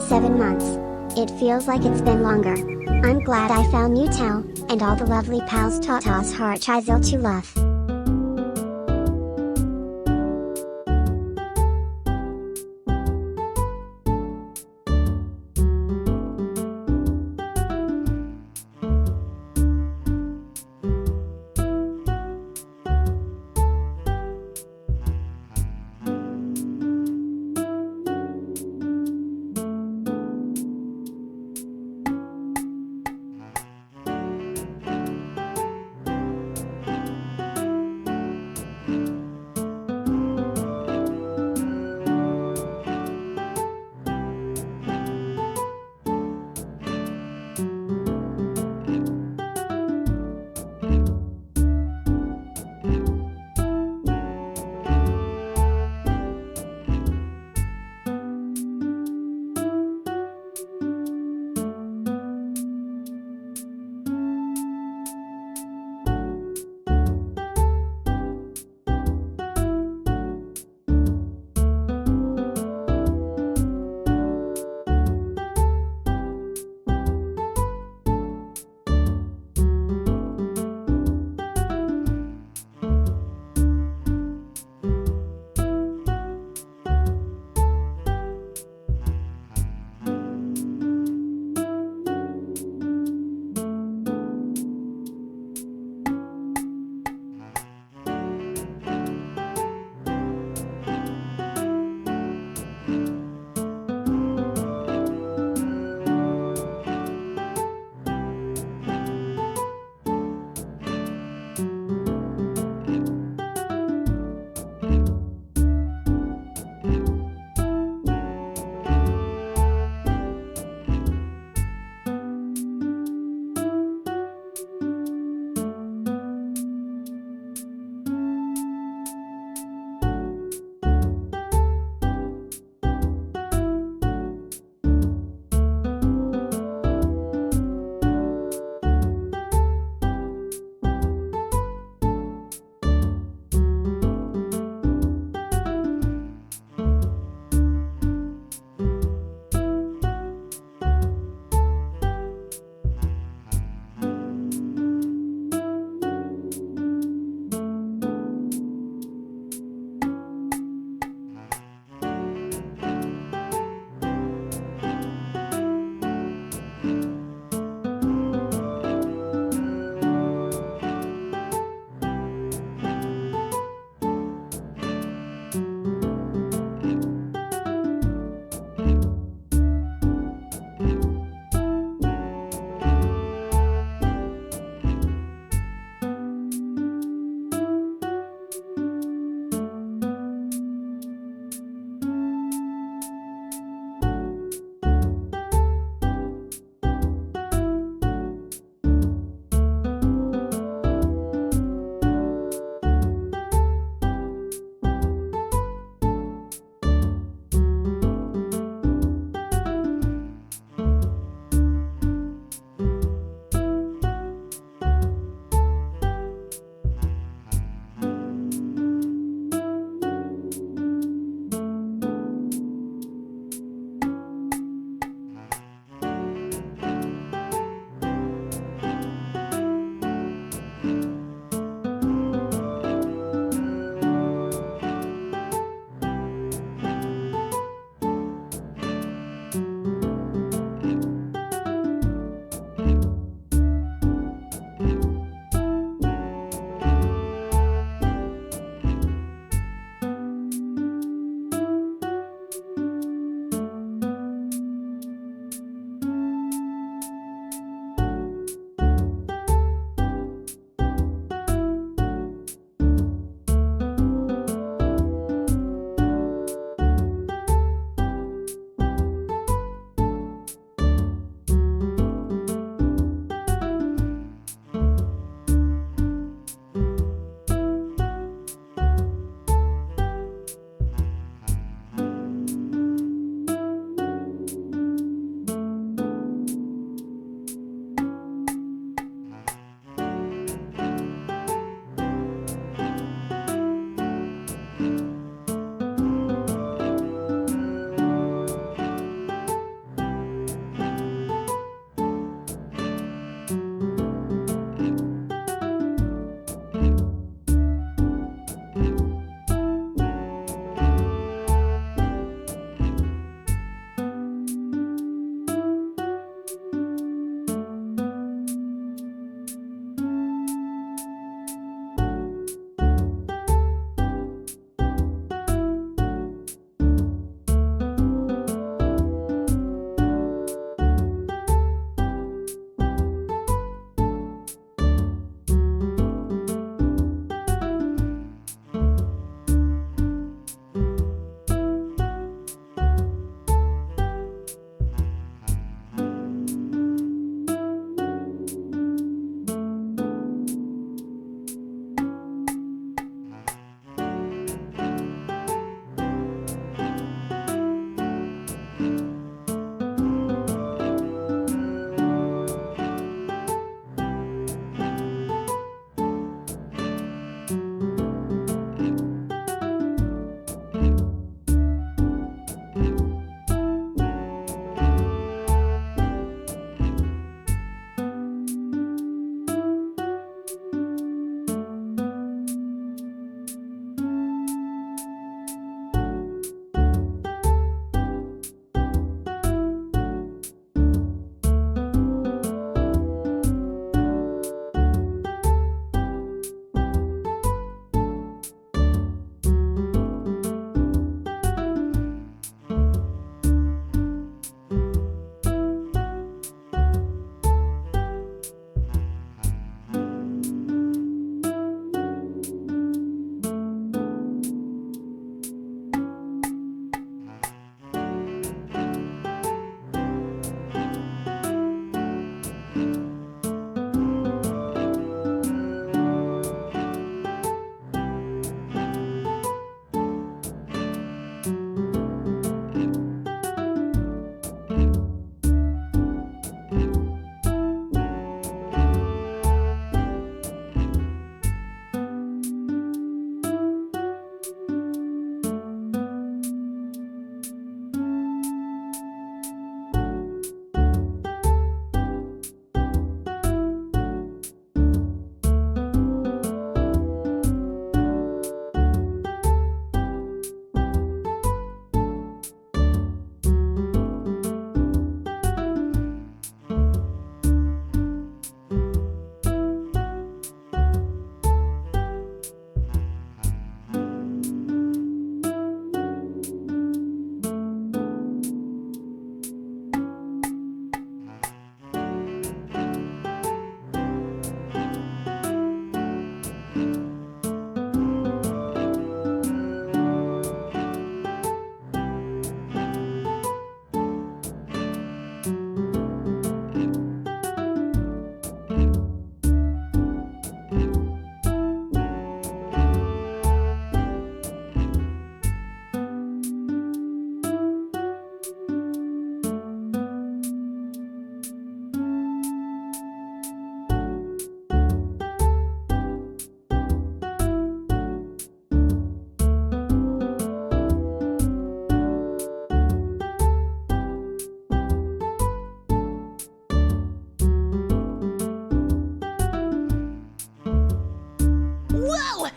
7 months. It feels like it's been longer. I'm glad I found you Tau, and all the lovely pals Tatas Harchizil to love.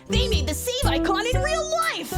They made the same icon in real life!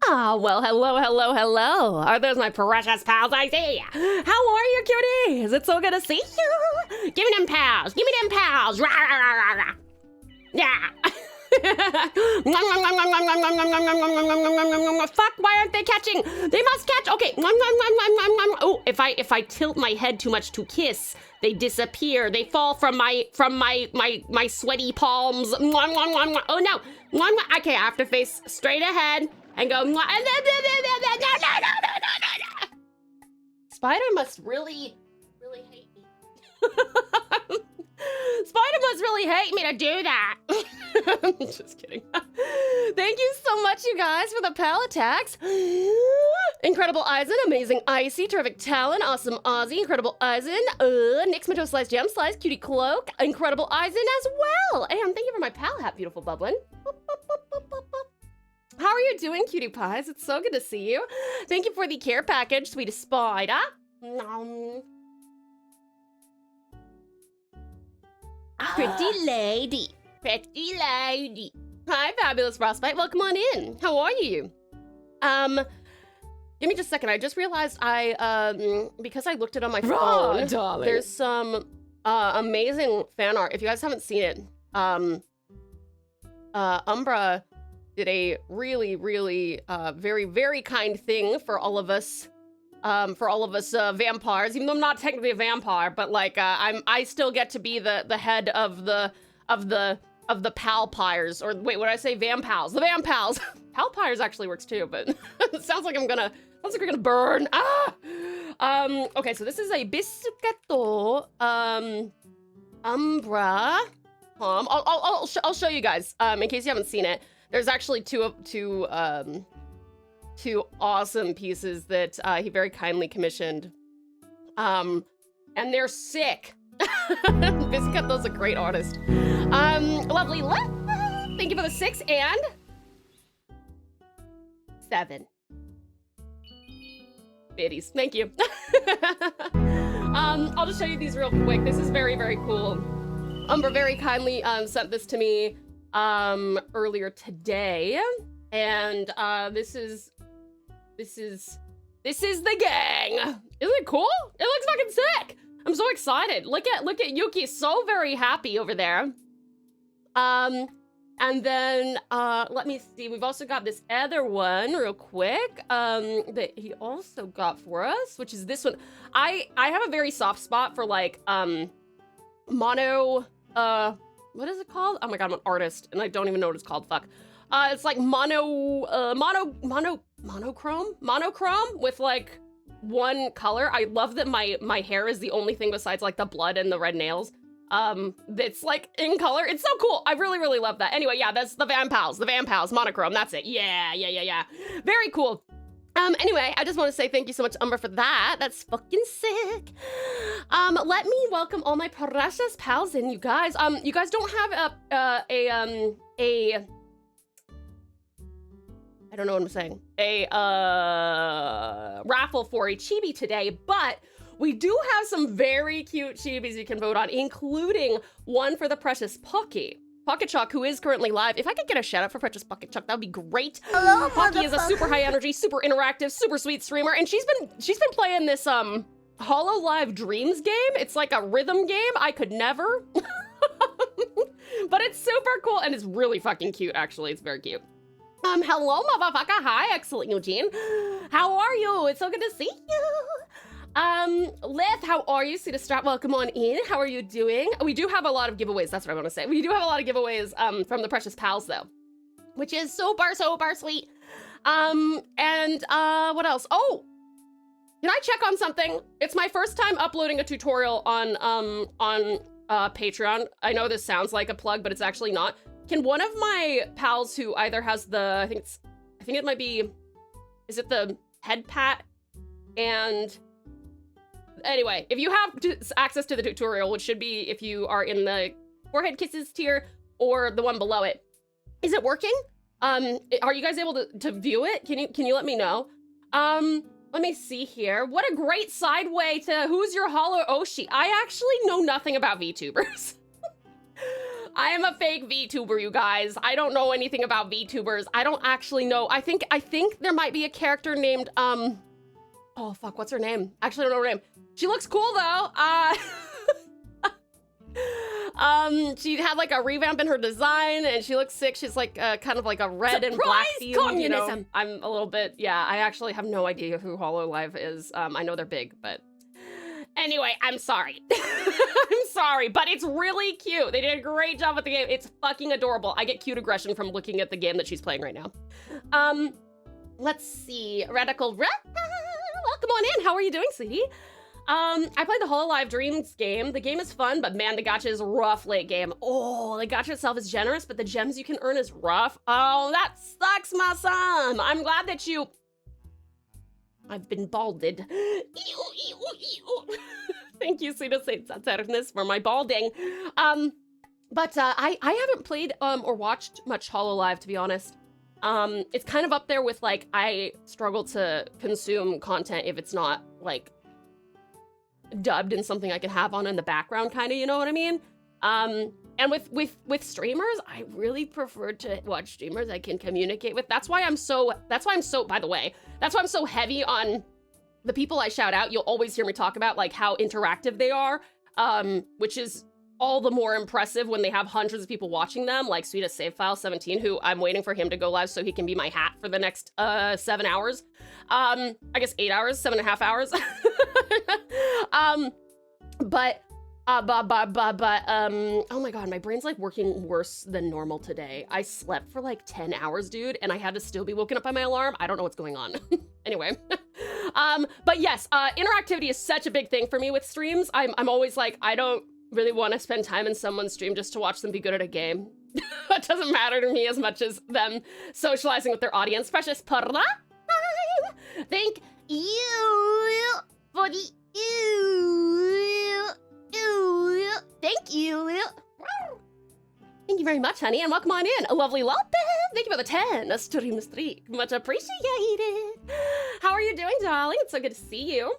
Ah, well, hello, hello, hello. Are those my precious pals I see? How are you, cuties? It's so good to see you. Give me them pals. Give me them pals. Rah, rah, rah, rah, rah. Yeah. Fuck, why aren't they catching? They must catch. Okay. Oh, if I tilt my head too much to kiss, they disappear. They fall from my sweaty palms. Oh no. Okay, I have to face straight ahead and go. Spider must really hate me. Spider must really hate me to do that. Just kidding. Thank you so much, you guys, for the pal attacks. Incredible Eisen, amazing Icy, terrific Talon, awesome Aussie, incredible Eisen, Nick's Mato Slice Gem Slice, cutie cloak, incredible Eisen as well. And thank you for my pal hat, beautiful Bublin. How are you doing, cutie pies? It's so good to see you. Thank you for the care package, sweetest Spider. Pretty lady. Pretty lady. Hi, fabulous Frostbite. Welcome on in. How are you? Give me just a second. I just realized because I looked it on my phone, darling. There's some amazing fan art. If you guys haven't seen it, Umbra did a really, very, very kind thing for all of us. Vampires, even though I'm not technically a vampire, but like I still get to be the head of the palpires, or wait, what did I say? Vampals. The vampals. Palpires actually works too, but it sounds like we're gonna burn. Okay, so this is a biscuito Umbra. I'll show you guys in case you haven't seen it. There's actually two awesome pieces that he very kindly commissioned. And they're sick. Biscuito's a great artist. Lovely. Thank you for the 6 and 7 biddies. Thank you. I'll just show you these real quick. This is very, very cool. Umbra very kindly sent this to me earlier today. And this is the gang. Isn't it cool? It looks fucking sick. I'm so excited. Look at Yuki, so very happy over there. And then let me see. We've also got this other one real quick that he also got for us, which is this one. I have a very soft spot for like mono what is it called? Oh my god, I'm an artist and I don't even know what it's called. Fuck. It's like monochrome with like one color. I love that my hair is the only thing besides like the blood and the red nails that's like in color. It's so cool. I really, really love that. Anyway, yeah, that's the Van Pals monochrome. That's it. Yeah. Very cool. Anyway, I just want to say thank you so much, Umber, for that. That's fucking sick. Let me welcome all my precious pals in, you guys. You guys don't have I don't know what I'm saying. A raffle for a chibi today, but we do have some very cute chibis you can vote on, including one for the precious Pocky. Pocket Chalk, who is currently live. If I could get a shout out for Precious Pocket Chalk, that would be great. Hello, Pocky is a super high energy, super interactive, super sweet streamer, and she's been playing this Hollow Live Dreams game. It's like a rhythm game. I could never. But it's super cool and it's really fucking cute, actually. It's very cute. Hello, motherfucker. Hi, excellent Eugene. How are you? It's so good to see you. Lith, how are you? Sita Strat, welcome on in. How are you doing? We do have a lot of giveaways, that's what I want to say. We do have a lot of giveaways from the Precious Pals though, which is super sweet. What else? Oh, can I check on something? It's my first time uploading a tutorial on Patreon. I know this sounds like a plug, but it's actually not. Can one of my pals who either has the, I think it might be, is it the head pat? And anyway, if you have access to the tutorial, which should be if you are in the forehead kisses tier or the one below it, is it working? Are you guys able to view it? Can you let me know? Let me see here. What a great segue to who's your Hollow Oshi. I actually know nothing about VTubers. I am a fake VTuber, you guys. I don't know anything about VTubers. I don't actually know. I think there might be a character named, oh fuck, what's her name? Actually, I don't know her name. She looks cool though. She had like a revamp in her design and she looks sick. She's like kind of like a red and black theme. Communism. You know? I'm a little bit, yeah, I actually have no idea who Hollow Live is. I know they're big, but anyway, I'm sorry. I'm sorry, but it's really cute. They did a great job with the game. It's fucking adorable. I get cute aggression from looking at the game that she's playing right now. Let's see. Radical welcome on in. How are you doing, sweetie? I played the Hollow Live Dreams game. The game is fun, but man, the gacha is rough late game. Oh, the gacha itself is generous, but the gems you can earn is rough. Oh, that sucks, my son. I'm glad that you... I've been balded. Thank you, Sita Saint Saturnus, for my balding. But I haven't played or watched much Hollow Live, to be honest. It's kind of up there with, like, I struggle to consume content if it's not, like, dubbed in something I can have on in the background, kind of, you know what I mean? And with streamers, I really prefer to watch streamers I can communicate with. That's why I'm so, by the way, that's why I'm so heavy on the people I shout out. You'll always hear me talk about like how interactive they are, which is all the more impressive when they have hundreds of people watching them, like Sweetest Save File 17, who I'm waiting for him to go live so he can be my hat for the next 7 hours. I guess 8 hours, 7.5 hours. Oh my god, my brain's like working worse than normal today. I slept for like 10 hours, dude, and I had to still be woken up by my alarm. I don't know what's going on. Anyway, but yes, interactivity is such a big thing for me with streams. I'm always like, I don't really want to spend time in someone's stream just to watch them be good at a game. It doesn't matter to me as much as them socializing with their audience. Precious Parra, thank you for the thank you. Thank you very much, honey, and welcome on in. A lovely Lope. Thank you for the 10. A stream streak. Much appreciated. How are you doing, darling? It's so good to see you.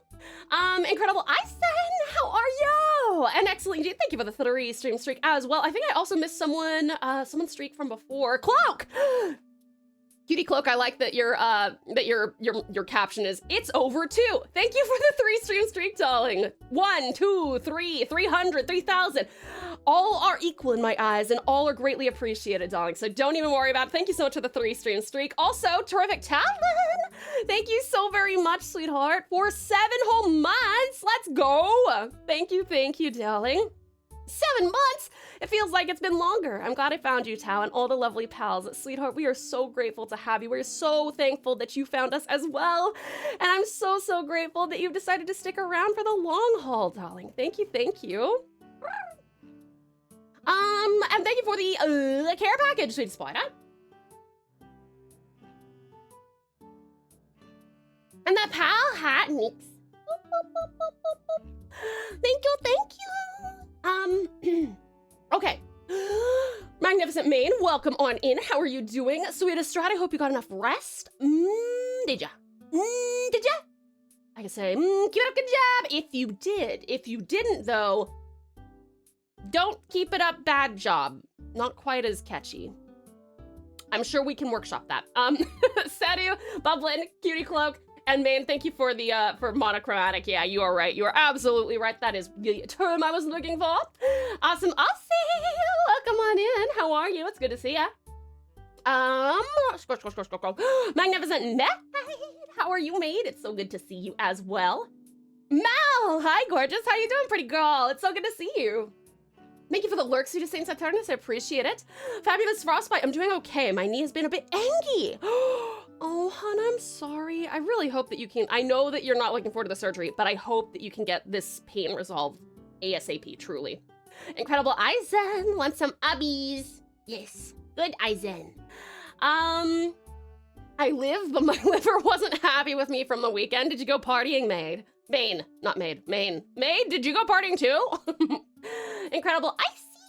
Incredible Ison, how are you? And excellent, thank you for the 3 stream streak as well. I think I also missed someone's streak from before. Cloak! Cutie Cloak, I like that your caption is, it's over too. Thank you for the 3 stream streak, darling. 1, 2, 3, 300, 3,000. All are equal in my eyes and all are greatly appreciated, darling. So don't even worry about it. Thank you so much for the 3 stream streak. Also, terrific Talon. Thank you so very much, sweetheart, for 7 whole months. Let's go. Thank you, darling. 7 months? It feels like it's been longer. I'm glad I found you, Tao, and all the lovely pals. Sweetheart, we are so grateful to have you. We're so thankful that you found us as well. And I'm so, so grateful that you've decided to stick around for the long haul, darling. Thank you. And thank you for the care package, sweet spider. And the pal hat mix. Thank you. Okay. Magnificent Maine, welcome on in. How are you doing? Sweetest Strat, I hope you got enough rest. Did ya? Did ya? I can say, keep it up, good job, if you did. If you didn't, though, don't keep it up, bad job. Not quite as catchy. I'm sure we can workshop that. Sadu, Bublin, Cutie Cloak, and Maine, thank you for the for monochromatic. Yeah, you are right. You are absolutely right. That is the term I was looking for. Awesome, Aussie, welcome on in. How are you? It's good to see ya. Magnificent Matt, how are you, mate? It's so good to see you as well. Mal, hi, gorgeous. How you doing, pretty girl? It's so good to see you. Thank you for the lurks, you Saint Saturnus. I appreciate it. Fabulous Frostbite. I'm doing okay. My knee has been a bit angy. Oh, hon, I'm sorry. I really hope that you can. I know that you're not looking forward to the surgery, but I hope that you can get this pain resolved ASAP, truly. Incredible Eisen. Want some ubbies? Yes. Good Eisen. I live, but my liver wasn't happy with me from the weekend. Did you go partying, Maid? Maine, not Maid. Maine. Maid, did you go partying too? Incredible Icy,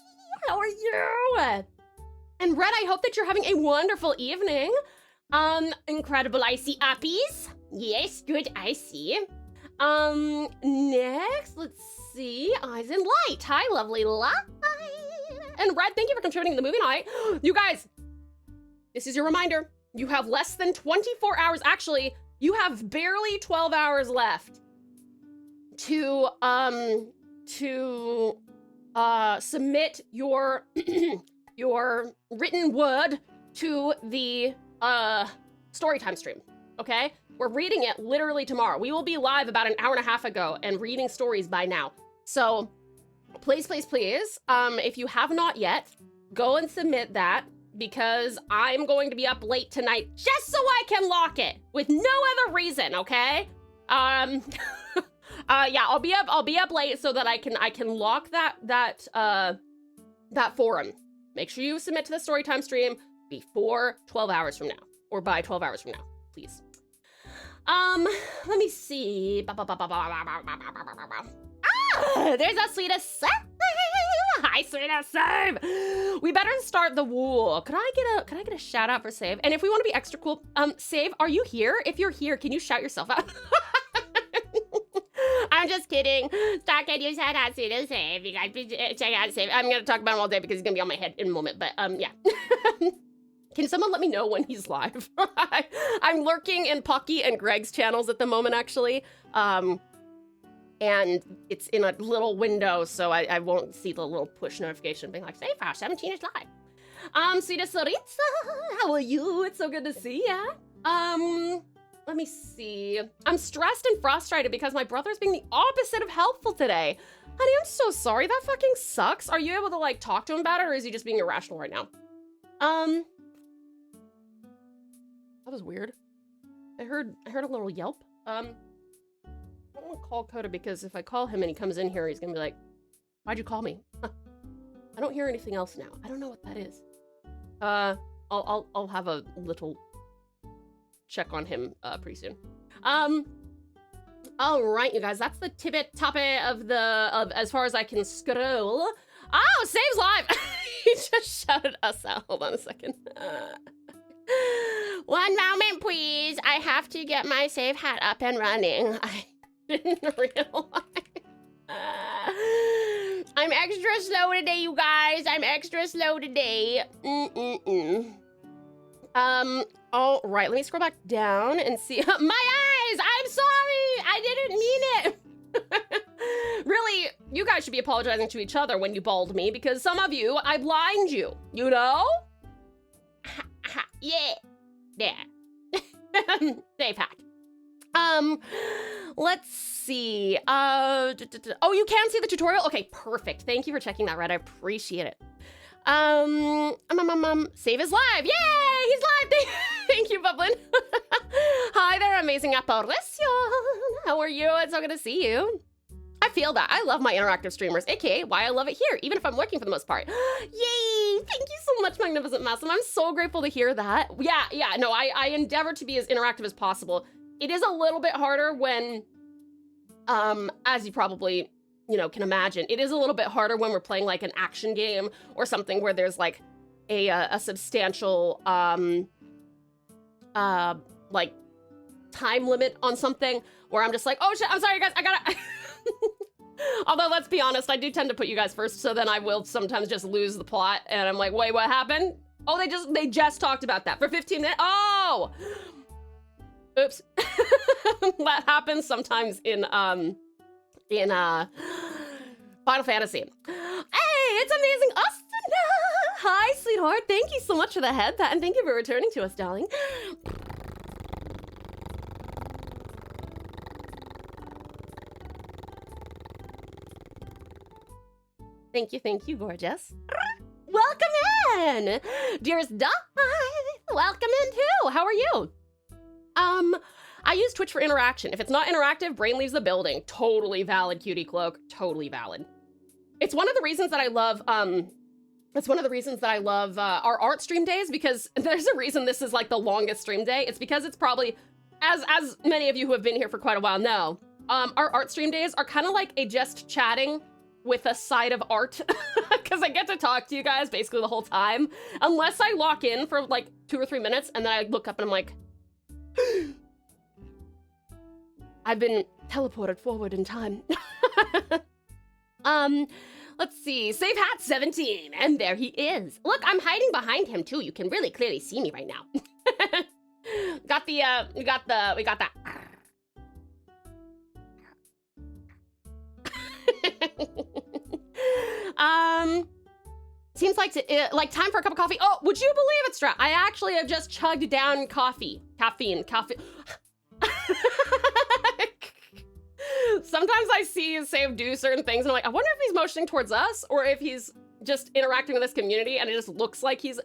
how are you? And Red, I hope that you're having a wonderful evening. Incredible Icy uppies. Yes, good Icy. Next, let's see. Eyes in Light. Hi, lovely Light. And Red, thank you for contributing to the movie night. You guys, this is your reminder. You have less than 24 hours. Actually, you have barely 12 hours left to submit your your written word to the storytime stream. Okay, we're reading it literally tomorrow. We will be live about an hour and a half ago and reading stories by now. So please, please, please, if you have not yet, go and submit that, because I'm going to be up late tonight just so I can lock it with no other reason. Okay. Yeah, I'll be up late so that I can lock that forum. Make sure you submit to the storytime stream before 12 hours from now, or by 12 hours from now, please. Let me see. There's a sweetest save. Hi, sweetest save. We better start the wool. Could I get a shout out for Save? And if we want to be extra cool, Save, are you here? If you're here, can you shout yourself out? I'm just kidding. Stop, can you shout out to Save? You guys check out Save. I'm gonna talk about him all day because he's gonna be on my head in a moment. But yeah. Can someone let me know when he's live? I'm lurking in Pocky and Greg's channels at the moment, actually. And it's in a little window, so I won't see the little push notification being like, Save House 17 is live. Sita Saritza, how are you? It's so good to see ya. Let me see. I'm stressed and frustrated because my brother's being the opposite of helpful today. Honey, I'm so sorry. That fucking sucks. Are you able to like talk to him about it, or is he just being irrational right now? That was weird. I heard a little yelp. I don't want to call Coda because if I call him and he comes in here, he's gonna be like, why'd you call me? I don't hear anything else now. I don't know what that is. I'll have a little check on him pretty soon. All right, you guys, that's the tippet-toppet of as far as I can scroll. Oh, Save's live. He just shouted us out. Hold on a second. One moment, please. I have to get my Save hat up and running. I didn't realize. I'm extra slow today, you guys. I'm extra slow today. All right, let me scroll back down and see. My eyes! I'm sorry! I didn't mean it! Really, you guys should be apologizing to each other when you bald me, because some of you, I blind you, you know? Yeah. Yeah. Safe hack. Let's see. Oh, you can see the tutorial? Okay, perfect. Thank you for checking that, Red. I appreciate it. Save is live. Yay! He's live. Thank you, Bublin. Hi there, amazing apparition. How are you? It's so good to see you. I feel that. I love my interactive streamers, aka why I love it here, even if I'm working for the most part. Yay! Thank you so much, Magnificent Massam. I'm so grateful to hear that. Yeah, no, I endeavor to be as interactive as possible. It is a little bit harder when, as you probably, you know, can imagine, it is a little bit harder when we're playing like an action game or something where there's like a substantial, like time limit on something where I'm just like, oh shit, I'm sorry guys, I gotta, although let's be honest, I do tend to put you guys first, so then I will sometimes just lose the plot and I'm like, wait, what happened? Oh, they just talked about that for 15 minutes. Oh, oops. That happens sometimes in Final Fantasy. Hey, it's amazing Asuna! Hi, sweetheart. Thank you so much for the head pat, and thank you for returning to us, darling. Thank you, gorgeous. Welcome in! Dearest Di, welcome in too. How are you? I use Twitch for interaction. If it's not interactive, brain leaves the building. Totally valid, Cutie Cloak. Totally valid. It's one of the reasons that I love, our art stream days, because there's a reason this is like the longest stream day. It's because it's probably, as many of you who have been here for quite a while know, our art stream days are kind of like a just chatting with a side of art, because I get to talk to you guys basically the whole time, unless I lock in for like 2 or 3 minutes, and then I look up and I'm like, I've been teleported forward in time. Let's see, Save Hat 17, and there he is. Look, I'm hiding behind him too. You can really clearly see me right now. We got that. Seems like time for a cup of coffee. Oh, would you believe it, Strat? I actually have just chugged down caffeine. Sometimes I see Save do certain things and I'm like, I wonder if he's motioning towards us or if he's just interacting with this community and it just looks like he's...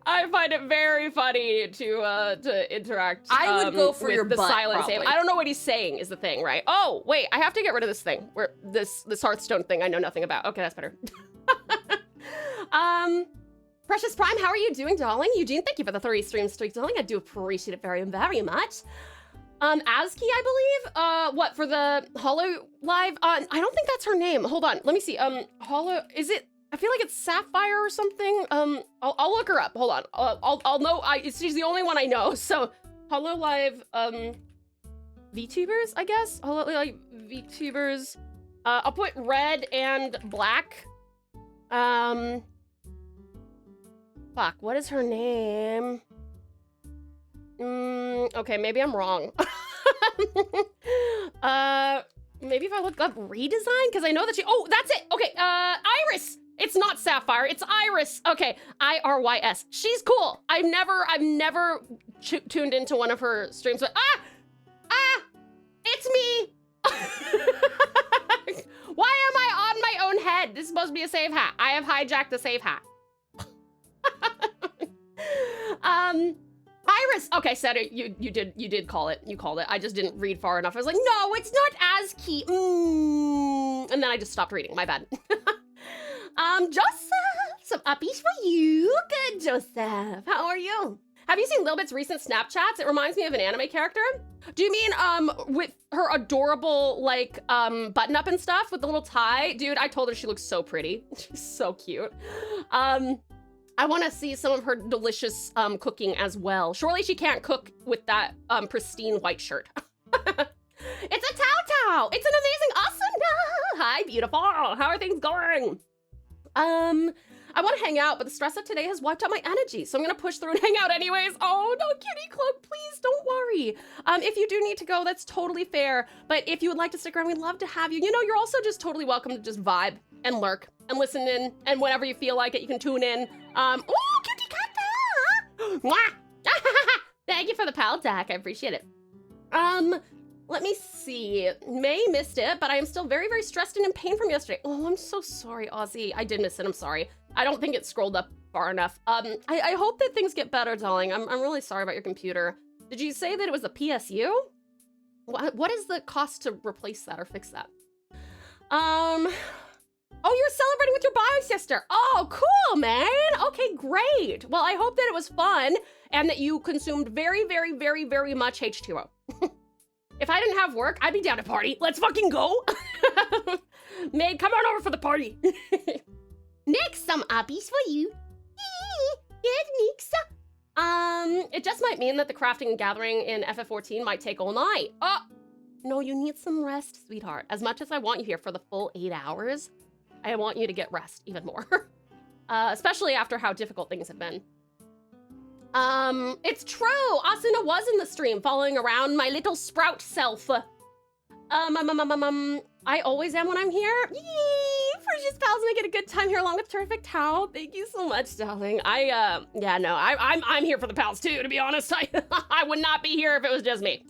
I find it very funny to interact. I would go for your the butt, silent Save. probably. I don't know what he's saying is the thing, right? Oh, wait, I have to get rid of this thing. Where this Hearthstone thing I know nothing about. Okay, that's better. Precious Prime, how are you doing, darling? Eugene, thank you for the 3 stream streak, darling. I do appreciate it very, very much. Aski, I believe, what, for the Hollow Live? I don't think that's her name. Hold on, let me see. Hollow, is it, I feel like it's Sapphire or something. I'll look her up, hold on. I'll know, she's the only one I know, so Hollow Live, VTubers, I guess? Hollow Live VTubers. I'll put red and black. Fuck, what is her name? Okay, maybe I'm wrong. Maybe if I look up redesign, because I know that oh, that's it. Okay, Iris. It's not Sapphire, it's Iris. Okay, IRYS. She's cool. I've never tuned into one of her streams, but it's me. Why am I on my own head? This is supposed to be a Save Hat. I have hijacked the Save Hat. Iris. Okay, Seta, you did call it. You called it. I just didn't read far enough. I was like, no, it's not ASCII. And then I just stopped reading. My bad. Joseph, some uppies for you. Good, Joseph. How are you? Have you seen Lilbit's recent Snapchats? It reminds me of an anime character. Do you mean with her adorable like button up and stuff with the little tie? Dude, I told her she looks so pretty. She's so cute. I want to see some of her delicious cooking as well. Surely she can't cook with that pristine white shirt. It's a Tau. It's an amazing Asuna. Hi, beautiful. How are things going? I want to hang out, but the stress of today has wiped out my energy, so I'm gonna push through and hang out anyways. Oh, no, Kitty Cloak, please don't worry. If you do need to go, that's totally fair. But if you would like to stick around, we'd love to have you. You know, you're also just totally welcome to just vibe and lurk and listen in, and whenever you feel like it, you can tune in. Oh, Kitty Cat! Thank you for the pal tack, I appreciate it. Let me see. May missed it, but I am still very, very stressed and in pain from yesterday. Oh, I'm so sorry, Ozzy. I did miss it. I'm sorry. I don't think it scrolled up far enough. I hope that things get better, darling. I'm really sorry about your computer. Did you say that it was a PSU? What is the cost to replace that or fix that? Oh, you're celebrating with your bio sister. Oh, cool, man. Okay, great. Well, I hope that it was fun and that you consumed very, very, very, very much H2O. If I didn't have work, I'd be down to party. Let's fucking go. Maid, come on over for the party. Next, some uppies for you. Yes, Nixa. It just might mean that the crafting and gathering in FF14 might take all night. Oh, no, you need some rest, sweetheart. As much as I want you here for the full 8 hours, I want you to get rest even more. Especially after how difficult things have been. It's true. Asuna was in the stream following around my little sprout self. I always am when I'm here. Yee! Ferocious pals making a good time here along with terrific Tau. Thank you so much, darling. I'm here for the pals too, to be honest. I would not be here if it was just me.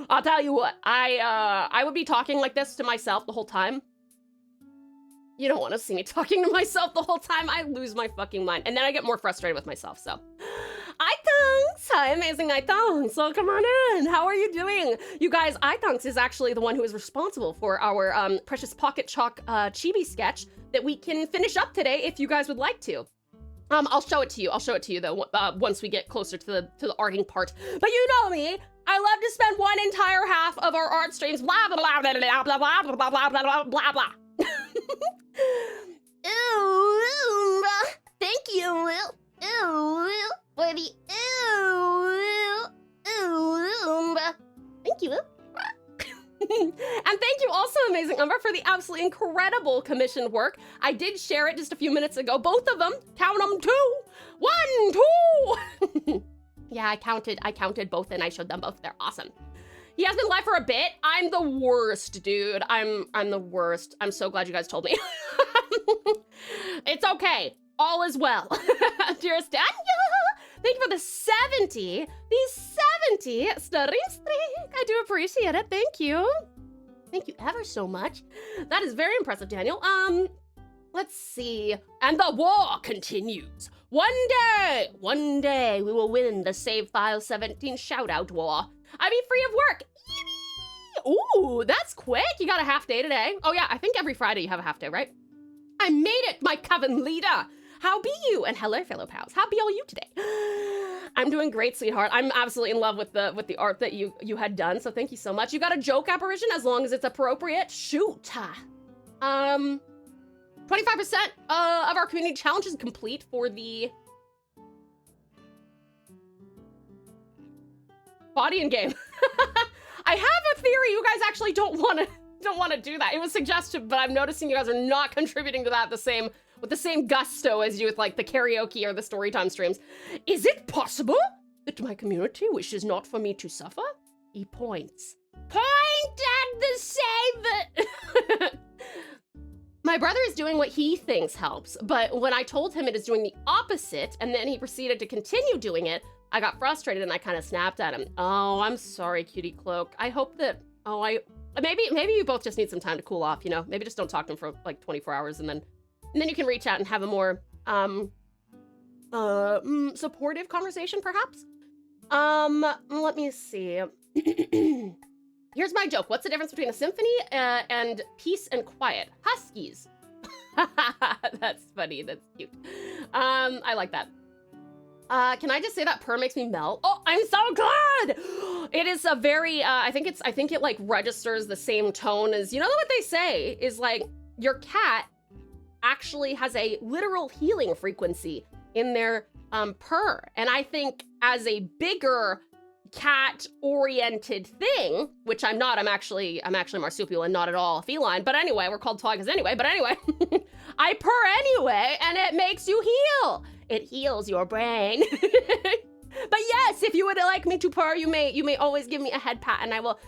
I'll tell you what, I would be talking like this to myself the whole time. You don't want to see me talking to myself the whole time. I lose my fucking mind. And then I get more frustrated with myself, so. iThunks! Hi, amazing iThunks. So come on in. How are you doing? You guys, iThunks is actually the one who is responsible for our Precious Pocket Chalk chibi sketch that we can finish up today if you guys would like to. I'll show it to you. I'll show it to you though once we get closer to the arting part. But you know me. I love to spend one entire half of our art streams blah blah blah blah blah blah blah blah blah blah blah blah blah. Ooh, thank you. Ooh, for the thank you. And thank you also, amazing Umber, for the absolutely incredible commissioned work. I did share it just a few minutes ago. Both of them. Count them, 2. 1, 2. Yeah, I counted both and I showed them both. They're awesome. He has been live for a bit. I'm the worst, dude. I'm the worst. I'm so glad you guys told me. It's okay. All is well. Dearest Daniel, thank you for the 70 stream streak. I do appreciate it. Thank you. Thank you ever so much. That is very impressive, Daniel. Let's see. And the war continues. One day we will win the Save File 17 shoutout war. I'll be free of work. Yippee! Ooh, that's quick. You got a half day today. Oh yeah, I think every Friday you have a half day, right? I made it, my coven leader. How be you? And hello, fellow pals. How be all you today? I'm doing great, sweetheart. I'm absolutely in love with the art that you had done, so thank you so much. You got a joke apparition as long as it's appropriate. Shoot. 25% of our community challenge is complete for the body in game. I have a theory you guys actually don't want to do that. It was suggested, but I'm noticing you guys are not contributing to that with the same gusto as you with like the karaoke or the storytime streams. Is it possible that my community wishes not for me to suffer? He points. Point at the save. My brother is doing what he thinks helps, but when I told him it is doing the opposite, and then he proceeded to continue doing it, I got frustrated and I kind of snapped at him. Oh, I'm sorry, cutie cloak. I hope that, maybe you both just need some time to cool off, you know? Maybe just don't talk to him for like 24 hours and then you can reach out and have a more, supportive conversation, perhaps? Let me see. Here's my joke. What's the difference between a symphony and peace and quiet? Huskies. That's funny. That's cute. I like that. Can I just say that purr makes me melt? Oh, I'm so glad! It is a very, I think it like registers the same tone as, you know what they say is like, your cat actually has a literal healing frequency in their purr. And I think as a bigger cat-oriented thing, which I'm not, I'm actually marsupial and not at all feline, but anyway, we're called tigers anyway, but anyway, I purr anyway, and it makes you heal. It heals your brain. But yes, if you would like me to purr, you may always give me a head pat and I will.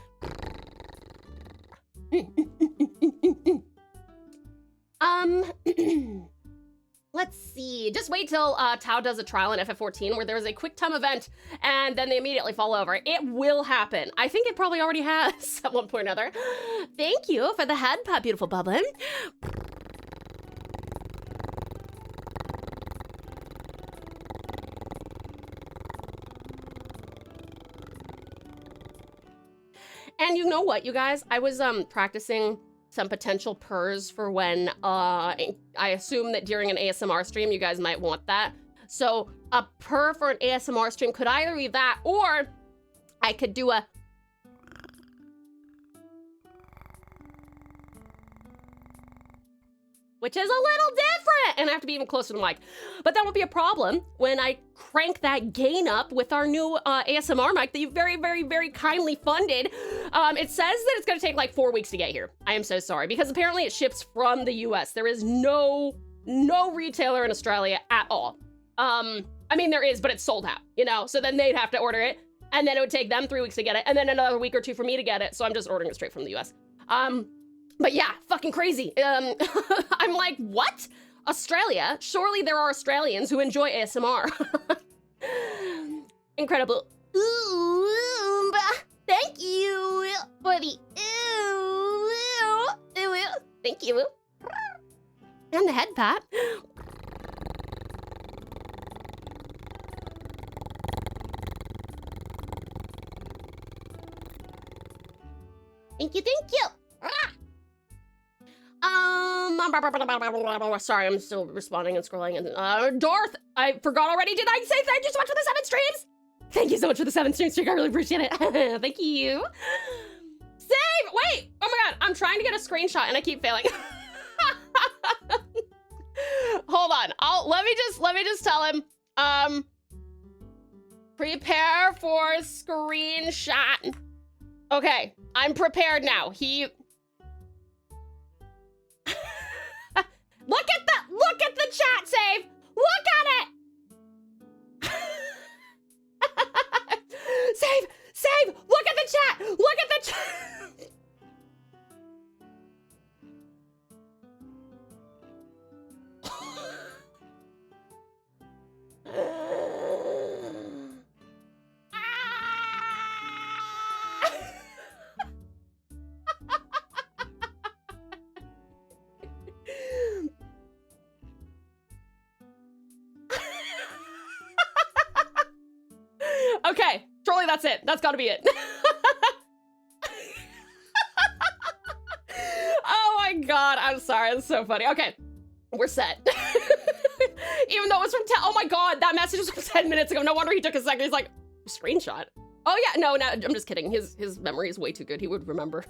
Let's see. Just wait till Tau does a trial in FF14 where there's a quick time event and then they immediately fall over. It will happen. I think it probably already has at one point or another. Thank you for the head pat, beautiful Bubbin. And you know what, you guys? I was practicing some potential purrs for when I assume that during an ASMR stream you guys might want that. So a purr for an ASMR stream could either be that, or I could do a which is a little different, and I have to be even closer to the mic. But that won't be a problem when I crank that gain up with our new ASMR mic that you very, very, very kindly funded. It says that it's gonna take like 4 weeks to get here. I am so sorry, because apparently it ships from the US. There is no retailer in Australia at all. I mean, there is, but it's sold out, you know? So then they'd have to order it, and then it would take them 3 weeks to get it, and then another week or 2 for me to get it, so I'm just ordering it straight from the US. But yeah, fucking crazy. I'm like, what? Australia? Surely there are Australians who enjoy ASMR. Incredible. Ooh, thank you for the ooh. Thank you. And the head pat. Thank you, thank you. Sorry, I'm still responding and scrolling. And Darth, I forgot already. Did I say thank you so much for the 7 streams? Thank you so much for the 7 streams, Streak. I really appreciate it. Thank you. Save! Wait! Oh my god, I'm trying to get a screenshot and I keep failing. Hold on. Let me just tell him. Prepare for screenshot. Okay, I'm prepared now. Look at the chat, Save! Look at it! Save! Look at the chat! Look at the chat! Okay, surely that's it. That's gotta be it. Oh my god, I'm sorry. That's so funny. Okay, we're set. Even though it was from 10. Oh my god, that message was from 10 minutes ago. No wonder he took a second. He's like, screenshot. Oh yeah, no, I'm just kidding. His memory is way too good. He would remember.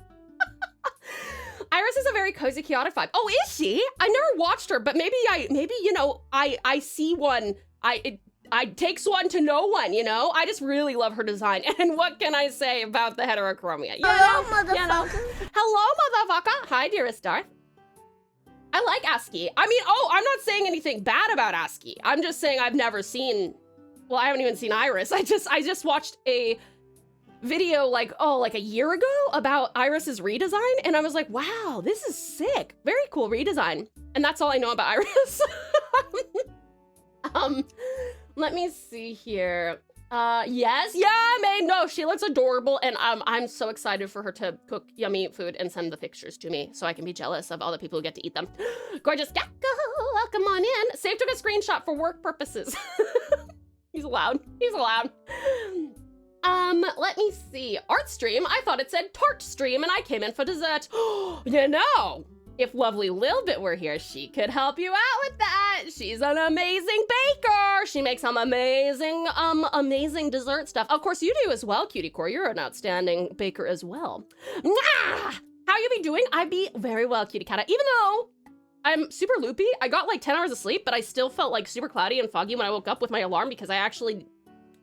Iris is a very cozy, chaotic vibe. Oh, is she? I never watched her, but maybe you know, I see one. I takes one to know one, you know? I just really love her design. And what can I say about the heterochromia? Hello, motherfucker. Hello, motherfucker. Hi, dearest Darth. I like ASCII. I mean, I'm not saying anything bad about ASCII. I'm just saying I've never seen, well, I haven't even seen Iris. I just watched a video like a year ago about Iris's redesign. And I was like, wow, this is sick. Very cool redesign. And that's all I know about Iris. Let me see here. Yes, yeah, no, she looks adorable, and I'm so excited for her to cook yummy food and send the pictures to me so I can be jealous of all the people who get to eat them. Gorgeous Gecko, welcome on in. Save took a screenshot for work purposes. He's allowed. Let me see. Art stream, I thought it said tart stream, and I came in for dessert. You know, if lovely Lilbit were here, she could help you out with that. She's an amazing baker. She makes some amazing dessert stuff. Of course, you do as well, Cutie Core. You're an outstanding baker as well. Mwah! How you be doing? I be very well, Cutie Cata. Even though I'm super loopy, I got like 10 hours of sleep, but I still felt like super cloudy and foggy when I woke up with my alarm because I actually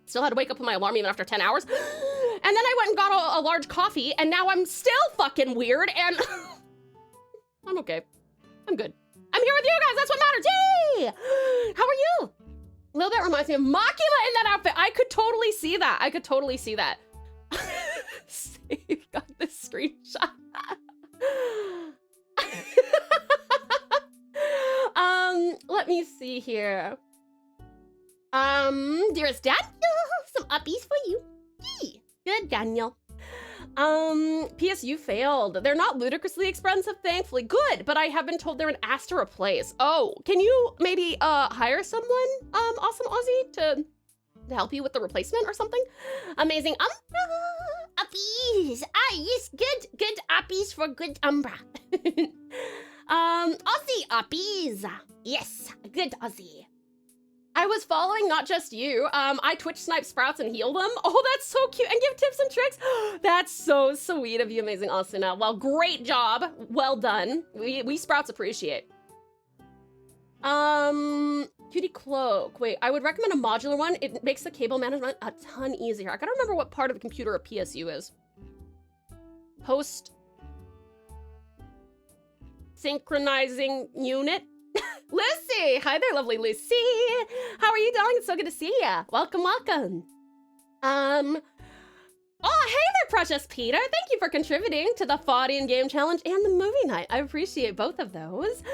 still had to wake up with my alarm even after 10 hours. And then I went and got a large coffee, and now I'm still fucking weird, and I'm okay. I'm good. I'm here with you guys. That's what matters. Yay! How are you? A little bit reminds me of Makima in that outfit. I could totally see that. Save got this screenshot. Let let me see here. Dearest Daniel, some uppies for you. Yee. Good, Daniel. P.S. you failed. They're not ludicrously expensive, thankfully. Good, but I have been told they're an ass to replace. Oh, can you maybe hire someone, awesome Aussie, to help you with the replacement or something? Amazing. Uppies. Ah, yes, good uppies for good umbra. Aussie uppies. Yes, good Aussie. I was following not just you. I Twitch snipe sprouts and heal them. Oh, that's so cute. And give tips and tricks. That's so sweet of you, amazing Asuna. Well, great job. Well done. We sprouts appreciate. Cutie cloak. Wait, I would recommend a modular one. It makes the cable management a ton easier. I gotta remember what part of the computer a PSU is. Post synchronizing unit. Lucy! Hi there, lovely Lucy! How are you, darling? It's so good to see ya. Welcome, welcome. Oh, hey there, precious Peter. Thank you for contributing to the Faudian Game Challenge and the movie night. I appreciate both of those.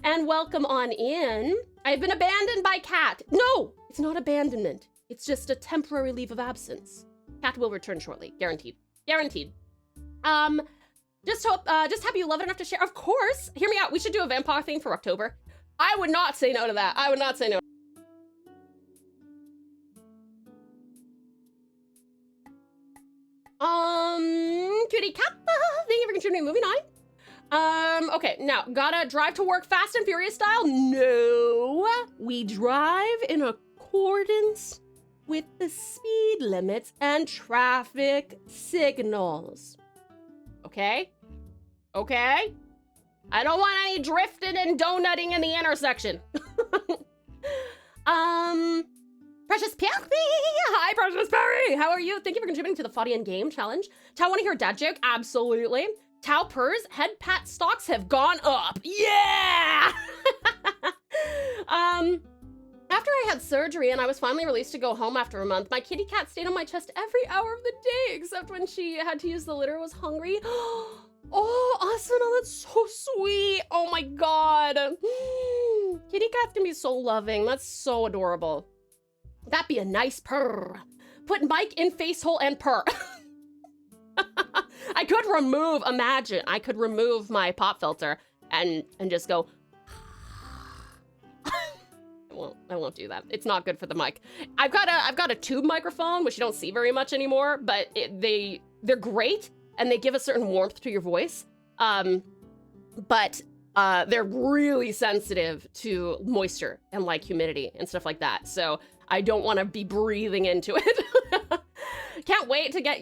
And welcome on in. I've been abandoned by Cat. No, it's not abandonment. It's just a temporary leave of absence. Cat will return shortly, guaranteed. Guaranteed. Just happy you love it enough to share. Of course. Hear me out. We should do a vampire thing for October. I would not say no to that. I would not say no. Cutie cat. Thank you for contributing movie night. Okay, now gotta drive to work fast and furious style? No. We drive in accordance with the speed limits and traffic signals. Okay? Okay? I don't want any drifting and donutting in the intersection. Precious Perry! Hi, Precious Perry! How are you? Thank you for contributing to the Faudian Game Challenge. Tau, want to hear a dad joke? Absolutely. Tau purrs, head pat stocks have gone up. Yeah! After I had surgery and I was finally released to go home after a month, my kitty cat stayed on my chest every hour of the day, except when she had to use the litter, was hungry. Oh, Asuna, that's so sweet. Oh my God. Kitty cats can be so loving. That's so adorable. That'd be a nice purr. Put Mike in face hole and purr. I could remove, imagine, I could remove my pop filter and just go. I won't do that. It's not good for the mic. I've got a tube microphone, which you don't see very much anymore, but they're great and they give a certain warmth to your voice. But they're really sensitive to moisture and like humidity and stuff like that. So I don't want to be breathing into it. Can't wait to get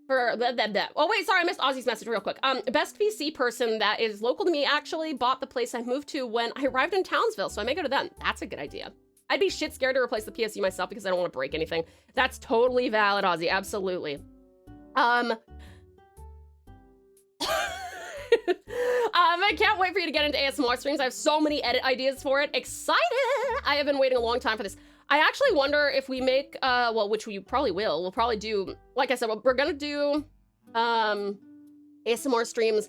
oh wait, sorry, I missed Ozzy's message real quick. Best VC person that is local to me actually bought the place I moved to when I arrived in Townsville, so I may go to them. That's a good idea. I'd be shit scared to replace the PSU myself because I don't want to break anything. That's totally valid, Ozzy, absolutely. I can't wait for you to get into ASMR streams. I have so many edit ideas for it. Excited! I have been waiting a long time for this. I actually wonder if we make, well, which we probably will. We'll probably do, like I said, we're gonna do ASMR streams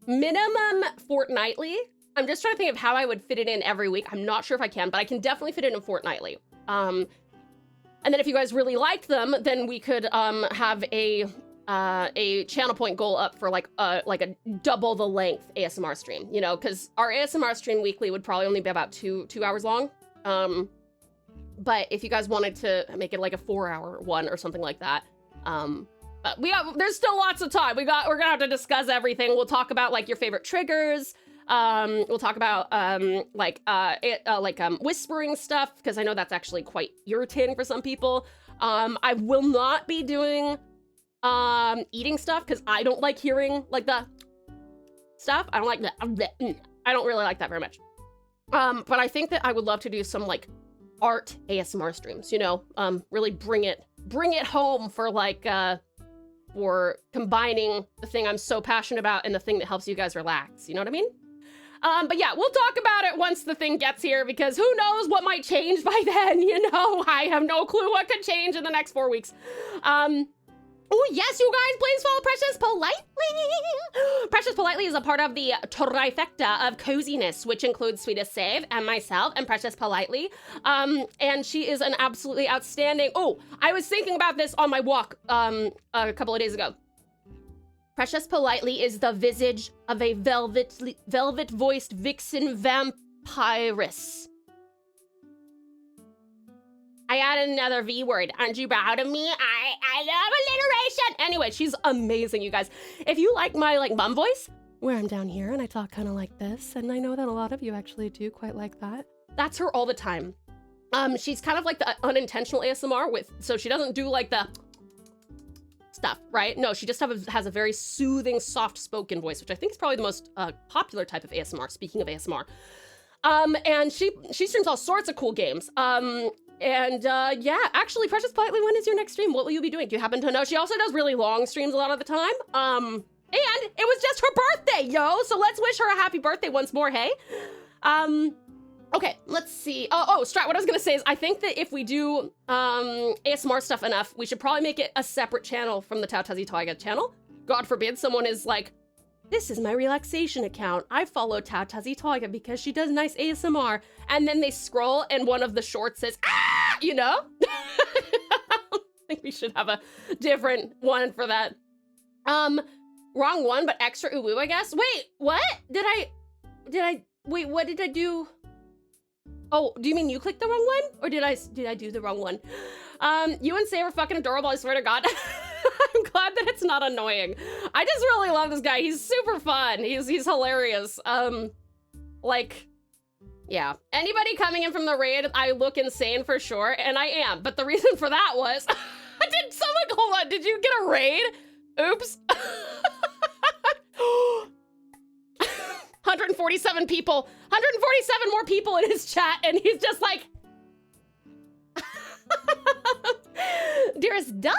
minimum fortnightly. I'm just trying to think of how I would fit it in every week. I'm not sure if I can, but I can definitely fit it in fortnightly. And then if you guys really liked them, then we could have a channel point goal up for like a double the length ASMR stream, you know, because our ASMR stream weekly would probably only be about two hours long. But if you guys wanted to make it like a 4-hour one or something like that, but there's still lots of time. We're gonna have to discuss everything. We'll talk about like your favorite triggers. We'll talk about whispering stuff, because I know that's actually quite irritating for some people. I will not be doing eating stuff because I don't like hearing like the stuff. I don't like the I don't really like that very much. But I think that I would love to do some like art ASMR streams, you know, really bring it home for like for combining the thing I'm so passionate about and the thing that helps you guys relax, you know what I mean? But yeah, we'll talk about it once the thing gets here, because who knows what might change by then, you know? I have no clue what could change in the next 4 weeks. Oh, yes, you guys, please follow Precious Politely. Precious Politely is a part of the trifecta of Coziness, which includes Sweetest Save and myself and Precious Politely. And she is an absolutely outstanding... Oh, I was thinking about this on my walk a couple of days ago. Precious Politely is the visage of a velvet-voiced vixen vampiress. I added another V word. Aren't you proud of me? I love alliteration. Anyway, she's amazing, you guys. If you like my mum voice, where I'm down here and I talk kind of like this, and I know that a lot of you actually do quite like that. That's her all the time. She's kind of like the unintentional ASMR so she doesn't do like the stuff, right? No, she just has a very soothing, soft-spoken voice, which I think is probably the most popular type of ASMR, speaking of ASMR. And she streams all sorts of cool games. Yeah, actually, Precious Politely, when is your next stream? What will you be doing? Do you happen to know? She also does really long streams a lot of the time. And it was just her birthday, yo! So let's wish her a happy birthday once more, hey? Okay, let's see. Oh, Strat, what I was gonna say is I think that if we do ASMR stuff enough, we should probably make it a separate channel from the TauTassieTiger channel. God forbid someone is like, this is my relaxation account. I follow TauTassieTiger because she does nice ASMR. And then they scroll and one of the shorts says, ah, you know? I think we should have a different one for that. Wrong one, but extra uwu, I guess. Wait, what? Wait, what did I do? Oh, do you mean you clicked the wrong one? Or did I do the wrong one? You and Sam are fucking adorable, I swear to God. I'm glad that it's not annoying. I just really love this guy. He's super fun. He's hilarious. Yeah. Anybody coming in from the raid, I look insane for sure, and I am. But the reason for that was, hold on, did you get a raid? Oops. 147 people, 147 more people in his chat, and he's just like, dearest Dive,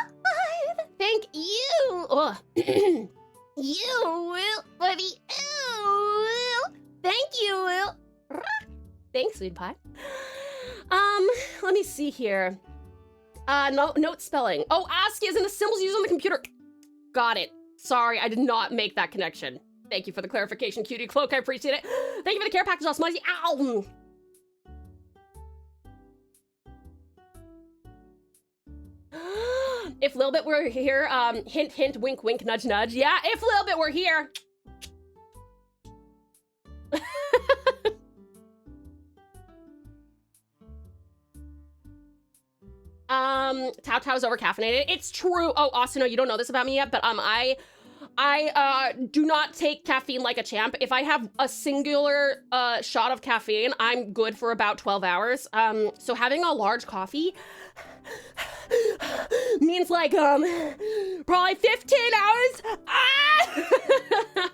thank you. Oh. You will, buddy. Thank you. Thanks, sweet pie. Let me see here. Note spelling. Oh, ASCII is in the symbols used on the computer. Got it. Sorry, I did not make that connection. Thank you for the clarification, Cutie Cloak. I appreciate it. Thank you for the care package, Osmozy. Ow! If Lilbit were here, hint, hint, wink, wink, nudge, nudge. Yeah, if Lilbit were here. Tao's over caffeinated. It's true. Oh, Austin, no, you don't know this about me yet, but I do not take caffeine like a champ. If I have a singular shot of caffeine, I'm good for about 12 hours. So having a large coffee means like probably 15 hours. Ah!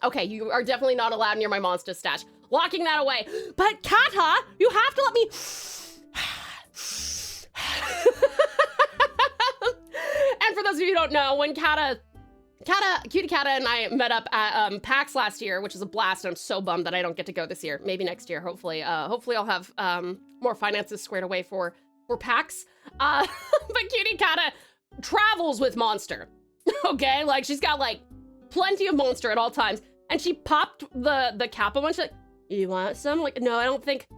Okay, you are definitely not allowed near my monster stash. Locking that away. But Kata, you have to let me. And for those of you who don't know, when Cutie Kata and I met up at PAX last year, which is a blast, and I'm so bummed that I don't get to go this year. Maybe next year, hopefully. Hopefully I'll have more finances squared away for PAX. But Cutie Kata travels with Monster, okay? Like, she's got, like, plenty of Monster at all times. And she popped the cap on one. She's like, you want some? Like, no, I don't think...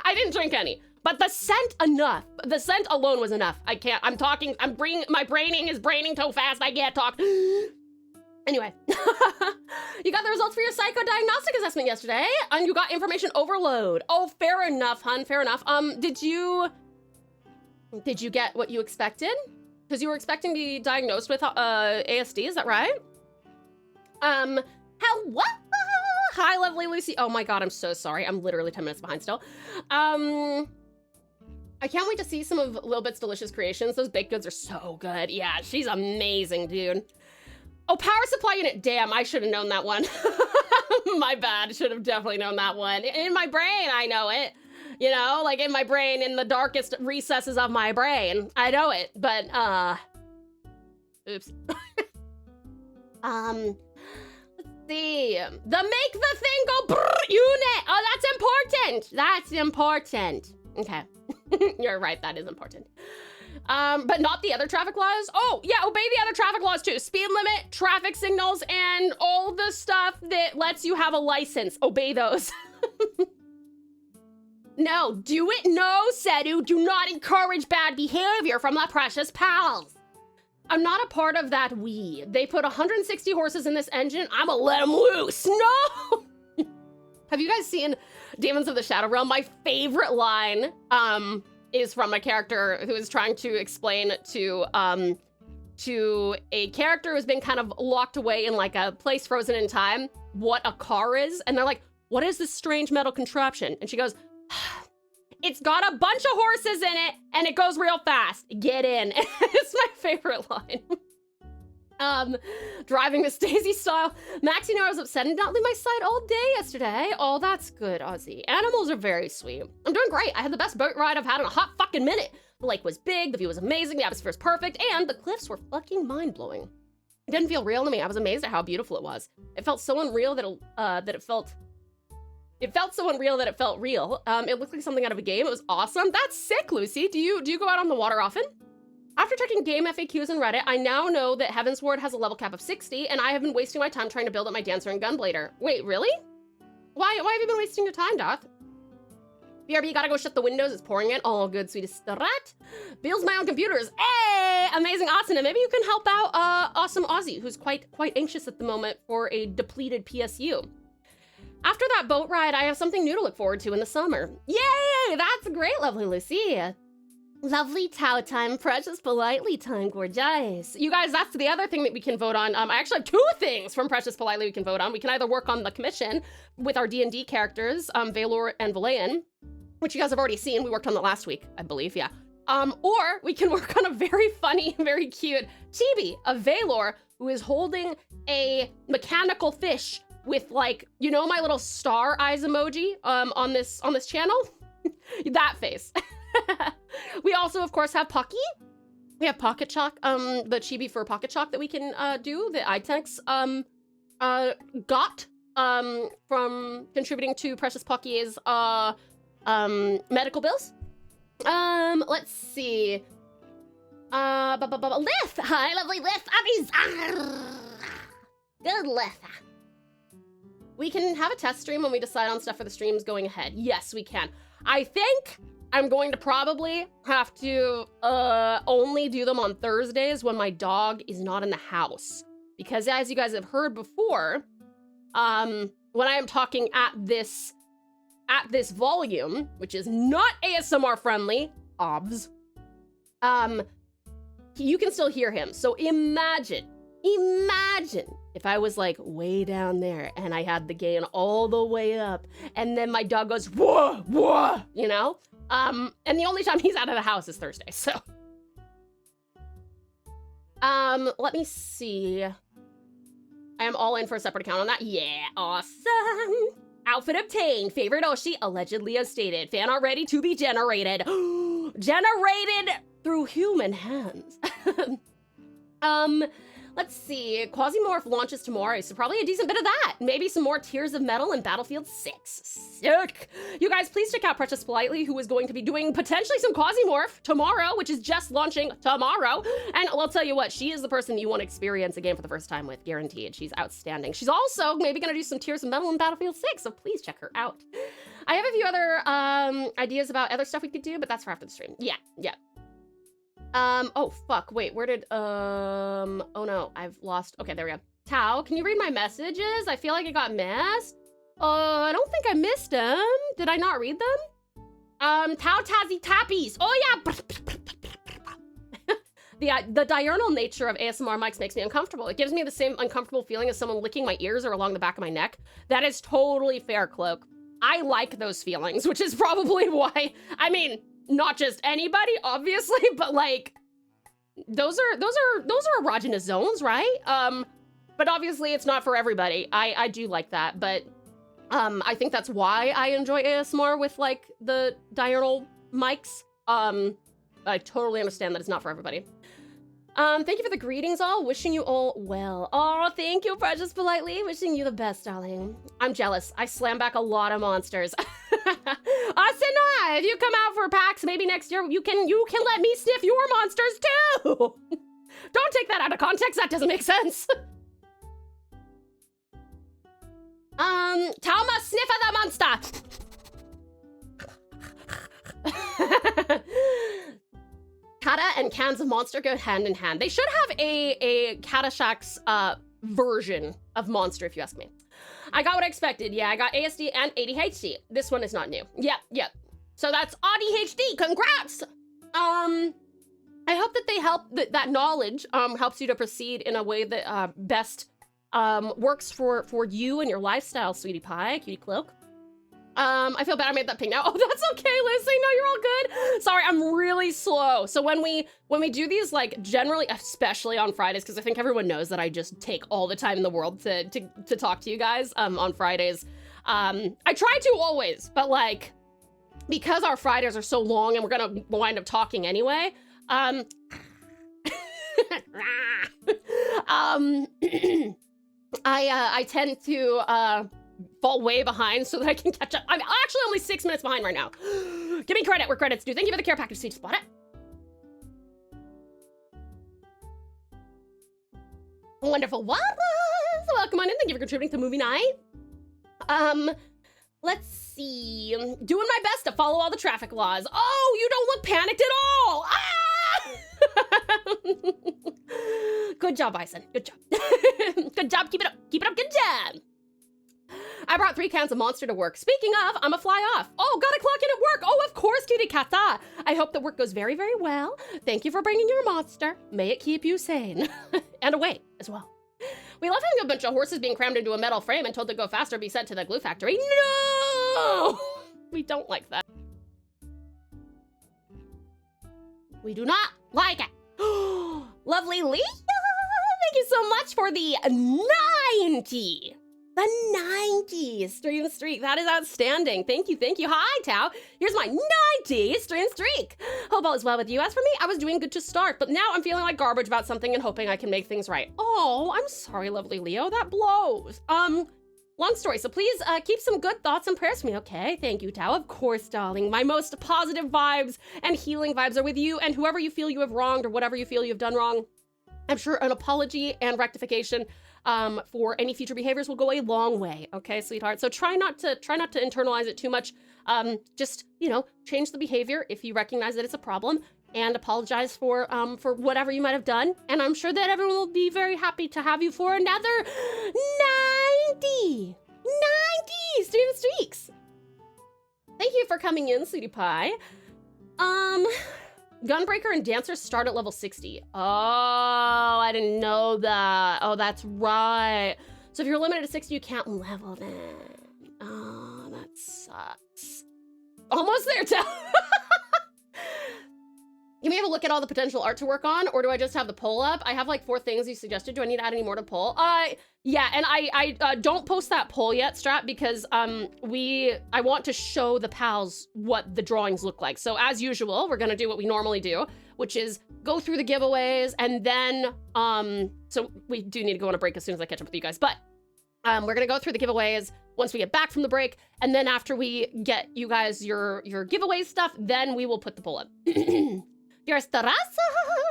I didn't drink any, but the scent enough. The scent alone was enough. I can't, my braining is braining so fast I can't talk. Anyway, you got the results for your psychodiagnostic assessment yesterday, and you got information overload. Oh, fair enough, hun, fair enough. Did you get what you expected? Because you were expecting to be diagnosed with ASD, is that right? Hello? Hi, lovely Lucy. Oh my God, I'm so sorry. I'm literally 10 minutes behind still. I can't wait to see some of Lilbit's delicious creations. Those baked goods are so good. Yeah, she's amazing, dude. Oh, power supply unit. Damn, I should have known that one. My bad, should have definitely known that one. In my brain, I know it. You know, like in my brain, in the darkest recesses of my brain. I know it, but, oops. See, the make the thing go brrr unit. Oh, that's important. That's important. Okay. You're right, that is important. But not the other traffic laws. Oh, yeah, obey the other traffic laws too. Speed limit, traffic signals, and all the stuff that lets you have a license. Obey those. No, do it. No, Sedu, do not encourage bad behavior from the precious pals. I'm not a part of that we. They put 160 horses in this engine. I'ma let them loose. No! Have you guys seen Demons of the Shadow Realm? My favorite line is from a character who is trying to explain to a character who's been kind of locked away in like a place frozen in time what a car is. And they're like, what is this strange metal contraption? And she goes, it's got a bunch of horses in it and it goes real fast. Get in. It's my favorite line. Driving with Stacey style. Maxie knew I was upset and did not leave my side all day yesterday. Oh, that's good, Ozzy. Animals are very sweet. I'm doing great. I had the best boat ride I've had in a hot fucking minute. The lake was big, the view was amazing, the atmosphere was perfect, and the cliffs were fucking mind-blowing. It didn't feel real to me. I was amazed at how beautiful it was. It felt so unreal that it felt so unreal that it felt real. It looked like something out of a game. It was awesome. That's sick, Lucy. Do you go out on the water often? After checking game FAQs and Reddit, I now know that Heavensward has a level cap of 60, and I have been wasting my time trying to build up my Dancer and Gunblader. Wait, really? Why have you been wasting your time, Doth? BRB, you gotta go shut the windows. It's pouring in. Oh, good, sweetest rat. Builds my own computers. Hey, amazing Asana. Maybe you can help out awesome Aussie, who's quite anxious at the moment for a depleted PSU. After that boat ride, I have something new to look forward to in the summer. Yay! That's great, lovely Lucy. Lovely Tau time, precious politely time, gorgeous. You guys, that's the other thing that we can vote on. I actually have two things from Precious Politely we can vote on. We can either work on the commission with our D&D characters, Valor and Valayan, which you guys have already seen. We worked on that last week, I believe, yeah. Or we can work on a very funny, very cute chibi of Valor, who is holding a mechanical fish with, like, you know, my little star eyes emoji on this channel? That face. We also, of course, have Pocky. We have Pocket Chalk, the chibi for Pocket Chalk that we can do, that iTex got from contributing to Precious Pocky's medical bills. Let's see. Lith! Hi, lovely Lith! Good Lith. We can have a test stream when we decide on stuff for the streams going ahead. Yes, we can. I think I'm going to probably have to only do them on Thursdays when my dog is not in the house. Because as you guys have heard before, when I am talking at this volume, which is not ASMR friendly, obvs, you can still hear him. So imagine if I was like way down there and I had the gain all the way up and then my dog goes, whoa, whoa, you know? And the only time he's out of the house is Thursday, so. Let me see. I am all in for a separate account on that. Yeah, awesome. Outfit obtained. Favorite Oshi, allegedly as stated. Fanart ready to be generated. Generated through human hands. Let's see. Quasimorph launches tomorrow, so probably a decent bit of that. Maybe some more Tears of Metal in Battlefield 6. Sick. You guys, please check out Precious Politely, who is going to be doing potentially some Quasimorph tomorrow, which is just launching tomorrow. And I'll tell you what, she is the person you want to experience a game for the first time with, guaranteed. She's outstanding. She's also maybe going to do some Tears of Metal in Battlefield 6, so please check her out. I have a few other ideas about other stuff we could do, but that's for after the stream. Yeah. Oh, fuck, wait, where did, oh no, I've lost, okay, there we go. Tau, can you read my messages? I feel like it got missed. I don't think I missed them. Did I not read them? TauTassieTiger. Oh yeah. The diurnal nature of ASMR mics makes me uncomfortable. It gives me the same uncomfortable feeling as someone licking my ears or along the back of my neck. That is totally fair, Cloak. I like those feelings, which is probably why, I mean, not just anybody, obviously, but like, those are erogenous zones, right? But obviously it's not for everybody. I do like that, but I think that's why I enjoy ASMR with like the diurnal mics. I totally understand that it's not for everybody. Thank you for the greetings all. Wishing you all well. Oh, thank you, Precious Politely. Wishing you the best, darling. I'm jealous. I slam back a lot of monsters. Asena, if you come out for PAX maybe next year, you can let me sniff your monsters too. Don't take that out of context. That doesn't make sense. Tao must sniff at the monster. Kata and cans of monster go hand in hand. They should have a Catashack's version of monster, if you ask me. I got what I expected. Yeah, I got ASD and ADHD. This one is not new. Yep. So that's ADHD. Congrats. I hope that they help that knowledge helps you to proceed in a way that best works for you and your lifestyle, sweetie pie, cutie cloak. I feel bad I made that ping now. Oh, that's okay, Lizzie. No, you're all good. Sorry, I'm really slow. So when we do these, like, generally, especially on Fridays, because I think everyone knows that I just take all the time in the world to talk to you guys on Fridays. I try to always, but like, because our Fridays are so long and we're gonna wind up talking anyway, I tend to fall way behind so that I can catch up. I'm actually only 6 minutes behind right now. Give me credit where credit's due. Thank you for the care package, Sweet Spot it. Wonderful. What? Welcome on in. Thank you for contributing to movie night. Let's see. Doing my best to follow all the traffic laws. Oh, you don't look panicked at all. Ah! Good job, Bison. Good job. Good job. Keep it up. Keep it up. Good job. I brought 3 cans of monster to work. Speaking of, I'm a fly off. Oh, gotta clock in at work. Oh, of course, cutie kata. I hope the work goes very, very well. Thank you for bringing your monster. May it keep you sane. And away as well. We love having a bunch of horses being crammed into a metal frame and told to go faster, be sent to the glue factory. No! We don't like that. We do not like it. Lovely Leah, thank you so much for the 90. The 90 stream streak. That is outstanding. Thank you. Hi, Tao. Here's my 90 stream streak. Hope all is well with you. As for me, I was doing good to start, but now I'm feeling like garbage about something and hoping I can make things right. Oh, I'm sorry, lovely Leo. That blows. Long story. So please keep some good thoughts and prayers for me, okay? Thank you, Tao. Of course, darling. My most positive vibes and healing vibes are with you and whoever you feel you have wronged or whatever you feel you've done wrong. I'm sure an apology and rectification for any future behaviors will go a long way, okay, sweetheart? So try not to internalize it too much. Just, you know, change the behavior if you recognize that it's a problem and apologize for whatever you might have done. And I'm sure that everyone will be very happy to have you for another 90 stream streaks. Thank you for coming in, sweetie pie. Gunbreaker and Dancer start at level 60. Oh, I didn't know that. Oh, that's right. So if you're limited to 60, you can't level them. Oh, that sucks. Almost there, Tao. Can we have a look at all the potential art to work on, or do I just have the poll up? I have like 4 things you suggested. Do I need to add any more to poll? Yeah, and I don't post that poll yet, Strat, because I want to show the pals what the drawings look like. So as usual, we're gonna do what we normally do, which is go through the giveaways, and then so we do need to go on a break as soon as I catch up with you guys, but we're gonna go through the giveaways once we get back from the break, and then after we get you guys your giveaway stuff, then we will put the poll up. You're Starasa!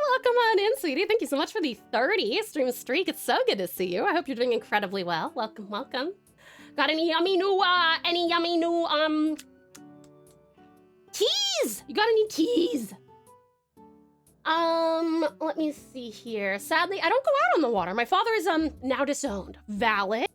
Welcome on in, sweetie. Thank you so much for the 30 stream streak. It's so good to see you. I hope you're doing incredibly well. Welcome, welcome. Got any yummy new teas? You got any teas? Let me see here. Sadly, I don't go out on the water. My father is now disowned. Valid.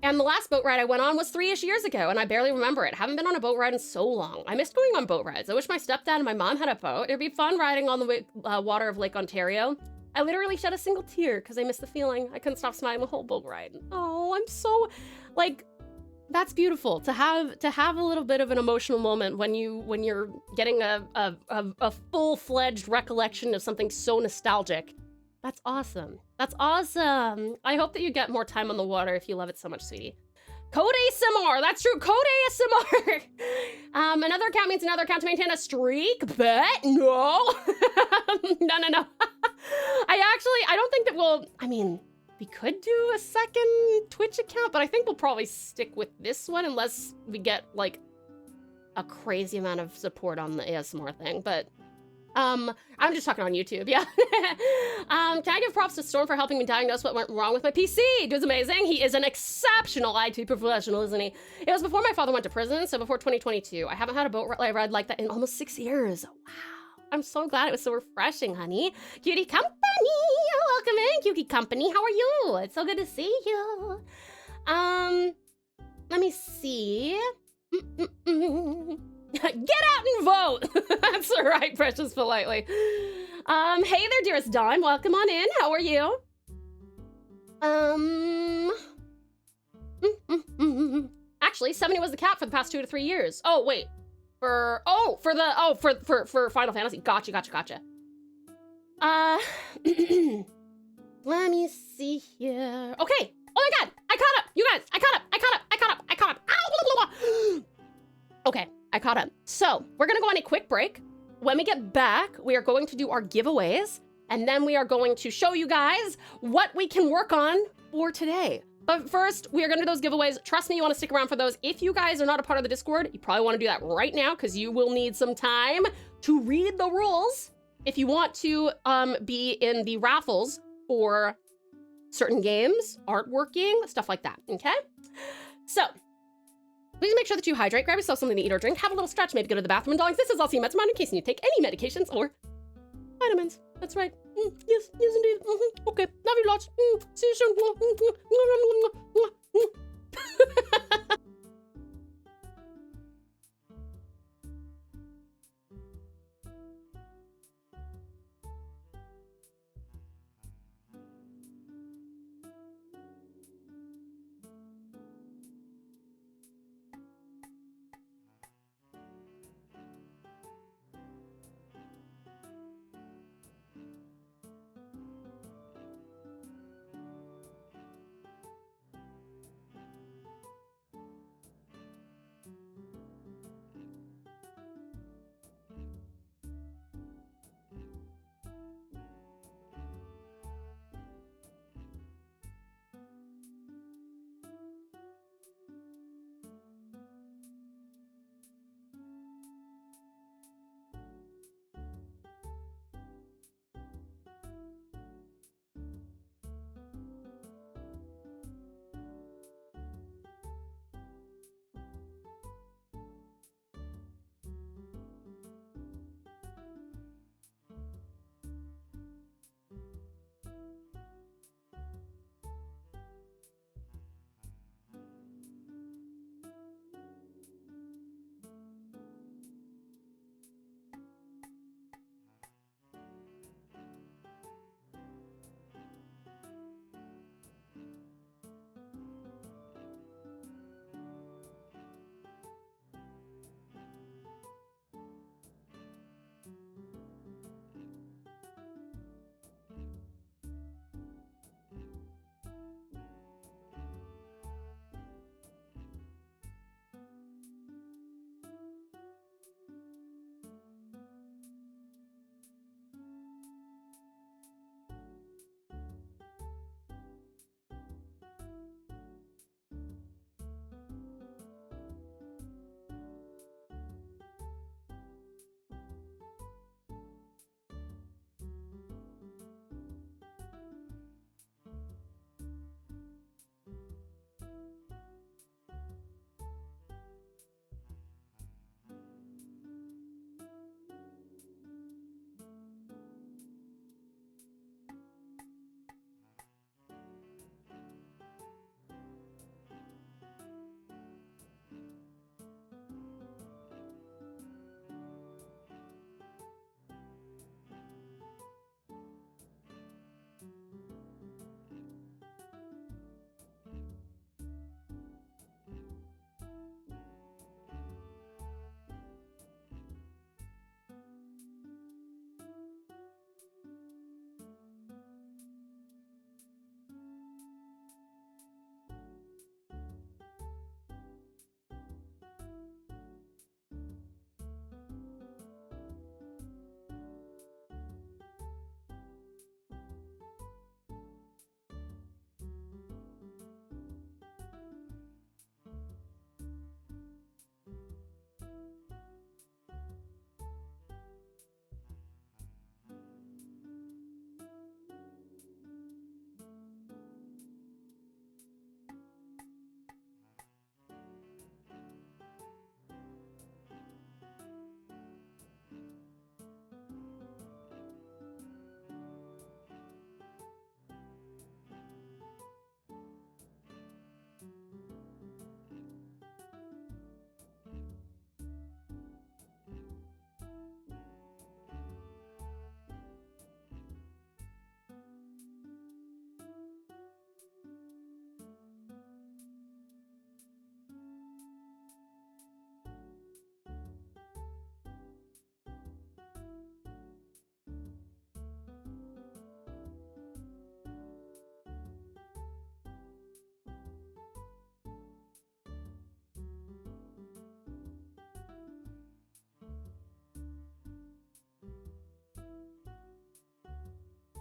And the last boat ride I went on was 3-ish years ago, and I barely remember it. Haven't been on a boat ride in so long. I missed going on boat rides. I wish my stepdad and my mom had a boat. It'd be fun riding on the water of Lake Ontario. I literally shed a single tear because I missed the feeling. I couldn't stop smiling the whole boat ride. Oh, I'm so, like, that's beautiful to have a little bit of an emotional moment when you're getting a full-fledged recollection of something so nostalgic. That's awesome. That's awesome. I hope that you get more time on the water if you love it so much, sweetie. Code ASMR. That's true. Code ASMR. Another account means another account to maintain a streak. Bet no. No. I don't think that I mean, we could do a second Twitch account, but I think we'll probably stick with this one unless we get like a crazy amount of support on the ASMR thing. But I'm just talking on YouTube, yeah. Can I give props to Storm for helping me diagnose what went wrong with my PC? Dude's amazing. He is an exceptional IT professional, isn't he? It was before my father went to prison, so before 2022. I haven't had a boat ride like that in almost 6 years. Wow. I'm so glad it was so refreshing, honey. Cutie Company, welcome in, Cutie Company. How are you? It's so good to see you. Let me see. Get out and vote. That's right, Precious politely. Hey there, dearest Dawn. Welcome on in. How are you? Actually, 70 was the cap for the past 2 to 3 years. Oh, wait. For Final Fantasy. Gotcha. Let me see here. Okay. Oh my god. I caught up. You guys. I caught up. Ow, okay. I caught up. So we're gonna go on a quick break. When we get back, we are going to do our giveaways, and then we are going to show you guys what we can work on for today. But first, we are gonna do those giveaways. Trust me, you wanna stick around for those. If you guys are not a part of the Discord, you probably wanna do that right now because you will need some time to read the rules if you want to be in the raffles for certain games, artworking, stuff like that, okay? So, please make sure that you hydrate, grab yourself something to eat or drink, have a little stretch, maybe go to the bathroom. And darlings, this is also your in case you need to take any medications or vitamins. That's right. Yes, indeed. Okay, love you lots. See you soon.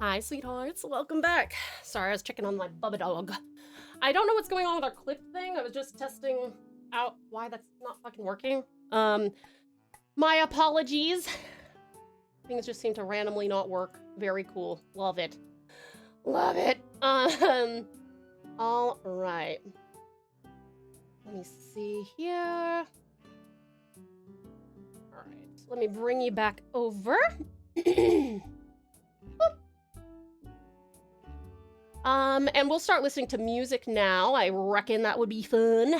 Hi, sweethearts. Welcome back. Sorry, I was checking on my bubba dog. I don't know what's going on with our clip thing. I was just testing out why that's not fucking working. My apologies. Things just seem to randomly not work. Very cool. Love it. Love it. All right. Let me see here. All right. Let me bring you back over. And we'll start listening to music now. I reckon that would be fun.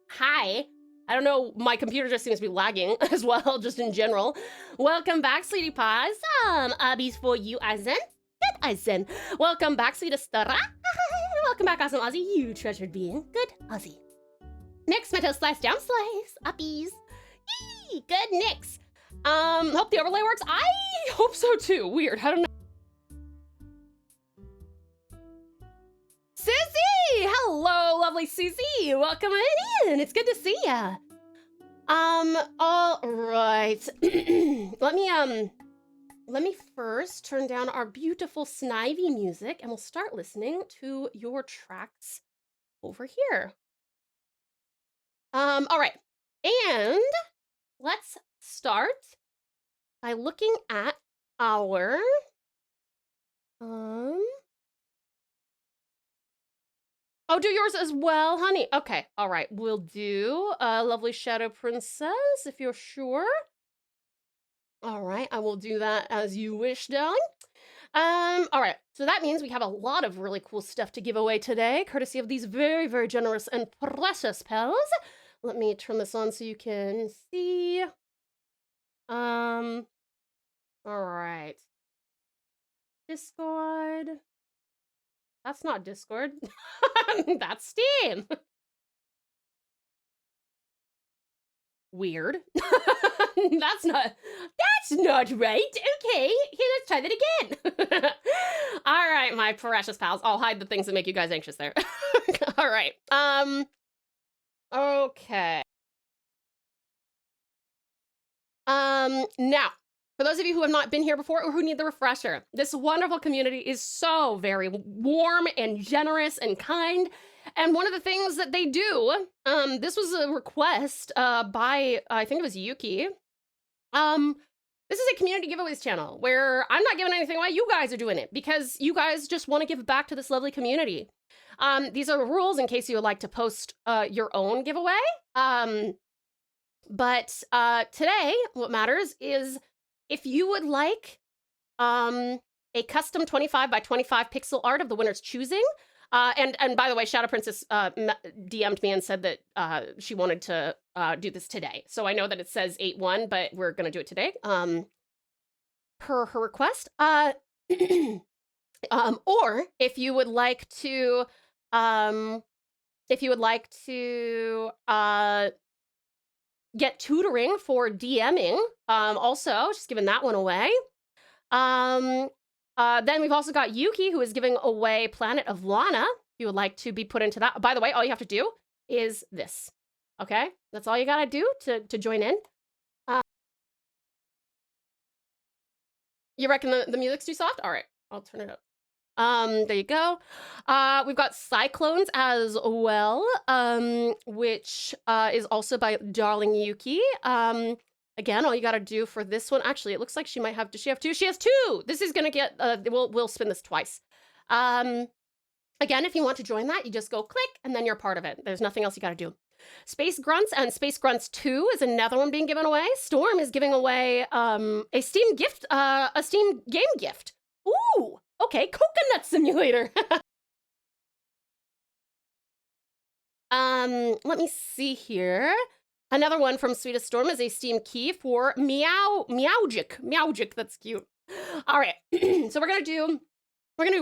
Hi. I don't know, my computer just seems to be lagging as well, just in general. Welcome back, sweetie pies. Some ubbies for you, Eisen. Good, Eisen. Welcome back, sweet Astara. Welcome back, awesome Aussie, you treasured being. Good, Aussie. Nix, metal slice, down slice, uppies. Yee, good, Nix. Hope the overlay works. I hope so too. Weird, I don't know. Susie! Hello, lovely Susie. Welcome in. It's good to see ya. All right. Let me first turn down our beautiful Snivy music and we'll start listening to your tracks over here. All right. And let's start by looking at our, oh, do yours as well, honey. Okay, all right. We'll do Lovely Shadow Princess, if you're sure. All right, I will do that as you wish, darling. All right, so that means we have a lot of really cool stuff to give away today, courtesy of these very, very generous and precious pals. Let me turn this on so you can see. All right. Discord. That's not Discord. That's Steam. Weird. That's not right. Okay, here, let's try that again. All right, my precious pals. I'll hide the things that make you guys anxious there. All right. Okay. Now, for those of you who have not been here before or who need the refresher, this wonderful community is so very warm and generous and kind. And one of the things that they do, this was a request by, I think it was Yuki. This is a community giveaways channel where I'm not giving anything away. You guys are doing it because you guys just want to give back to this lovely community. These are the rules in case you would like to post your own giveaway. But today, what matters is if you would like a custom 25 by 25 pixel art of the winner's choosing, and by the way, Shadow Princess DM'd me and said that she wanted to do this today. So I know that it says 8/1, but we're gonna do it today, per her request. Or if you would like to, get tutoring for DMing, also just giving that one away. Then we've also got Yuki, who is giving away Planet of Lana. If you would like to be put into that. By the way, all you have to do is this. Okay? That's all you gotta do to join in. You reckon the music's too soft? All right, I'll turn it up. There you go. We've got Cyclones as well, which is also by Darling Yuki. Again, all you gotta do for this one, actually, it looks like she might have, does she have two? She has two! This is gonna get, we'll spin this twice. Again, if you want to join that, you just go click, and then you're part of it. There's nothing else you gotta do. Space Grunts and Space Grunts 2 is another one being given away. Storm is giving away, a Steam gift, a Steam game gift. Ooh! Okay, Coconut Simulator. Let me see here. Another one from Sweetest Storm is a Steam key for Meowgic. Meowgic, that's cute. All right, so we're gonna do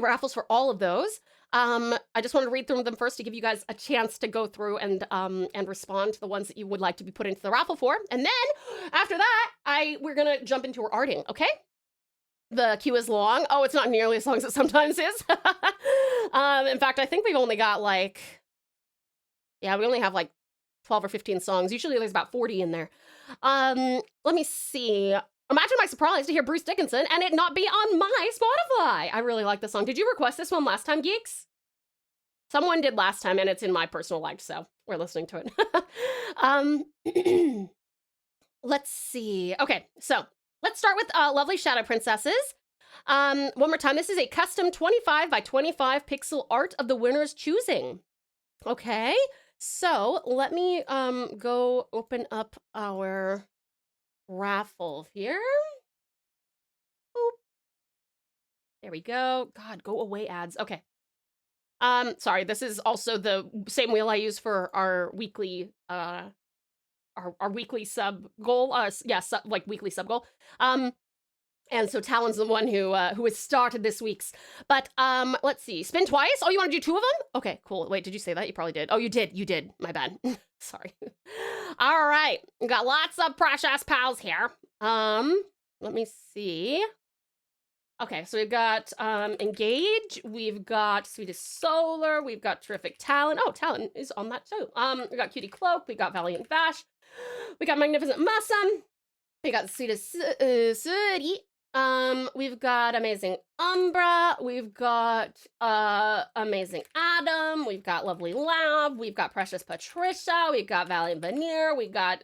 raffles for all of those. I just want to read through them first to give you guys a chance to go through and respond to the ones that you would like to be put into the raffle for. And then after that, we're gonna jump into our arting, okay? The queue is long. Oh, it's not nearly as long as it sometimes is. In fact, I think we've only got like, yeah, we only have like 12 or 15 songs. Usually there's about 40 in there. Let me see. Imagine my surprise to hear Bruce Dickinson and it not be on my Spotify. I really like the song. Did you request this one last time, geeks? Someone did last time, and it's in my personal life, so we're listening to it. Let's see. Okay, so let's start with Lovely Shadow Princesses. One more time, this is a custom 25 by 25 pixel art of the winner's choosing. Okay, so let me go open up our raffle here. Boop. There we go. God, go away ads. Okay. Sorry, this is also the same wheel I use for our weekly our weekly sub goal. Like weekly sub goal. And so Talon's the one who has started this week's. But let's see. Spin twice? Oh, you want to do 2 of them? Okay, cool. Wait, did you say that? You probably did. Oh, you did. You did. My bad. Sorry. All right. We got lots of precious pals here. Let me see. Okay, so we've got Engage, we've got Sweetest Solar, we've got Terrific Talon. Oh, Talon is on that too. We got Cutie Cloak, we got Valiant Vash, we got Magnificent Mussum, we got Sweetest Suri, we've got Amazing Umbra, we've got Amazing Adam, we've got Lovely Lab, we've got Precious Patricia, we've got Valiant Veneer, we got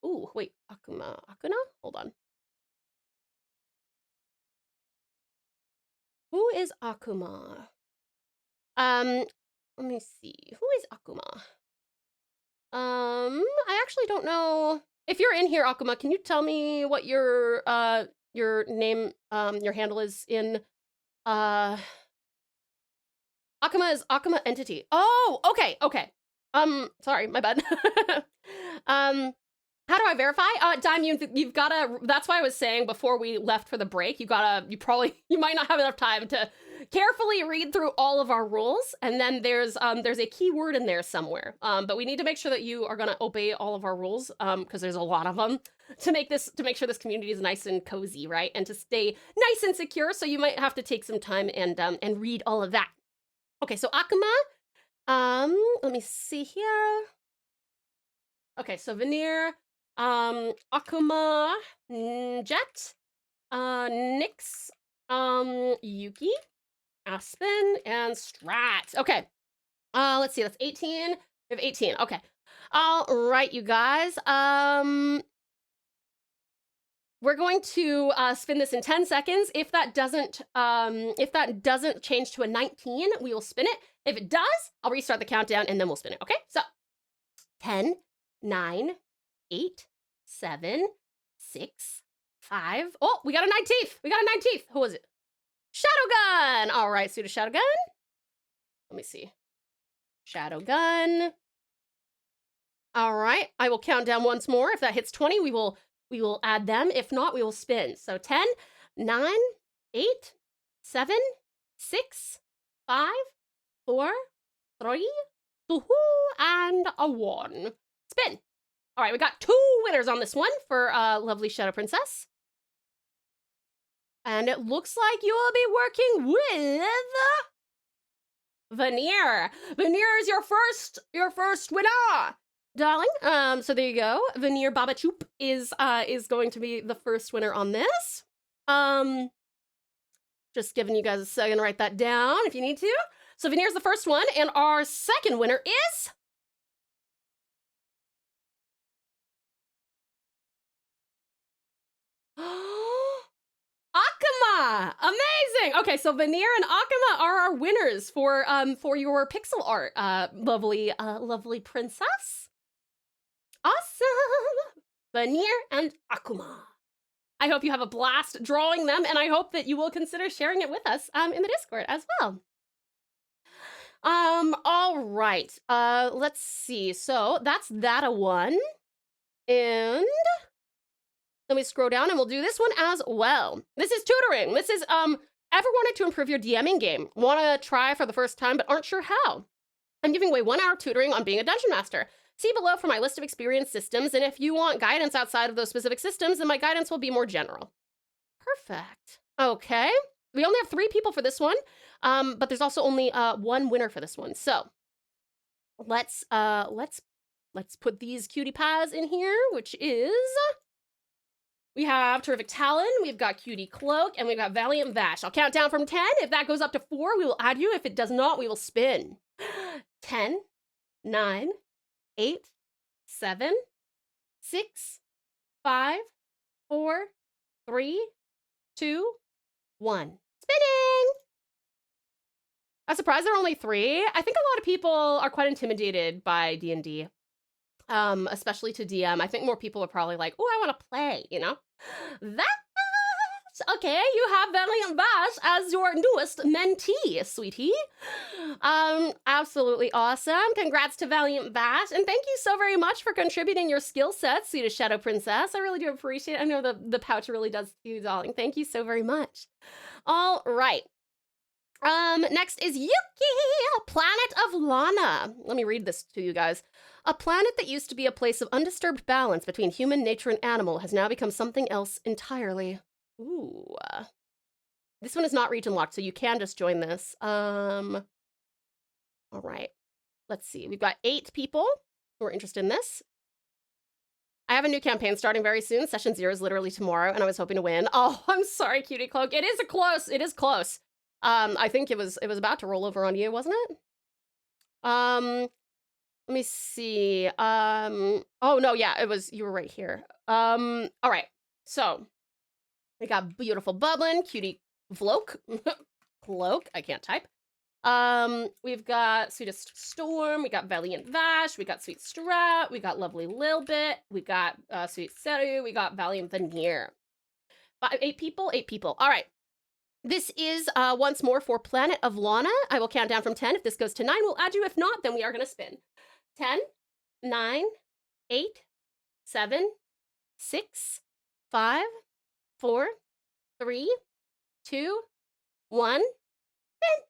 ooh, wait, Akuna? Hold on. Who is Akuma? Let me see. Who is Akuma? I actually don't know. If you're in here, Akuma, can you tell me what your name, your handle is in, Akuma is Akuma Entity. Oh, okay. Sorry, my bad. How do I verify? Dime, you've gotta, that's why I was saying before we left for the break, you might not have enough time to carefully read through all of our rules. And then there's a keyword in there somewhere. But we need to make sure that you are gonna obey all of our rules, because there's a lot of them to make sure this community is nice and cozy, right? And to stay nice and secure. So you might have to take some time and read all of that. Okay, so Akuma, let me see here. Okay, so Veneer, Akuma, Jet, Nyx, Yuki, Aspen, and Strat. Okay, let's see, that's 18. We have 18, okay. All right, you guys, we're going to spin this in 10 seconds. If that doesn't change to a 19, we will spin it. If it does, I'll restart the countdown and then we'll spin it, okay? So, 10, 9, 8, 7, 6, 5. Oh, we got a 19th. We got a 19th. Who was it? Shadowgun. All right, Suda Shadowgun. Let me see. Shadowgun. All right, I will count down once more. If that hits 20, we will add them. If not, we will spin. So 10, 9, 8, 7, 6, 5, 4, 3, 2, and a 1. Spin. All right, we got 2 winners on this one for Lovely Shadow Princess. And it looks like you will be working with Veneer. Veneer is your first winner, darling. So there you go. Veneer Baba Choop is going to be the first winner on this. Just giving you guys a second to write that down if you need to. So Veneer's the first one, and our second winner is Akuma! Amazing! Okay, so Veneer and Akuma are our winners for your pixel art, lovely princess. Awesome! Veneer and Akuma. I hope you have a blast drawing them, and I hope that you will consider sharing it with us in the Discord as well. All right. Let's see. So that's that a one. And then we scroll down and we'll do this one as well. This is tutoring. This is, ever wanted to improve your DMing game? Want to try for the first time but aren't sure how? I'm giving away 1 hour tutoring on being a dungeon master. See below for my list of experienced systems, and if you want guidance outside of those specific systems, then my guidance will be more general. Perfect. Okay. We only have 3 people for this one, but there's also only 1 winner for this one. So let's put these cutie pies in here, which is We have Terrific Talon, we've got Cutie Cloak, and we've got Valiant Vash. I'll count down from 10. If that goes up to 4, we will add you. If it does not, we will spin. 10, 9, 8, 7, 6, 5, 4, 3, 2, 1. Spinning! I'm surprised there are only 3. I think a lot of people are quite intimidated by D&D. Especially to DM. I think more people are probably like, oh, I want to play, you know? That's okay. You have Valiant Vash as your newest mentee, sweetie. Absolutely awesome. Congrats to Valiant Vash, and thank you so very much for contributing your skill sets, Swedish Shadow Princess. I really do appreciate it. I know the pouch really does too, darling. Thank you so very much. All right. Next is Yuki, Planet of Lana. Let me read this to you guys. A planet that used to be a place of undisturbed balance between human, nature, and animal has now become something else entirely. Ooh. This one is not region locked, so you can just join this. All right. Let's see. We've got 8 people who are interested in this. I have a new campaign starting very soon. Session 0 is literally tomorrow, and I was hoping to win. Oh, I'm sorry, Cutie Cloak. It is close. It is close. I think it was about to roll over on you, wasn't it? Let me see. Oh no, yeah, you were right here. All right. So we got beautiful Bubbling, Cutie Vloak, Cloak, I can't type. We've got Sweetest Storm, we got Valiant Vash, we got Sweet Strat, we got Lovely Lilbit, we got Sweet Seru, we got Valiant Veneer. 8 people? 8 people. All right. This is, once more, for Planet of Lana. I will count down from 10. If this goes to 9, we'll add you. If not, then we are going to spin. 10, 9, 8, 7, 6, 5, 4, 3, 2, 1, spin.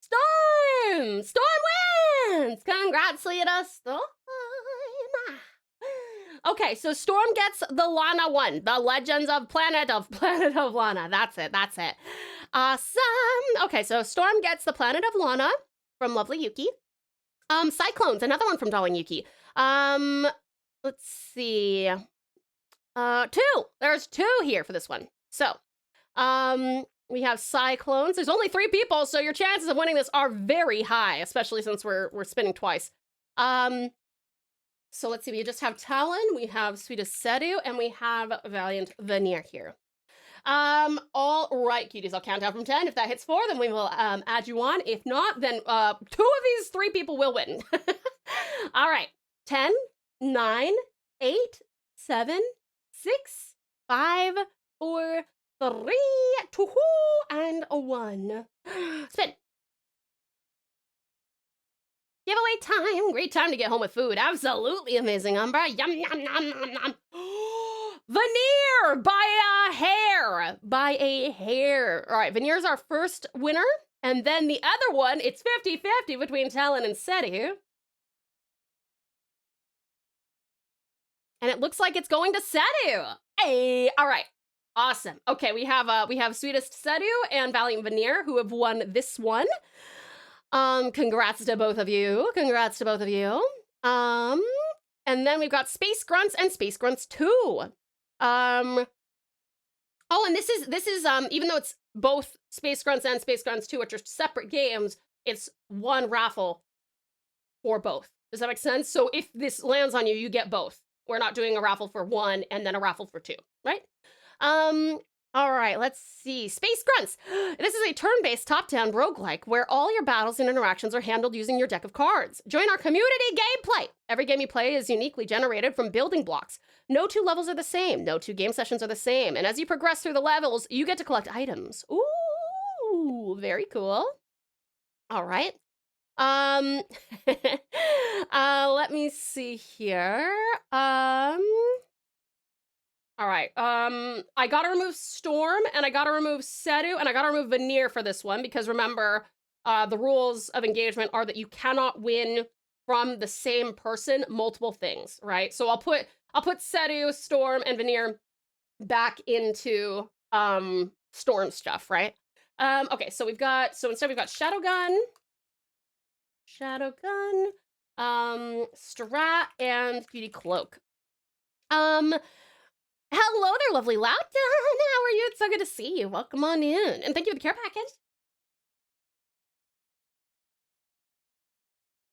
Storm! Storm wins! Congrats, Lita. Storm! Okay, so Storm gets the Lana one. The Legends of Planet of Lana. That's it. Awesome! Okay, so Storm gets the Planet of Lana from Lovely Yuki. Cyclones, another one from Darling Yuki. Let's see. 2. There's 2 here for this one. So, we have Cyclones. There's only 3 people, so your chances of winning this are very high, especially since we're spinning twice. So let's see, we just have Talon, we have Sweetest Sedu, and we have Valiant Veneer here. All right, cuties, I'll count down from 10. If that hits 4, then we will add you on. If not, then 2 of these 3 people will win. All right, 10, 9, 8, 7, 6, 5, 4, 3, 2, and 1. Spin. Giveaway time. Great time to get home with food. Absolutely amazing, Umbra. Yum, yum, yum, yum, yum. Veneer by a hair. By a hair. All right, Veneer's our first winner. And then the other one, it's 50-50 between Talon and Sedu. And it looks like it's going to Sedu. Hey, all right. Awesome. Okay, we have Sweetest Sedu and Valiant Veneer who have won this one. Congrats to both of you. Congrats to both of you. And then we've got Space Grunts and Space Grunts 2. Oh, and this is even though it's both Space Grunts and Space Grunts 2, which are separate games, it's one raffle for both. Does that make sense? So if this lands on you, you get both. We're not doing a raffle for 1 and then a raffle for 2, right? All right, let's see. Space Grunts. This is a turn-based top-down roguelike where all your battles and interactions are handled using your deck of cards. Join our community gameplay. Every game you play is uniquely generated from building blocks. No 2 levels are the same. No 2 game sessions are the same. And as you progress through the levels, you get to collect items. Ooh, very cool. All right. Let me see here. All right, I gotta remove Storm, and I gotta remove Sedu, and I gotta remove Veneer for this one, because remember, the rules of engagement are that you cannot win from the same person multiple things, right? So I'll put Sedu, Storm, and Veneer back into Storm stuff, right? Okay, so instead we've got Shadowgun, Shadow Gun, Strat, and Beauty Cloak. Hello there, lovely Loudon. How are you? It's so good to see you. Welcome on in. And thank you for the care package.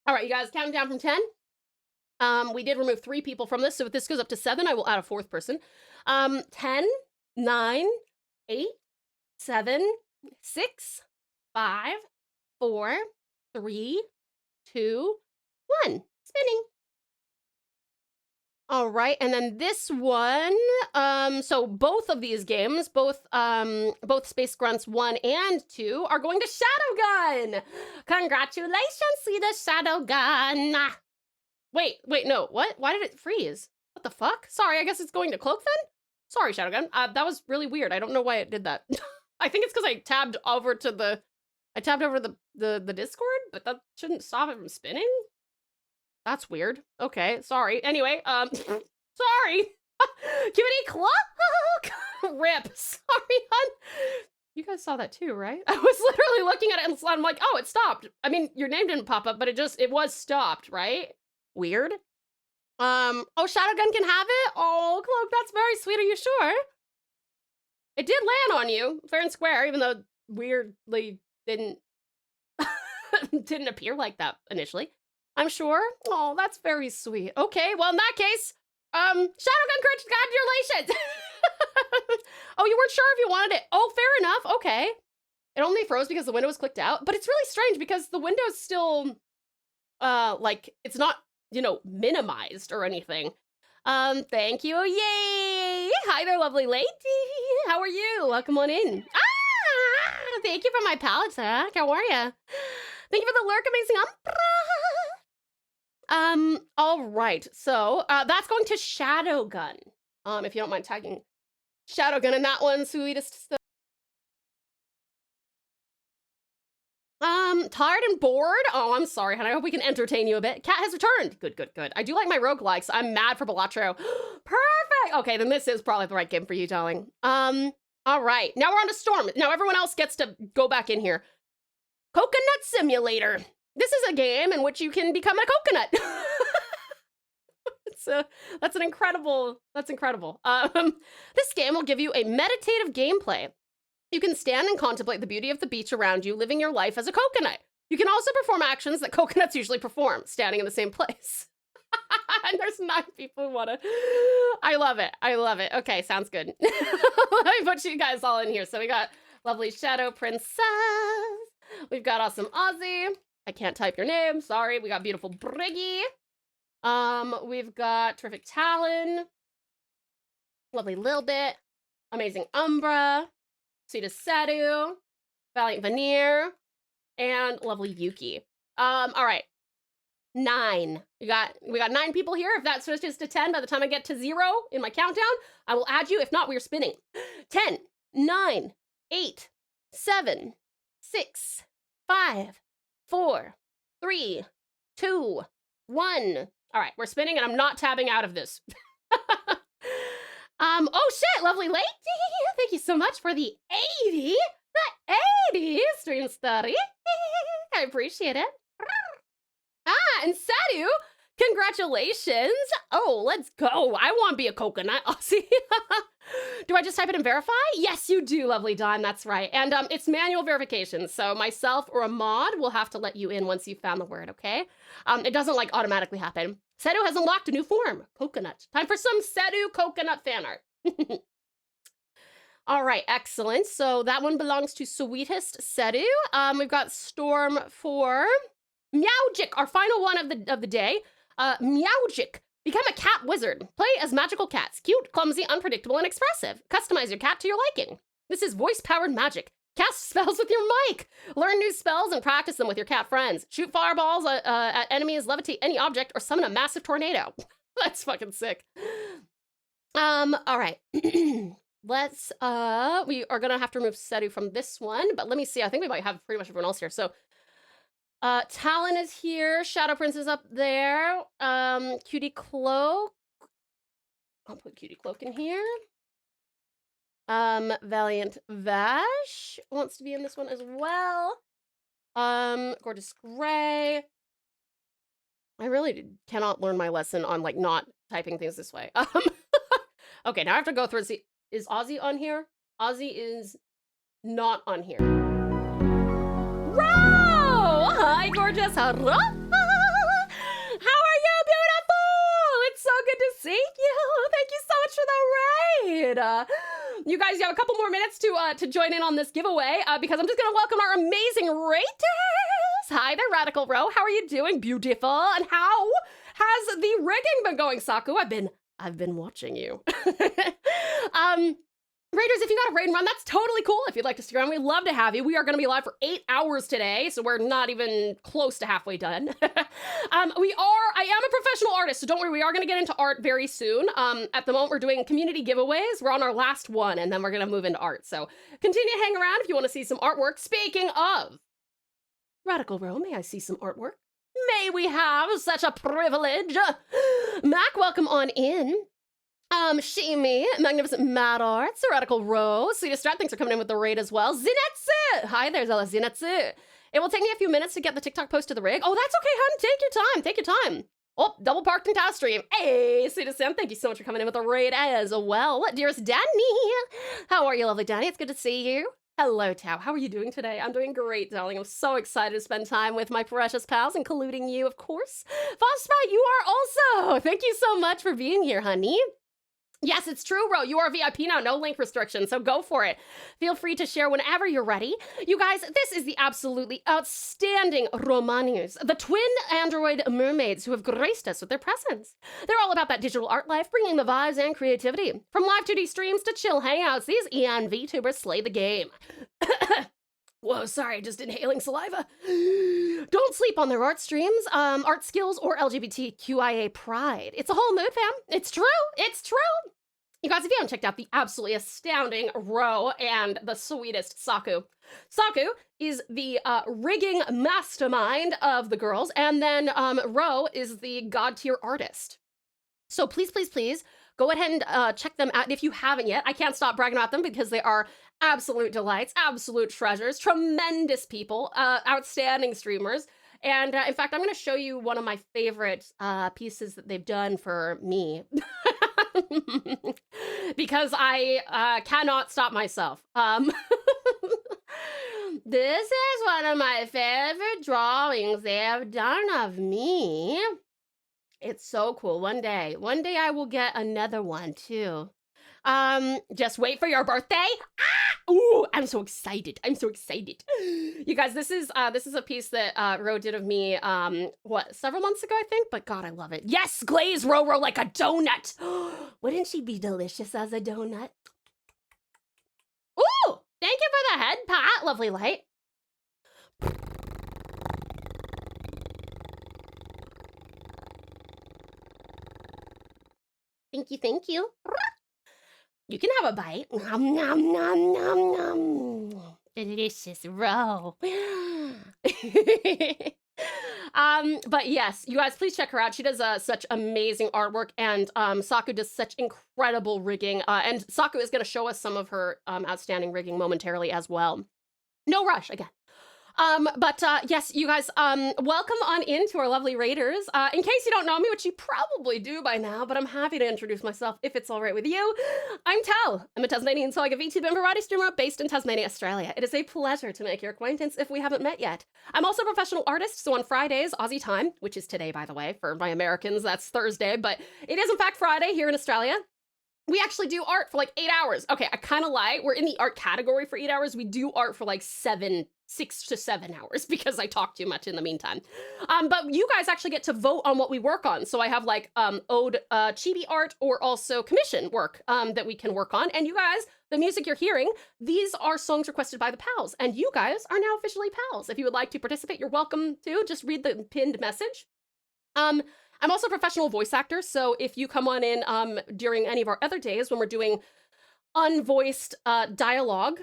All right, you guys, counting down from 10. We did remove 3 people from this, so if this goes up to 7, I will add a 4th person. 10, 9, 8, 7, 6, 5, 4, 3, 2, 1. Spinning. All right, and then this one, so both of these games, both Space Grunts 1 and 2 are going to Shadow Gun. Congratulations, see the Shadow Gun. Wait, no, what? Why did it freeze? What the fuck? Sorry, I guess it's going to Cloak then? Sorry, Shadow Gun. That was really weird. I don't know why it did that. I think it's because I tabbed over the Discord, but that shouldn't stop it from spinning? That's weird. Okay, sorry. Anyway, sorry. Cutie Cloak! Rip. Sorry, hon. You guys saw that too, right? I was literally looking at it and I'm like, oh, it stopped. I mean, your name didn't pop up, but it was stopped, right? Weird. Oh, Shadow Gun can have it? Oh, Cloak, that's very sweet. Are you sure? It did land on you, fair and square, even though weirdly didn't appear like that initially. I'm sure. Oh, that's very sweet. Okay, well, in that case, Shadow Gun, congratulations! Oh, you weren't sure if you wanted it. Oh, fair enough. Okay. It only froze because the window was clicked out, but it's really strange because the window's still, like, it's not, you know, minimized or anything. Thank you. Yay! Hi there, lovely lady. How are you? Welcome on in. Ah! Thank you for my palette sack. How are you? Thank you for the lurk, amazing Umbra. All right, so, that's going to Shadow Gun. If you don't mind tagging Shadow Gun in that one, sweetest stuff. Tired and bored? Oh, I'm sorry, honey. I hope we can entertain you a bit. Cat has returned. Good. I do like my roguelikes. I'm mad for Balatro. Perfect! Okay, then this is probably the right game for you, darling. All right, now we're on to Storm. Now everyone else gets to go back in here. Coconut Simulator. This is a game in which you can become a coconut. That's incredible. This game will give you a meditative gameplay. You can stand and contemplate the beauty of the beach around you, living your life as a coconut. You can also perform actions that coconuts usually perform, standing in the same place. And there's 9 people who wanna. I love it. Okay, sounds good. Let me put you guys all in here. So we got lovely Shadow Princess. We've got awesome Aussie. I can't type your name, sorry. We got beautiful Briggy. We've got terrific Talon. Lovely Lil Bit. Amazing Umbra. Sweetest Sedu. Valiant Veneer. And lovely Yuki. All right. 9. We got 9 people here. If that switches to 10, by the time I get to 0 in my countdown, I will add you. If not, we are spinning. 10, 9, 8, 7, 6, 5, 4, 3, 2, 1. All right, we're spinning and I'm not tabbing out of this. Oh shit, lovely lady. Thank you so much for the 80. The 80 stream study. I appreciate it. And Sadu, congratulations. Oh, let's go. I want to be a coconut. Aussie. Do I just type it and verify? Yes, you do, lovely Dawn. That's right. And it's manual verification. So myself or a mod will have to let you in once you've found the word, okay? It doesn't like automatically happen. Sedu has unlocked a new form, coconut. Time for some Sedu coconut fan art. All right, excellent. So that one belongs to Sweetest Sedu. We've got Storm for Meowjic, our final one of the day. Meowjic. Become a cat wizard. Play as magical cats. Cute, clumsy, unpredictable, and expressive. Customize your cat to your liking. This is voice-powered magic. Cast spells with your mic. Learn new spells and practice them with your cat friends. Shoot fireballs at enemies, levitate any object, or summon a massive tornado. That's fucking sick. All right. Let's, we are gonna have to remove Sedu from this one, but let me see. I think we might have pretty much everyone else here. So, Talon is here. Shadow Prince is up there. Cutie Cloak. I'll put Cutie Cloak in here. Valiant Vash wants to be in this one as well. Gorgeous Gray. I really cannot learn my lesson on, like, not typing things this way. Okay, now I have to go through and see, is Ozzy on here? Ozzy is not on here. Ro! Hi, gorgeous. Hello. How are you, beautiful? It's so good to see you. Thank you so much for the raid. You guys, you have a couple more minutes to join in on this giveaway because I'm just gonna welcome our amazing raiders. Hi there, Radical Ro. How are you doing, beautiful? And how has the rigging been going, Saku? I've been watching you. Raiders, if you got a raid and run, that's totally cool. If you'd like to stick around, we'd love to have you. We are going to be live for 8 hours today, so we're not even close to halfway done. I am a professional artist, so don't worry, we are going to get into art very soon. At the moment, we're doing community giveaways. We're on our last one, and then we're going to move into art. So continue to hang around if you want to see some artwork. Speaking of Radical Ro, may I see some artwork? May we have such a privilege? Mac, welcome on in. Shimi, Magnificent Mad Arts, Radical Rose, Sweetest Strat, thanks for coming in with the raid as well. Zinetsu! Hi there, Zella Zinetsu. It will take me a few minutes to get the TikTok post to the rig. Oh, that's okay, hun. Take your time. Oh, double parked in TauTass stream. Hey, Sweetest Sam, thank you so much for coming in with the raid as well. Dearest Danny, how are you, lovely Danny? It's good to see you. Hello, Tao. How are you doing today? I'm doing great, darling. I'm so excited to spend time with my precious pals, including you, of course. Frostbite, you are also. Thank you so much for being here, honey. Yes, it's true, Ro. You are VIP now, no link restrictions, so go for it. Feel free to share whenever you're ready. You guys, this is the absolutely outstanding Romanians, the twin android mermaids who have graced us with their presence. They're all about that digital art life, bringing the vibes and creativity. From live 2D streams to chill hangouts, these ENVtubers slay the game. Whoa, sorry, just inhaling saliva. Don't sleep on their art streams, art skills, or LGBTQIA pride. It's a whole mood, fam. It's true. You guys, if you haven't checked out the absolutely astounding Ro and the sweetest Saku. Saku is the rigging mastermind of the girls, and then Ro is the god tier artist. So please, go ahead and check them out. And if you haven't yet, I can't stop bragging about them because they are absolute delights, absolute treasures, tremendous people, outstanding streamers. And in fact, I'm going to show you one of my favorite pieces that they've done for me. Because I cannot stop myself. This is one of my favorite drawings they have done of me. It's so cool. One day I will get another one too. Just wait for your birthday. Ah! Ooh, I'm so excited. You guys, this is a piece that Ro did of me, several months ago, I think, but God, I love it. Yes, glaze Ro like a donut. Wouldn't she be delicious as a donut? Ooh, thank you for the head pat, lovely light. Thank you. You can have a bite. Nom, nom, nom, nom, nom. Delicious Ro. But yes, you guys, please check her out. She does such amazing artwork, and Saku does such incredible rigging. And Saku is going to show us some of her outstanding rigging momentarily as well. No rush, again. Yes, you guys, welcome on into our lovely raiders. In case you don't know me, which you probably do by now, but I'm happy to introduce myself if it's all right with you. I'm Tal. I'm a Tasmanian Tigers Vtuber and variety streamer based in Tasmania, Australia. It is a pleasure to make your acquaintance if we haven't met yet. I'm also a professional artist, so on Fridays, Aussie time, which is today, by the way, for my Americans, that's Thursday, but it is in fact Friday here in Australia. We actually do art for like 8 hours. Okay, I kind of lie. We're in the art category for 8 hours. We do art for like 6 to 7 hours because I talk too much in the meantime. But you guys actually get to vote on what we work on. So I have like ode chibi art or also commission work that we can work on. And you guys, the music you're hearing, these are songs requested by the pals. And you guys are now officially pals. If you would like to participate, you're welcome to. Just read the pinned message. I'm also a professional voice actor, so if you come on in during any of our other days when we're doing unvoiced dialogue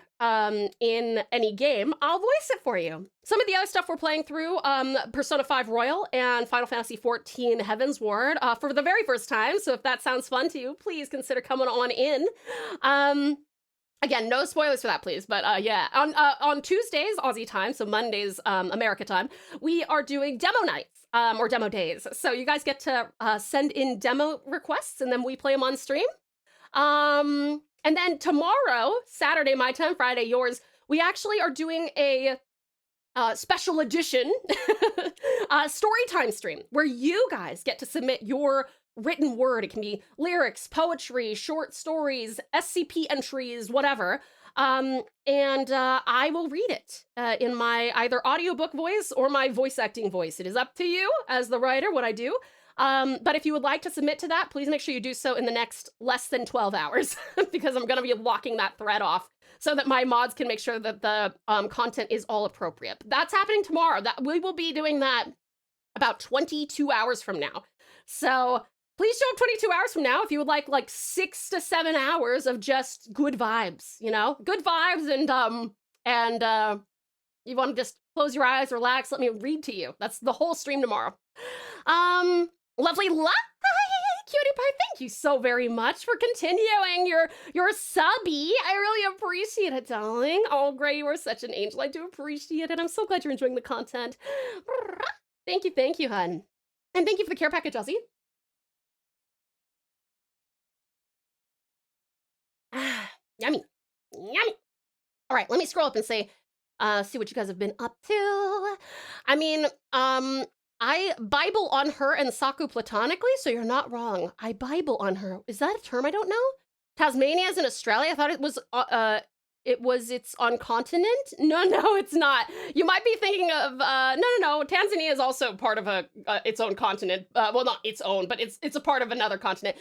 in any game, I'll voice it for you. Some of the other stuff we're playing through, Persona 5 Royal and Final Fantasy XIV Heaven's Ward for the very first time, so if that sounds fun to you, please consider coming on in. Again, no spoilers for that, please. But yeah, on Tuesdays, Aussie time, so Mondays, America time, we are doing demo nights, or demo days. So you guys get to send in demo requests, and then we play them on stream. And then tomorrow, Saturday, my time, Friday, yours, we actually are doing a special edition storytime stream where you guys get to submit your written word. It can be lyrics, poetry, short stories, SCP entries, whatever. And I will read it in my either audiobook voice or my voice acting voice. It is up to you as the writer what I do. But if you would like to submit to that, please make sure you do so in the next less than 12 hours because I'm going to be locking that thread off so that my mods can make sure that the content is all appropriate. But that's happening tomorrow. That we will be doing that about 22 hours from now. So please show up 22 hours from now if you would like 6 to 7 hours of just good vibes, you know? Good vibes and you want to just close your eyes, relax, let me read to you. That's the whole stream tomorrow. Lovely Cutie Pie, thank you so very much for continuing your subby. I really appreciate it, darling. Oh, Gray, you are such an angel. I do appreciate it. I'm so glad you're enjoying the content. Thank you, hun. And thank you for the care package, Ozzy. Yummy. Yummy. All right, let me scroll up and say, see what you guys have been up to. I mean, I Bible on her and Saku platonically, so you're not wrong. I Bible on her. Is that a term I don't know? Tasmania is in Australia? I thought it was its on continent? No, it's not. You might be thinking of, no. Tanzania is also part of its own continent. Well, not its own, but it's a part of another continent.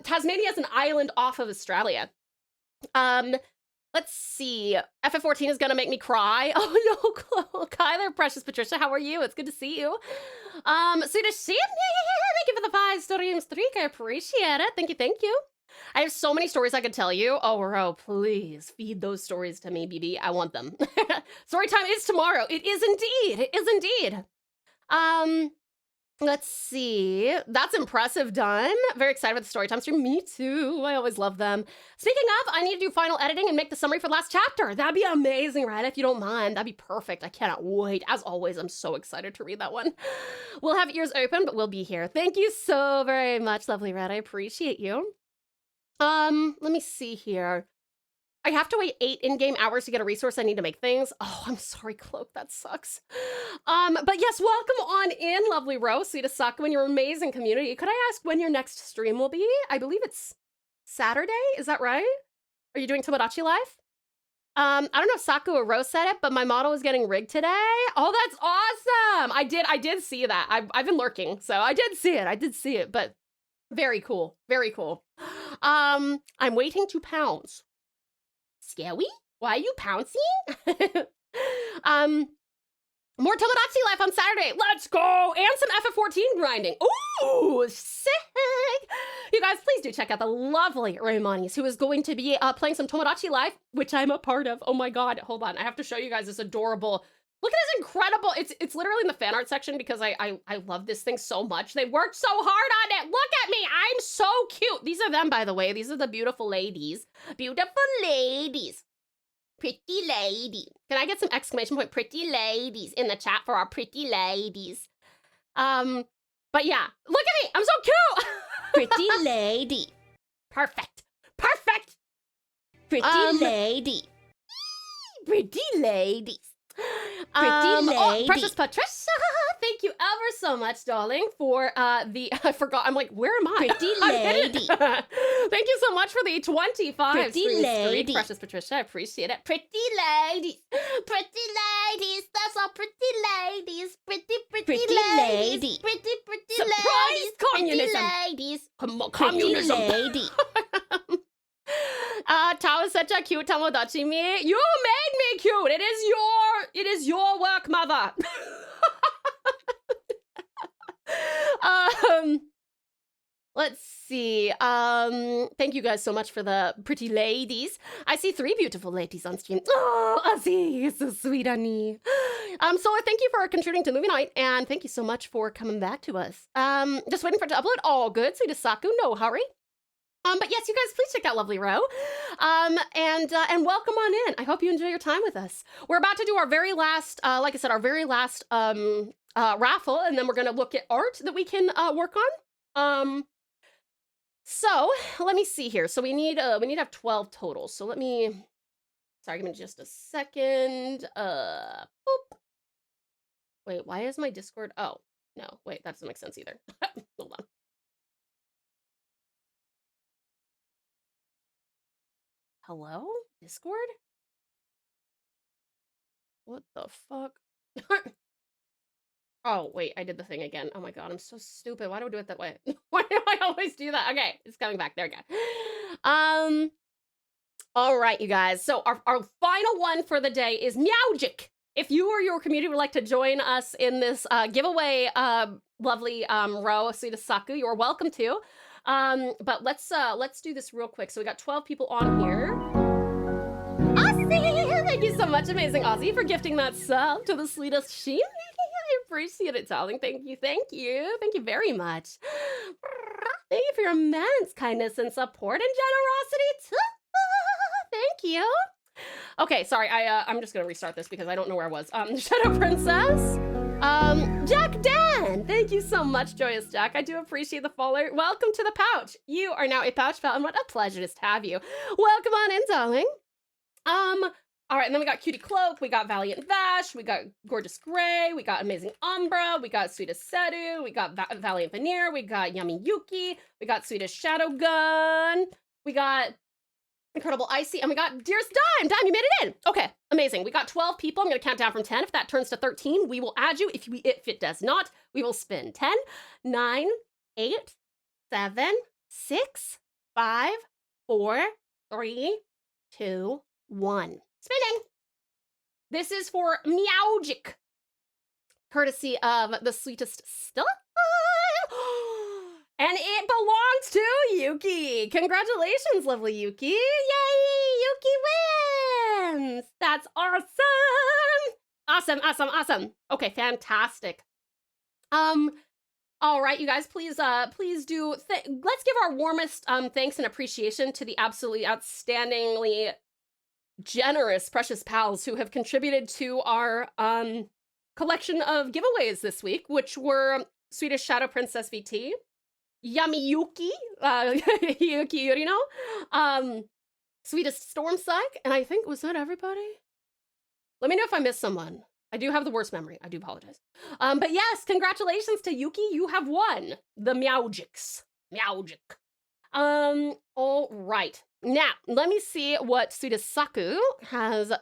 Tasmania is an island off of Australia. Let's see. FF14 is gonna make me cry. Oh no, Kyler, Precious Patricia, how are you? It's good to see you. Sweet as she, thank you for the 5 streams streak. I appreciate it. Thank you. I have so many stories I could tell you. Oh, Ro, please feed those stories to me, BB. I want them. Story time is tomorrow. It is indeed. Let's see. That's impressive, done. Very excited about the story time stream. Me too. I always love them. Speaking of, I need to do final editing and make the summary for the last chapter. That'd be amazing, right? If you don't mind, that'd be perfect. I cannot wait. As always, I'm so excited to read that one. We'll have ears open, but we'll be here. Thank you so very much, lovely Red. I appreciate you. Let me see here. I have to wait 8 in-game hours to get a resource I need to make things. Oh, I'm sorry, Cloak, that sucks. But yes, welcome on in, lovely Rose, Sweet Saku, and your amazing community. Could I ask when your next stream will be? I believe it's Saturday, is that right? Are you doing Tomodachi Life? I don't know if Saku or Rose said it, but my model is getting rigged today. Oh, that's awesome! I did see that. I've been lurking, so I did see it, but very cool, very cool. I'm waiting to pounce. Scary? Why are you pouncing? More Tomodachi Life on Saturday. Let's go! And some FF14 grinding. Ooh, sick! You guys, please do check out the lovely Raymanis, who is going to be playing some Tomodachi Life, which I'm a part of. Oh my god, hold on. I have to show you guys this adorable... Look at this incredible... It's literally in the fan art section because I love this thing so much. They worked so hard on it. Look at me. I'm so cute. These are them, by the way. These are the beautiful ladies. Beautiful ladies. Pretty lady. Can I get some exclamation point pretty ladies in the chat for our pretty ladies? But yeah, look at me. I'm so cute. Pretty lady. Perfect. Pretty lady. Pretty ladies. Pretty lady. Oh, Precious Patricia, thank you ever so much, darling, for the, I forgot, I'm like, where am I? Pretty lady. Thank you so much for the 25 Pretty lady. Precious Patricia, I appreciate it. Pretty ladies, that's all pretty ladies, pretty ladies, pretty Surprise ladies, communism. pretty ladies, Communism. lady. Tao is such a cute Tomodachi me. You made me cute. It is your work, mother. Let's see. Thank you guys so much for the pretty ladies. I see 3 beautiful ladies on stream. Oh, Ozzy, you're so sweet, honey. So thank you for contributing to movie night, and thank you so much for coming back to us. Just waiting for it to upload. All good. Sweet Saku, no hurry. But yes, you guys, please check out Lovely Row. And welcome on in. I hope you enjoy your time with us. We're about to do our very last, like I said, our very last raffle, and then we're gonna look at art that we can work on. So let me see here. So we need to have 12 total. So let me, sorry, give me just a second. Boop. Wait, why is my Discord? Oh, no, wait, that doesn't make sense either. Hold on. Hello? Discord? What the fuck? Oh, wait, I did the thing again. Oh my god, I'm so stupid. Why do I do it that way? Why do I always do that? Okay, it's coming back. There we go. All right, you guys. So our final one for the day is Meowgic. If you or your community would like to join us in this giveaway, lovely row of Sweetest Saku, you're welcome to. But let's do this real quick. So we got 12 people on here. Aussie! Thank you so much, amazing Aussie, for gifting that sub to the sweetest Sheen. I appreciate it, darling. Thank you, thank you. Thank you very much. Thank you for your immense kindness and support and generosity too. Thank you. Okay, sorry, I'm just gonna restart this because I don't know where I was. Shadow Princess. Jack Dan, thank you so much, Joyous Jack. I do appreciate the follow. Welcome to the pouch. You are now a pouch pal, and what a pleasure to have you. Welcome on in, darling. All right, and then we got Cutie Cloak, we got Valiant Vash, we got Gorgeous Gray, we got Amazing Umbra, we got Sweetest Sedu, we got Valiant Veneer, we got Yummy Yuki, we got Sweetest Shadow Gun, we got Incredible Icy, and we got Dearest Dime. Dime, you made it in. Okay, amazing. We got 12 people. I'm going to count down from 10. If that turns to 13, we will add you. If it does not, we will spin. 10, 9, 8, 7, 6, 5, 4, 3, 2, 1. Spinning. This is for Meowgic, courtesy of the sweetest stuff. And it belongs to Yuki. Congratulations, lovely Yuki. Yay, Yuki wins. That's awesome. Awesome, awesome, awesome. Okay, fantastic. All right, you guys, please do, let's give our warmest thanks and appreciation to the absolutely outstandingly generous precious pals who have contributed to our collection of giveaways this week, which were Swedish Shadow Princess VT, Yummy Yuki, Yuki Yurino, Sweetest Storm Psych, and I think, was that everybody? Let me know if I missed someone. I do have the worst memory. I do apologize. But yes, congratulations to Yuki. You have won the Meowgics. Meowgic. All right. Now, let me see what Sweetest Saku has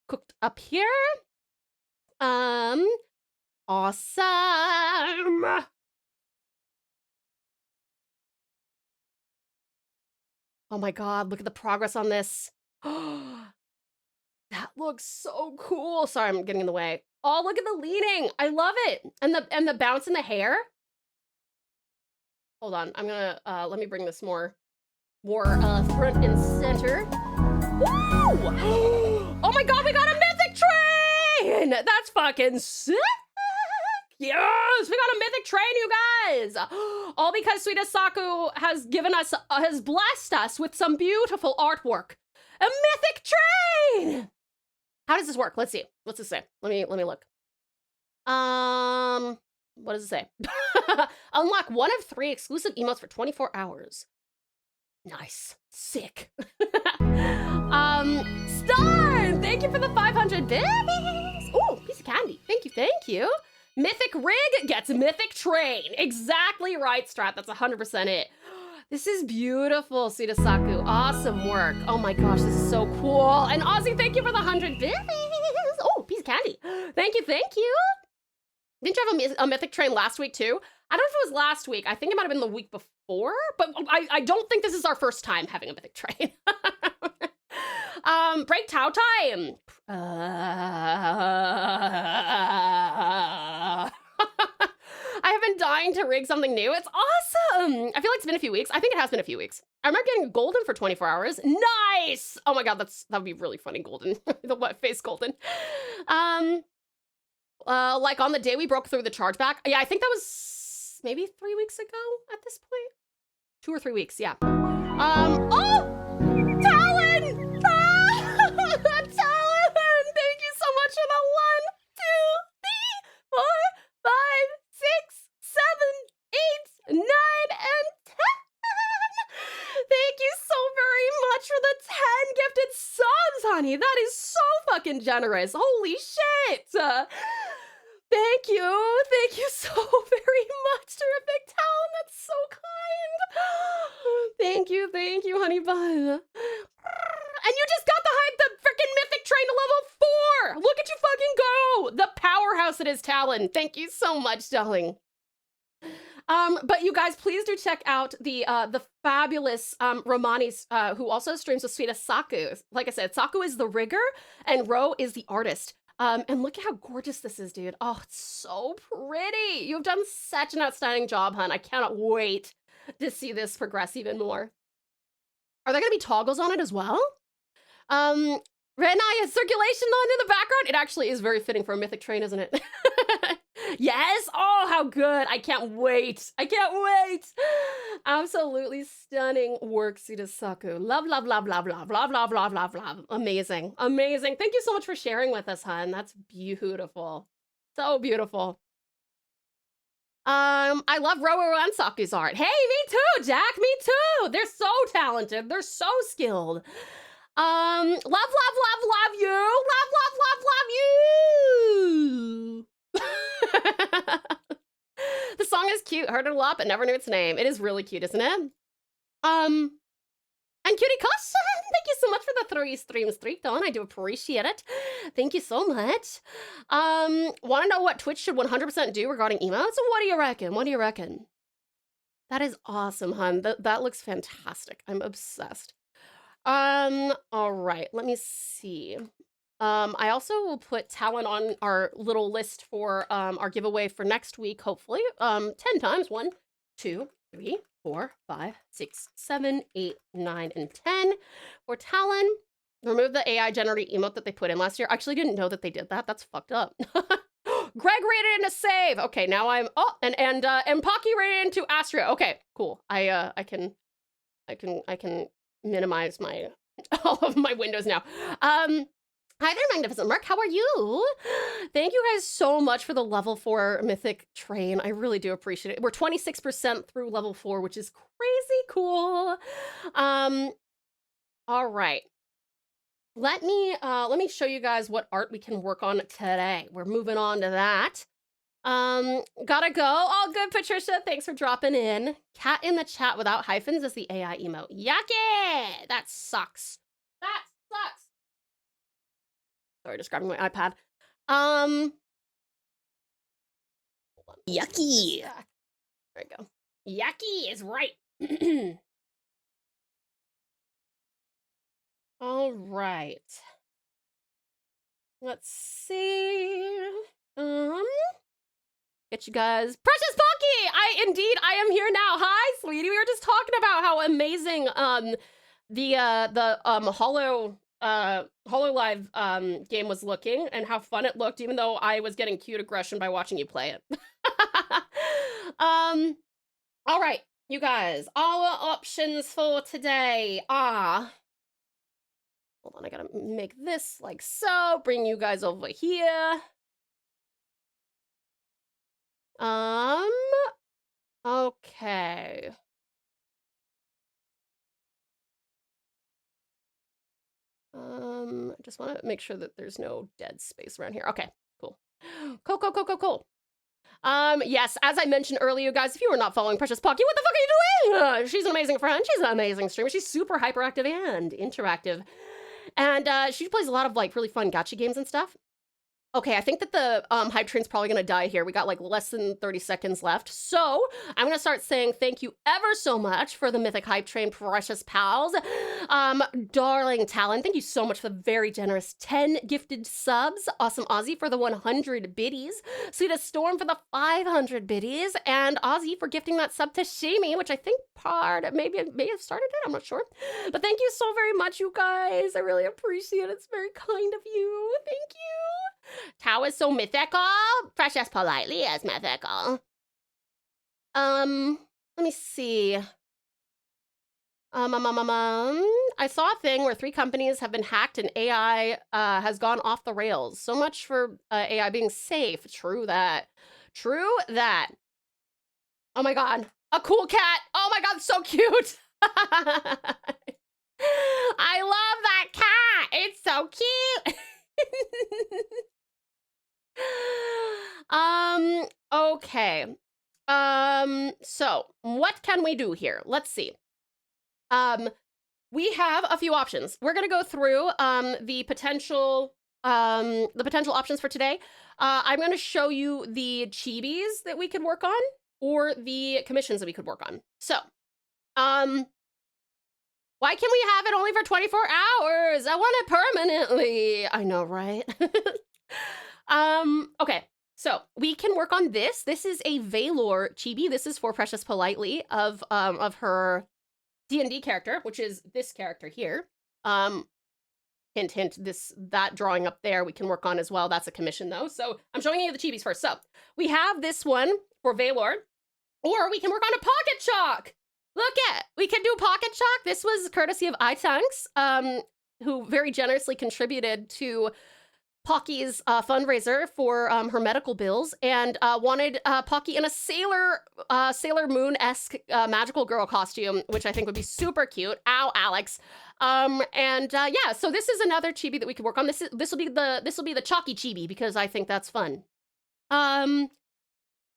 cooked up here. Awesome. Oh my god, look at the progress on this. That looks so cool. Sorry, I'm getting in the way. Oh, look at the leaning. I love it. And the bounce in the hair. Hold on. I'm gonna let me bring this more front and center. Woo! Oh my god, we got a mythic train! That's fucking sick! Yes, we got a mythic train, you guys! All because Sweetest Saku has given us, has blessed us with some beautiful artwork. A mythic train! How does this work? Let's see. What's this say? Let me look. What does it say? Unlock 1 of 3 exclusive emotes for 24 hours. Nice. Sick. Star! Thank you for the 500 bits! Oh, piece of candy. Thank you, thank you. Mythic rig gets mythic train. Exactly right, Strat. That's 100% it. This is beautiful, Sweetest Saku. Awesome work. Oh my gosh, this is so cool. And Ozzy, thank you for the 100 bits. Oh, piece of candy. Thank you, thank you. Didn't you have a mythic train last week too? I don't know if it was last week. I think it might have been the week before, but I don't think this is our first time having a mythic train. Break Tau time. I have been dying to rig something new. It's awesome. I feel like it's been a few weeks. I think it has been a few weeks. I remember getting golden for 24 hours. Nice. Oh my god, that would be really funny. Golden, the wet face golden. Like on the day we broke through the chargeback. Yeah, I think that was maybe 3 weeks ago at this point. 2 or 3 weeks, yeah. Oh! Talon! Ah! Talon! Thank you so much for the 1, 2, 3, 4, 5, 6, 7, 8, 9, and 10! Thank you so very much for the 10 gifted subs, honey. That is so fucking generous. Holy shit! Thank you. Thank you so very much, Terrific Talon. That's so kind. Thank you, honey bun. And you just got the freaking mythic train to level 4. Look at you fucking go. The powerhouse it is, Talon. Thank you so much, darling. But you guys, please do check out the fabulous Romani's who also streams with sweetest Saku. Like I said, Saku is the rigger and Ro is the artist. And look at how gorgeous this is, dude. Oh, it's so pretty. You've done such an outstanding job, hun. I cannot wait to see this progress even more. Are there gonna be toggles on it as well? Red Eye has circulation on in the background. It actually is very fitting for a mythic train, isn't it? Yes! Oh, how good! I can't wait! I can't wait! Absolutely stunning work, Sita Saku. Love, love, love, love, love, love, love, love, love, love. Amazing, amazing. Thank you so much for sharing with us, hun. That's beautiful. So beautiful. I love Roro and Saku's art. Hey, me too, Jack, me too! They're so talented. They're so skilled. Love, love, love, love you! Love, love, love, love you! The song is cute. Heard it a lot, but never knew its name. It is really cute, isn't it? And Cutie Caution, thank you so much for the 3 streams streak, Dawn. I do appreciate it. Thank you so much. Want to know what Twitch should 100% do regarding emotes? So what do you reckon? What do you reckon? That is awesome, hun. That looks fantastic. I'm obsessed. All right, let me see. I also will put Talon on our little list for our giveaway for next week, hopefully. 10 times. 1, 2, 3, 4, 5, 6, 7, 8, 9, and 10 for Talon. Remove the AI generated emote that they put in last year. I actually didn't know that they did that. That's fucked up. Greg rated into save. Okay, now I'm and Pocky rated into Astria. Okay, cool. I can minimize my all of my windows now. Hi there, Magnificent Merc. How are you? Thank you guys so much for the level 4 mythic train. I really do appreciate it. We're 26% through level 4, which is crazy cool. All right. Let me show you guys what art we can work on today. We're moving on to that. Gotta go. All good, Patricia. Thanks for dropping in. Cat in the chat without hyphens is the AI emote. Yucky! That sucks. That sucks. Sorry, just grabbing my iPad. Yucky. There we go. Yucky is right. All right. Let's see. Get you guys. Precious Pocky! I am here now. Hi, sweetie. We were just talking about how amazing the HoloLive game was looking and how fun it looked, even though I was getting cute aggression by watching you play it. All right, you guys, our options for today are, hold on, I gotta make this like so, bring you guys over here. Okay. I just want to make sure that there's no dead space around here. Okay, cool. Cool. Yes, as I mentioned earlier, guys, if you are not following Precious Pocky, what the fuck are you doing? She's an amazing friend. She's an amazing streamer. She's super hyperactive and interactive. And she plays a lot of like really fun gacha games and stuff. Okay, I think that the hype train's probably gonna die here. We got like less than 30 seconds left. So I'm gonna start saying thank you ever so much for the Mythic Hype Train Precious Pals. Darling Talon, thank you so much for the very generous 10 gifted subs. Awesome Ozzy for the 100 biddies. Sweetest Storm for the 500 biddies. And Ozzy for gifting that sub to Shimi, which I think may have started it, I'm not sure. But thank you so very much, you guys. I really appreciate it. It's very kind of you. Thank you. Tau is so mythical. Precious politely is mythical. Let me see. I saw a thing where 3 companies have been hacked and AI has gone off the rails. So much for AI being safe. True that. True that. Oh my god. A cool cat. Oh my god, so cute. I love that cat. It's so cute. Okay. So what can we do here? Let's see. We have a few options. We're gonna go through the potential options for today. I'm gonna show you the chibis that we could work on or the commissions that we could work on. So, why can we have it only for 24 hours? I want it permanently. I know, right? Okay. So we can work on this. This is a Velour chibi. This is for Precious Politely of her D&D character, which is this character here. Hint, hint, that drawing up there we can work on as well. That's a commission though. So I'm showing you the chibis first. So we have this one for Velour, or we can work on a pocket chalk. We can do pocket chalk. This was courtesy of iThanks, who very generously contributed to Pocky's fundraiser for her medical bills, and wanted Pocky in a Sailor Moon-esque magical girl costume, which I think would be super cute. Ow, Alex. Yeah, so this is another chibi that we could work on. This will be the chalky chibi because I think that's fun.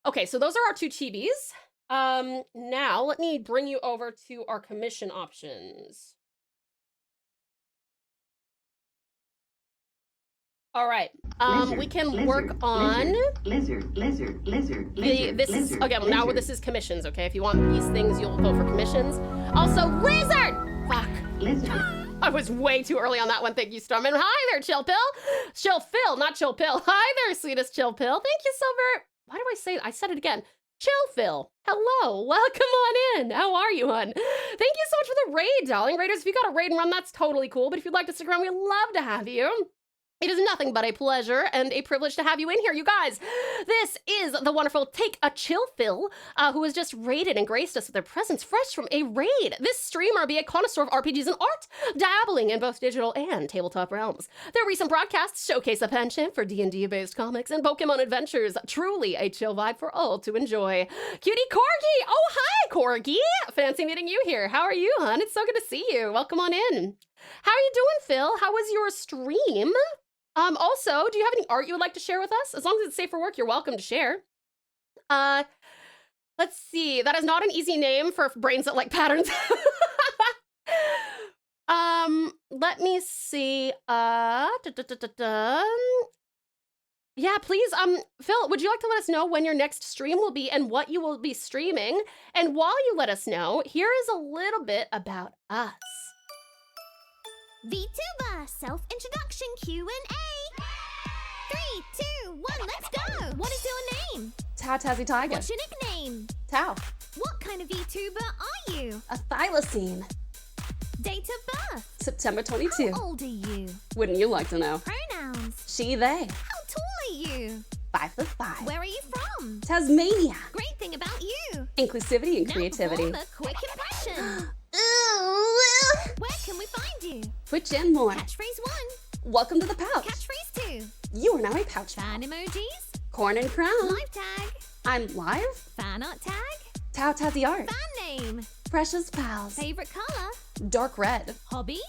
Okay, so those are our 2 chibis. Now let me bring you over to our commission options. All right. We can work on lizard. this is okay. Well, now this is commissions. Okay, if you want these things, you'll go for commissions. Also, lizard. Fuck. Lizard. I was way too early on that one. Thank you, Storm. And hi there, Chill Pill. Chill Phil, not Chill Pill. Hi there, sweetest Chill Pill. Thank you so very. Why do I say? I said it again. Chill Phil. Hello. Welcome on in. How are you, hon? Thank you so much for the raid, darling. Raiders, if you got a raid and run, that's totally cool. But if you'd like to stick around, we'd love to have you. It is nothing but a pleasure and a privilege to have you in here, you guys. This is the wonderful Take a Chill Phil, who has just raided and graced us with their presence fresh from a raid. This streamer be a connoisseur of RPGs and art, dabbling in both digital and tabletop realms. Their recent broadcasts showcase a penchant for D&D-based comics and Pokemon adventures. Truly a chill vibe for all to enjoy. Cutie Corgi! Oh, hi, Corgi! Fancy meeting you here. How are you, hon? It's so good to see you. Welcome on in. How are you doing, Phil? How was your stream? Also, do you have any art you would like to share with us? As long as it's safe for work, you're welcome to share. Let's see. That is not an easy name for brains that like patterns. Let me see. Yeah, please, Phil, would you like to let us know when your next stream will be and what you will be streaming? And while you let us know, here is a little bit about us. Vtuber self-introduction Q&A. 3, 2, 1, let's go. What is your name? TauTassieTiger. What's your nickname? Tau. What kind of Vtuber are you? A Thylacine. Date of birth? September 22. How old are you? Wouldn't you like to know? Pronouns? She, they. How tall are you? 5'5". Where are you from? Tasmania. Great thing about you. Inclusivity and Now creativity. perform a quick impression. Where can we find you? Twitch and more. Catchphrase 1. Welcome to the pouch. Catchphrase 2. You are now a pouch. Fan emojis. Corn and crown. Live tag. I'm live. Fan art tag. TauTassie art. Fan name. Precious pals. Favorite color. Dark red. Hobbies.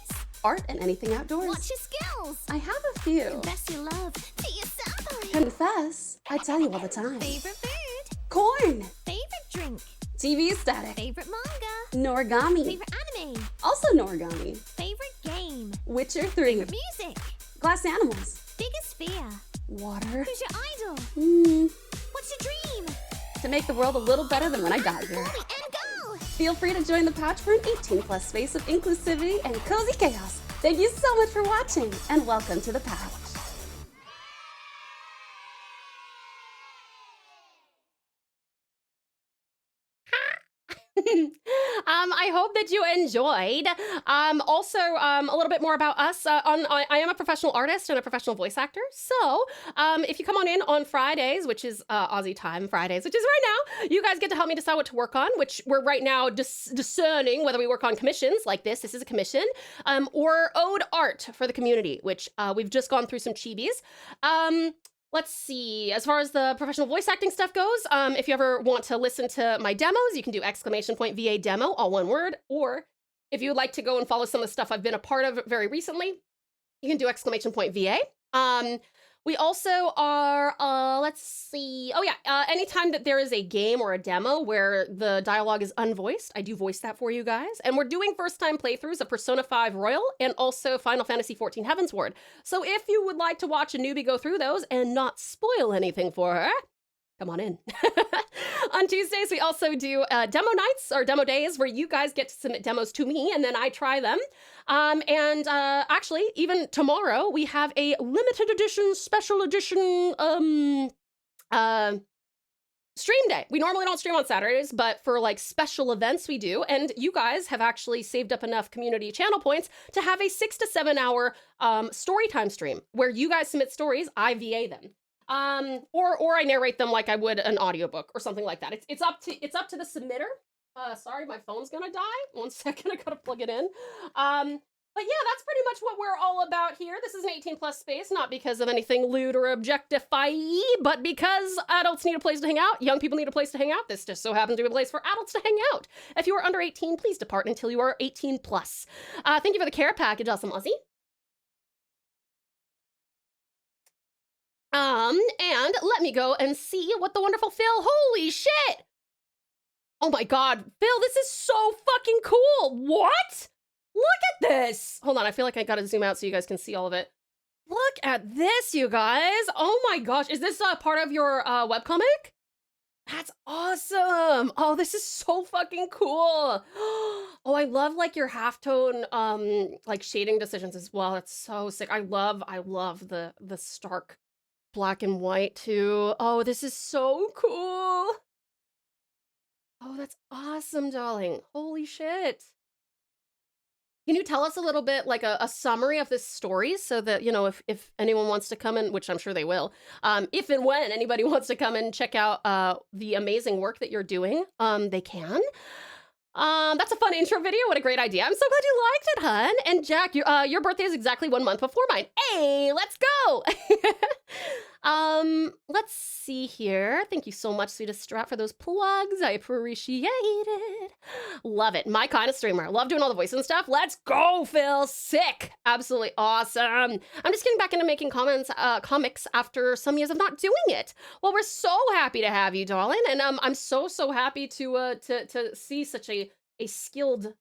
Art and anything outdoors. What's your skills? I have a few. Confess your love to yourself. Confess. I tell you all the time. Favorite food. Corn. Favorite drink. TV static. Favorite manga. Norigami. Favorite anime. Also Norigami. Favorite game. Witcher 3. Favorite music. Glass animals. Biggest fear. Water. Who's your idol? What's your dream? To make the world a little better than when I got here. Holy and go! Feel free to join the pouch for an 18+ space of inclusivity and cozy chaos. Thank you so much for watching, and welcome to the pouch. I hope that you enjoyed. Also, a little bit more about us. I am a professional artist and a professional voice actor. So, if you come on in on Fridays, which is Aussie time Fridays, which is right now, you guys get to help me decide what to work on, which we're right now discerning whether we work on commissions like this. This is a commission, or ode art for the community, which we've just gone through some chibis. Let's see, as far as the professional voice acting stuff goes, if you ever want to listen to my demos, you can do !VA demo, all one word, or if you would like to go and follow some of the stuff I've been a part of very recently, you can do !VA. We also are, let's see, oh yeah, anytime that there is a game or a demo where the dialogue is unvoiced, I do voice that for you guys. And we're doing first-time playthroughs of Persona 5 Royal and also Final Fantasy XIV Heavensward. So if you would like to watch a newbie go through those and not spoil anything for her, come on in. On Tuesdays, we also do demo nights or demo days where you guys get to submit demos to me and then I try them. Actually, even tomorrow, we have a limited edition, special edition stream day. We normally don't stream on Saturdays, but for like special events we do. And you guys have actually saved up enough community channel points to have a 6 to 7 hour storytime stream where you guys submit stories, I VA them. Or I narrate them like I would an audiobook or something like that. It's up to the submitter. Sorry, my phone's gonna die. 1 second, I gotta plug it in. But yeah, that's pretty much what we're all about here. This is an 18+ space, not because of anything lewd or objectify-y, but because adults need a place to hang out, young people need a place to hang out. This just so happens to be a place for adults to hang out. If you are under 18, please depart until you are 18+. Thank you for the care package, Awesome Aussie. And let me go and see what the wonderful Phil, holy shit! Oh my god, Phil, this is so fucking cool! What? Look at this! Hold on, I feel like I gotta zoom out so you guys can see all of it. Look at this, you guys! Oh my gosh, is this part of your webcomic? That's awesome! Oh, this is so fucking cool! Oh, I love like your halftone like shading decisions as well. That's so sick. I love the stark black and white too. Oh, this is so cool. Oh, that's awesome, darling. Holy shit. Can you tell us a little bit, like a summary of this story so that, you know, if anyone wants to come in, which I'm sure they will, if and when anybody wants to come and check out the amazing work that you're doing, they can. That's a fun intro video. What a great idea. I'm so glad you liked it, hun. And Jack, your birthday is exactly 1 month before mine. Hey, let's go. Let's see here. Thank you so much, Sweetest Strat, for those plugs. I appreciate it. Love it. My kind of streamer. Love doing all the voice and stuff. Let's go, Phil. Sick. Absolutely awesome. I'm just getting back into making comics after some years of not doing it. Well, we're so happy to have you, darling. And I'm so happy to see such a skilled,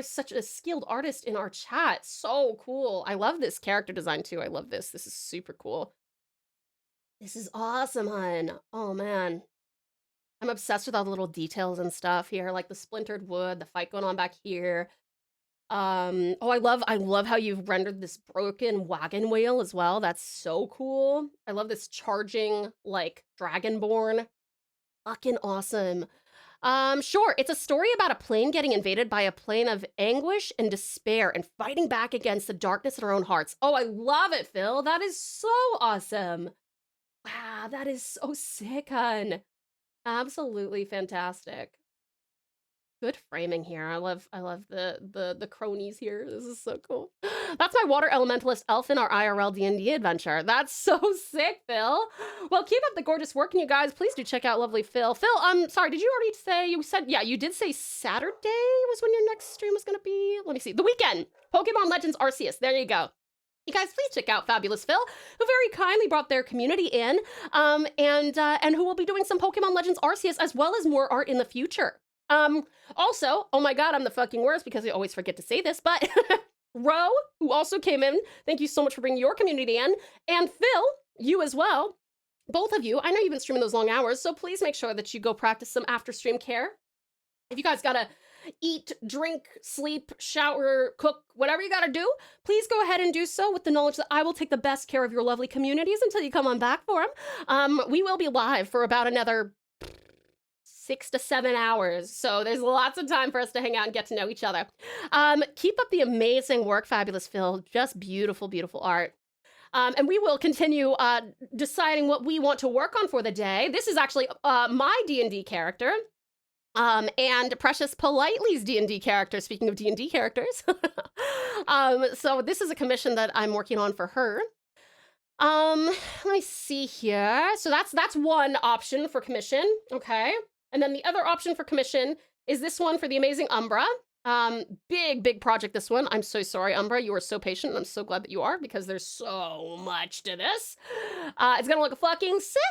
such a skilled artist in our chat. So cool. I love this character design too. I love this. This is super cool. This is awesome, hun. Oh man. I'm obsessed with all the little details and stuff here, like the splintered wood, the fight going on back here. Oh, I love how you've rendered this broken wagon wheel as well. That's so cool. I love this charging, like, dragonborn. Fucking awesome. Sure, it's a story about a plane getting invaded by a plane of anguish and despair and fighting back against the darkness in our own hearts. Oh, I love it, Phil. That is so awesome. Wow, that is so sick, hun. Absolutely fantastic. Good framing here. I love the cronies here. This is so cool. That's my water elementalist elf in our IRL D&D adventure. That's so sick, Phil. Well, keep up the gorgeous work, and you guys, please do check out lovely Phil. Phil, sorry, did you already say, yeah, you did say Saturday was when your next stream was gonna be? Let me see. The weekend. Pokemon Legends Arceus. There you go. You guys, please check out Fabulous Phil, who very kindly brought their community in, and who will be doing some Pokemon Legends Arceus as well as more art in the future. Also, oh my god, I'm the fucking worst because I always forget to say this, but Ro, who also came in, thank you so much for bringing your community in, and Phil, you as well, both of you, I know you've been streaming those long hours, so please make sure that you go practice some after-stream care. If you guys gotta eat, drink, sleep, shower, cook, whatever you gotta do, please go ahead and do so with the knowledge that I will take the best care of your lovely communities until you come on back for them. We will be live for about another 6 to 7 hours. So there's lots of time for us to hang out and get to know each other. Keep up the amazing work, Fabulous Phil. Just beautiful, beautiful art. And we will continue deciding what we want to work on for the day. This is actually my D&D character. And Precious Politely's D&D character, speaking of D&D characters. So this is a commission that I'm working on for her. Let me see here. So that's one option for commission, okay? And then the other option for commission is this one for the amazing Umbra. Big project, this one. I'm so sorry, Umbra. You are so patient, and I'm so glad that you are, because there's so much to this. It's gonna look fucking sick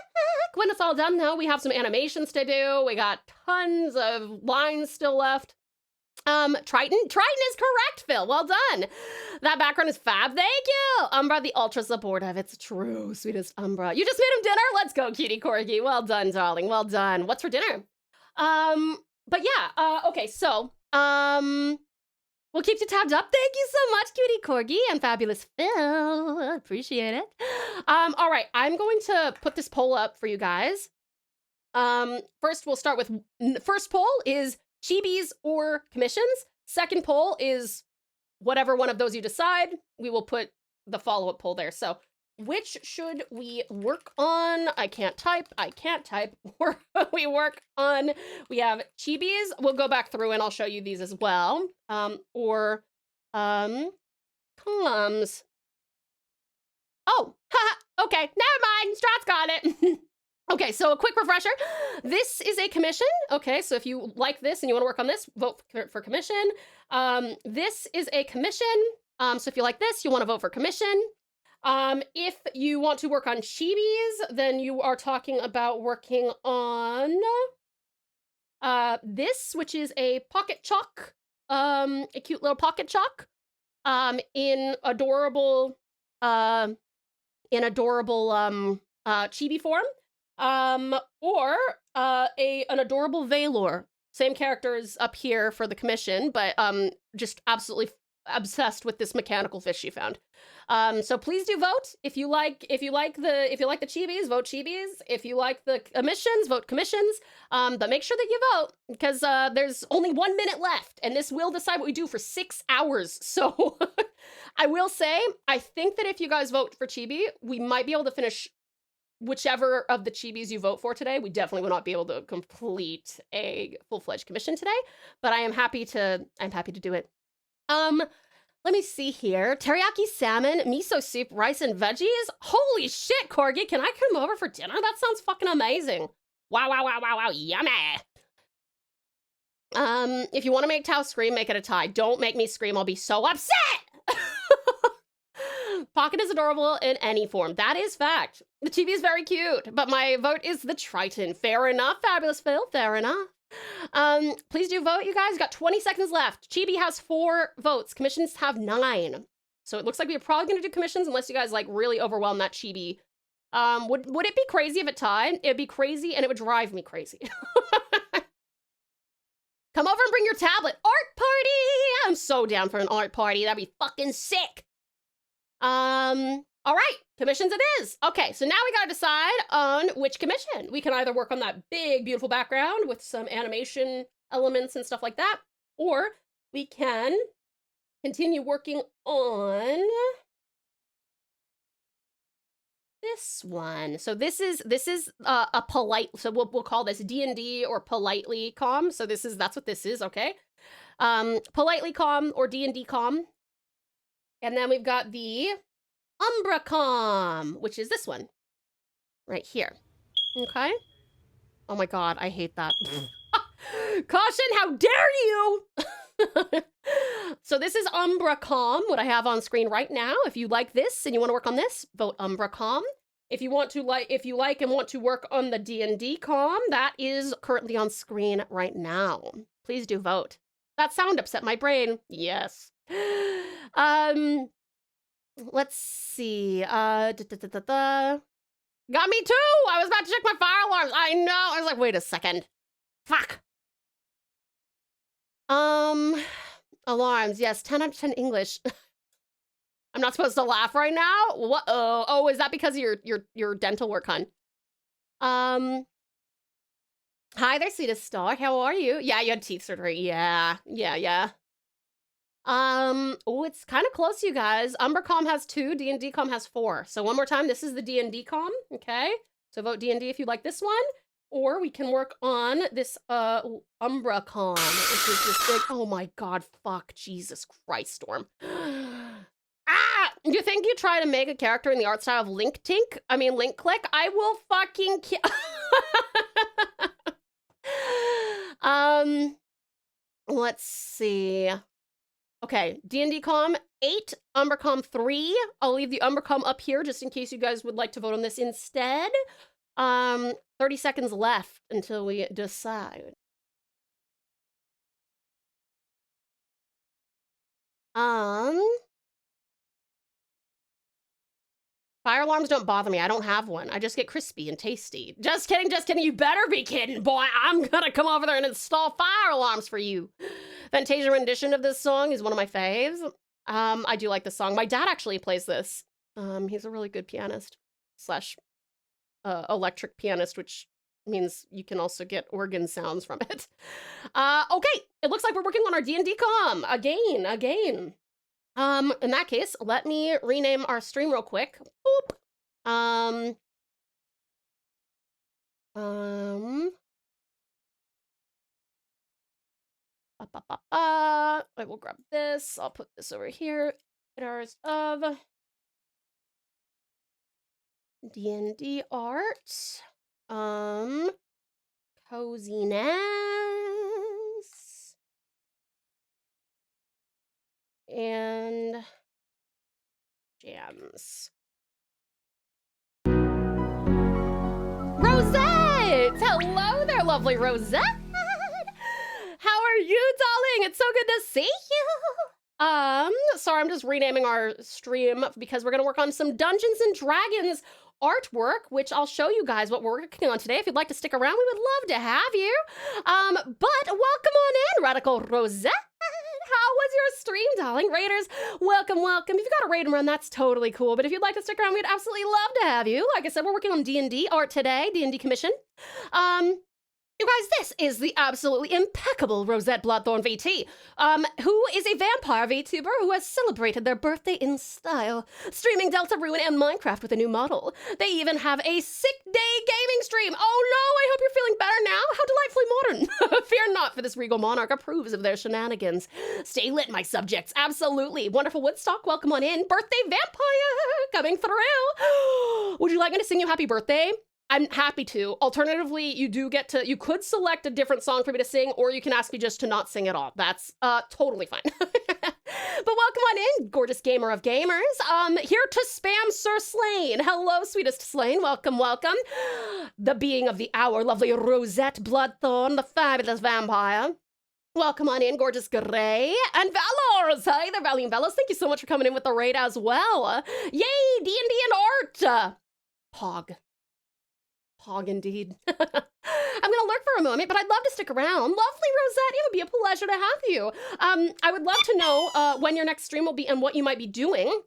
when it's all done, though. We have some animations to do. We got tons of lines still left. Triton is correct, Phil. Well done. That background is fab. Thank you. Umbra, the ultra supportive. It's true, sweetest Umbra. You just made him dinner? Let's go, cutie corgi. Well done, darling. Well done. What's for dinner? But yeah, okay, so, we'll keep you tabbed up. Thank you so much, cutie corgi and fabulous Phil. Appreciate it. All right, I'm going to put this poll up for you guys. First, we'll start with, first poll is chibis or commissions. Second poll is whatever one of those you decide. We will put the follow-up poll there. So which should we work on? I can't type. We work on, we have chibis. We'll go back through and I'll show you these as well. Or comes. Oh, haha, okay, never mind. Strat's got it. Okay, so a quick refresher. This is a commission. Okay, so if you like this and you want to work on this, vote for commission. This is a commission. So if you like this, you want to vote for commission. If you want to work on chibis, then you are talking about working on this, which is a pocket chalk, a cute little pocket chalk, in adorable chibi form. Or an adorable Velour. Same characters up here for the commission, but just absolutely obsessed with this mechanical fish she found. So please do vote. If you like the chibis, vote chibis. If you like the commissions, vote commissions. But make sure that you vote, because there's only 1 minute left, and this will decide what we do for 6 hours. So I will say, I think that if you guys vote for chibi, we might be able to finish whichever of the chibis you vote for today. We definitely will not be able to complete a full-fledged commission today, but I'm happy to do it. Let me see here. Teriyaki salmon, miso soup, rice, and veggies. Holy shit, Corgi, can I come over for dinner? That sounds fucking amazing. Wow, yummy. If you want to make Tao scream, make it a tie. Don't make me scream, I'll be so upset! Pocket is adorable in any form. That is fact. The chibi is very cute, but my vote is the Triton. Fair enough, fabulous Phil, fair enough. Please do vote, you guys. We've got 20 seconds left. Chibi has 4 votes. Commissions have 9. So it looks like we're probably gonna do commissions unless you guys like really overwhelm that chibi. Would it be crazy if it tied? It'd be crazy and it would drive me crazy. Come over and bring your tablet. Art party! I'm so down for an art party. That'd be fucking sick. All right, commissions it is. Okay, so now we gotta decide on which commission. We can either work on that big, beautiful background with some animation elements and stuff like that, or we can continue working on this one. So this is a polite, so we'll call this D&D or politely calm. So that's what this is, okay? Politely calm or D&D calm. And then we've got the Umbra calm, which is this one right here. Okay. Oh my God, I hate that. Caution, how dare you! So this is Umbra calm, what I have on screen right now. If you like this and you want to work on this, vote Umbra calm. If you like and want to work on the D&D calm, that is currently on screen right now. Please do vote. That sound upset my brain. Yes. Let's see. Got me too! I was about to check my fire alarms. I know. I was like, wait a second. Fuck. Alarms. Yes, 10 out of 10 English. I'm not supposed to laugh right now? What? Oh, is that because of your dental work, hun? Hi there, sweetest star. How are you? Yeah, you had teeth surgery. Yeah. Oh, it's kind of close, you guys. Umbercom has 2, D&D Com has 4. So one more time, this is the D&D Com, okay? So vote D&D if you like this one. Or we can work on this Umbracom, which is this big, oh my god, fuck, Jesus Christ, Storm. Ah! You think you try to make a character in the art style of Link Click? I will fucking kill. Let's see. Okay, D&D Com 8, Umbercom 3. I'll leave the Umbercom up here just in case you guys would like to vote on this instead. 30 seconds left until we decide. Fire alarms don't bother me. I don't have one. I just get crispy and tasty. Just kidding, just kidding. You better be kidding, boy. I'm gonna come over there and install fire alarms for you. Fantasia rendition of this song is one of my faves. I do like this song. My dad actually plays this. He's a really good pianist slash electric pianist, which means you can also get organ sounds from it. Okay, it looks like we're working on our D&D Com again. In that case, let me rename our stream real quick. Boop. I will grab this. I'll put this over here. Guitars of D&D art. Coziness. And jams. Rosette! Hello there, lovely Rosette! How are you, darling? It's so good to see you! Sorry, I'm just renaming our stream because we're gonna work on some Dungeons and Dragons artwork, which I'll show you guys what we're working on today. If you'd like to stick around, we would love to have you. But welcome on in, Radical Rosette! How was your stream, darling? Raiders, welcome. If you've got a raid and run, that's totally cool. But if you'd like to stick around, we'd absolutely love to have you. Like I said, we're working on D&D art today, D&D commission. You guys, this is the absolutely impeccable Rosette Bloodthorn VT, who is a vampire VTuber who has celebrated their birthday in style, streaming Deltarune and Minecraft with a new model. They even have a sick day gaming stream. Oh no, I hope you're feeling better now. How delightfully modern. Fear not, for this regal monarch approves of their shenanigans. Stay lit, my subjects. Absolutely. Wonderful Woodstock, welcome on in. Birthday vampire coming through. Would you like me to sing you happy birthday? I'm happy to. Alternatively, you could select a different song for me to sing, or you can ask me just to not sing at all. That's totally fine. But welcome on in, gorgeous gamer of gamers. Here to spam Sir Slain. Hello, sweetest Slain. Welcome. The being of the hour, lovely Rosette Bloodthorn, the fabulous vampire. Welcome on in, gorgeous Gray. And Valors. Hi there, Valiant Valors. Thank you so much for coming in with the raid as well. Yay, D&D and art. Pog indeed. I'm gonna lurk for a moment, but I'd love to stick around. Lovely Rosette, it would be a pleasure to have you. I would love to know when your next stream will be and what you might be doing.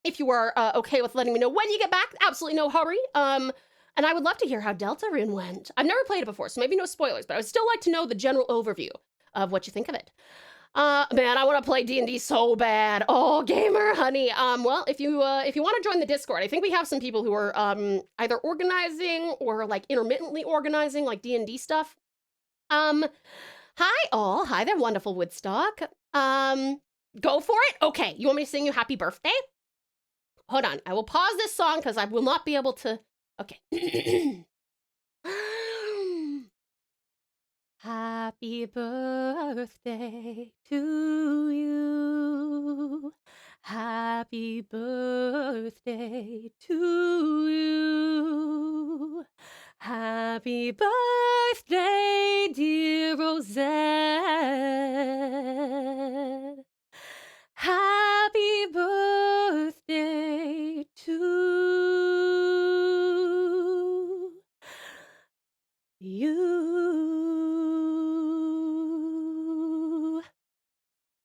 If you are okay with letting me know when you get back, absolutely no hurry. And I would love to hear how Deltarune went. I've never played it before, so maybe no spoilers, but I would still like to know the general overview of what you think of it. Man, I want to play D&D so bad. Oh, gamer, honey. Well, if you want to join the Discord, I think we have some people who are either organizing or like intermittently organizing like D&D stuff. Hi all. Hi there, wonderful Woodstock. Go for it. Okay, you want me to sing you happy birthday? Hold on. I will pause this song because I will not be able to. Okay. Happy birthday to you. Happy birthday to you. Happy birthday, dear Rosette. Happy birthday to you.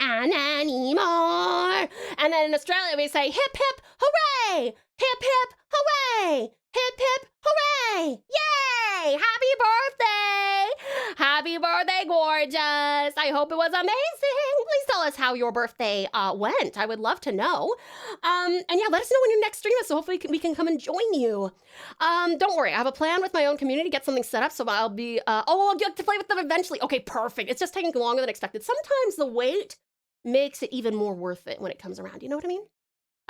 And anymore. And then in Australia we say hip hip hooray! Hip hip hooray! Hip hip hooray! Yay! Happy birthday! fabulous. I hope it was amazing. Please tell us how your birthday went. I would love to know. And yeah, let us know when your next stream is, so hopefully we can come and join you. Don't worry, I have a plan with my own community to get something set up, so I'll be, I'll get to play with them eventually. Okay, perfect. It's just taking longer than expected. Sometimes the wait makes it even more worth it when it comes around. You know what I mean?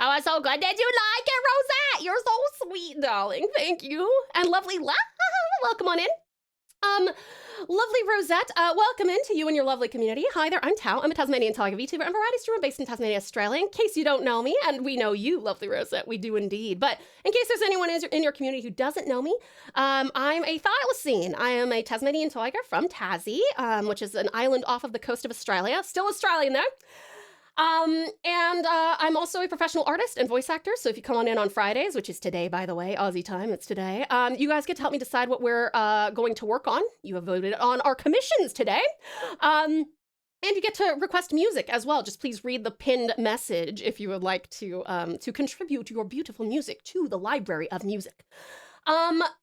Oh, it's so good. Did you like it, Rosette? You're so sweet, darling. Thank you. And lovely welcome on in. Lovely Rosette, welcome into you and your lovely community. Hi there, I'm Tau. I'm a Tasmanian Tiger Vtuber and variety streamer based in Tasmania, Australia. In case you don't know me, and we know you, lovely Rosette, we do indeed. But in case there's anyone in your community who doesn't know me, I'm a Thylacine. I am a Tasmanian Tiger from Tassie, which is an island off of the coast of Australia. Still Australian though. I'm also a professional artist and voice actor, so if you come on in on Fridays, which is today, by the way, Aussie time, it's today, you guys get to help me decide what we're going to work on. You have voted on our commissions today. And you get to request music as well. Just please read the pinned message if you would like to contribute your beautiful music to the library of music.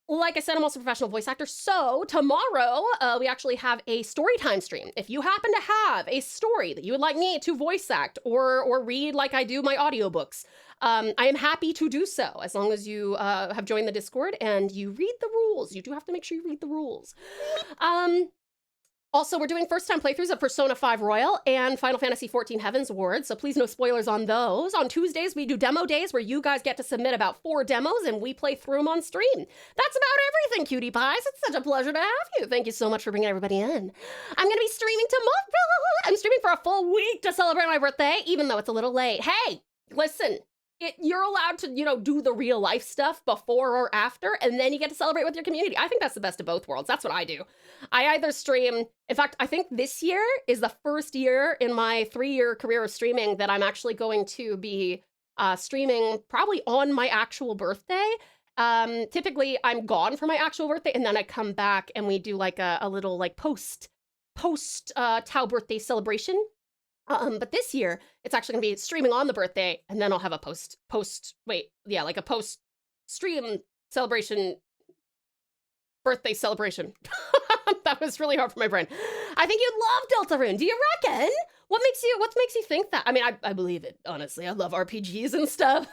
Like I said, I'm also a professional voice actor, so tomorrow we actually have a storytime stream. If you happen to have a story that you would like me to voice act or read like I do my audiobooks, I am happy to do so, as long as you have joined the Discord and you read the rules. You do have to make sure you read the rules. Also, we're doing first-time playthroughs of Persona 5 Royal and Final Fantasy XIV Heaven's Ward, so please no spoilers on those. On Tuesdays, we do demo days where you guys get to submit about 4 demos and we play through them on stream. That's about everything, cutie pies. It's such a pleasure to have you. Thank you so much for bringing everybody in. I'm going to be streaming tomorrow. I'm streaming for a full week to celebrate my birthday, even though it's a little late. Hey, listen. You're allowed to, do the real life stuff before or after, and then you get to celebrate with your community. I think that's the best of both worlds. That's what I do. I either stream, in fact, I think this year is the first year in my 3-year career of streaming that I'm actually going to be streaming probably on my actual birthday. Typically, I'm gone for my actual birthday, and then I come back and we do like a little like post Tau birthday celebration. But this year, it's actually gonna be streaming on the birthday, and then I'll have a post stream celebration, birthday celebration. That was really hard for my brain. I think you'd love Deltarune. Do you reckon? What makes you think that? I mean, I believe it, honestly. I love RPGs and stuff.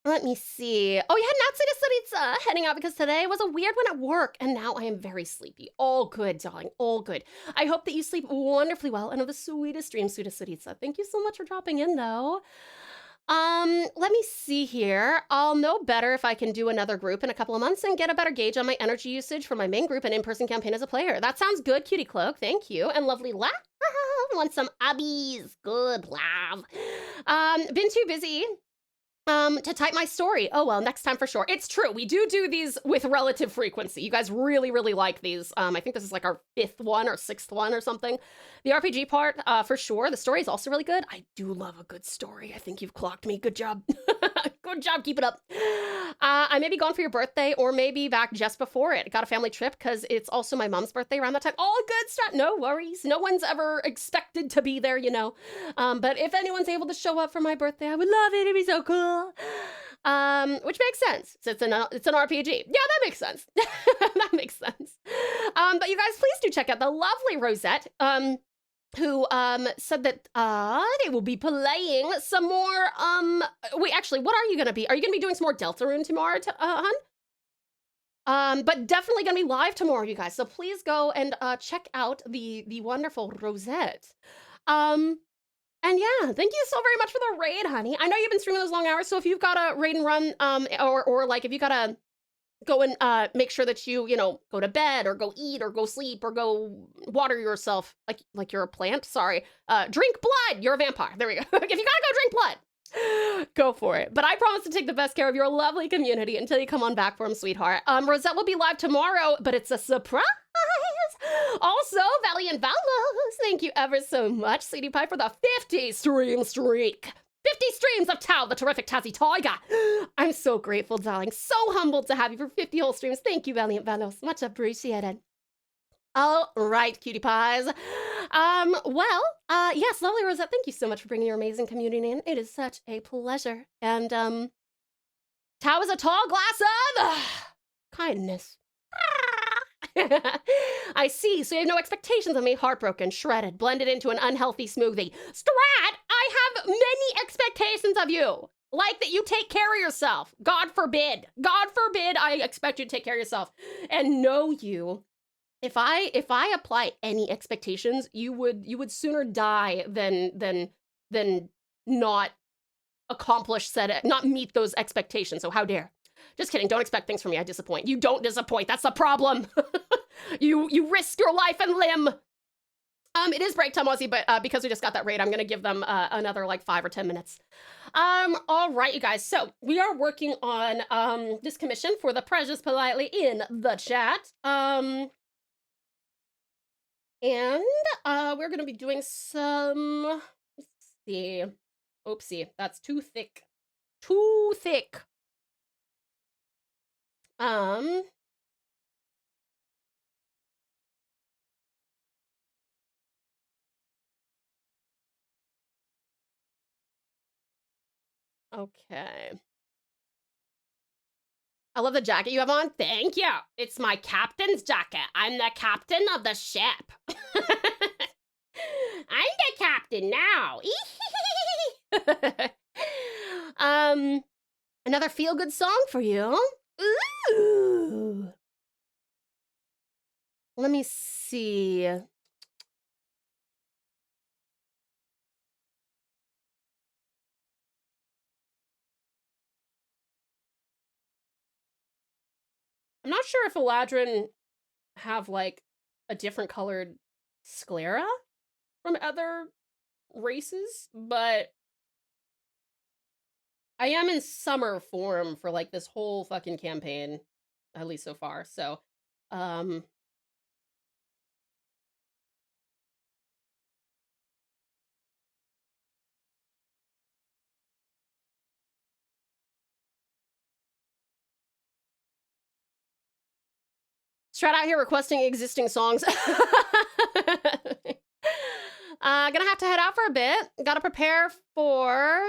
Let me see. Oh yeah, Natsuda heading out because today was a weird one at work, and now I am very sleepy. All good, darling, all good. I hope that you sleep wonderfully well and have the sweetest dreams, sweetest Saritsa. Thank you so much for dropping in, though. Let me see here. I'll know better if I can do another group in a couple of months and get a better gauge on my energy usage for my main group and in-person campaign as a player. That sounds good, Cutie Cloak. Thank you. And lovely laugh. Want some abbies. Good laugh. Been too busy to type my story. Oh, well, next time for sure. It's true. We do these with relative frequency. You guys really, really like these. I think this is like our 5th one or 6th one or something. The RPG part, for sure. The story is also really good. I do love a good story. I think you've clocked me. Good job. Good job. Keep it up. I may be gone for your birthday or maybe back just before it. Got a family trip because it's also my mom's birthday around that time. All good stuff. No worries. No one's ever expected to be there, But if anyone's able to show up for my birthday, I would love it. It'd be so cool. Which makes sense. It's an RPG. Yeah, that makes sense. That makes sense. But you guys, please do check out the lovely Rosette, who said that they will be playing some more. Wait, actually, what are you gonna be? Are you gonna be doing some more Deltarune tomorrow, hun? But definitely gonna be live tomorrow, you guys. So please go and check out the wonderful Rosette. And yeah, thank you so very much for the raid, honey. I know you've been streaming those long hours, so if you've got a raid and run, or like if you gotta go and make sure that you go to bed or go eat or go sleep or go water yourself like you're a plant. Sorry, drink blood. You're a vampire. There we go. If you gotta go drink blood, go for it. But I promise to take the best care of your lovely community until you come on back for them, sweetheart. Rosette will be live tomorrow, but it's a surprise. Also, Valiant Valos, thank you ever so much, Sweetie Pie, for the 50 stream streak. 50 streams of Tau, the terrific Tassie Tiger. I'm so grateful, darling. So humbled to have you for 50 whole streams. Thank you, Valiant Valos. Much appreciated. All right, cutie pies. Yes, lovely Rosette, thank you so much for bringing your amazing community in. It is such a pleasure. And, Tau is a tall glass of kindness. I see. So you have no expectations of me. Heartbroken, shredded, blended into an unhealthy smoothie. Strat, I have many expectations of you. Like that you take care of yourself. God forbid. God forbid I expect you to take care of yourself. And know you. If I apply any expectations, you would sooner die than not accomplish said, not meet those expectations. So how dare. Just kidding. Don't expect things from me. I disappoint. You don't disappoint. That's the problem. You risk your life and limb. It is break time, Aussie, but because we just got that raid, I'm gonna give them another like 5 or 10 minutes. All right, you guys. So we are working on this commission for the Precious Politely in the chat. And we're gonna be doing some. Let's see. Oopsie, that's too thick. Too thick. Okay. I love the jacket you have on. Thank you. It's my captain's jacket. I'm the captain of the ship. I'm the captain now. Another feel-good song for you. Ooh. Let me see. I'm not sure if Eladrin have like a different colored sclera from other races, but I am in summer form for like this whole fucking campaign, at least so far. So, Strat out here requesting existing songs. Gonna have to head out for a bit. Gotta prepare for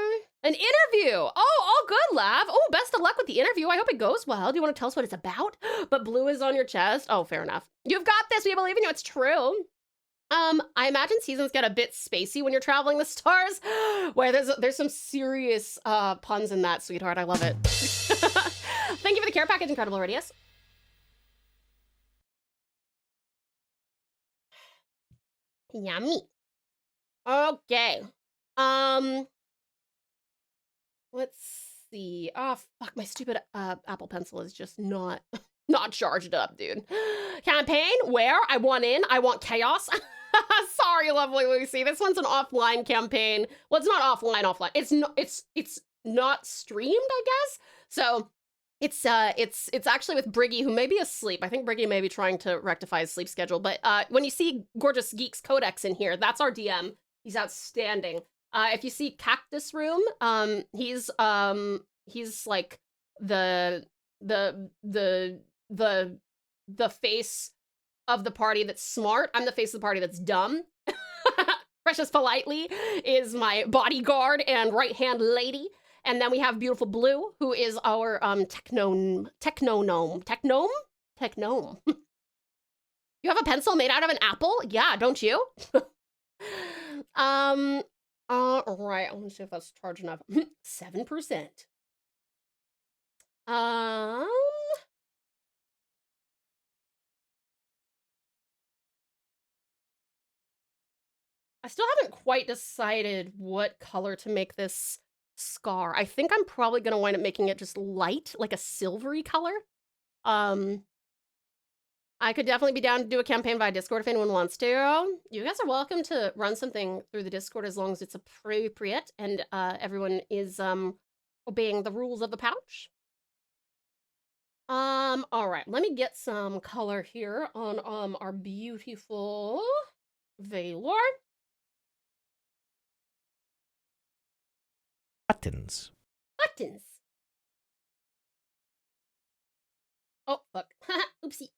an interview. Oh, all good, Lav. Oh, best of luck with the interview. I hope it goes well. Do you want to tell us what it's about? But blue is on your chest. Oh, fair enough. You've got this. We believe in you. It's true. I imagine seasons get a bit spacey when you're traveling the stars. Where there's some serious puns in that, sweetheart. I love it. Thank you for the care package, Incredible Radius. Yummy. Okay. Let's see. Oh, fuck, my stupid Apple Pencil is just not charged up, dude. Campaign, where? I want in. I want chaos. Sorry, lovely Lucy. This one's an offline campaign. Well, it's not offline. It's not streamed, I guess. So it's actually with Briggy, who may be asleep. I think Briggy may be trying to rectify his sleep schedule. But when you see Gorgeous Geeks Codex in here, that's our DM. He's outstanding. If you see Cactus Room, he's like the face of the party that's smart. I'm the face of the party that's dumb. Precious Politely is my bodyguard and right-hand lady. And then we have beautiful Blue, who is our technome. You have a pencil made out of an apple? Yeah, don't you? All right, I want to see if that's charged enough. 7%. I still haven't quite decided what color to make this scar. I think I'm probably gonna wind up making it just light, like a silvery color. I could definitely be down to do a campaign via Discord if anyone wants to. You guys are welcome to run something through the Discord as long as it's appropriate and everyone is obeying the rules of the pouch. All right, let me get some color here on our beautiful Valor. Buttons. Buttons. Oh, fuck. Oopsie.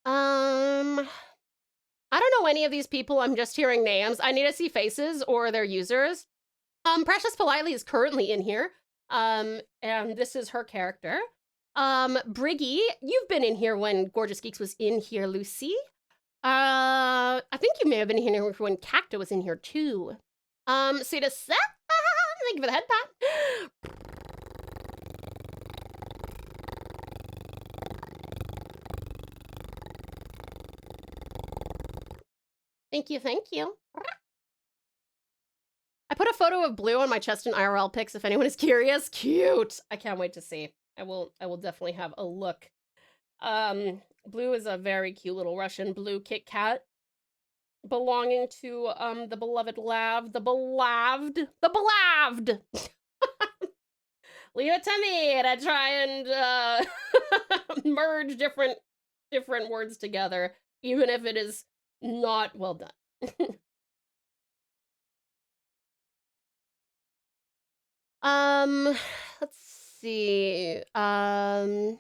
I don't know know any of these people. I'm just hearing names. I need to see faces or their users. Precious Politely is currently in here. And this is her character. Briggy, you've been in here when Gorgeous Geeks was in here, Lucy. I think you may have been in here when Cacta was in here too. Sita, thank you for the head pat. Thank you, thank you. I put a photo of Blue on my chest in IRL pics if anyone is curious. Cute. I can't wait to see. I will definitely have a look. Blue is a very cute little Russian blue Kit Kat belonging to the beloved Lav, the beloved. Leave it to me to try and merge different words together, even if it is not well done. Let's see. I'm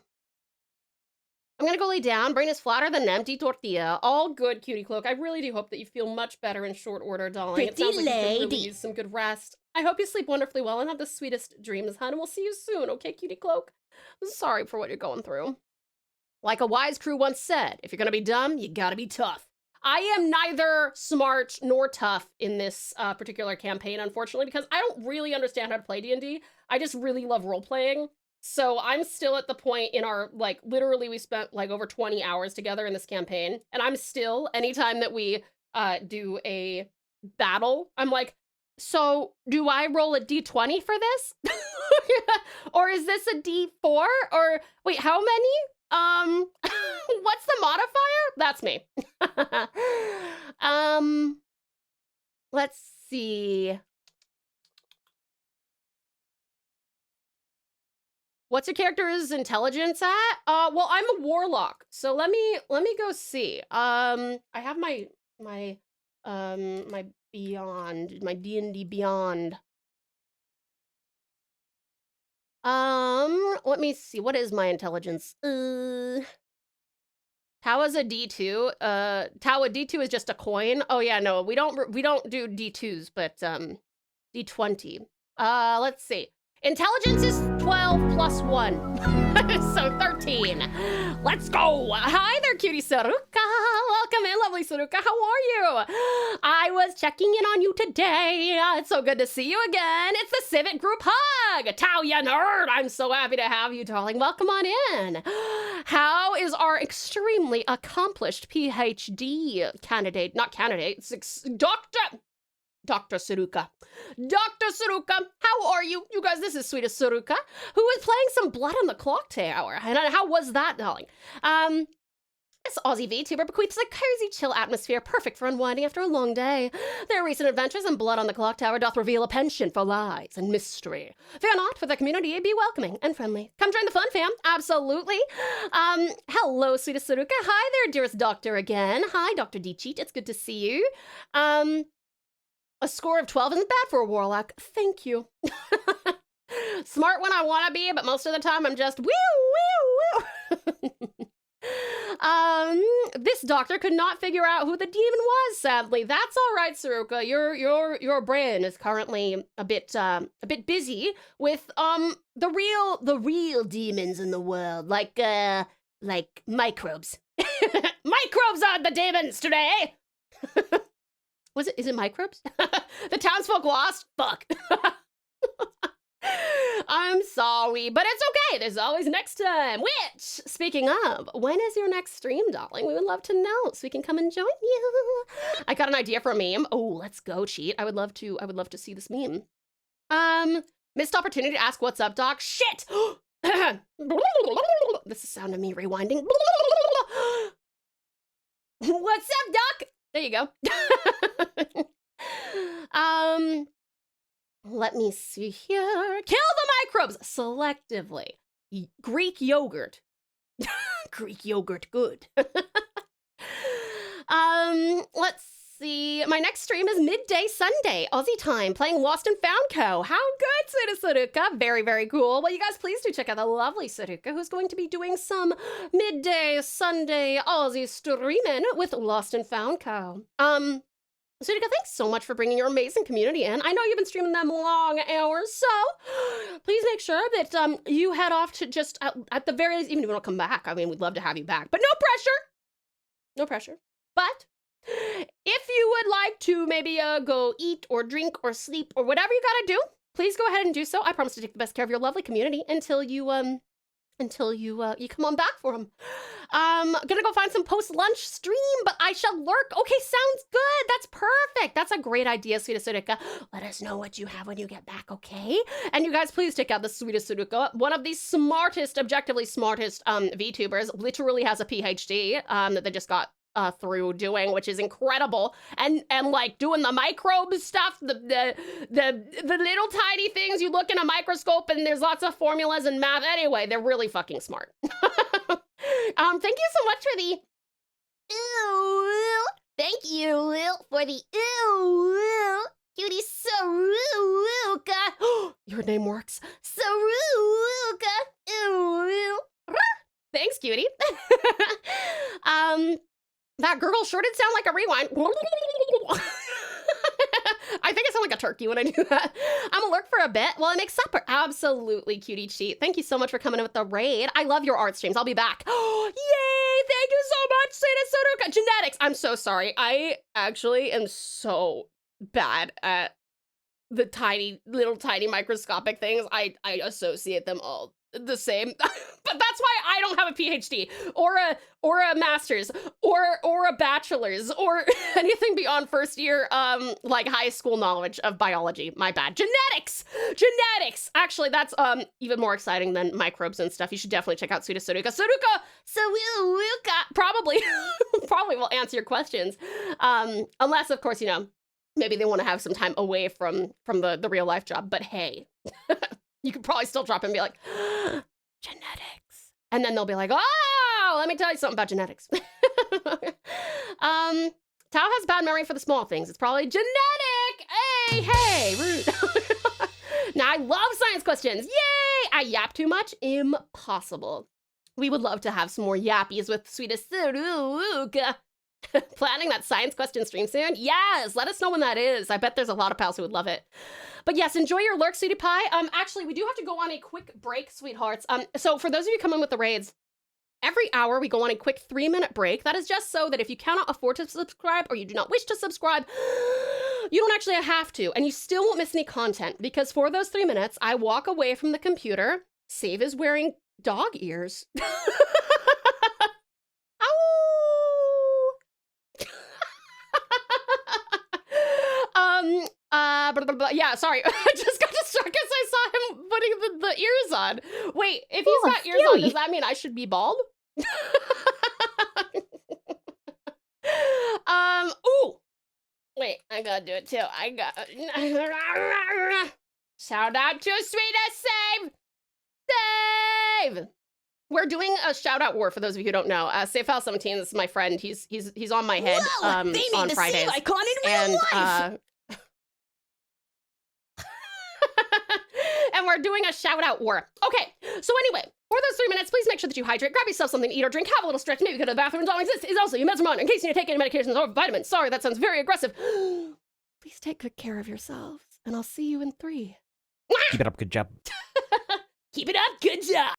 gonna go lay down. Brain is flatter than an empty tortilla. All good, Cutie Cloak. I really do hope that you feel much better in short order, darling. It sounds like you could really use some good rest. I hope you sleep wonderfully well and have the sweetest dreams, hun, and we'll see you soon, okay, Cutie Cloak? I'm sorry for what you're going through. Like a wise crew once said, if you're gonna be dumb, you gotta be tough. I am neither smart nor tough in this particular campaign, unfortunately, because I don't really understand how to play D&D. I just really love role-playing. So I'm still at the point in our, like, literally we spent, like, over 20 hours together in this campaign, and I'm still, anytime that we do a battle, I'm like, so do I roll a d20 for this? Or is this a d4? Or, wait, how many? What's the modifier? That's me. Let's see. What's your character's intelligence at? Well, I'm a warlock, so let me go see. I have my beyond, my D&D beyond. Let me see. What is my intelligence? Tau is a D2. Tau, a D2 is just a coin. Oh yeah, no, we don't do D2s, but D20. Let's see. Intelligence is 12 plus 1. So 13. Let's go. Hi there, cutie Saruka. Welcome in, lovely Saruka. How are you? I was checking in on you today. It's so good to see you again. It's the Civic Group Hug. Tau, ya nerd. I'm so happy to have you, darling. Welcome on in. How is our extremely accomplished PhD candidate? Not candidate. Dr. Saruka. Dr. Saruka, how are you? You guys, this is sweetest Saruka, who is playing some Blood on the Clock Tower. And how was that, darling? This Aussie Vtuber bequeaths a cozy, chill atmosphere, perfect for unwinding after a long day. Their recent adventures in Blood on the Clock Tower doth reveal a penchant for lies and mystery. Fear not, for the community be welcoming and friendly. Come join the fun, fam. Absolutely. Hello, sweetest Saruka. Hi there, dearest doctor again. Hi, Dr. D-Cheat. It's good to see you. A score of 12 isn't bad for a warlock. Thank you. Smart when I want to be, but most of the time I'm just woo. This doctor could not figure out who the demon was, sadly. That's all right, Saruka. Your brain is currently a bit busy with the real demons in the world, like microbes. Microbes are the demons today. Is it microbes? The townsfolk lost? Fuck. I'm sorry, but it's okay. There's always next time. Which, speaking of, when is your next stream, darling? We would love to know so we can come and join you. I got an idea for a meme. Oh, let's go, cheat. I would love to see this meme. Missed opportunity to ask what's up, doc. Shit! This is the sound of me rewinding. What's up, doc? There you go. Let me see here. Kill the microbes selectively. Greek yogurt. Greek yogurt, good. Let's see. My next stream is midday Sunday, Aussie time, playing Lost and Found Co. How good, Sweetest Suruka. Very, very cool. Well, you guys, please do check out the lovely Suruka, who's going to be doing some midday Sunday Aussie streaming with Lost and Found Co. Suruka, thanks so much for bringing your amazing community in. I know you've been streaming them long hours, so please make sure that you head off to just, at the very least, even if you don't come back, I mean, we'd love to have you back, but no pressure. No pressure. But if you would like to maybe go eat or drink or sleep or whatever you gotta do, please go ahead and do so. I promise to take the best care of your lovely community until you come on back for them. Gonna go find some post-lunch stream, but I shall lurk. Okay, sounds good. That's perfect. That's a great idea, Sweetest Suruka. Let us know what you have when you get back, okay? And you guys, please check out the Sweetest Suruka. One of the smartest, objectively smartest VTubers. Literally has a PhD that they just got through doing, which is incredible, and like doing the microbe stuff, the little tiny things you look in a microscope and there's lots of formulas and math. Anyway, they're really fucking smart. Thank you so much for the ooh. Thank you, Lil, for the ooh. Cutie Saruka. Your name works. Saruka. Ooh. Thanks, cutie. That gurgle sure did sound like a rewind. I think I sound like a turkey when I do that. I'm gonna lurk for a bit while I make supper. Absolutely, cutie cheat. Thank you so much for coming in with the raid. I love your art streams. I'll be back. Oh, yay! Thank you so much, Sweetest Suruka. Genetics. I'm so sorry. I actually am so bad at the little tiny microscopic things. I associate them all the same. But that's why I don't have a PhD or a master's or a bachelor's or anything beyond first year like high school knowledge of biology. My bad. Genetics. Actually, that's even more exciting than microbes and stuff. You should definitely check out Sweetest Suruka. Suruka probably will answer your questions. Unless of course, you know, maybe they want to have some time away from the real life job, but hey. You could probably still drop in and be like, genetics. And then they'll be like, oh, let me tell you something about genetics. Tao has bad memory for the small things. It's probably genetic. Hey, rude. Now, I love science questions. Yay! I yap too much? Impossible. We would love to have some more yappies with Sweetest Suruka. Planning that science question stream soon? Yes, let us know when that is. I bet there's a lot of pals who would love it. But yes, enjoy your lurk, sweetie pie. Actually, we do have to go on a quick break, sweethearts. So for those of you coming with the raids, every hour we go on a quick 3-minute break. That is just so that if you cannot afford to subscribe or you do not wish to subscribe, you don't actually have to, and you still won't miss any content, because for those 3 minutes, I walk away from the computer. Save is wearing dog ears. Yeah, sorry. I just got distracted as I saw him putting the ears on. Wait, if he's got ears on, does that mean I should be bald? Ooh. Wait, I gotta do it too. Shout out to Sweetest Save! We're doing a shout out war for those of you who don't know. SafeFile17 is my friend. He's on my head on Fridays. Save icon in real life. And we're doing a shout out war. Okay, so anyway, for those 3 minutes, please make sure that you hydrate, grab yourself something to eat or drink, have a little stretch, maybe go to the bathroom, and all exists is also you Mesmerone in case you need to take any medications or vitamins. Sorry, that sounds very aggressive. Please take good care of yourselves, and I'll see you in 3. Keep it up, good job. Keep it up, good job.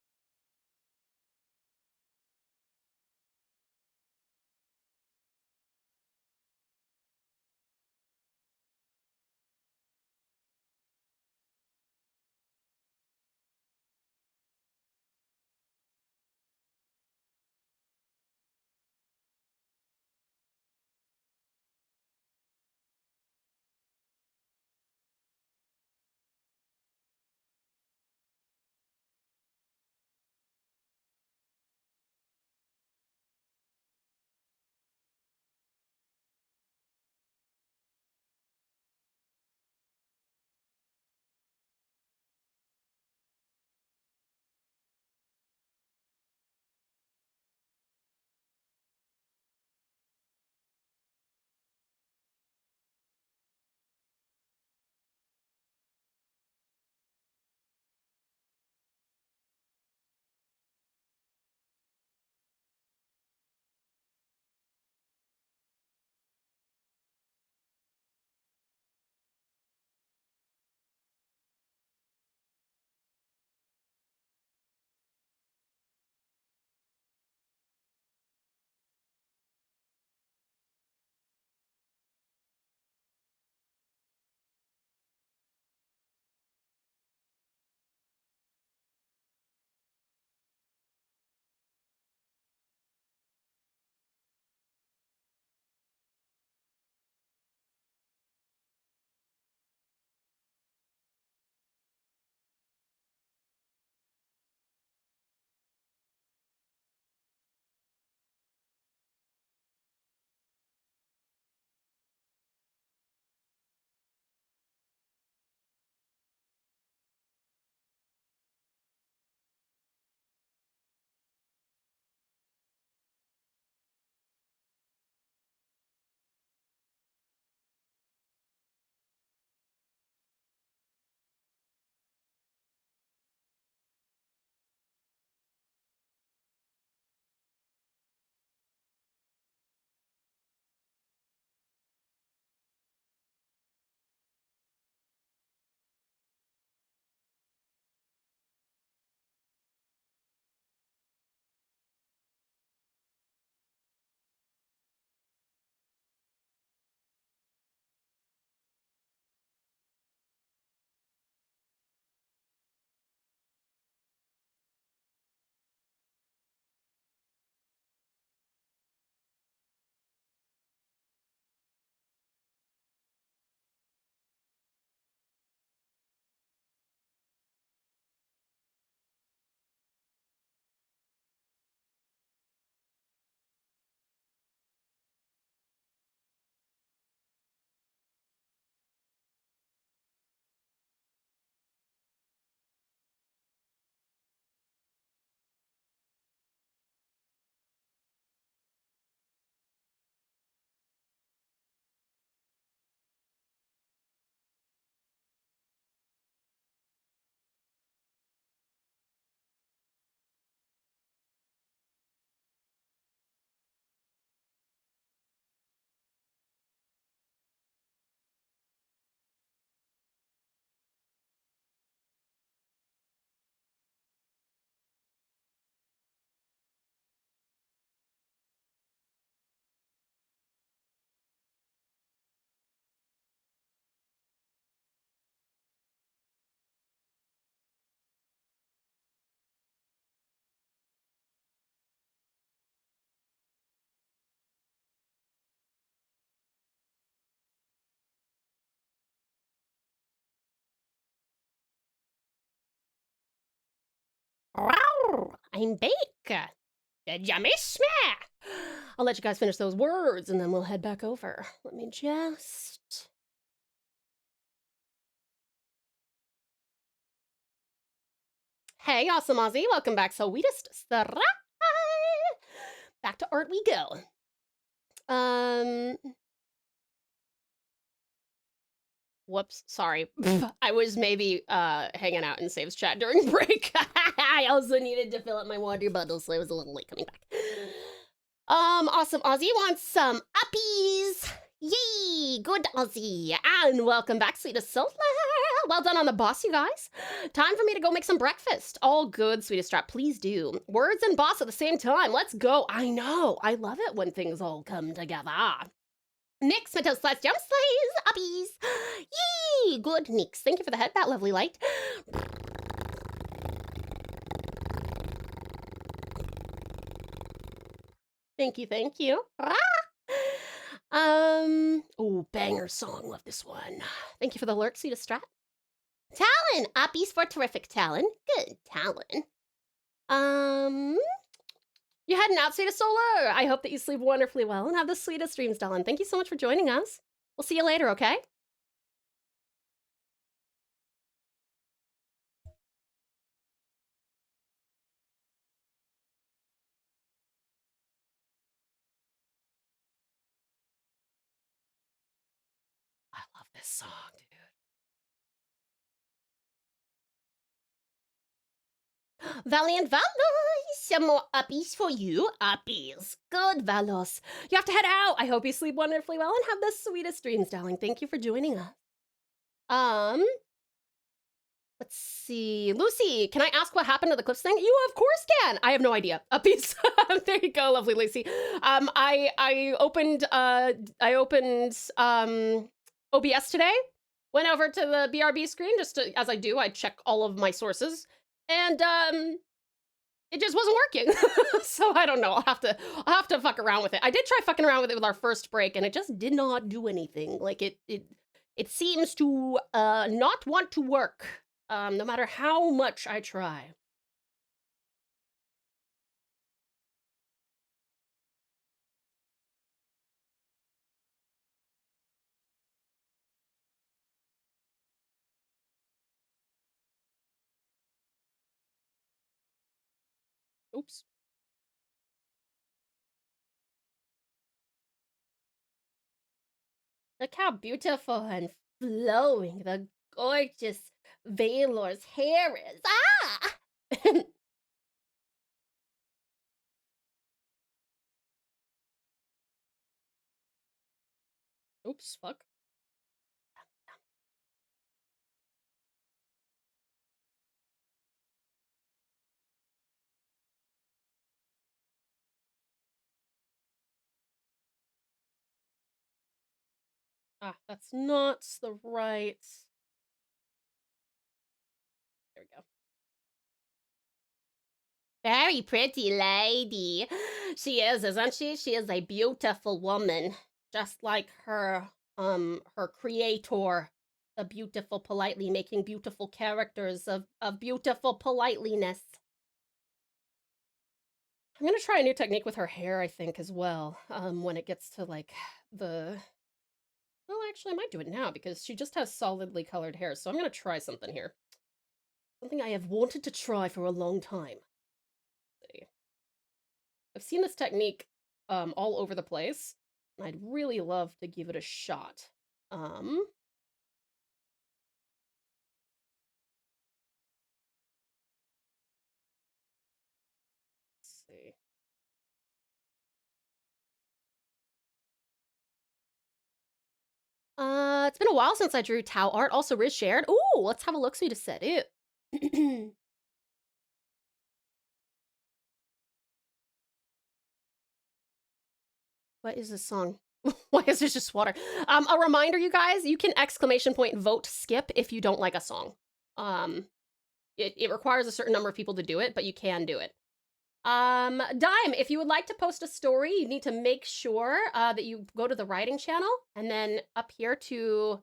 I'm back. Did ya miss me? I'll let you guys finish those words and then we'll head back over. Let me just... Hey, awesome Aussie. Welcome back. Sweetest Strat. Back to art we go. Whoops, sorry. I was maybe hanging out in Save's chat during break. I also needed to fill up my water bottle, so I was a little late coming back. Awesome Aussie wants some uppies. Yay, good Aussie. And welcome back, sweetest Solar. Well done on the boss, you guys. Time for me to go make some breakfast. All good, sweetest Strap, please do. Words and boss at the same time. Let's go. I know, I love it when things all come together. Nix, my toast slice, jump slice, uppies. Yay, good Nix. Thank you for the head, that lovely light. Thank you, thank you. Oh, banger song, love this one. Thank you for the lurk, sweetest Strat. Talon, uppies for terrific Talon. Good Talon. You had an outside of Solar. I hope that you sleep wonderfully well and have the sweetest dreams, Talon. Thank you so much for joining us. We'll see you later, okay? I love this song, dude. Valiant Valos, some more uppies for you. Uppies. Good Valos. You have to head out. I hope you sleep wonderfully well and have the sweetest dreams, darling. Thank you for joining us. Let's see. Lucy, can I ask what happened to the clips thing? You of course can. I have no idea. Uppies. There you go, lovely Lucy. I opened OBS today. Went over to the BRB screen just to, as I do, I check all of my sources. And it just wasn't working. So I don't know. I'll have to fuck around with it. I did try fucking around with it with our first break and it just did not do anything. Like it seems to not want to work. No matter how much I try. Oops. Look how beautiful and flowing the gorgeous Valor's hair is. Ah! Oops, fuck. Ah, that's not the right... There we go. Very pretty lady. She is, isn't she? She is a beautiful woman. Just like her creator. The beautiful politely, making beautiful characters of beautiful politeliness. I'm gonna try a new technique with her hair, I think, as well. When it gets to like the... Well, actually, I might do it now because she just has solidly colored hair. So I'm gonna try something here. Something I have wanted to try for a long time. I've seen this technique all over the place, and I'd really love to give it a shot. Let's see. It's been a while since I drew Tau art. Also, Riz shared. Ooh, let's have a look. So you just said it. What is this song? Why is there just water? A reminder, you guys, you can exclamation point vote skip if you don't like a song. It requires a certain number of people to do it, but you can do it. Dime, if you would like to post a story, you need to make sure that you go to the writing channel and then up here to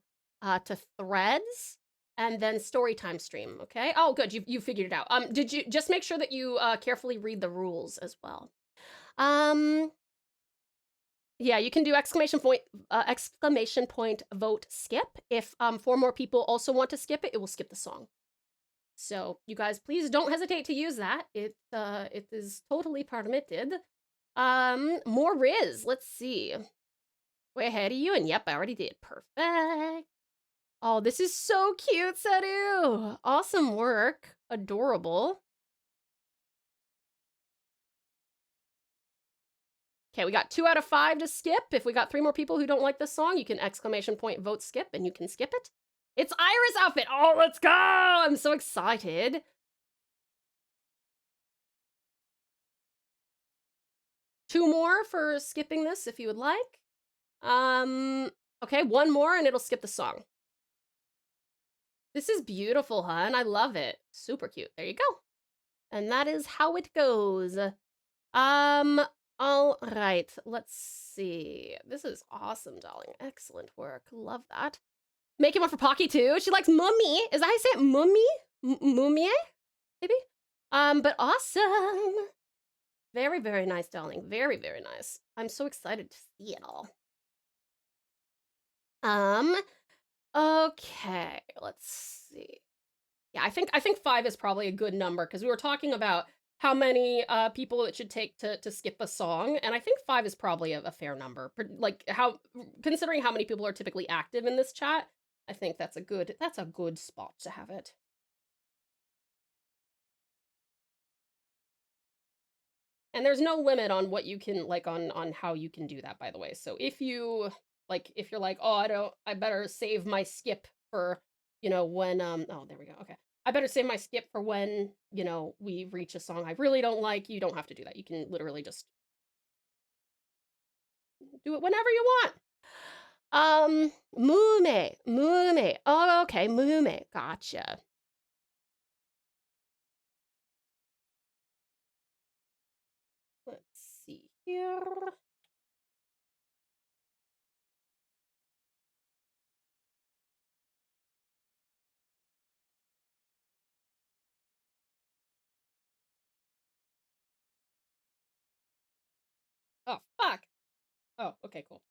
threads, and then story time stream, okay? Oh, good, you figured it out. Did you just make sure that you carefully read the rules as well? Yeah, you can do exclamation point vote skip. If 4 more people also want to skip it, it will skip the song. So you guys, please don't hesitate to use that. It is totally permitted. More Riz. Let's see. Way ahead of you, and yep, I already did. Perfect. Oh, this is so cute, Sedu. Awesome work. Adorable. Okay, we got 2 out of 5 to skip. If we got 3 more people who don't like this song, you can exclamation point vote skip, and you can skip it. It's Iris' outfit. Oh, let's go! I'm so excited. Two more for skipping this if you would like. Okay, 1 more and it'll skip the song. This is beautiful, hun. I love it. Super cute. There you go. And that is how it goes. All right. Let's see. This is awesome, darling. Excellent work. Love that. Making one for Pocky too. She likes mummy. Is that how you say it? Mummy? Mummy? Maybe? But awesome. Very, very nice, darling. Very, very nice. I'm so excited to see it all. Okay, let's see. Yeah, I think 5 is probably a good number because we were talking about how many people it should take to skip a song, and I think 5 is probably a fair number. Like considering how many people are typically active in this chat, I think that's a good spot to have it. And there's no limit on what you can on how you can do that, by the way. So if you're like, oh, I better save my skip for, when oh, there we go. Okay. I better save my skip for when, we reach a song I really don't like. You don't have to do that. You can literally just do it whenever you want. Mume. Oh, okay, Mume. Gotcha. Let's see here. Oh, fuck. Oh, okay, cool.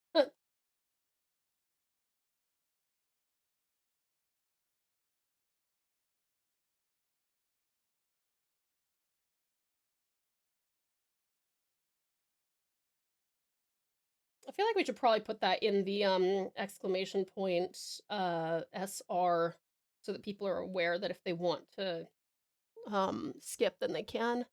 I feel like we should probably put that in the exclamation point SR so that people are aware that if they want to skip, then they can.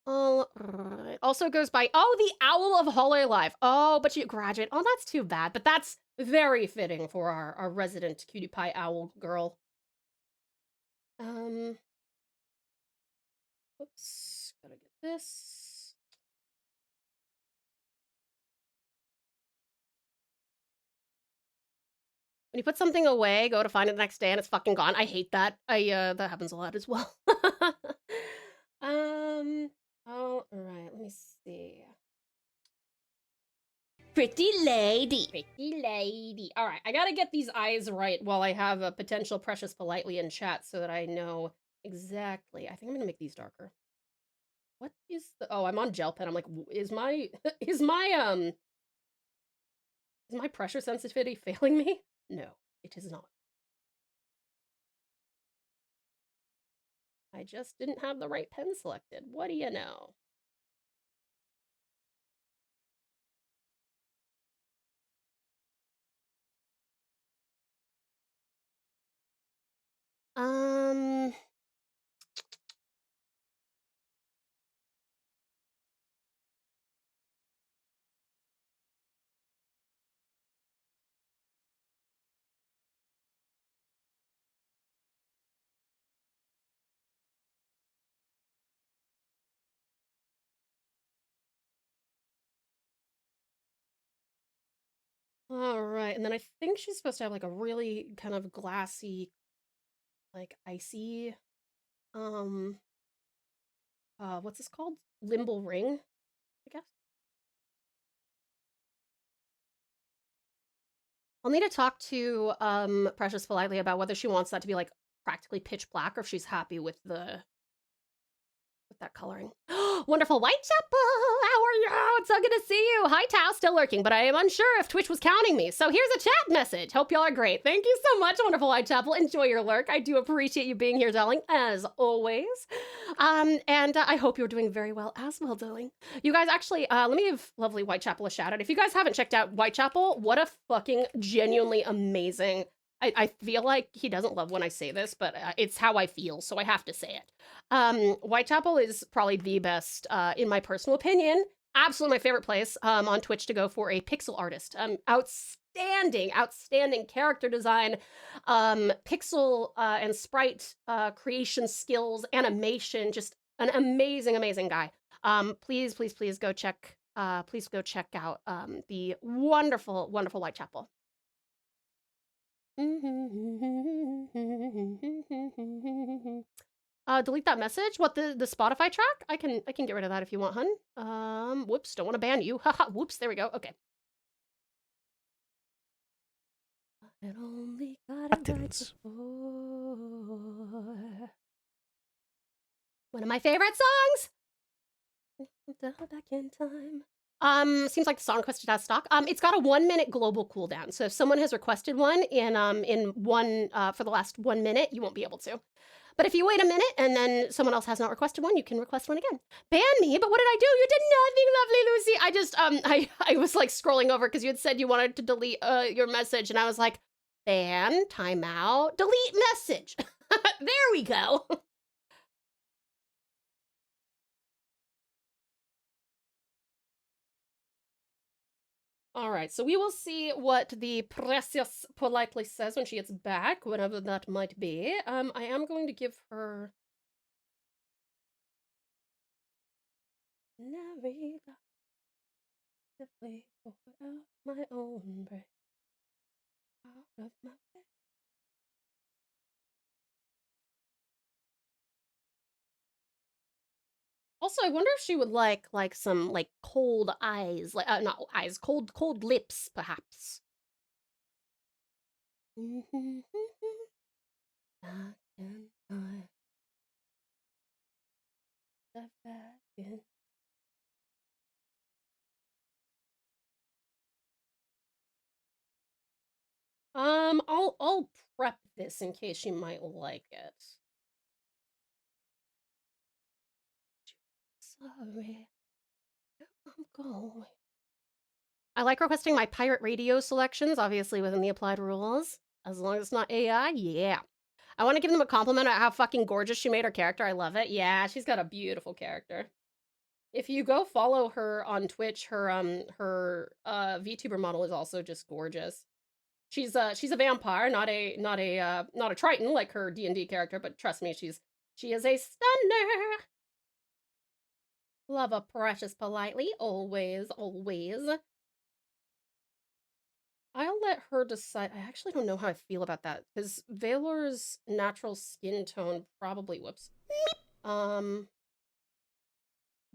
All right. Also goes by the Owl of Hollow Life. Oh, but you graduate. Oh, that's too bad. But that's very fitting for our resident cutie pie owl girl. Oops, gotta get this. When you put something away, go to find it the next day, and it's fucking gone. I hate that. That happens a lot as well. All right, let me see. Pretty lady. Pretty lady. All right, I gotta get these eyes right while I have a potential Precious Politely in chat so that I know exactly. I think I'm gonna make these darker. What is the... Oh, I'm on gel pen. I'm like, is my pressure sensitivity failing me? No, it is not. I just didn't have the right pen selected. What do you know? All right, and then I think she's supposed to have like a really kind of glassy, like icy, what's this called? Limbal ring, I guess. I'll need to talk to Precious politely about whether she wants that to be like practically pitch black or if she's happy with that coloring. Wonderful Whitechapel! How are you? It's so good to see you. Hi, Tao, still lurking, but I am unsure if Twitch was counting me. So here's a chat message. Hope y'all are great. Thank you so much, wonderful Whitechapel. Enjoy your lurk. I do appreciate you being here, darling, as always. And I hope you're doing very well as well, darling. You guys actually, let me give lovely Whitechapel a shout out. If you guys haven't checked out Whitechapel, what a fucking genuinely amazing. I feel like he doesn't love when I say this, but it's how I feel, so I have to say it. Whitechapel is probably the best, in my personal opinion. Absolutely my favorite place on Twitch to go for a pixel artist. Outstanding character design, pixel and sprite creation skills, animation, just an amazing guy. Please go check out the wonderful Whitechapel. Delete that message. What, the Spotify track? I can get rid of that if you want, hun. Whoops, don't want to ban you. Haha, whoops, there we go. Okay. It only got it right before. One of my favorite songs. Back in time. Seems like the song requested has stock. It's got a 1 minute global cooldown. So if someone has requested one in one for the last 1 minute, you won't be able to. But if you wait a minute and then someone else has not requested one, you can request one again. Ban me? But what did I do? You did nothing, lovely Lucy. I was like scrolling over because you had said you wanted to delete your message, and I was like, ban, timeout, delete message. There we go. All right, so we will see what the Precious politely says when she gets back, whatever that might be. I am going to give her... Navigatively out my own brain. Out of my way. Also, I wonder if she would like some like cold eyes, like not eyes, cold lips, perhaps. I'll prep this in case she might like it. Sorry, I'm going. I like requesting my pirate radio selections, obviously within the applied rules. As long as it's not AI, yeah. I want to give them a compliment on how fucking gorgeous she made her character. I love it. Yeah, she's got a beautiful character. If you go follow her on Twitch, her VTuber model is also just gorgeous. She's a vampire, not a Triton like her D&D character, but trust me, she is a stunner. Love a Precious politely, always. I'll let her decide. I actually don't know how I feel about that because Valor's natural skin tone probably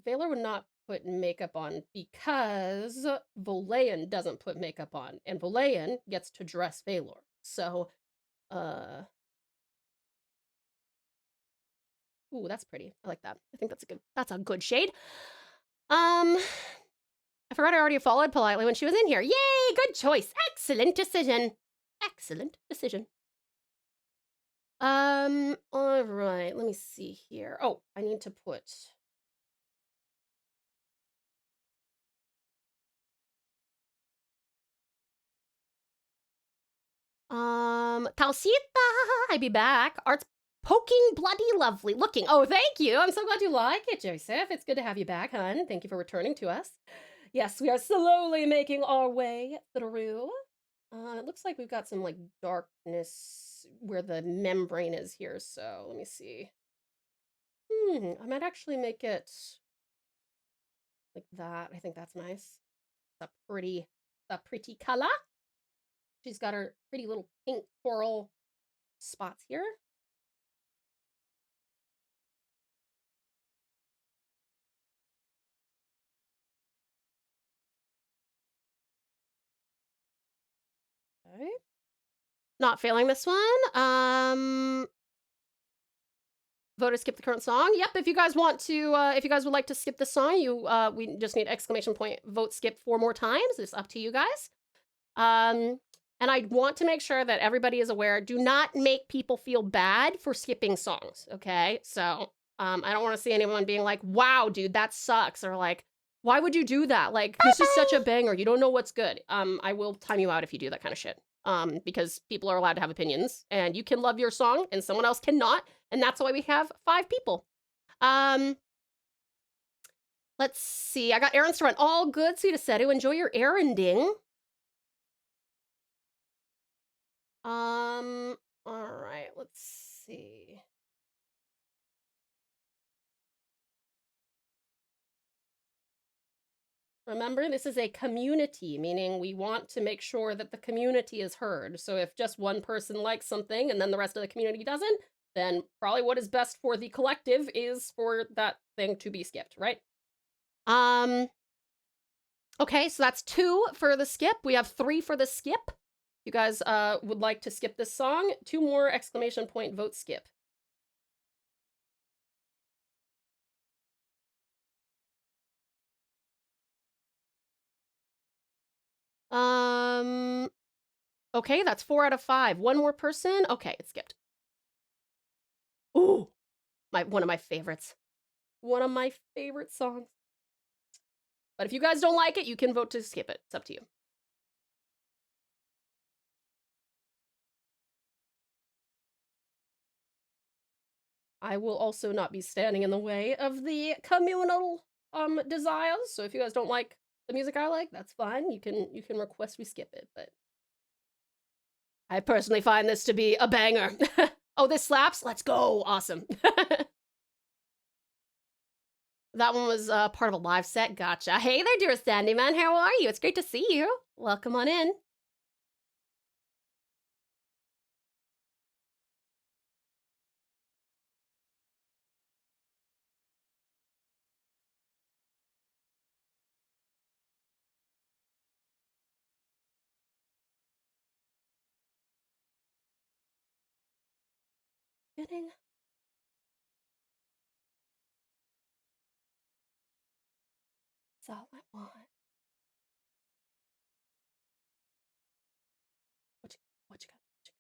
Valor would not put makeup on because Volayan doesn't put makeup on, and Volayan gets to dress Valor. So, ooh, that's pretty. I like that. I think that's a good shade. I forgot I already followed politely when she was in here. Yay, good choice. Excellent decision. All right, let me see here. Oh, I need to put... Talsita, I be back. Art's poking bloody lovely looking. Oh, thank you. I'm so glad you like it, Joseph. It's good to have you back, hun. Thank you for returning to us. Yes, we are slowly making our way through. It looks like we've got some like darkness where the membrane is here, so let me see. I might actually make it like that. I think that's nice. It's a pretty color. She's got her pretty little pink coral spots here. Okay. Not failing this one. Vote to skip the current song. Yep, if you guys want to, if you guys would like to skip the song, we just need exclamation point vote skip 4 more times. It's up to you guys. And I want to make sure that everybody is aware, do not make people feel bad for skipping songs, okay? So, I don't wanna see anyone being like, wow, dude, that sucks, or like, why would you do that? Like, this is such a banger, you don't know what's good. I will time you out if you do that kind of shit. Because people are allowed to have opinions, and you can love your song, and someone else cannot, and that's why we have 5 people. Let's see, I got errands to run. All good, Sweet Asetu, enjoy your erranding. All right, let's see. Remember, this is a community, meaning we want to make sure that the community is heard. So if just one person likes something and then the rest of the community doesn't, then probably what is best for the collective is for that thing to be skipped, right? Okay, so that's 2 for the skip. We have 3 for the skip. You guys would like to skip this song, 2 more exclamation point vote skip. Okay, that's 4 out of 5. 1 more person. Okay, it's skipped. Ooh, one of my favorites. One of my favorite songs. But if you guys don't like it, you can vote to skip it. It's up to you. I will also not be standing in the way of the communal desires. So if you guys don't like the music I like, that's fine. You can request we skip it, but I personally find this to be a banger. Oh, this slaps? Let's go. Awesome. That one was part of a live set. Gotcha. Hey there, dear Sandy Man. How are you? It's great to see you. Welcome on in. Getting. That's all I want. What you gonna do?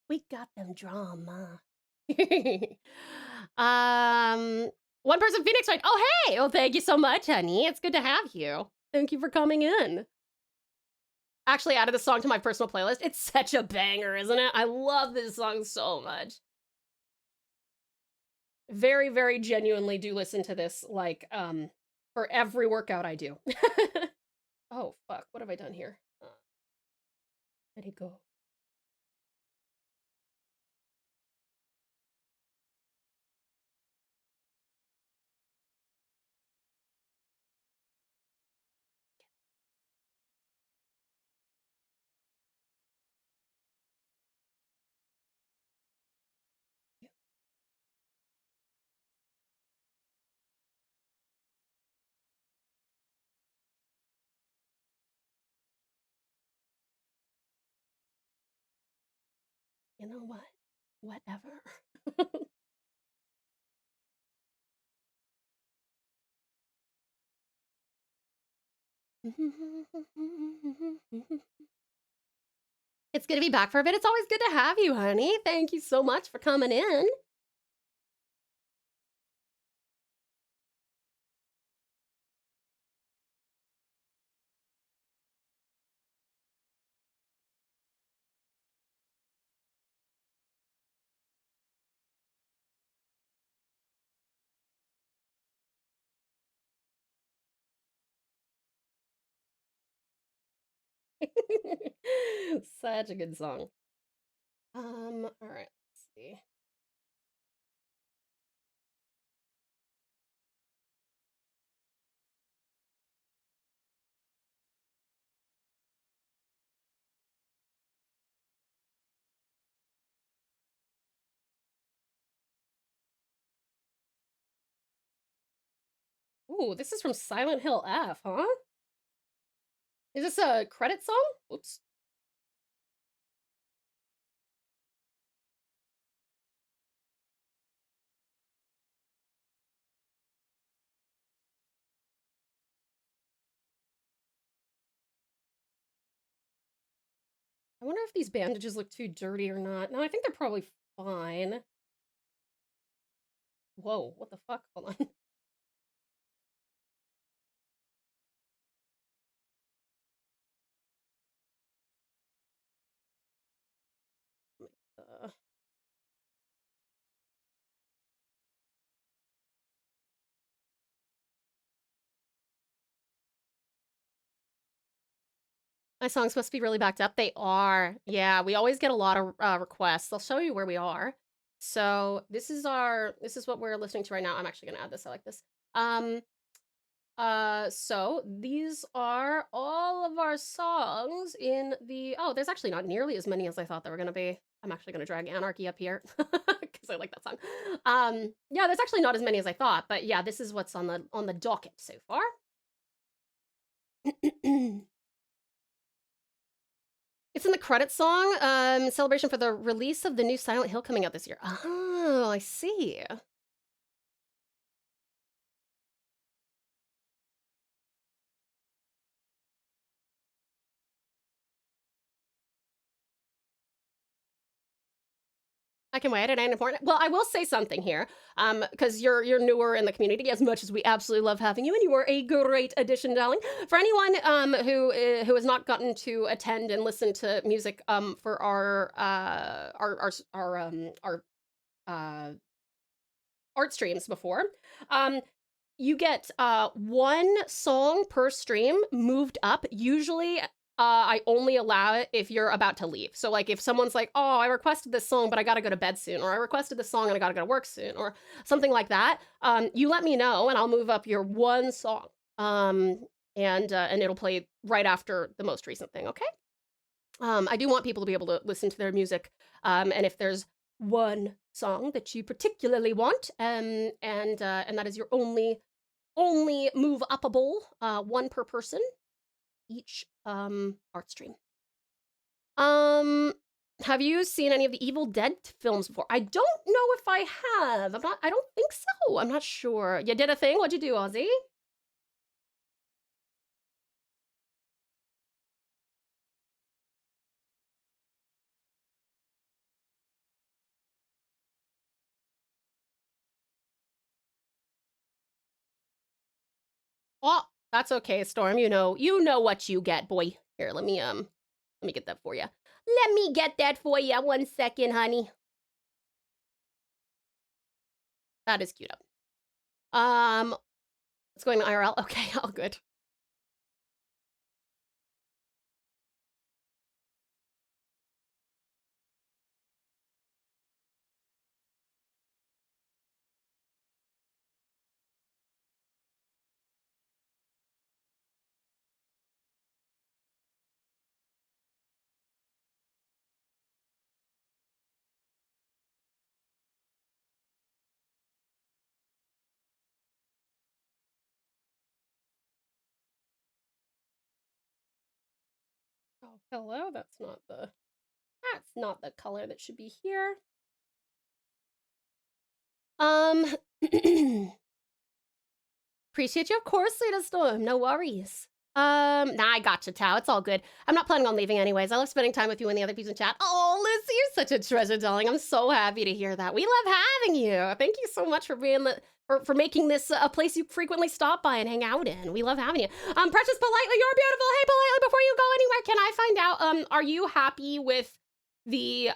We got them drama. One person Phoenix right. Oh, hey! Oh, thank you so much, honey. It's good to have you. Thank you for coming in. Actually added this song to my personal playlist. It's such a banger, isn't it? I love this song so much. Very, very genuinely do listen to this, like, for every workout I do. Oh, fuck. What have I done here? Let it go. You know what? Whatever. It's good to be back for a bit. It's always good to have you, honey. Thank you so much for coming in. Such a good song. All right, let's see. Ooh, this is from Silent Hill F, huh? Is this a credit song? Oops. I wonder if these bandages look too dirty or not. No, I think they're probably fine. Whoa, what the fuck? Hold on. Uh, my song's supposed to be really backed up. They are. Yeah, we always get a lot of requests. I'll show you where we are. So this is what we're listening to right now. I'm actually gonna add this. I like this. So these are all of our songs in the, oh, there's actually not nearly as many as I thought there were gonna be. I'm actually gonna drag Anarchy up here because I like that song. Yeah, there's actually not as many as I thought, but yeah, this is what's on the docket so far. It's in the credits song, celebration for the release of the new Silent Hill coming out this year. Oh, I see. I can wait. It ain't important. Well, I will say something here, because you're newer in the community as much as we absolutely love having you, and you are a great addition, darling. For anyone who has not gotten to attend and listen to music for our art streams before, you get one song per stream moved up. Usually I only allow it if you're about to leave. So like if someone's like, oh, I requested this song, but I gotta go to bed soon, or I requested this song and I gotta go to work soon, or something like that, you let me know and I'll move up your one song. And it'll play right after the most recent thing, okay? I do want people to be able to listen to their music, and if there's one song that you particularly want, and that is your only move upable, one per person each art stream. Have you seen any of the Evil Dead films before? I don't know if I have. I don't think so. I'm not sure. You did a thing? What'd you do, Ozzy? Oh, that's okay, Storm. You know what you get, boy. Here, let me get that for you. Let me get that for you. 1 second, honey. That is cute up. It's going to IRL. Okay, all good. Oh, hello. That's not the color that should be here. Appreciate you, of course, Lita Storm. No worries. Nah, I gotcha, Tao. It's all good. I'm not planning on leaving anyways. I love spending time with you and the other people in chat. Oh, Lucy, you're such a treasure, darling. I'm so happy to hear that. We love having you. Thank you so much for being for making this a place you frequently stop by and hang out in. We love having you. Precious Politely, you're beautiful. Hey, Politely, before you go anywhere, can I find out, are you happy with the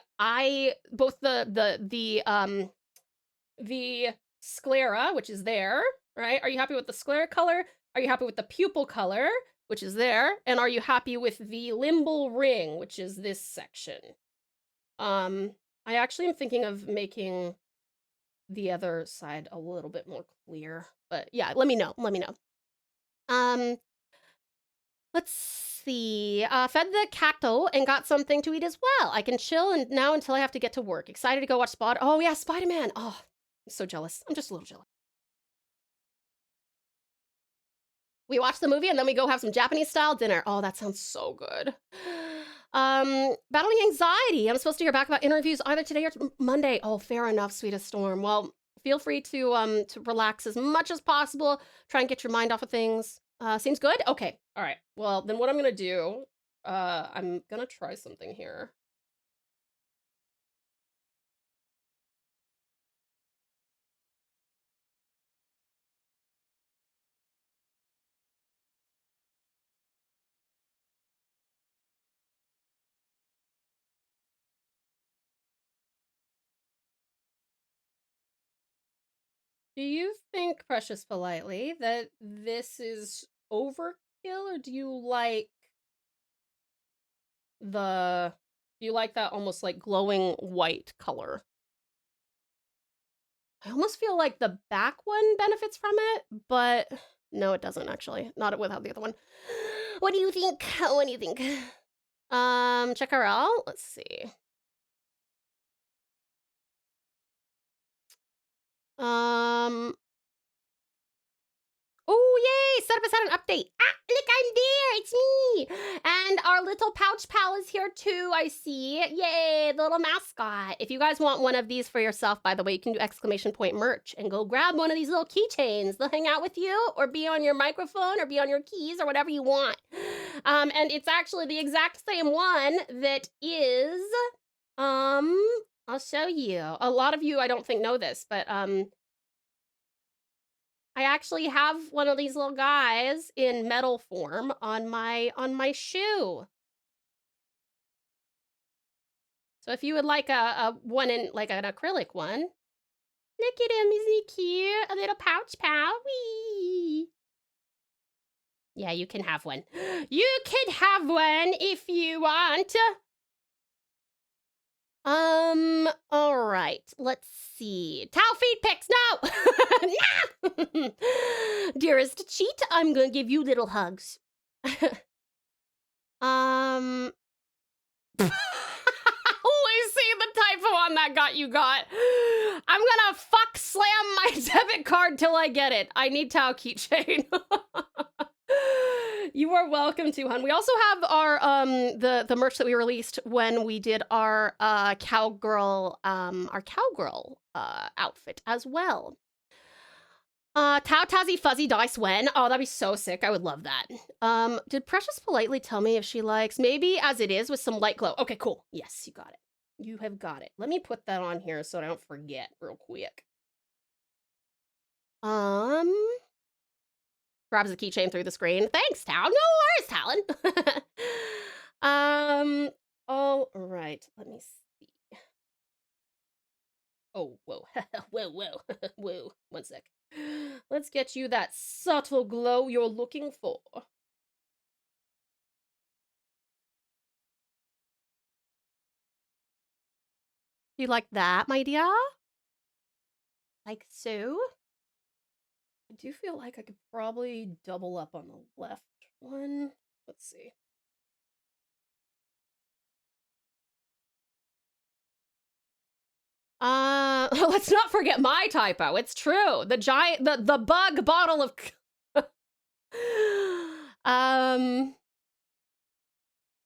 sclera, which is there, right? Are you happy with the sclera color? Are you happy with the pupil color, which is there? And are you happy with the limbal ring, which is this section? I actually am thinking of making the other side a little bit more clear, but yeah, let me know. Let's see. Fed the cacto and got something to eat as well. I can chill and now until I have to get to work. Excited to go watch Oh yeah, Spider-Man. Oh, I'm so jealous. I'm just a little jealous. We watch the movie and then we go have some Japanese style dinner. Oh, that sounds so good. Battling anxiety. I'm supposed to hear back about interviews either today or Monday. Oh, fair enough, sweetest storm. Well, feel free to relax as much as possible. Try and get your mind off of things. Seems good? Okay. All right. Well, then what I'm gonna do, I'm gonna try something here. Do you think, Precious Politely, that this is overkill, or do you like that almost like glowing white color? I almost feel like the back one benefits from it, but no, it doesn't actually. Not without the other one. What do you think? What do you think? Check her out. Let's see. Oh, yay! Set up an update. Ah, look, I'm there. It's me. And our little pouch pal is here too, I see. Yay, the little mascot. If you guys want one of these for yourself, by the way, you can do exclamation point merch and go grab one of these little keychains. They'll hang out with you or be on your microphone or be on your keys or whatever you want. And it's actually the exact same one that is, I'll show you. A lot of you, I don't think, know this, but, I actually have one of these little guys in metal form on my shoe. So if you would like a one in like an acrylic one, look at him, isn't he cute? A little pouch pal. Wee. Yeah, you can have one. You can have one if you want. All right, let's see. Towel feed pics, no! No! Dearest cheat, I'm gonna give you little hugs. Holy see the typo on that got. I'm gonna fuck slam my debit card till I get it. I need Tao keychain. You are welcome to, hun. We also have our the merch that we released when we did our cowgirl outfit as well. Tassie Fuzzy Dice when? Oh, that'd be so sick. I would love that. Did Precious politely tell me if she likes maybe as it is with some light glow? Okay, cool. Yes, you got it. You have got it. Let me put that on here so I don't forget real quick. Grabs the keychain through the screen. Thanks, Tal. No worries, Talon. All right. Let me see. Oh, whoa. Whoa. Whoa. One sec. Let's get you that subtle glow you're looking for. You like that, my dear? Like so? I do feel like I could probably double up on the left one. Let's see. Let's not forget my typo. It's true. The bug bottle of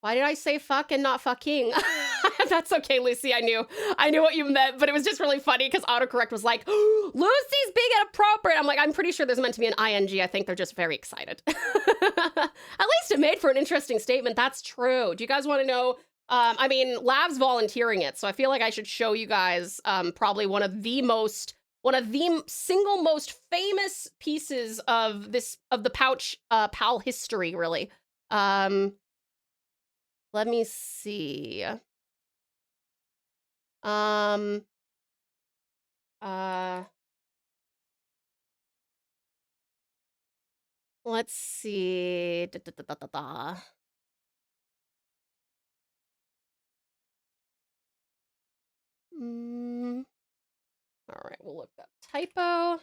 why did I say fuck and not fucking? That's okay, Lucy. I knew what you meant, but it was just really funny because autocorrect was like, Lucy's being inappropriate. I'm like, I'm pretty sure there's meant to be an ing. I think they're just very excited. At least it made for an interesting statement. That's true. Do you guys want to know? I mean, Lav's volunteering it, so I feel like I should show you guys probably one of the single most famous pieces of the pouch pal history, really. Let me see. Let's see. All right, we'll look that typo.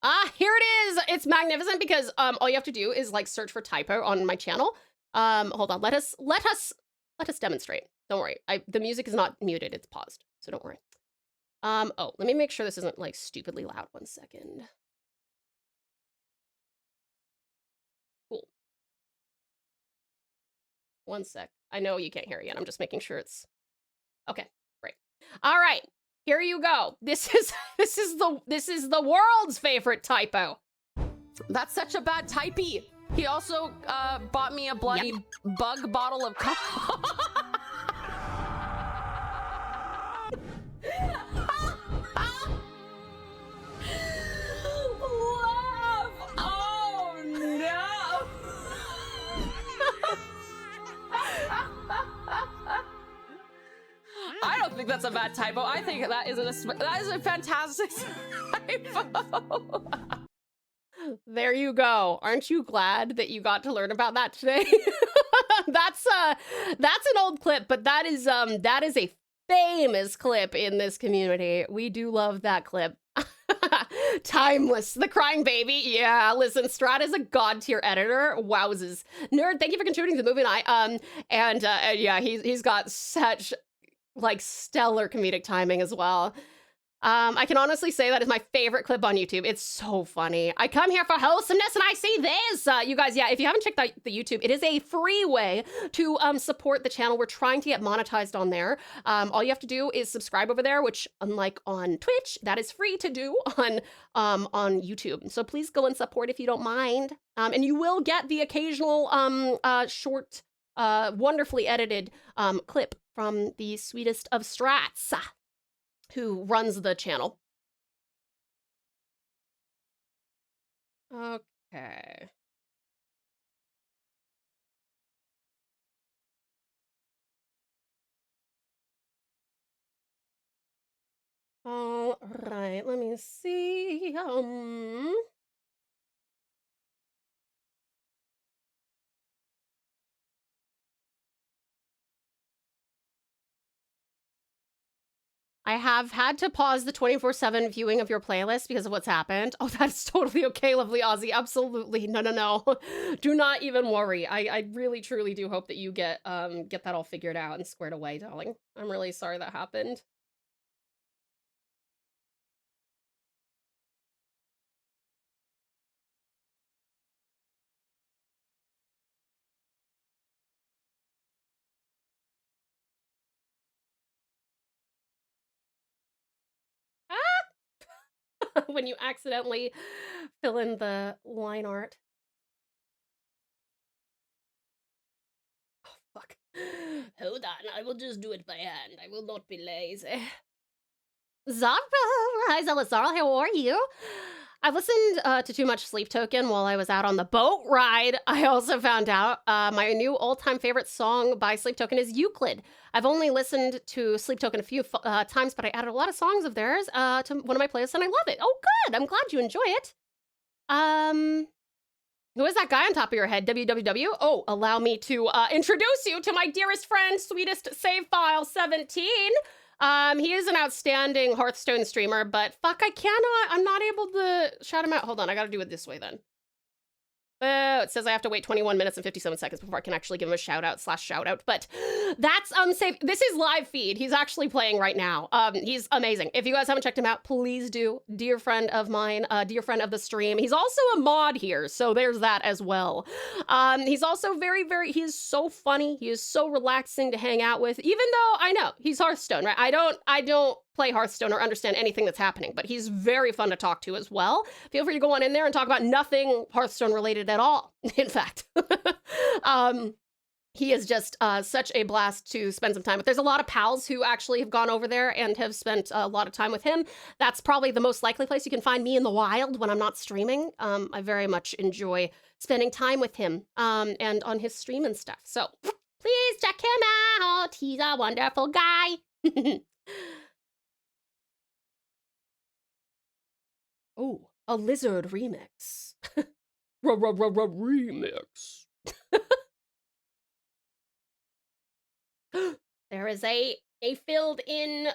Ah, here it is. It's magnificent because all you have to do is like search for typo on my channel. Hold on. Let us demonstrate. Don't worry. The music is not muted. It's paused. So don't worry. Oh, let me make sure this isn't like stupidly loud. 1 second. 1 sec. I know you can't hear it yet. I'm just making sure it's okay. Great. All right, here you go. This is the world's favorite typo. That's such a bad typey. He also bought me a bloody bug bottle of Oh no! I don't think that's a bad typo. I think that is a fantastic typo. There you go. Aren't you glad that you got to learn about that today? That's an old clip, but that is a famous clip in this community. We do love that clip. Timeless. The crying baby. Yeah, listen, Strat is a god tier editor. Wowzes. Nerd, thank you for contributing to the movie night. Yeah, he's got such like stellar comedic timing as well. I can honestly say that is my favorite clip on YouTube. It's so funny. I come here for wholesomeness and I see this. You guys, yeah, if you haven't checked out the YouTube, it is a free way to support the channel. We're trying to get monetized on there. All you have to do is subscribe over there, which unlike on Twitch, that is free to do on YouTube. So please go and support if you don't mind. And you will get the occasional short, wonderfully edited clip from the sweetest of strats, who runs the channel. Okay. All right, let me see. I have had to pause the 24/7 viewing of your playlist because of what's happened. Oh, that's totally okay, lovely Aussie. Absolutely. No. Do not even worry. I really, truly do hope that you get that all figured out and squared away, darling. I'm really sorry that happened. When you accidentally fill in the line art. Oh, fuck. Hold on, I will just do it by hand. I will not be lazy. Zara! Hi, Zelazar, how are you? I've listened to too much Sleep Token while I was out on the boat ride. I also found out my new all-time favorite song by Sleep Token is Euclid. I've only listened to Sleep Token a few times, but I added a lot of songs of theirs to one of my playlists, and I love it. Oh, good! I'm glad you enjoy it. Who is that guy on top of your head? WWW? Oh, allow me to introduce you to my dearest friend, sweetest save file 17. He is an outstanding Hearthstone streamer, but fuck, I'm not able to shout him out. Hold on, I gotta do it this way then. It says I have to wait 21 minutes and 57 seconds before I can actually give him a shout out / but that's safe. This is live feed. He's actually playing right now. He's amazing. If you guys haven't checked him out, please do. Dear friend of mine, dear friend of the stream. He's also a mod here, so there's that as well. He's also he is so funny. He is so relaxing to hang out with, even though I know he's Hearthstone, right? I don't play Hearthstone or understand anything that's happening, but he's very fun to talk to as well. Feel free to go on in there and talk about nothing Hearthstone related at all, in fact. He is just such a blast to spend some time with. There's a lot of pals who actually have gone over there and have spent a lot of time with him. That's probably the most likely place you can find me in the wild when I'm not streaming. I very much enjoy spending time with him and on his stream and stuff. So please check him out. He's a wonderful guy. Oh, a lizard remix. Remix. There is a filled in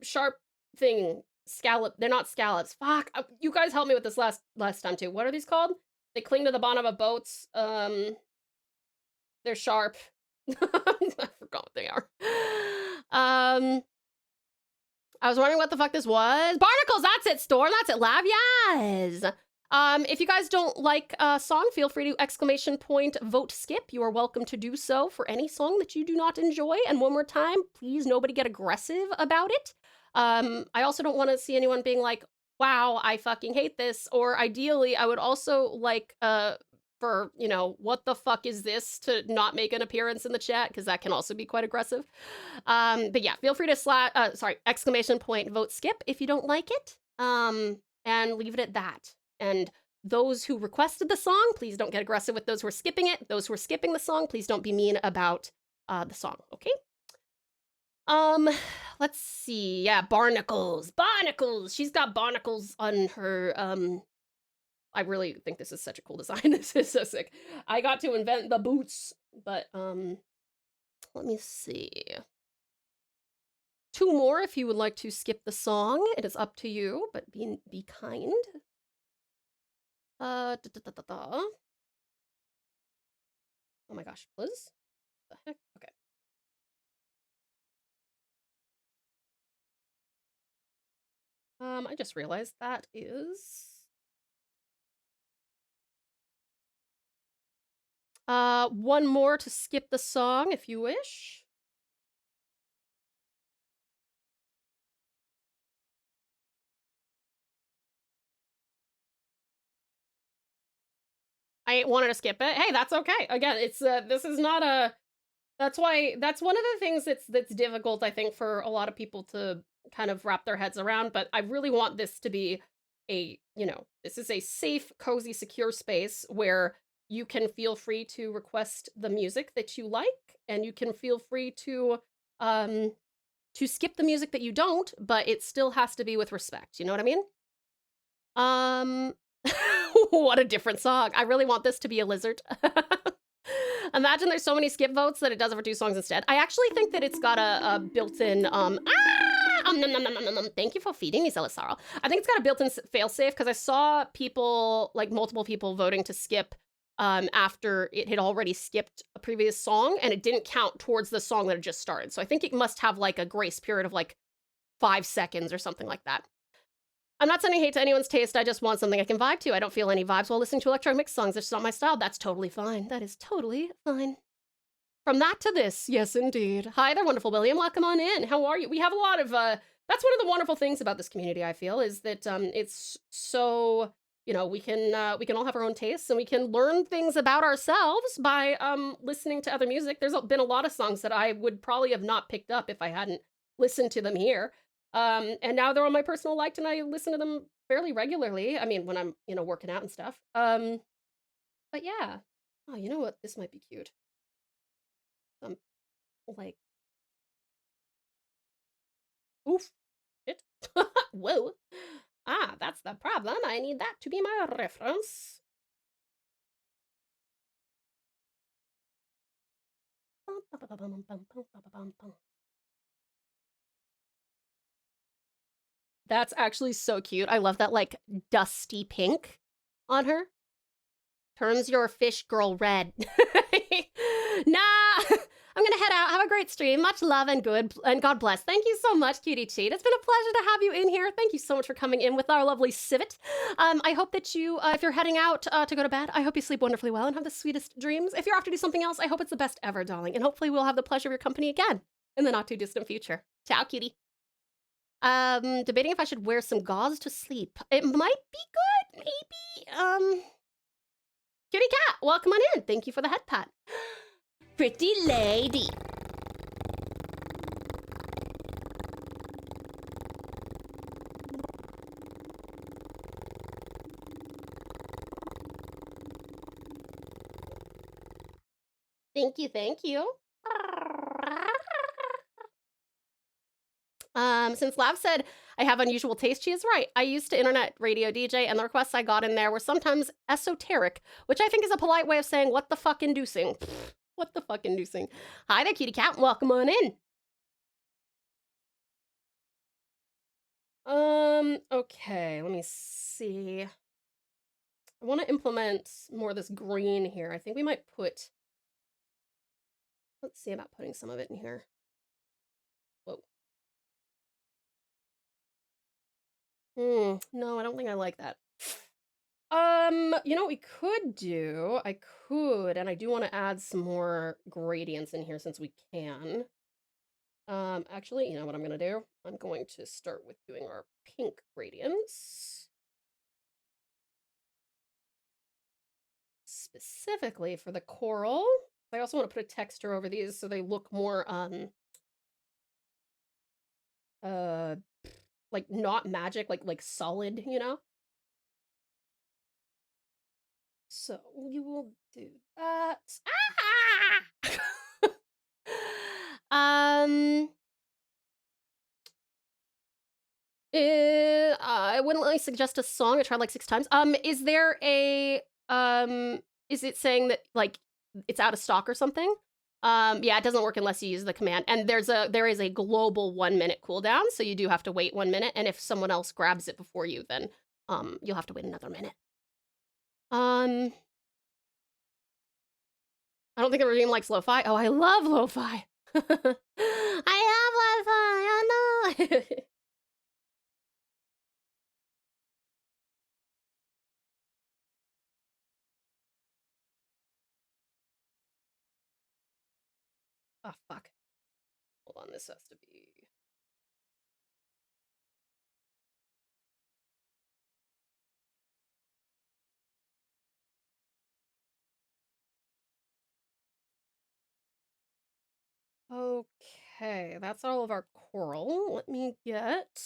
sharp thing. Scallop. They're not scallops. Fuck. You guys helped me with this last time too. What are these called? They cling to the bottom of boats. They're sharp. I forgot what they are. I was wondering what the fuck this was. Barnacles, that's it, Storm. That's it, Lab. Yes. If you guys don't like a song, feel free to exclamation point vote skip. You are welcome to do so for any song that you do not enjoy. And one more time, please nobody get aggressive about it. I also don't want to see anyone being like, wow, I fucking hate this. Or ideally, I would also like for, you know, what the fuck is this to not make an appearance in the chat, because that can also be quite aggressive. But yeah, feel free to exclamation point vote skip if you don't like it. And leave it at that. And those who requested the song, please don't get aggressive with those who are skipping it. Those who are skipping the song, please don't be mean about the song, okay? Let's see. Yeah, barnacles. Barnacles! She's got barnacles on her, I really think this is such a cool design. This is so sick. I got to invent the boots, but, let me see. 2 more if you would like to skip the song. It is up to you, but be kind. Oh my gosh, Liz? The heck? Okay. I just realized that is... one more to skip the song if you wish. I wanted to skip it. Hey, that's okay. Again, it's this is not a... That's one of the things that's difficult, I think, for a lot of people to kind of wrap their heads around, but I really want this to be a, you know, this is a safe, cozy, secure space where you can feel free to request the music that you like, and you can feel free to skip the music that you don't, but it still has to be with respect, you know what I mean? What a different song. I really want this to be a lizard. Imagine there's so many skip votes that it does it for 2 songs instead. I actually think that it's got a built-in, thank you for feeding me, Celisaro. I think it's got a built-in failsafe, because I saw people, like multiple people voting to skip after it had already skipped a previous song, and it didn't count towards the song that had just started. So I think it must have like a grace period of like 5 seconds or something like that. I'm not sending hate to anyone's taste. I just want something I can vibe to. I don't feel any vibes while listening to electronic mix songs. It's just not my style. That's totally fine. That is totally fine. From that to this, yes, indeed. Hi there, wonderful William. Welcome on in. How are you? We have a lot of, that's one of the wonderful things about this community, I feel, is that it's so, you know, we can all have our own tastes, and we can learn things about ourselves by listening to other music. There's been a lot of songs that I would probably have not picked up if I hadn't listened to them here. And now they're on my personal liked, and I listen to them fairly regularly. I mean, when I'm, you know, working out and stuff. But yeah. Oh, you know what? This might be cute. Like, oof, shit. Whoa. Ah, that's the problem. I need that to be my reference. That's actually so cute. I love that, like, dusty pink on her. Turns your fish girl red. Nah, I'm gonna head out. Have a great stream. Much love and good, and God bless. Thank you so much, Cutie Cheat. It's been a pleasure to have you in here. Thank you so much for coming in with our lovely civet. I hope that you, if you're heading out to go to bed, I hope you sleep wonderfully well and have the sweetest dreams. If you're off to do something else, I hope it's the best ever, darling. And hopefully we'll have the pleasure of your company again in the not too distant future. Ciao, cutie. Debating if I should wear some gauze to sleep. It might be good, maybe. Cutie cat, welcome on in. Thank you for the head pat. Pretty lady. Thank you, thank you. Since Lav said I have unusual taste, she is right. I used to internet radio DJ, and the requests I got in there were sometimes esoteric, which I think is a polite way of saying what the fuck inducing. What the fuck inducing. Hi there, cutie cat. Welcome on in. Okay, let me see. I want to implement more of this green here. I think we might put... Let's see about putting some of it in here. Whoa. No, I don't think I like that. You know what we could do? I could, and I do want to add some more gradients in here since we can. Actually, you know what I'm gonna do? I'm going to start with doing our pink gradients. Specifically for the coral. I also want to put a texture over these so they look more, like not magic, like solid, you know? So we will do that. Ah! I wouldn't really suggest a song. I tried like 6 times. Is there a is it saying that like it's out of stock or something? Yeah, it doesn't work unless you use the command. And there is a global 1-minute cooldown, so you do have to wait 1 minute. And if someone else grabs it before you, then you'll have to wait another minute. I don't think the regime likes lo-fi. Oh, I love lo-fi. I love lo-fi. Oh no. Oh, fuck. Hold on, this has to be... Okay, that's all of our coral. Let me get...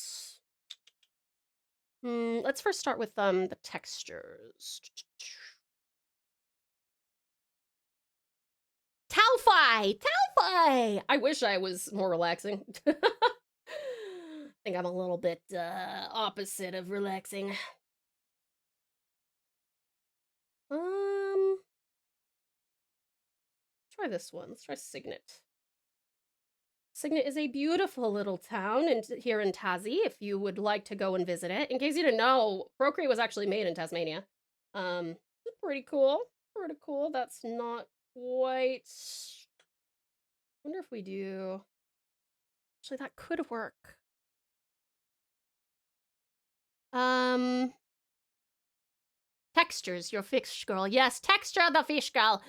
let's first start with the textures. Taufi! Taufi! I wish I was more relaxing. I think I'm a little bit opposite of relaxing. Try this one. Let's try Signet. Signet is a beautiful little town here in Tassie, if you would like to go and visit it. In case you didn't know, Procreate was actually made in Tasmania. Pretty cool. Pretty cool. That's not quite... I wonder if we do... Actually, that could work. Textures, your fish girl. Yes, texture the fish girl.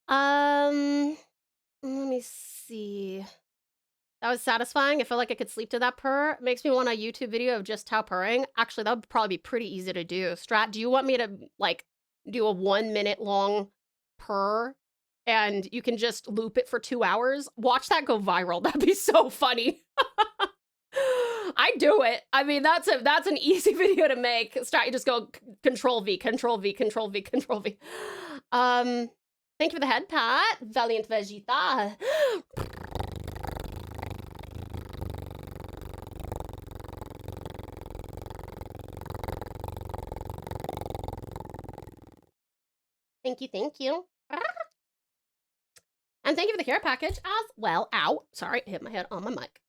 Let me see. That was satisfying. I feel like I could sleep to that purr. It makes me want a YouTube video of just Tau purring. Actually, that would probably be pretty easy to do. Strat, do you want me to, like, do a 1-minute long purr and you can just loop it for 2 hours? Watch that go viral. That'd be so funny. I do it. I mean, that's an easy video to make. Strat, you just go Control V, Control V, Control V, Control V. Thank you for the head pat, Valiant Vegeta. Thank you, thank you. And thank you for the care package as well. Ow, sorry, hit my head on my mic.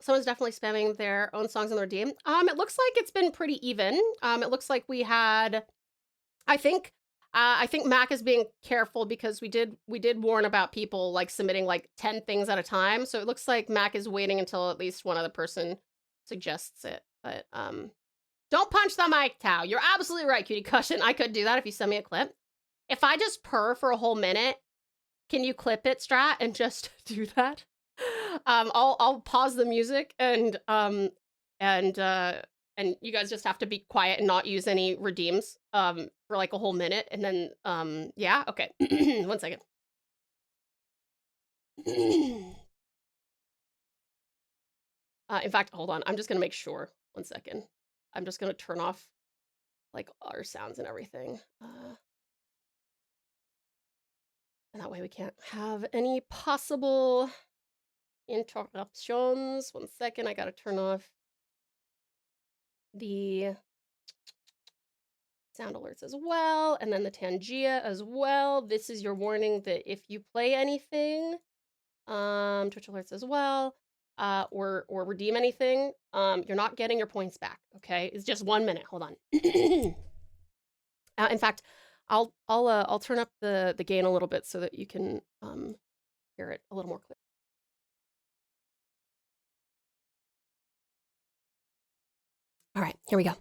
Someone's definitely spamming their own songs on their DM. It looks like it's been pretty even. It looks like we had, I think Mac is being careful because we did warn about people like submitting like 10 things at a time. So it looks like Mac is waiting until at least one other person suggests it. But don't punch the mic, Tau. You're absolutely right, Cutie Cushion. I could do that if you send me a clip. If I just purr for a whole minute, can you clip it, Strat, and just do that? I'll pause the music and you guys just have to be quiet and not use any redeems for like a whole minute, and then yeah, okay. 1 second. In fact, hold on, I'm just gonna make sure. 1 second. I'm just gonna turn off like our sounds and everything, and that way we can't have any possible interruptions. 1 second, I gotta turn off the sound alerts as well, and then the Tangia as well. This is your warning that if you play anything, Twitch alerts as well, or redeem anything, you're not getting your points back, okay? It's just 1 minute, hold on. In fact, I'll turn up the gain a little bit so that you can hear it a little more clear. All right, here we go.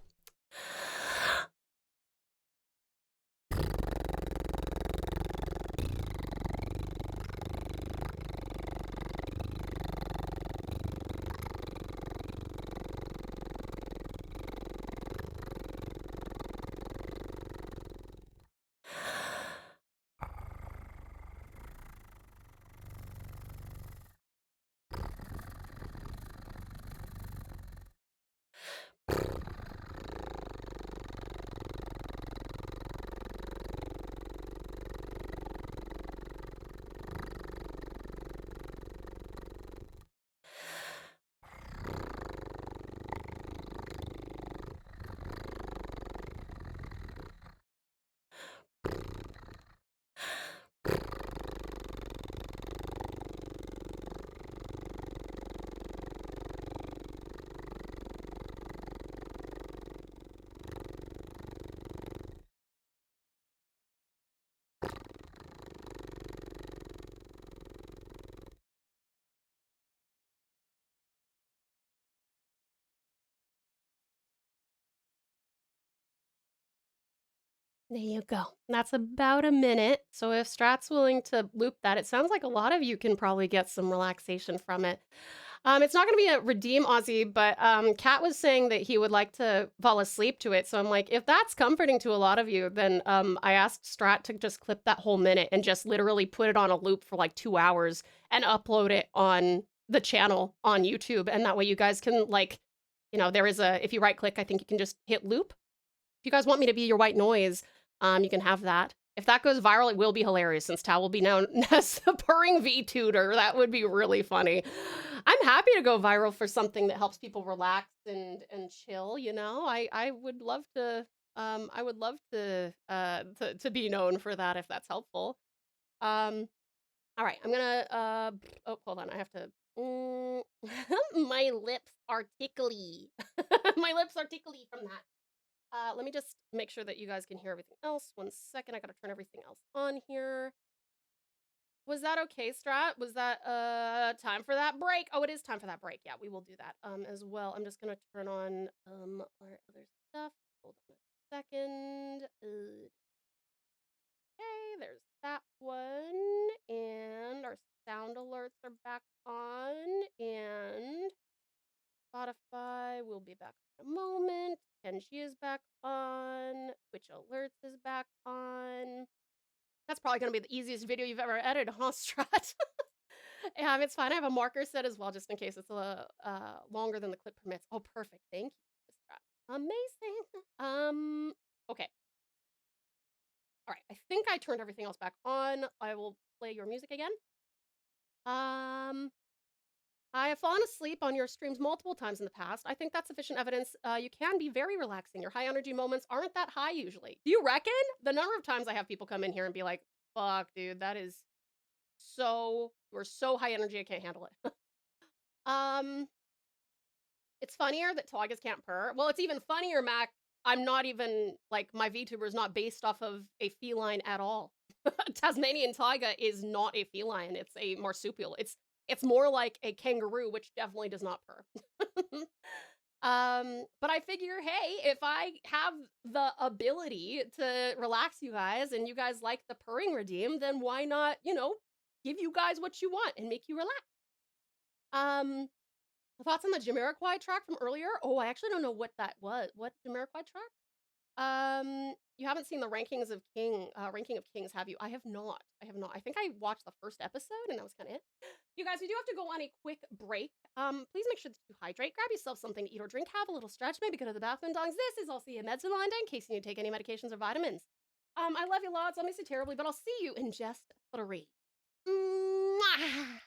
There you go. That's about a minute. So if Strat's willing to loop that, it sounds like a lot of you can probably get some relaxation from it. It's not going to be a redeem Aussie, but Kat was saying that he would like to fall asleep to it. So I'm like, if that's comforting to a lot of you, then I asked Strat to just clip that whole minute and just literally put it on a loop for like 2 hours and upload it on the channel on YouTube. And that way you guys can like, you know, there is if you right click, I think you can just hit loop. If you guys want me to be your white noise, you can have that. If that goes viral, it will be hilarious since Tao will be known as the purring Vtuber. That would be really funny. I'm happy to go viral for something that helps people relax and chill, you know? I would love to to be known for that if that's helpful. All right, I'm gonna oh, hold on, I have to my lips are tickly. My lips are tickly from that. Let me just make sure that you guys can hear everything else. 1 second, I gotta turn everything else on here. Was that okay, Strat? Was that time for that break? Oh, it is time for that break. Yeah, we will do that as well. I'm just gonna turn on our other stuff. Hold on a second. Okay, there's that one. And our sound alerts are back on. And Spotify will be back in a moment. Kenji is back on. Twitch alerts is back on. That's probably going to be the easiest video you've ever edited, huh, Strat? It's fine. I have a marker set as well, just in case it's longer than the clip permits. Oh, perfect. Thank you, Strat. Amazing. Okay. All right. I think I turned everything else back on. I will play your music again. I have fallen asleep on your streams multiple times in the past. I think that's sufficient evidence. You can be very relaxing. Your high energy moments aren't that high usually. Do you reckon? The number of times I have people come in here and be like, fuck, dude, that is we're so high energy, I can't handle it. It's funnier that Tigers can't purr. Well, it's even funnier, Mac. I'm not even, like, my VTuber is not based off of a feline at all. Tasmanian Tiger is not a feline. It's a marsupial. It's more like a kangaroo, which definitely does not purr. But I figure, hey, if I have the ability to relax you guys and you guys like the purring redeem, then why not, you know, give you guys what you want and make you relax. Thoughts on the Jamiroquai track from earlier? Oh, I actually don't know what that was. What Jamiroquai track? You haven't seen the ranking of kings, have you? I have not. I have not. I think I watched the first episode and that was kind of it. You guys, we do have to go on a quick break. Please make sure that you hydrate. Grab yourself something to eat or drink. Have a little stretch. Maybe go to the bathroom. Dongs. This is also your meds line in case you need to take any medications or vitamins. I love you lots. I'll miss you terribly, but I'll see you in just 3. Mwah!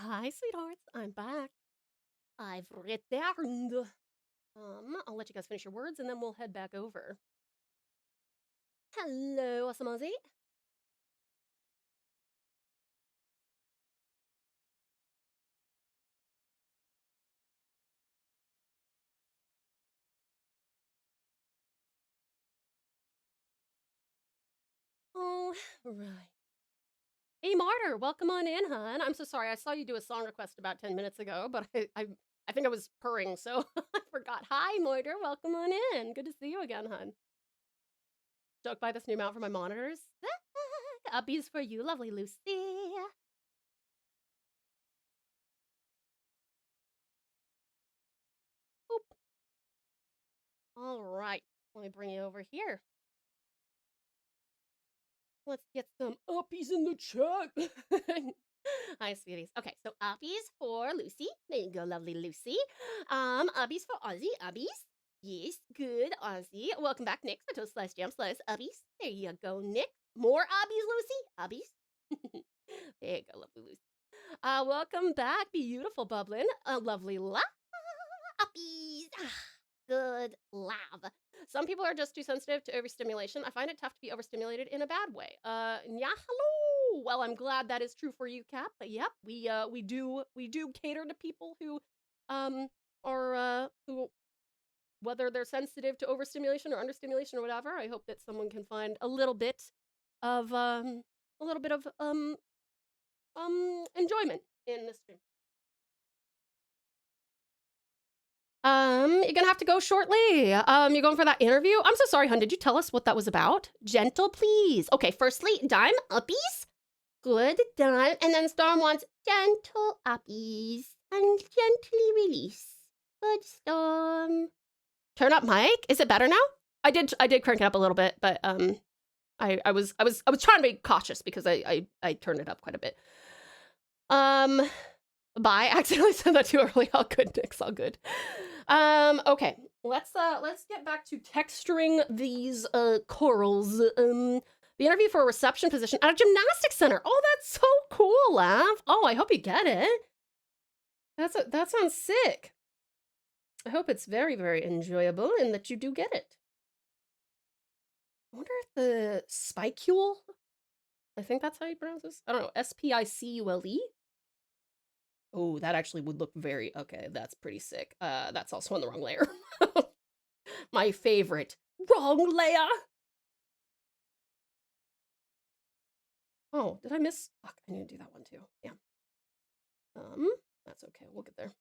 Hi, sweethearts. I'm back. I've returned. I'll let you guys finish your words and then we'll head back over. Hello, awesome Aussie. All right. Hey, Martyr, welcome on in, hon. I'm so sorry. I saw you do a song request about 10 minutes ago, but I think I was purring, so I forgot. Hi, Martyr, welcome on in. Good to see you again, hon. Stoked by this new mount for my monitors. Uppies for you, lovely Lucy. Boop. All right, let me bring you over here. Let's get some uppies in the chat. Hi, sweeties. Okay, so uppies for Lucy. There you go, lovely Lucy. Uppies for Aussie. Uppies. Yes, good, Aussie. Welcome back, Nick. So slice, jam, slice, uppies. There you go, Nick. More uppies, Lucy. Uppies. There you go, lovely Lucy. Welcome back, beautiful Bublin. Lovely la uppies. Good lav. Some people are just too sensitive to overstimulation. I find it tough to be overstimulated in a bad way. Yeah, hello. Well, I'm glad that is true for you, Cap. But yep, we do cater to people who who, whether they're sensitive to overstimulation or understimulation or whatever. I hope that someone can find a little bit of enjoyment in this stream. You're gonna have to go shortly. You're going for that interview? I'm so sorry, hun. Did you tell us what that was about? Gentle, please. Okay, firstly, Dime, uppies. Good, done. And then Storm wants gentle uppies and gently release. Good, Storm. Turn up mic? Is it better now? I did crank it up a little bit, but I was trying to be cautious because I turned it up quite a bit. Bye. I accidentally said that too early. All good, Nick's all good. Okay, let's get back to texturing these corals. The interview for a reception position at a gymnastics center. Oh, that's so cool, Lav. Oh, I hope you get it. That sounds sick. I hope it's very, very enjoyable and that you do get it. I wonder if the spicule, I think that's how you pronounce this. I don't know, S-P-I-C-U-L-E? Oh, that actually would look very, okay, that's pretty sick. That's also on the wrong layer. My favorite. Wrong layer! Oh, did I miss? Fuck, I need to do that one too. Yeah. That's okay, we'll get there.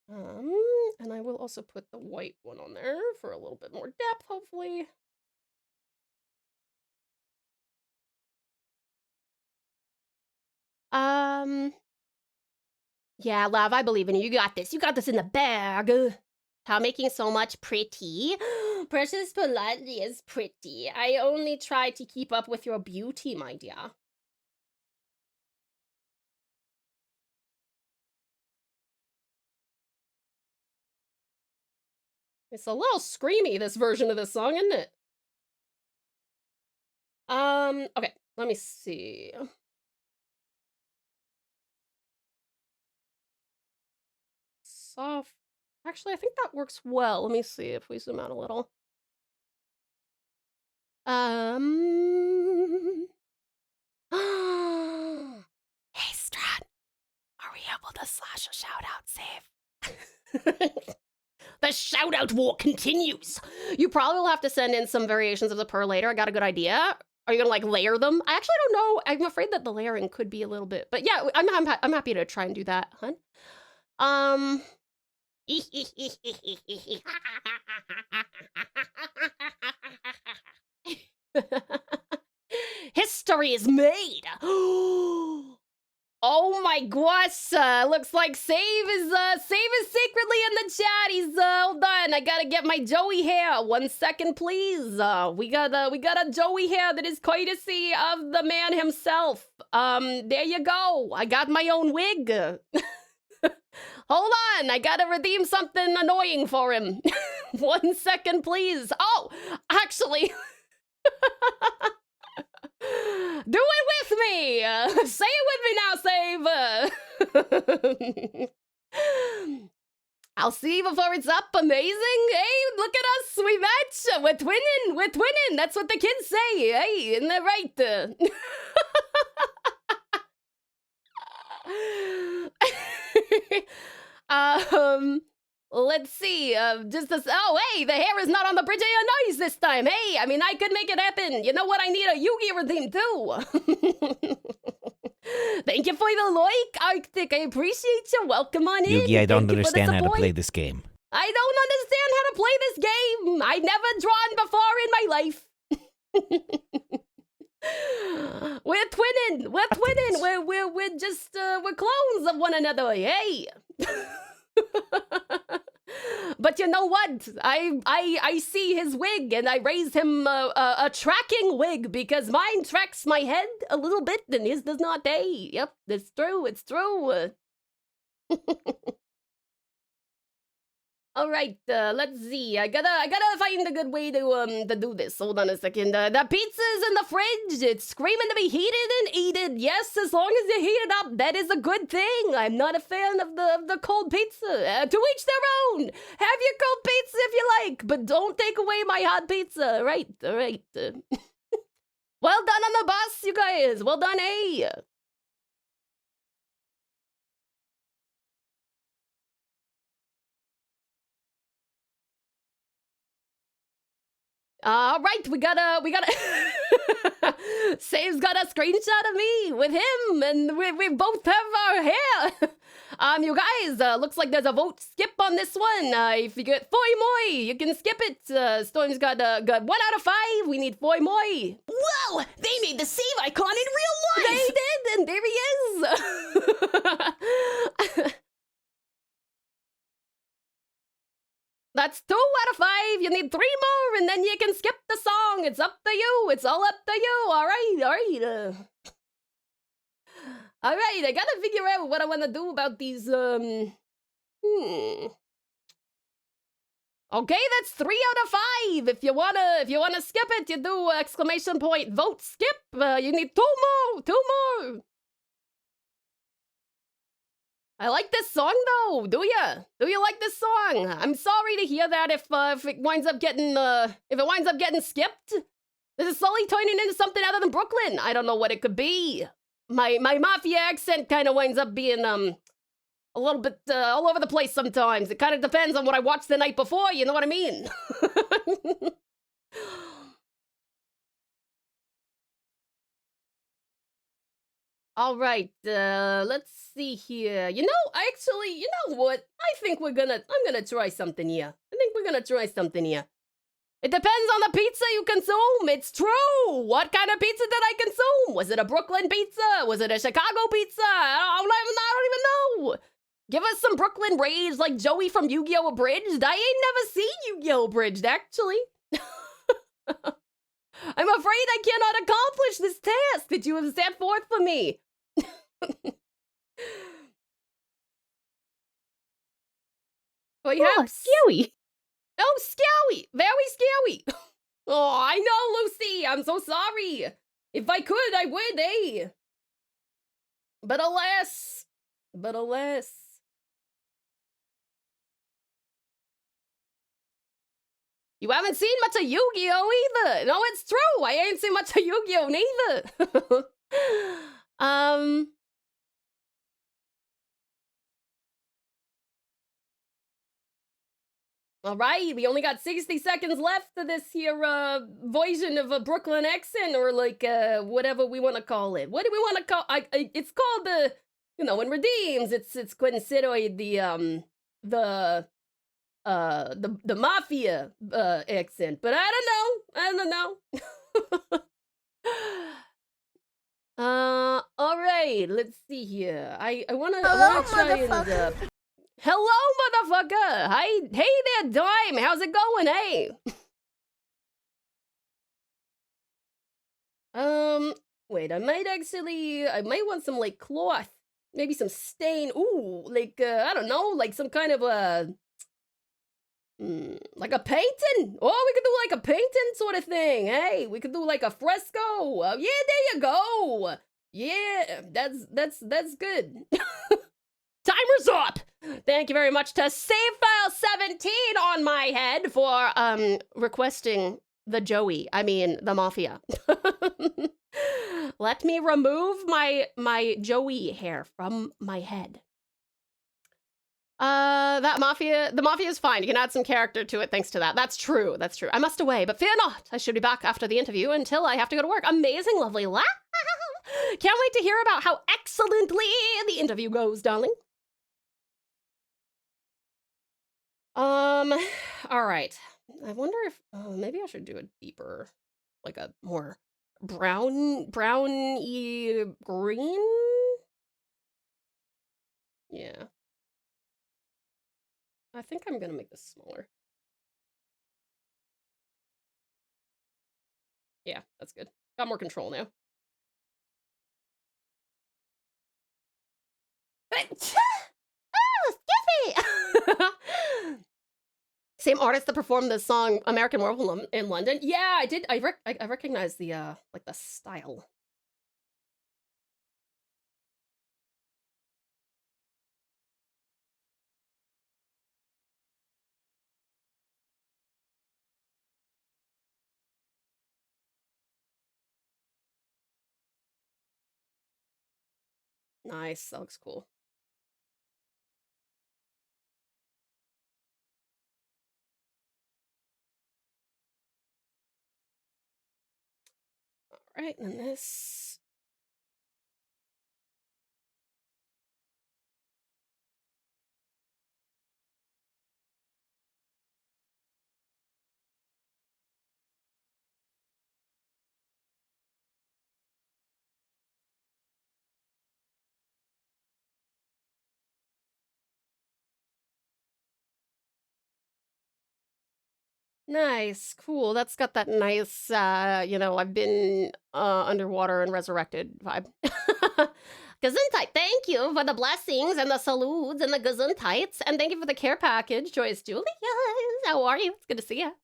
And I will also put the white one on there for a little bit more depth, hopefully. Yeah, Lav, I believe in you. You got this. You got this in the bag. How making so much pretty. Precious politely is pretty. I only try to keep up with your beauty, my dear. It's a little screamy, this version of this song, isn't it? Okay, let me see. Soft. Actually, I think that works well. Let me see if we zoom out a little. Hey, Strat. Are we able to slash a shout-out save? The shout-out war continues. You probably will have to send in some variations of the purr later. I got a good idea. Are you gonna like layer them? I actually don't know. I'm afraid that the layering could be a little bit, but yeah, I'm happy to try and do that, hun. History is made. Oh my gosh, looks like Save is secretly in the chat. He's hold on, I gotta get my Joey hair. 1 second, please. We got a Joey hair that is courtesy of the man himself. There you go. I got my own wig. Hold on, I gotta redeem something annoying for him. 1 second, please. Oh, actually. Do it with me! Say it with me now, Save! I'll see before it's up. Amazing! Hey, look at us! We match! We're twinning! We're twinning! That's what the kids say! Hey, isn't that right? Let's see, oh, hey, the hair is not on the bridge of your nose this time. Hey, I mean, I could make it happen. You know what? I need a Yu-Gi-Oh theme too. Thank you for the like, Arctic. I appreciate you. Welcome on in. Yugi, I don't Thank you for the understand how to support. play this game. I don't understand how to play this game. I never drawn before in my life. We're twinning. We're twinning. We're just we're clones of one another. Hey. But you know what? I see his wig and I raised him a tracking wig because mine tracks my head a little bit and his does not. Hey, yep, it's true. It's true. All right, let's see. I gotta find a good way to do this. Hold on a second. The pizza's in the fridge. It's screaming to be heated and eaten. Yes, as long as you heat it up, that is a good thing. I'm not a fan of the cold pizza. To each their own. Have your cold pizza if you like, but don't take away my hot pizza. All right. Well done on the bus, you guys. Well done, hey. All right, we got Save's got a screenshot of me with him, and we both have our hair. You guys, looks like there's a vote skip on this one. If you get 4 more, you can skip it. Storm's got 1 out of 5. We need 4 more. Whoa! They made the save icon in real life! They did, and there he is. That's 2 out of 5. You need 3 more, and then you can skip the song. It's up to you. It's all up to you. All right. All right, I gotta figure out what I want to do about these, Okay, that's 3 out of 5. If you wanna skip it, you do exclamation point vote skip. You need 2 more. 2 more. I like this song though. Do you like this song? I'm sorry to hear that if it winds up getting skipped. This is slowly turning into something other than Brooklyn. I don't know what it could be. My mafia accent kind of winds up being a little bit all over the place sometimes. It kind of depends on what I watched the night before, you know what I mean? All right, let's see here. You know what? I'm gonna try something here. It depends on the pizza you consume. It's true. What kind of pizza did I consume? Was it a Brooklyn pizza? Was it a Chicago pizza? I don't even know. Give us some Brooklyn rage like Joey from Yu-Gi-Oh! Abridged. I ain't never seen Yu-Gi-Oh! Abridged, actually. I'm afraid I cannot accomplish this task that you have set forth for me. Perhaps. Scary! Oh, scary! Very scary! Oh, I know, Lucy! I'm so sorry! If I could, I would, eh? But alas. You haven't seen much of Yu-Gi-Oh! either! No, it's true! I ain't seen much of Yu-Gi-Oh! neither! Alright, we only got 60 seconds left of this here, version of a Brooklyn accent, or like, whatever we want to call it. What do we want to call, it's called in Redeems, it's considered the mafia, accent, but I don't know. Alright, let's see here. I wanna try and, hello, motherfucker! Hey there, Dime! How's it going, hey? Wait, I might want some, like, cloth. Maybe some stain. Ooh, like, I don't know, like some kind of, Like a painting. Oh, we could do like a painting sort of thing. Hey, we could do like a fresco. Yeah, there you go. Yeah, that's good. Timer's up. Thank you very much to Save File 17 on my head for requesting the the Mafia. Let me remove my Joey hair from my head. The Mafia is fine. You can add some character to it thanks to that. That's true. That's true. I must away, but fear not. I should be back after the interview until I have to go to work. Amazing, lovely. Can't wait to hear about how excellently the interview goes, darling. All right. I wonder if maybe I should do a deeper, like a more browny green. Yeah. I think I'm gonna make this smaller. Yeah, that's good. Got more control now. Oh, excuse me! Same artist that performed the song American Werewolf in London? Yeah, I did. I recognize the, like, the style. Nice, that looks cool. All right, and then this. Nice, cool. That's got that nice, I've been underwater and resurrected vibe. Gesundheit, thank you for the blessings and the salutes and the Gesundheits, and thank you for the care package, Joyce Julia. How are you? It's good to see you.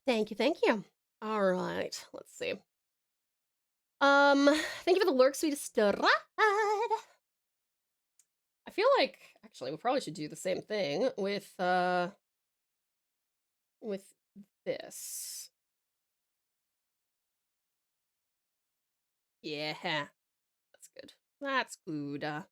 Thank you, thank you. All right, let's see. Thank you for the lurk, sweetest ride. I feel like, actually, we probably should do the same thing with this. Yeah, that's good. That's good.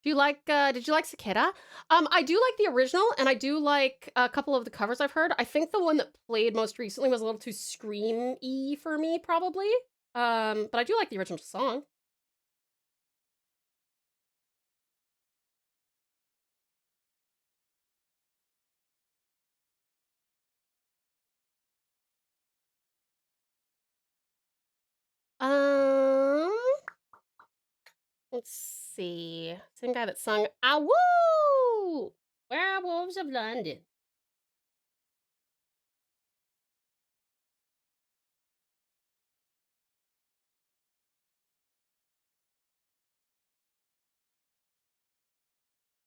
Do you like, did you like Cicada? I do like the original, and I do like a couple of the covers I've heard. I think the one that played most recently was a little too scream-y for me, probably. But I do like the original song. Let's see. Same guy that sung "Awoo!" Werewolves of London.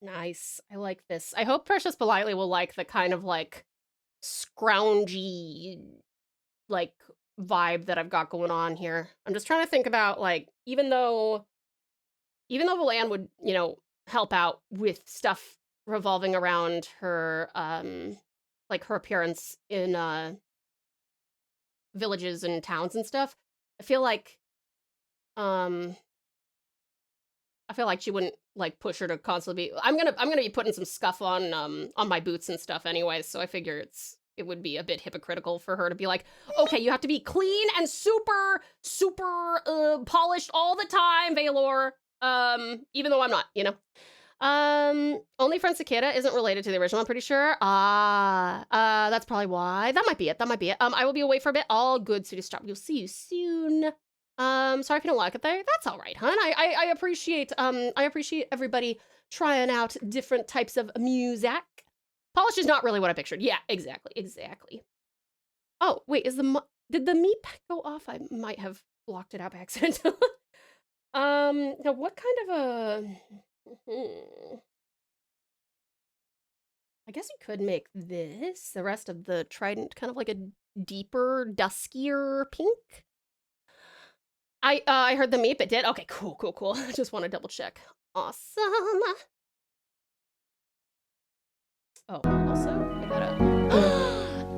Nice. I like this. I hope Precious Politely will like the kind of like scroungy like vibe that I've got going on here. I'm just trying to think about like even though Valan would, help out with stuff revolving around her like her appearance in villages and towns and stuff, I feel like she wouldn't like push her to constantly be I'm gonna be putting some scuff on my boots and stuff anyway, so I figure it would be a bit hypocritical for her to be like, okay, you have to be clean and super polished all the time, Valor. Even though I'm not, Only Friend Cicada isn't related to the original, I'm pretty sure. That's probably why. That might be it. That might be it. I will be away for a bit. All good, Sweetie Stop. We'll see you soon. Sorry if you don't like it there. That's all right, hon. I appreciate everybody trying out different types of music. Polish is not really what I pictured. Yeah, exactly. Oh, wait, did the meat pack go off? I might have blocked it out by accident. Now what kind of a... I guess you could make this, the rest of the trident, kind of like a deeper, duskier pink. I heard the meep, it did? Okay, cool. Just want to double check. Awesome. Oh, also, I gotta...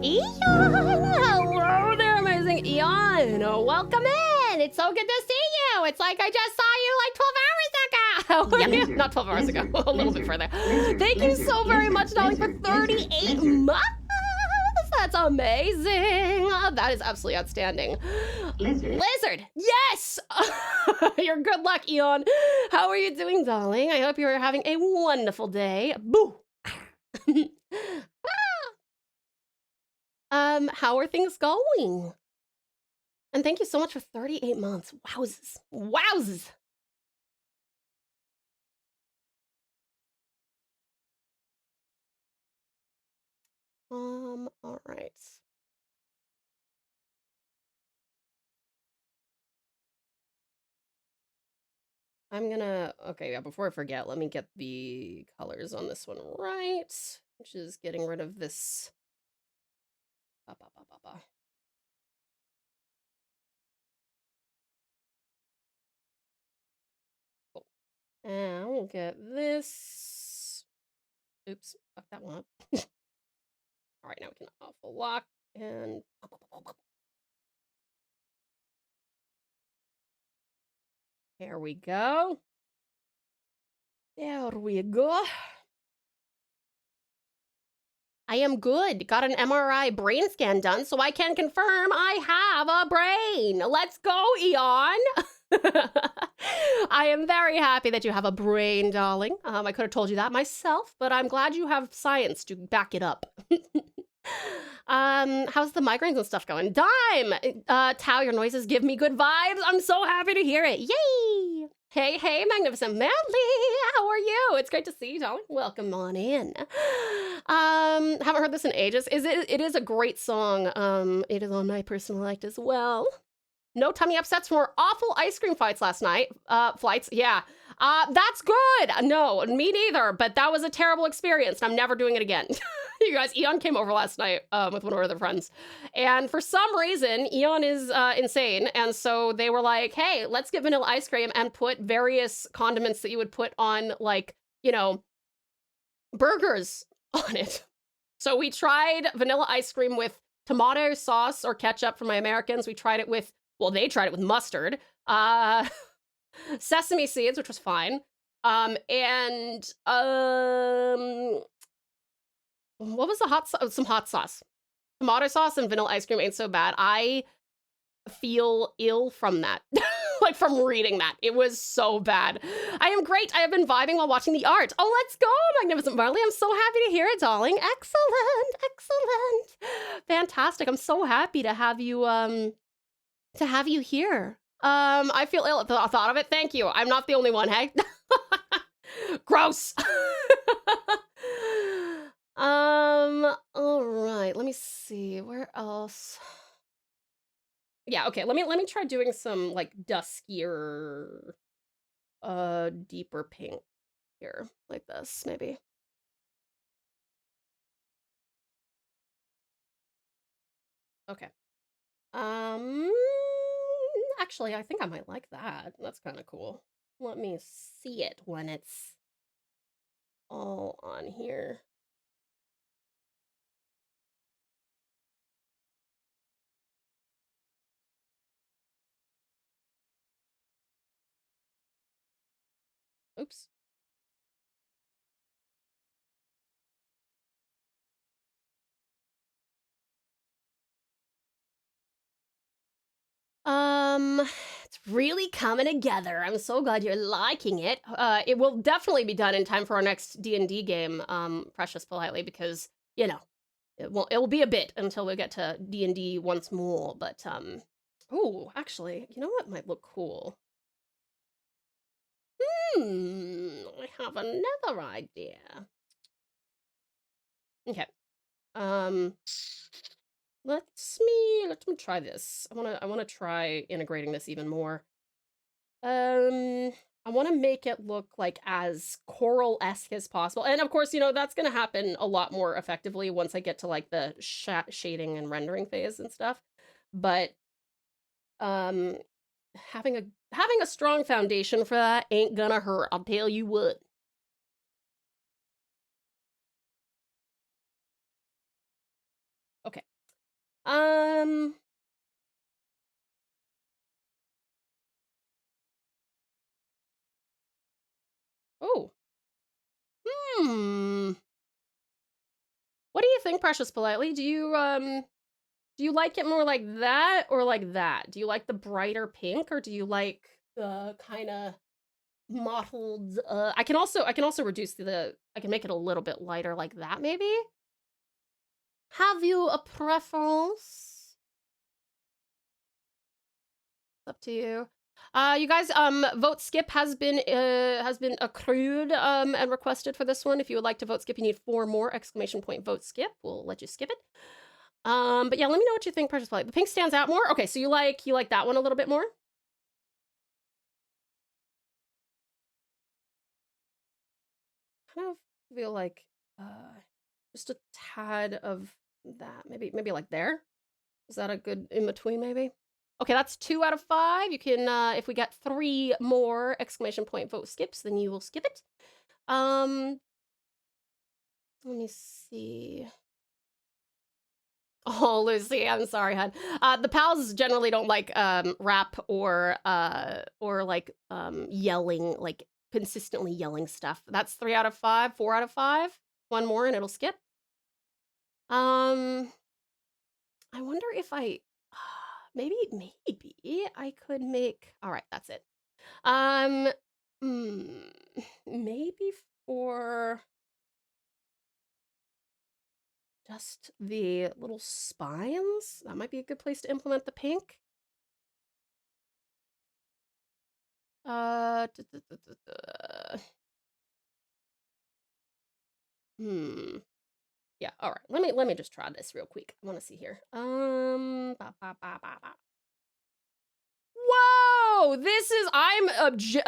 Eon! Hello there, amazing Eon! Welcome in! It's so good to see you! It's like I just saw you like 12 hours ago! Not 12 hours ago, a little bit further. Thank you so very much, darling, for 38 months! That's amazing! That is absolutely outstanding. Lizard! Yes! Your good luck, Eon. How are you doing, darling? I hope you're having a wonderful day. Boo! How are things going? And thank you so much for 38 months. Wowzes. All right. Okay, yeah, before I forget, let me get the colors on this one right, which is getting rid of this. Cool. And we'll get this. Oops, fuck that one up. All right, now we can awful lock and there we go. There we go. I am good. Got an MRI brain scan done, so I can confirm I have a brain. Let's go, Eon. I am very happy that you have a brain, darling. I could have told you that myself, but I'm glad you have science to back it up. How's the migraines and stuff going? Dime! Tao, your noises give me good vibes. I'm so happy to hear it. Yay! Hey, Magnificent Manly! How are you? It's great to see you, darling. Welcome on in. Haven't heard this in ages. It is a great song. It is on my personal liked as well. No tummy upsets from our awful ice cream fights last night. Flights, yeah. That's good. No, me neither, but that was a terrible experience, and I'm never doing it again. You guys, Eon came over last night with one of our other friends, and for some reason, Eon is insane, and so they were like, hey, let's get vanilla ice cream and put various condiments that you would put on, like, you know, burgers on it. So we tried vanilla ice cream with tomato sauce or ketchup for my Americans. We tried it with, well, they tried it with mustard, sesame seeds, which was fine, and what was the hot sauce? Some hot sauce. Tomato sauce and vanilla ice cream ain't so bad. I feel ill from that. Like from reading that. It was so bad. I am great. I have been vibing while watching the art. Oh, let's go, Magnificent Marley. I'm so happy to hear it, darling. Excellent. Fantastic. I'm so happy to have you here. I feel ill at the thought of it. Thank you. I'm not the only one, hey? Gross. All right, let me see, where else? Yeah, okay, let me try doing some, like, duskier, deeper pink here, like this, maybe. Okay. Actually, I think I might like that. That's kind of cool. Let me see it when it's all on here. Oops. It's really coming together. I'm so glad you're liking it. It will definitely be done in time for our next D&D game, Precious Politely, because, you know, it will be a bit until we get to D&D once more, but, oh, actually, you know what might look cool? I have another idea. Okay. Let me try this. I wanna try integrating this even more. I want to make it look like as coral-esque as possible. And of course, you know, that's going to happen a lot more effectively once I get to like the shading and rendering phase and stuff. But um having a strong foundation for that ain't gonna hurt. I'll tell you what. Okay. Um Oh. Hmm. What do you think, Precious Politely? Do you like it more like that or like that? Do you like the brighter pink or do you like the kind of mottled I can also reduce I can make it a little bit lighter like that maybe? Have you a preference? It's up to you. You guys, vote skip has been accrued and requested for this one. If you would like to vote skip, you need 4 more exclamation point vote skip. We'll let you skip it. But yeah, let me know what you think, Precious Polite. The pink stands out more. Okay, so you like that one a little bit more? Kind of feel like just a tad of that. Maybe like there. Is that a good in between maybe? Okay, that's 2 out of 5. You can if we get 3 more exclamation point vote skips, then you will skip it. Let me see. Oh, Lucy, I'm sorry, hon. The pals generally don't like rap or like yelling, like consistently yelling stuff. That's 3 out of 5, 4 out of 5. 1 more and it'll skip. I wonder if I maybe I could make. All right, that's it. Maybe for just the little spines, that might be a good place to implement the pink. Uh, duh, duh, duh, duh, duh. Yeah, all right. Let me just try this real quick. I want to see here. Whoa! This is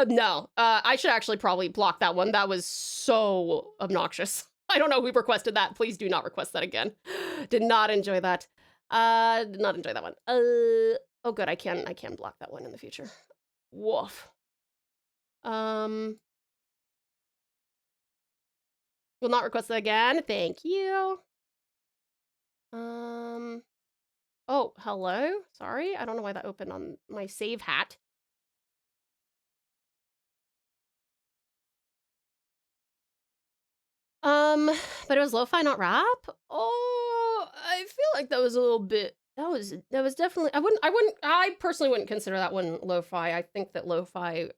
no. I should actually probably block that one. That was so obnoxious. I don't know who requested that. Please do not request that again. Did not enjoy that. Did not enjoy that one. Oh good, I can block that one in the future. Woof. Will not request that again. Thank you. Oh, hello? Sorry, I don't know why that opened on my save hat. But it was lo-fi, not rap? Oh, I feel like that was a little bit, that was definitely, I personally wouldn't consider that one lo-fi. I think that lo-fi,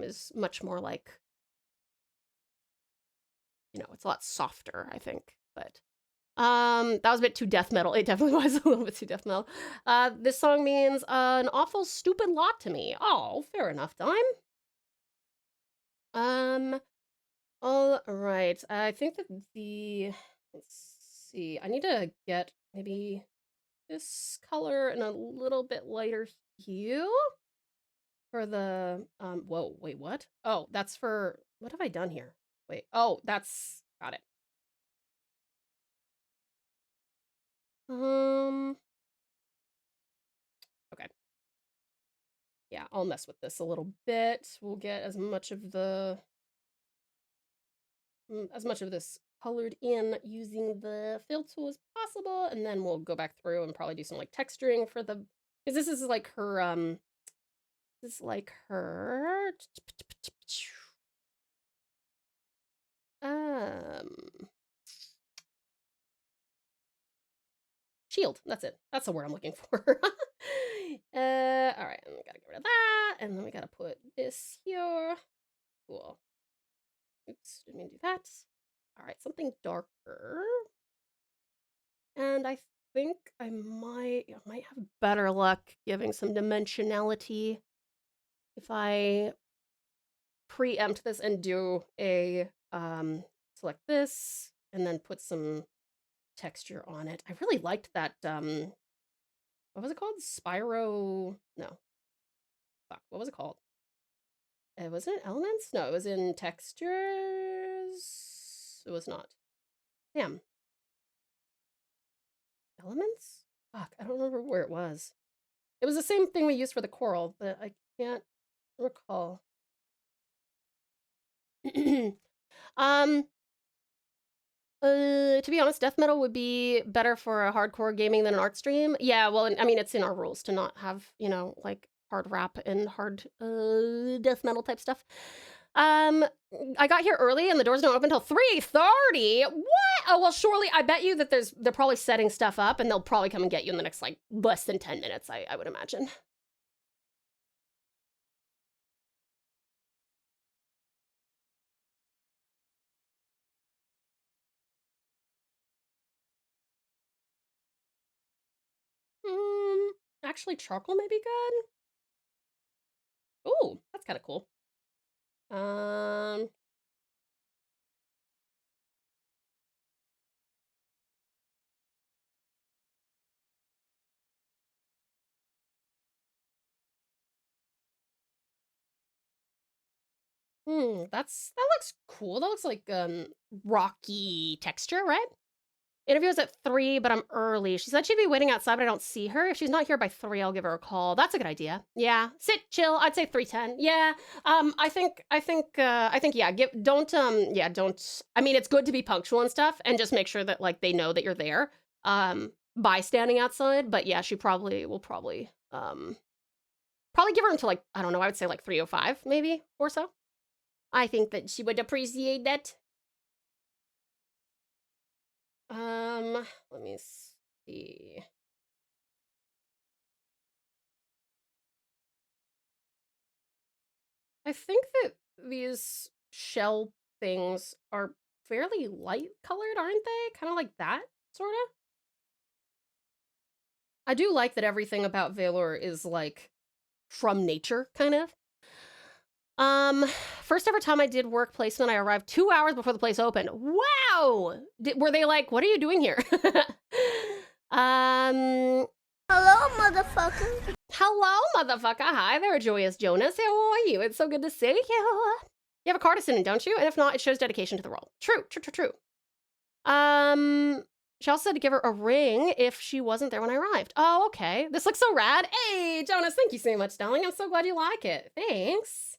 is much more like, you know, it's a lot softer, I think, but that was a bit too death metal. It definitely was a little bit too death metal. This song means an awful stupid lot to me. Oh, fair enough, Dime. All right. I think that let's see. I need to get maybe this color in a little bit lighter hue for the whoa, wait, what? Oh, that's for what have I done here? Wait. Oh, that's got it. Okay. Yeah, I'll mess with this a little bit. We'll get as much of this colored in using the fill tool as possible, and then we'll go back through and probably do some like texturing for the, because this is like her shield. That's it. That's the word I'm looking for. All right, and we gotta get rid of that, and then we gotta put this here. Cool. Oops, didn't mean to do that. All right, something darker. And I think I might have better luck giving some dimensionality if I preempt this and do a select this and then put some texture on it. I really liked that what was it called? Spyro, no. Fuck, what was it called? It wasn't elements? No, it was in textures. It was not. Damn. Elements? Fuck, I don't remember where it was. It was the same thing we used for the coral, but I can't recall. um to be honest, death metal would be better for a hardcore gaming than an art stream. Yeah, well, I mean, it's in our rules to not have, you know, like hard rap and hard death metal type stuff. I got here early and the doors don't open until 3:30. What? Oh, well, surely I bet you that they're probably setting stuff up and they'll probably come and get you in the next like less than 10 minutes, I would imagine. Actually, charcoal may be good. Ooh, that's kind of cool. That looks cool. That looks like rocky texture, right? Interview is at 3, but I'm early. She said she'd be waiting outside, but I don't see her. If she's not here by 3, I'll give her a call. That's a good idea. Yeah, sit, chill. I'd say 3:10. Yeah. I think yeah. Don't. I mean, it's good to be punctual and stuff, and just make sure that like they know that you're there. By standing outside. But yeah, she probably will probably give her until like I don't know. I would say like 3:05 maybe or so. I think that she would appreciate that. Let me see. I think that these shell things are fairly light colored, aren't they? Kind of like that, sort of. I do like that everything about Valor is like from nature, kind of. First ever time I did work placement, I arrived 2 hours before the place opened. Wow! Were they like, what are you doing here? Hello, motherfucker. Hello, motherfucker. Hi there, Joyous Jonas. How are you? It's so good to see you. You have a Cartesian, don't you? And if not, it shows dedication to the role. True. She also said to give her a ring if she wasn't there when I arrived. Oh, okay. This looks so rad. Hey, Jonas, thank you so much, darling. I'm so glad you like it. Thanks.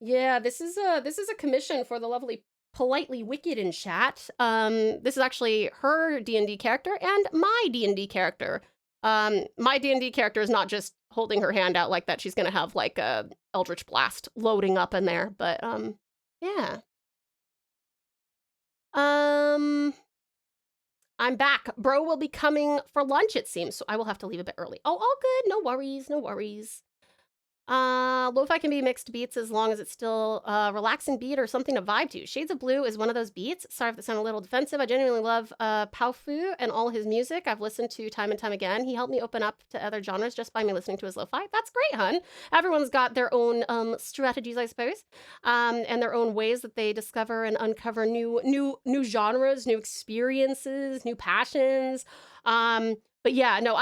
Yeah, this is a commission for the lovely Politely Wicked in chat. This is actually her D&D character and my D&D character. My D&D character is not just holding her hand out like that. She's gonna have like a Eldritch Blast loading up in there, but yeah. I'm back. Bro will be coming for lunch, it seems, so I will have to leave a bit early. Oh, all good. No worries. Lo-fi can be mixed beats as long as it's still a relaxing beat or something to vibe to. Shades of Blue is one of those beats. Sorry if that sounded a little defensive. I genuinely love Paufu and all his music. I've listened to time and time again. He helped me open up to other genres just by me listening to his lo-fi. That's great, hun. Everyone's got their own strategies, I suppose, and their own ways that they discover and uncover new genres, new experiences, new passions. But yeah, no,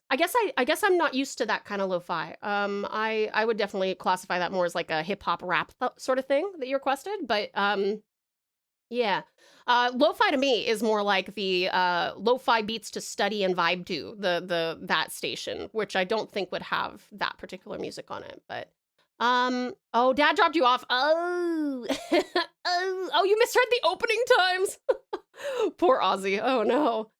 I guess I'm not used to that kind of lo-fi. I would definitely classify that more as like a hip hop rap sort of thing that you requested. But yeah, lo-fi to me is more like the lo-fi beats to study and vibe to that station, which I don't think would have that particular music on it. But oh, Dad dropped you off. Oh, oh, you misread the opening times. Poor Ozzy. Oh no.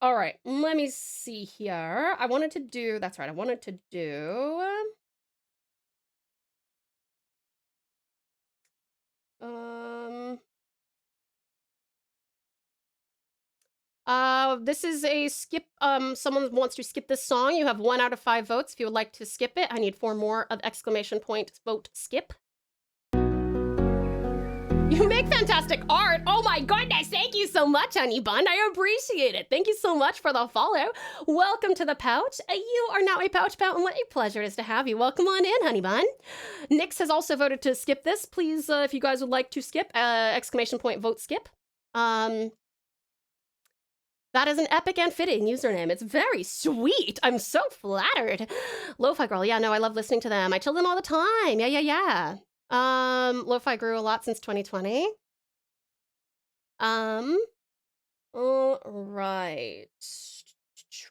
All right, let me see here. I wanted to do, that's right, I wanted to do, This is a skip. Someone wants to skip this song. You have 1 out of 5 votes. If you would like to skip it, I need 4 more of exclamation point vote skip. You make fantastic art. Oh my goodness. Thank you so much, Honey Bun. I appreciate it. Thank you so much for the follow. Welcome to the pouch. You are now a pouch pout, and what a pleasure it is to have you. Welcome on in, Honey Bun. Nix has also voted to skip this. Please, if you guys would like to skip, exclamation point vote skip. That is an epic and fitting username. It's very sweet. I'm so flattered. Lo-Fi Girl. Yeah, no, I love listening to them. I chill them all the time. Yeah. Lo-Fi grew a lot since 2020. All right.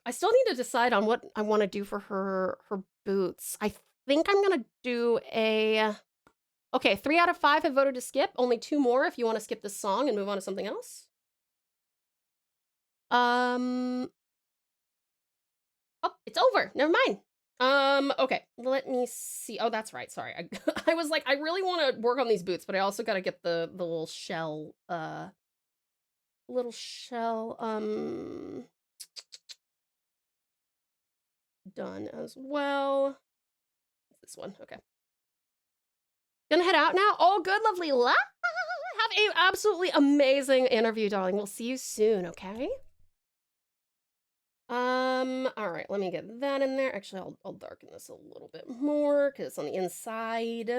I still need to decide on what I want to do for her boots. I think I'm gonna do a... Okay, 3 out of 5 have voted to skip. Only 2 more if you want to skip this song and move on to something else. Oh, it's over. Never mind. Okay, let me see. Oh, that's right. Sorry. I was like, I really want to work on these boots, but I also got to get the little shell, done as well. This one. Okay. Gonna head out now. Oh, good, lovely. Have a absolutely amazing interview, darling. We'll see you soon, okay? All right, let me get that in there. Actually, I'll darken this a little bit more because it's on the inside.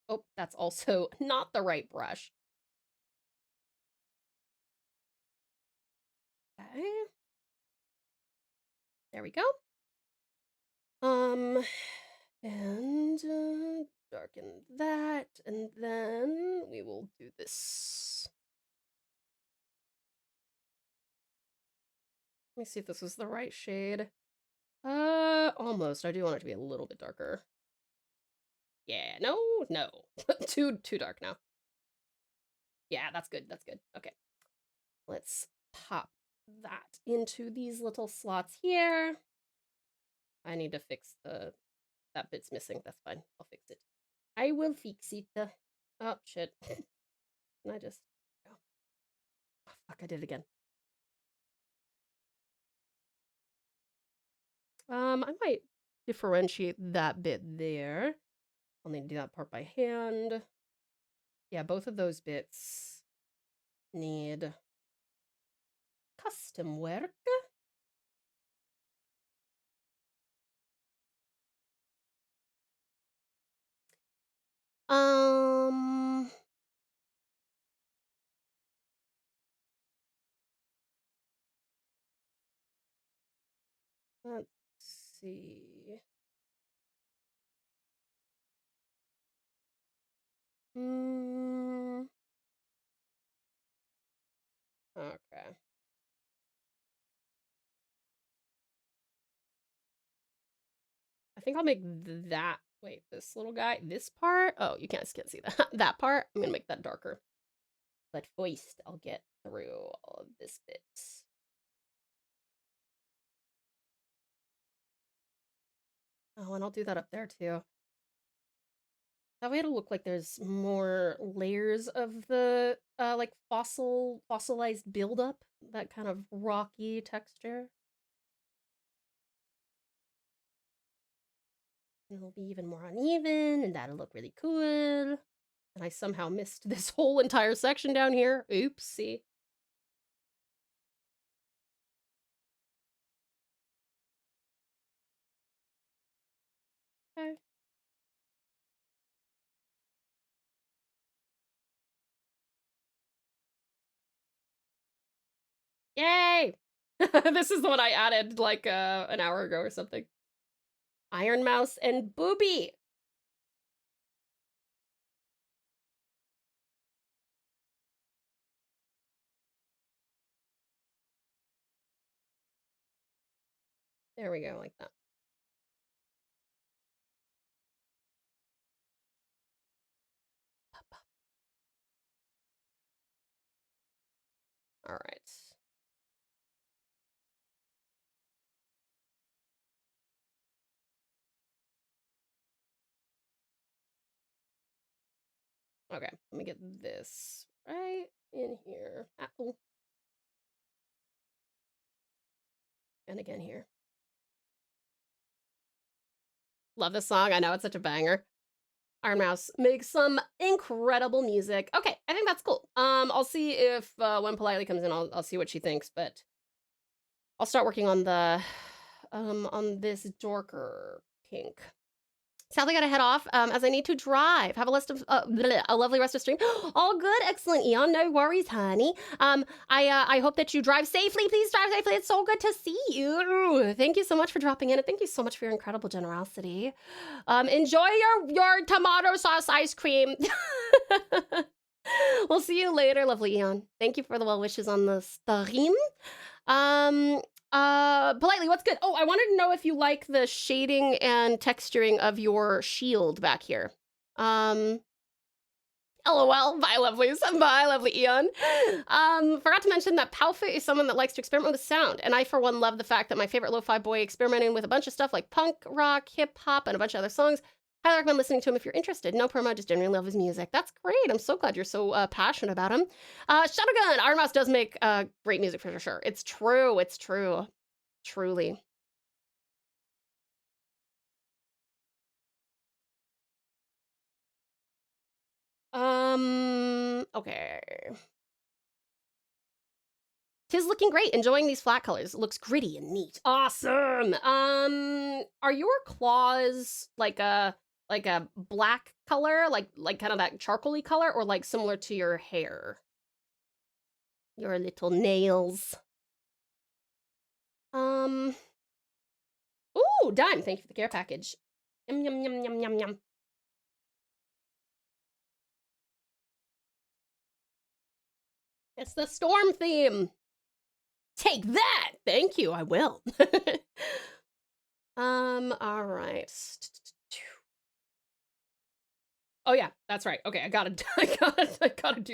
Oh, that's also not the right brush. Okay. There we go. And darken that, and then we will do this. Let me see if this is the right shade. Almost. I do want it to be a little bit darker. Yeah, no. too dark now. Yeah, that's good. Okay. Let's pop that into these little slots here. I need to fix that bit's missing. That's fine. I'll fix it. I will fix it. Oh, shit. Can I just... Oh, fuck, I did it again. I might differentiate that bit there. I'll need to do that part by hand. Yeah, both of those bits need custom work. Let's see. Okay. I think I'll make that. Wait, this little guy, this part? Oh, you can't see that. That part, I'm gonna make that darker. But first, I'll get through all of this bit. Oh, and I'll do that up there too. That way it'll look like there's more layers of the like fossilized buildup, that kind of rocky texture. And it'll be even more uneven, and that'll look really cool. And I somehow missed this whole entire section down here. Oopsie. Okay. Yay! This is the one I added like an hour ago or something. Iron Mouse and Booby. There we go, like that. All right. Okay, let me get this right in here. Apple. again here. Love this song. I know it's such a banger. Iron Mouse makes some incredible music. Okay, I think that's cool. I'll see if when Politely comes in, I'll see what she thinks, but I'll start working on the on this darker pink. Sadly, gotta head off as I need to drive. Have a list of a lovely rest of stream. All good, excellent, Eon. No worries, honey. I hope that you drive safely. Please drive safely. It's so good to see you. Thank you so much for dropping in, and thank you so much for your incredible generosity. Enjoy your tomato sauce ice cream. We'll see you later, lovely Eon. Thank you for the well wishes on the stream. Politely, what's good? Oh, I wanted to know if you like the shading and texturing of your shield back here. LOL, bye lovelies, bye lovely Eon. Forgot to mention that Palfa is someone that likes to experiment with sound, and I for one love the fact that my favorite lo-fi boy experimenting with a bunch of stuff like punk, rock, hip hop, and a bunch of other songs. Highly recommend listening to him if you're interested. No promo, just genuinely love his music. That's great. I'm so glad you're so passionate about him. Shadowgun, Iron Mouse does make great music for sure. It's true. It's true. Truly. Okay. Tis looking great. Enjoying these flat colors. It looks gritty and neat. Awesome. Are your claws like a black color, like kind of that charcoaly color, or like similar to your hair? Your little nails. Ooh, dime. Thank you for the care package. Yum yum yum yum yum yum. It's the storm theme. Take that! Thank you, I will. All right. Oh yeah, that's right. Okay, I gotta do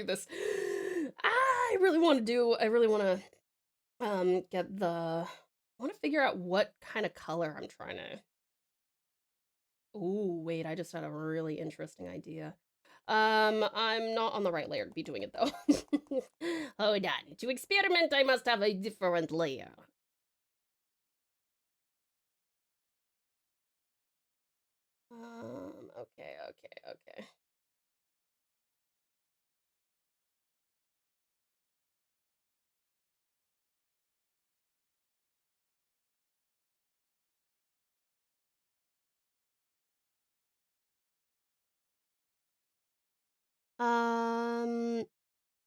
this. I really want to get the, I want to figure out what kind of color I'm trying to. Ooh, wait, I just had a really interesting idea. I'm not on the right layer to be doing it though. Hold on. To experiment, I must have a different layer. Okay.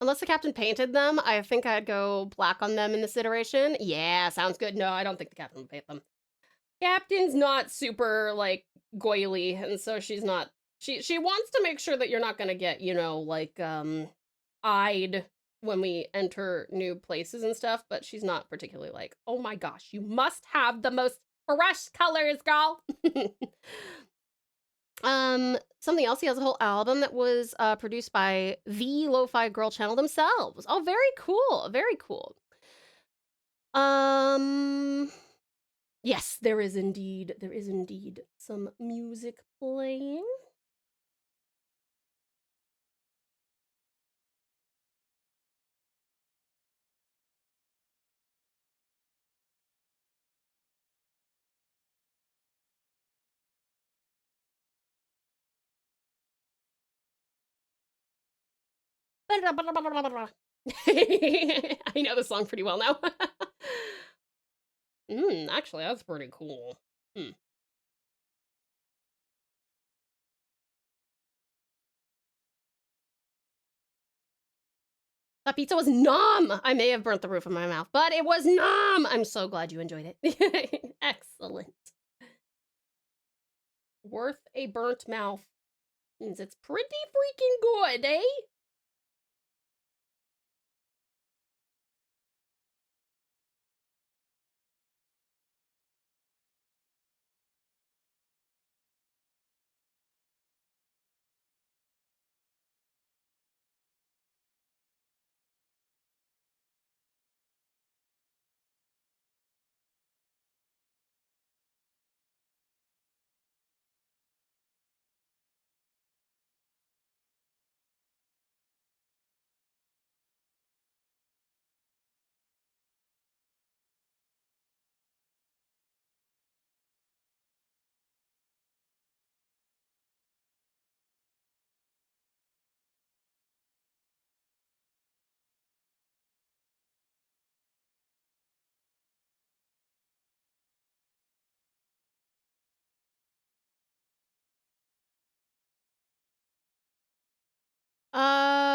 Unless the captain painted them, I think I'd go black on them in this iteration. Yeah, sounds good. No, I don't think the captain will paint them. Captain's not super, like, goily, and so she's not... She wants to make sure that you're not gonna get, you know, like, eyed when we enter new places and stuff, but she's not particularly like, oh my gosh, you must have the most fresh colors, girl! Something else, he has a whole album that was produced by the Lo-Fi Girl channel themselves. Oh, very cool, very cool. Yes, there is indeed some music playing. I know the song pretty well now. Actually, that's pretty cool. That pizza was numb! I may have burnt the roof of my mouth, but it was numb! I'm so glad you enjoyed it. Excellent. Worth a burnt mouth. Means it's pretty freaking good, eh?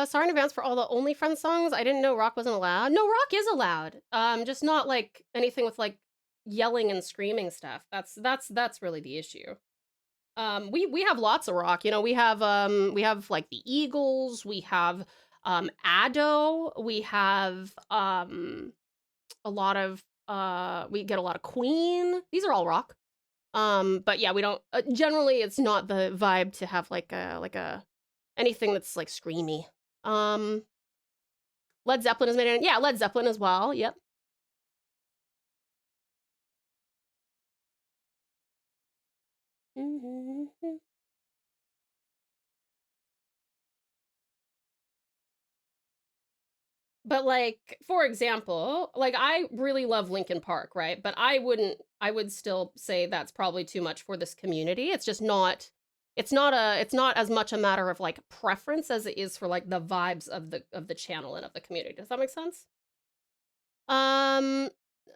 sorry in advance for all the OnlyFriends songs. I didn't know rock wasn't allowed. No, rock is allowed. Just not like anything with like yelling and screaming stuff. That's really the issue. We have lots of rock. You know, we have like the Eagles, we have Ado, we have a lot of we get a lot of Queen. These are all rock. But yeah, we don't generally it's not the vibe to have like a anything that's like screamy. Led Zeppelin has made it. Yeah, Led Zeppelin as well. Yep. But like, for example, like I really love Linkin Park, right? But I would still say that's probably too much for this community. It's just not it's not as much a matter of like preference as it is for like the vibes of the channel and of the community. Does that make sense? Um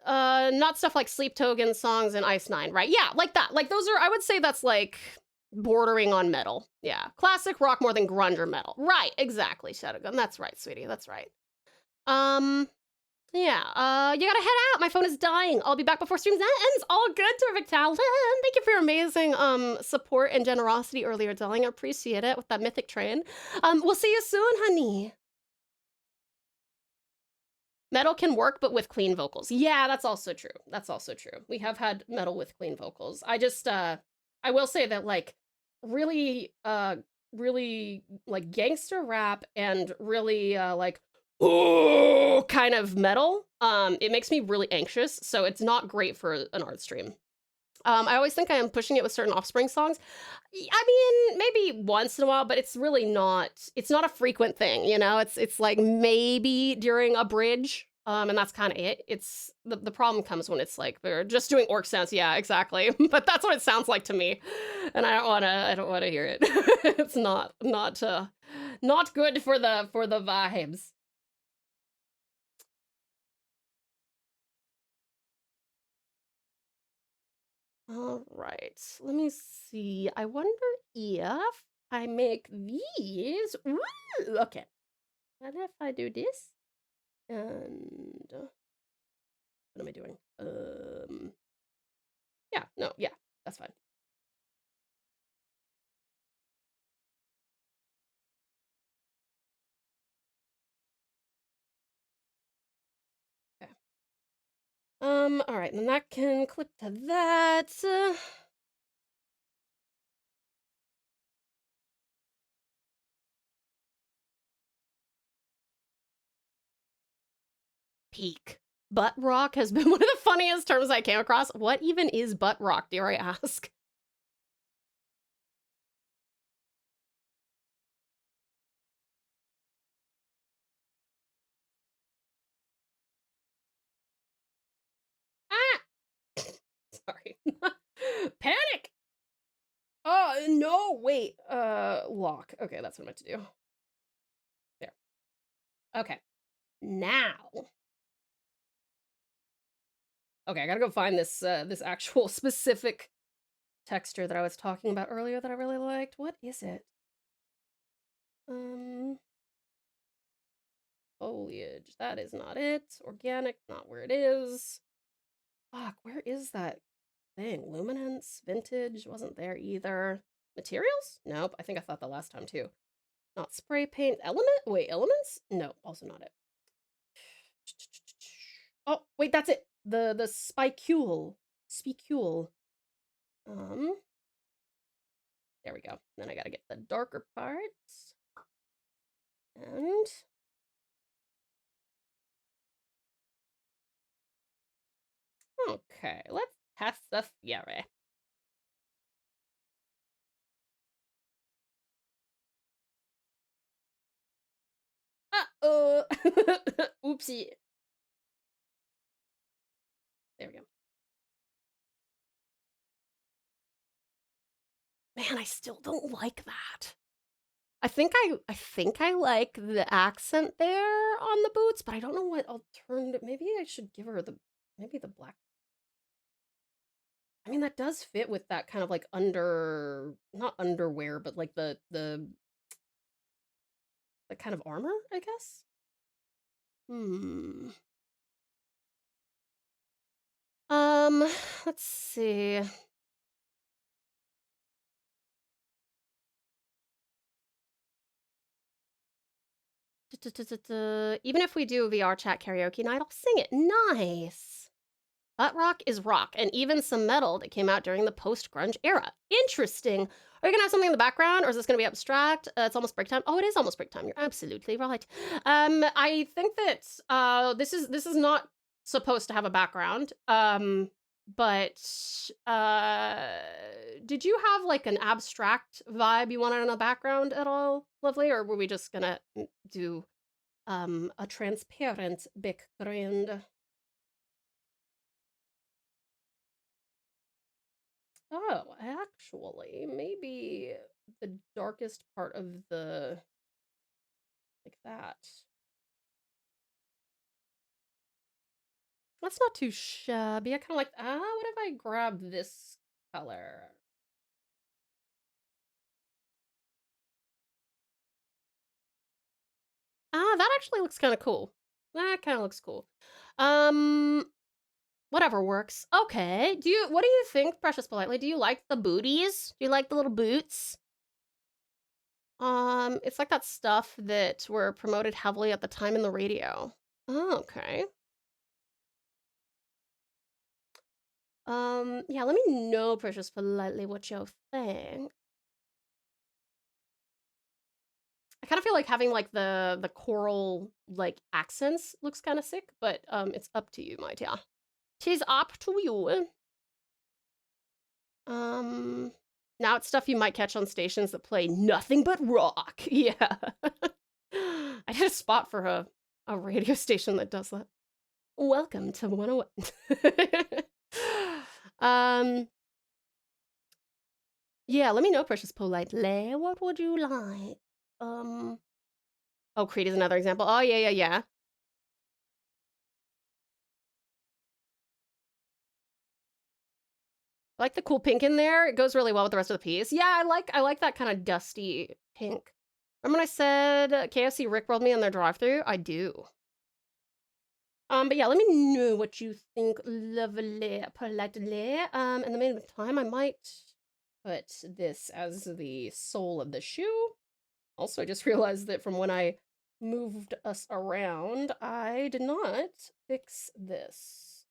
not stuff like Sleep Token songs and Ice Nine, right? Yeah, like that. Like those are I would say that's like bordering on metal. Yeah. Classic rock more than grunge or metal. Right, exactly, Shadowgun. That's right, sweetie. That's right. Yeah, you gotta head out. My phone is dying. I'll be back before streams ends. All good, Terrific Talon. Thank you for your amazing support and generosity earlier, darling. I appreciate it with that mythic train. We'll see you soon, honey. Metal can work, but with clean vocals. Yeah, that's also true. That's also true. We have had metal with clean vocals. I just I will say that like really like gangster rap and really like oh kind of metal it makes me really anxious, so it's not great for an art stream. I always think I am pushing it with certain Offspring songs. I mean, maybe once in a while, but it's really not it's not a frequent thing, you know. It's like maybe during a bridge, and that's kind of it. It's the problem comes when it's like they're just doing orc sounds. Yeah, exactly. But that's what it sounds like to me, and I don't wanna hear it. It's not good for the vibes. All right, let me see. I wonder if I make these. Ooh, okay. And if I do this, and what am I doing? Yeah, no, yeah, that's fine. Okay. All right, then that can clip to that. Peak. Butt rock has been one of the funniest terms I came across. What even is butt rock, dare I ask? Ah! Sorry. Panic! Oh, no, wait. Lock. Okay, that's what I meant to do. There. Okay. Now. Okay, I gotta go find this this actual specific texture that I was talking about earlier that I really liked. What is it? Foliage. That is not it. Organic, not where it is. Fuck, where is that thing? Luminance, vintage, wasn't there either. Materials? Nope, I think I thought the last time too. Not spray paint. Element? Wait, elements? No, also not it. Oh, wait, that's it. The spicule. Spicule. There we go. Then I gotta get the darker parts. And okay, let's test the fury. Uh-oh. Oopsie. There we go. Man, I still don't like that. I think I like the accent there on the boots, but I don't know what alternative. Maybe I should give her maybe the black. I mean, that does fit with that kind of like not underwear, but like the like kind of armor, I guess. Let's see. Even if we do a VR chat karaoke night, I'll sing it. Nice. Butt rock is rock, and even some metal that came out during the post-grunge era. Interesting. Are you gonna have something in the background, or is this gonna be abstract? It's almost break time. Oh, it is almost break time. You're absolutely right. I think that this is not supposed to have a background. But did you have like an abstract vibe you wanted in the background at all, Lovely, or were we just gonna do a transparent background? Oh, actually, maybe the darkest part of the, like that. That's not too shabby. I kind of like, what if I grab this color? That actually looks kind of cool. That kind of looks cool. Whatever works. Okay. What do you think, Precious Politely? Do you like the booties? Do you like the little boots? It's like that stuff that were promoted heavily at the time in the radio. Oh, okay. Yeah, let me know, Precious Politely, what you think. I kind of feel like having like the coral like accents looks kind of sick, but it's up to you, my dear. Tis up to you. Now it's stuff you might catch on stations that play nothing but rock. Yeah. I did a spot for a radio station that does that. Welcome to 101. Yeah, let me know, Precious Politely. What would you like? Oh, Creed is another example. Oh, yeah. I like the cool pink in there. It goes really well with the rest of the piece. Yeah, I like that kind of dusty pink. Remember when I said KFC rickrolled me on their drive-thru? I do. But yeah, let me know what you think, Lovely Politely. In the meantime, I might put this as the sole of the shoe. Also, I just realized that from when I moved us around, I did not fix this.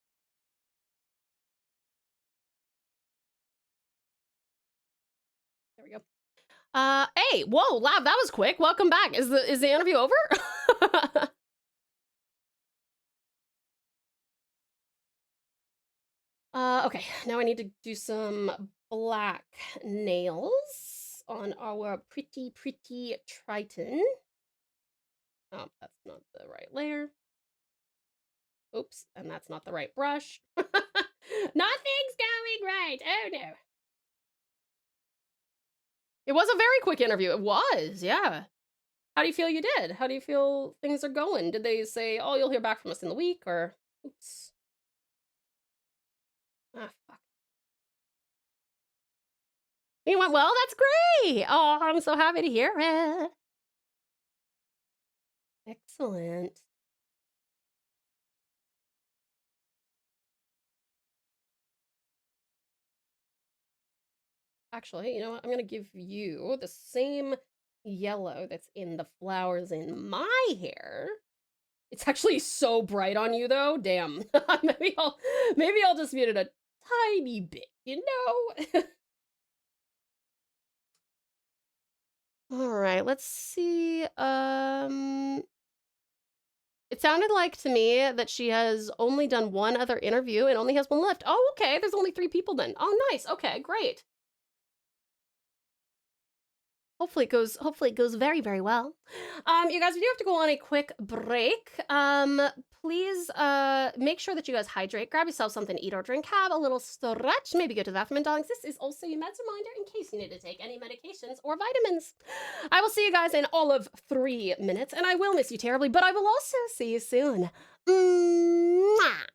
There we go. Hey, whoa, Lab, that was quick. Welcome back. Is the interview over? Okay, now I need to do some black nails on our pretty Triton. Oh, that's not the right layer. Oops, and that's not the right brush. Nothing's going right. Oh no. It was a very quick interview. It was, yeah. How do you feel you did? How do you feel things are going? Did they say, oh, you'll hear back from us in the week, or oops? Ah, fuck. It went well? That's great! Oh, I'm so happy to hear it. Excellent. Actually, you know what? I'm gonna give you the same yellow that's in the flowers in my hair. It's actually so bright on you though. Damn. maybe I'll just mute it a tiny bit, you know? All right, let's see. It sounded like to me that she has only done one other interview and only has one left. Oh, okay. There's only 3 people then. Oh, nice. Okay, great. Hopefully it goes very, very well. You guys, we do have to go on a quick break. Please make sure that you guys hydrate, grab yourself something to eat or drink, have a little stretch, maybe go to the bathroom. Darlings, this is also your meds reminder in case you need to take any medications or vitamins. I will see you guys in all of 3 minutes, and I will miss you terribly, but I will also see you soon. Mwah!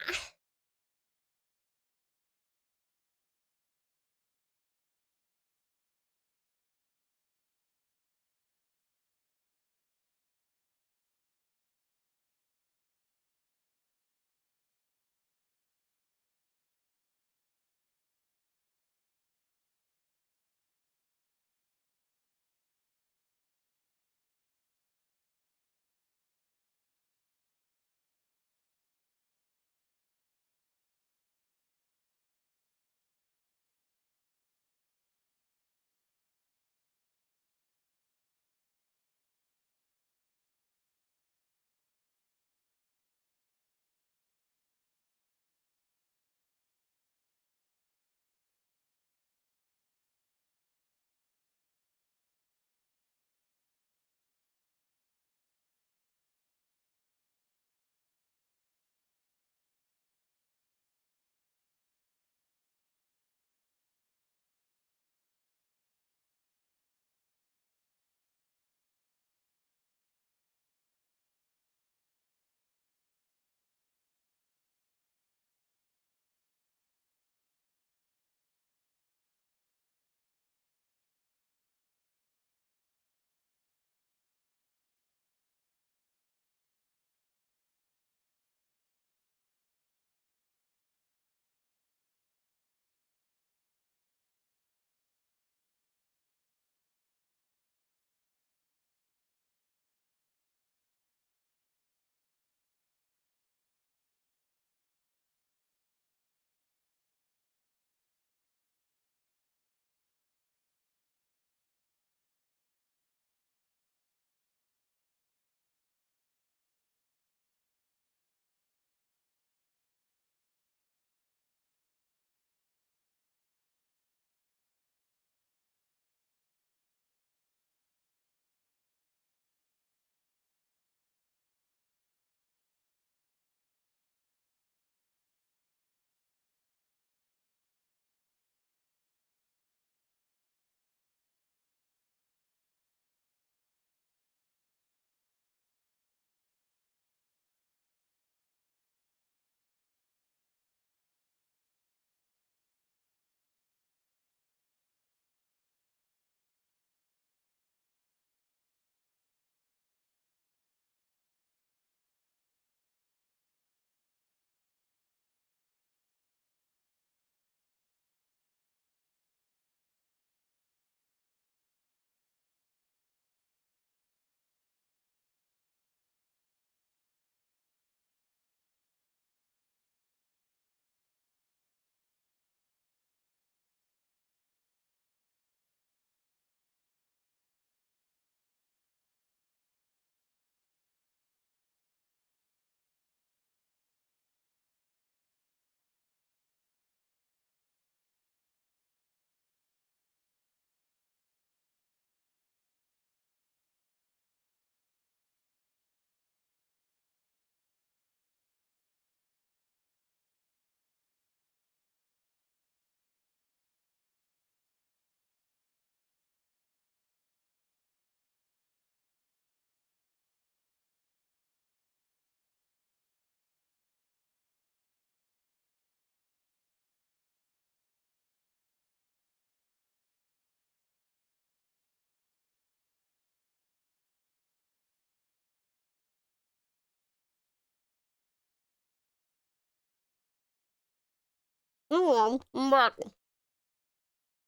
Oh, I'm back.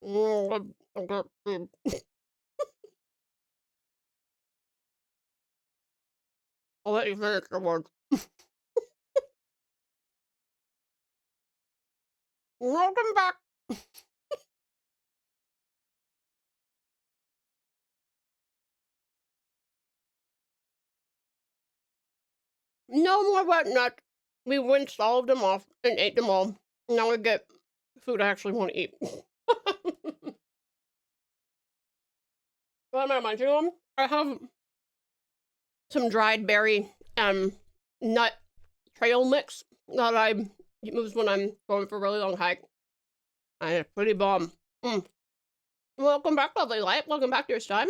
I got food. I'll let you finish the word. Welcome back. No more wet nuts. We rinsed all of them off and ate them all. Now we get food I actually want to eat. What am I munching on? I have some dried berry nut trail mix that I use when I'm going for a really long hike. And it's pretty bomb. Welcome back, lovely light. Welcome back to your time.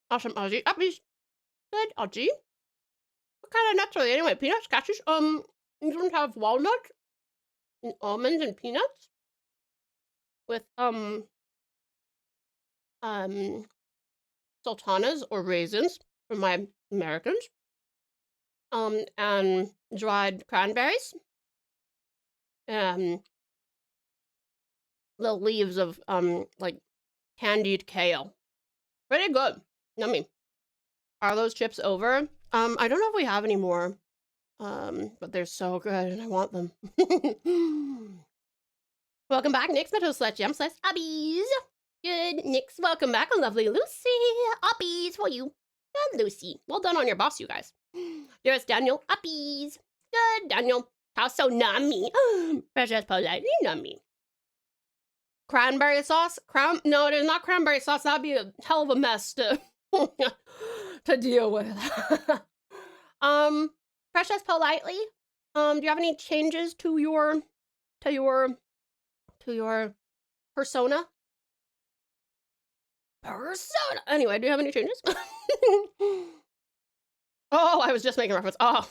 Awesome Aussie uppies. Good Aussie. What kind of nuts are they anyway? Peanuts, cashews? These ones have walnuts and almonds and peanuts with sultanas or raisins for my Americans. And dried cranberries. And the leaves of like candied kale. Pretty good. Yummy. Are those chips over? I don't know if we have any more. But they're so good and I want them. Welcome back, Nick's Metal Slash Jam Slash Abbies. Good, Nick's. Welcome back, lovely Lucy. Uppies for you. Good, Lucy. Well done on your boss, you guys. There's Daniel. Uppies. Good, Daniel. How so nummy. Precious politely nummy. Cranberry sauce? No, it is not cranberry sauce. That'd be a hell of a mess to to deal with. Precious politely. Do you have any changes to your persona? Persona. Anyway, do you have any changes? Oh, I was just making reference. Oh.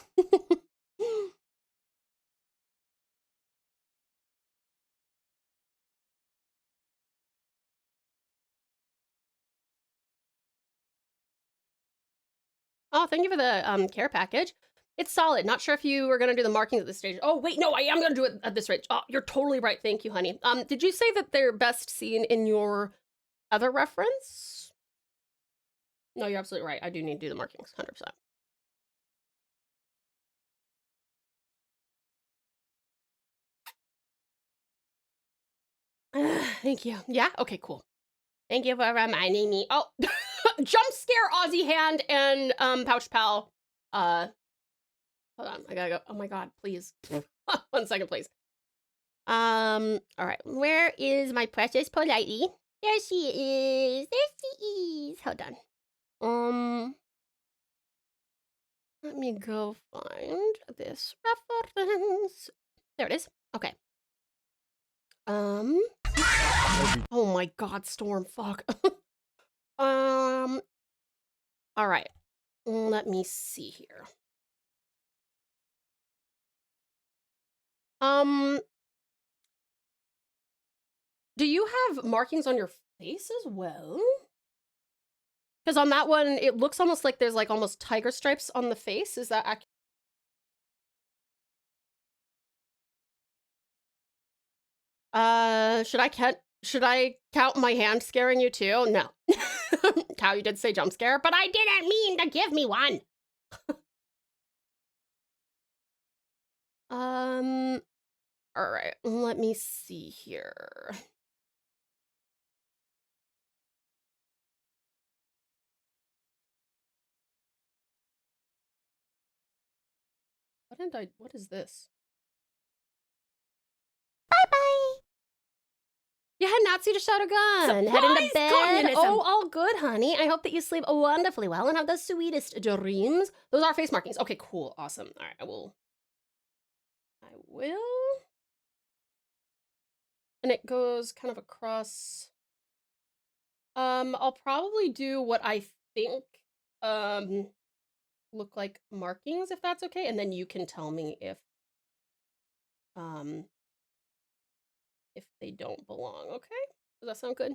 Oh, thank you for the care package. It's solid. Not sure if you were gonna do the markings at this stage. Oh, wait, no, I am gonna do it at this rate. Oh, you're totally right. Thank you, honey. Did you say that they're best seen in your other reference? No, you're absolutely right. I do need to do the markings, 100%. Thank you. Yeah? Okay, cool. Thank you for reminding me. Oh, jump scare Aussie hand and pouch pal. Hold on, I gotta go. Oh my god, please. 1 second, please. All right. Where is my precious politely? There she is. There she is. Hold on. Let me go find this reference. There it is. Okay. Oh my god, Storm, fuck. All right. Let me see here. Do you have markings on your face as well? Because on that one, it looks almost like there's like almost tiger stripes on the face. Is that accurate? Should I count my hand scaring you too? No. Cow, you did say jump scare, but I didn't mean to give me one. All right, let me see here. What is this? Bye-bye. You had Nazi to shout a gun. Heading to bed. Communism. Oh, all good, honey. I hope that you sleep wonderfully well and have the sweetest dreams. Those are face markings. Okay, cool. Awesome. All right, I will. And it goes kind of across. I'll probably do what I think look like markings, if that's okay, and then you can tell me if they don't belong, okay? Does that sound good?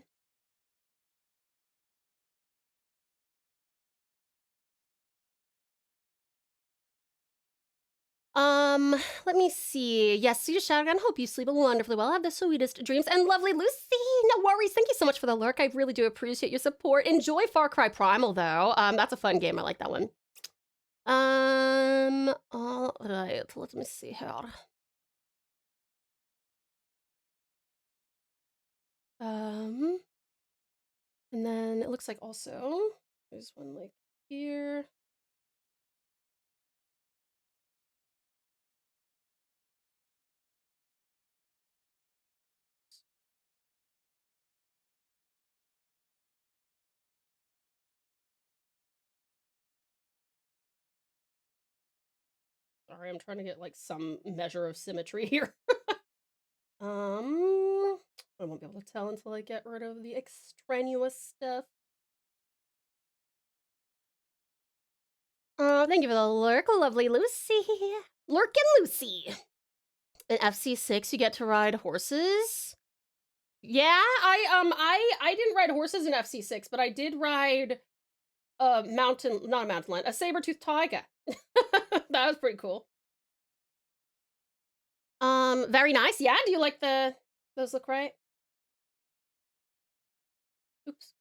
Let me see. Yes, see you shout again. Hope you sleep wonderfully well. Have the sweetest dreams. And lovely Lucy, no worries. Thank you so much for the lurk. I really do appreciate your support. Enjoy Far Cry Primal, though. That's a fun game. I like that one. All right. Let me see here. And then it looks like also there's one like here. Sorry, I'm trying to get like some measure of symmetry here. I won't be able to tell until I get rid of the extraneous stuff. Thank you for the lurk, lovely Lucy. Lurkin' Lucy. In FC6, you get to ride horses. Yeah, I didn't ride horses in FC6, but I did ride not a mountain lion, a saber-toothed tiger. That was pretty cool. Very nice. Yeah, do you like those look right? Oops.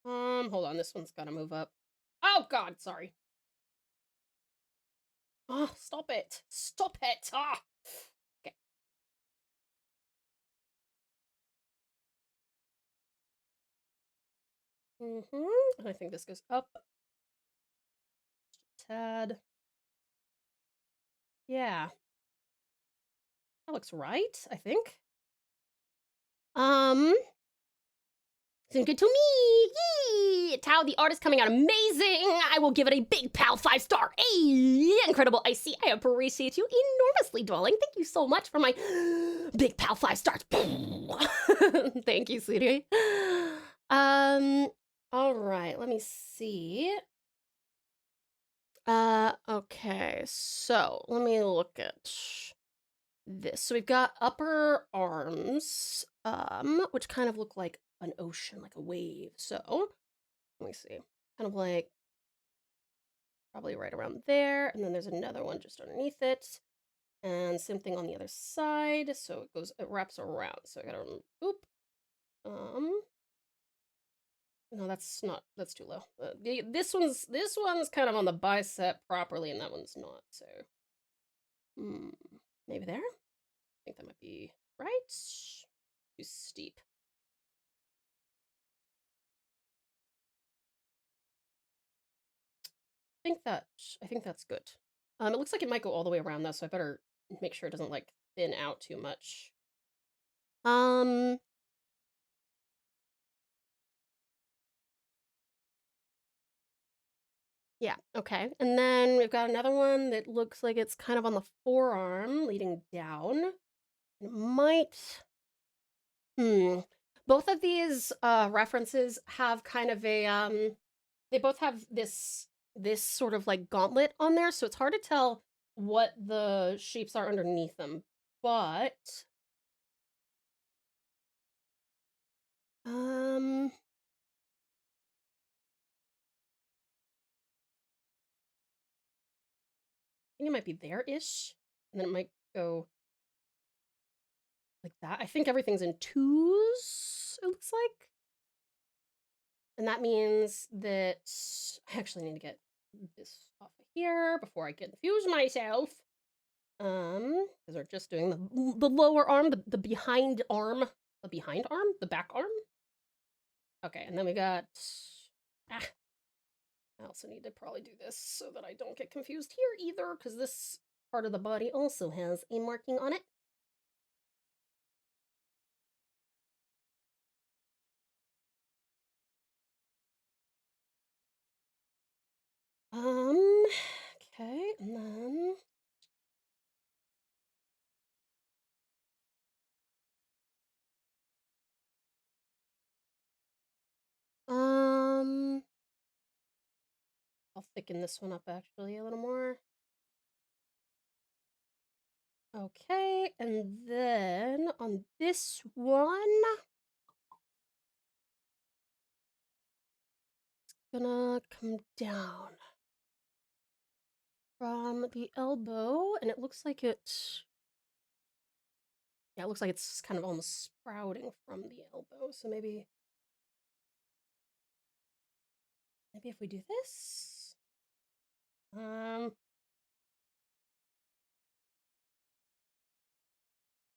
Hold on, this one's gotta move up. Oh god, sorry. Oh, stop it. Stop it. Ah. Okay. And I think this goes up. Just a tad. Yeah. That looks right, I think. Seems good to me. Yee! Tao, the art is coming out amazing. I will give it a big pal 5-star. Hey, incredible Icy. I appreciate you enormously, darling. Thank you so much for my big pal 5 stars. Thank you, sweetie. All right, let me see. Okay, so let me look at this. So we've got upper arms, which kind of look like an ocean, like a wave. So let me see, kind of like probably right around there, and then there's another one just underneath it, and same thing on the other side. So it wraps around. So I gotta oop. No, that's too low. This one's kind of on the bicep properly, and that one's not. So, maybe there. I think that might be right. Too steep. I think that's good. It looks like it might go all the way around though, so I better make sure it doesn't like thin out too much. Yeah, okay. And then we've got another one that looks like it's kind of on the forearm leading down. It might both of these references have kind of a they both have this sort of like gauntlet on there, so it's hard to tell what the shapes are underneath them. But I think it might be there-ish, and then it might go like that. I think everything's in twos, it looks like. And that means that I actually need to get this off of here before I confuse myself. Because we're just doing the lower arm, the behind arm, the back arm. Okay, and then we got, I also need to probably do this so that I don't get confused here either, because this part of the body also has a marking on it. Okay, and then I'll thicken this one up actually a little more. Okay, and then on this one, gonna come down from the elbow, and it looks like yeah, it looks like it's kind of almost sprouting from the elbow. So maybe if we do this, I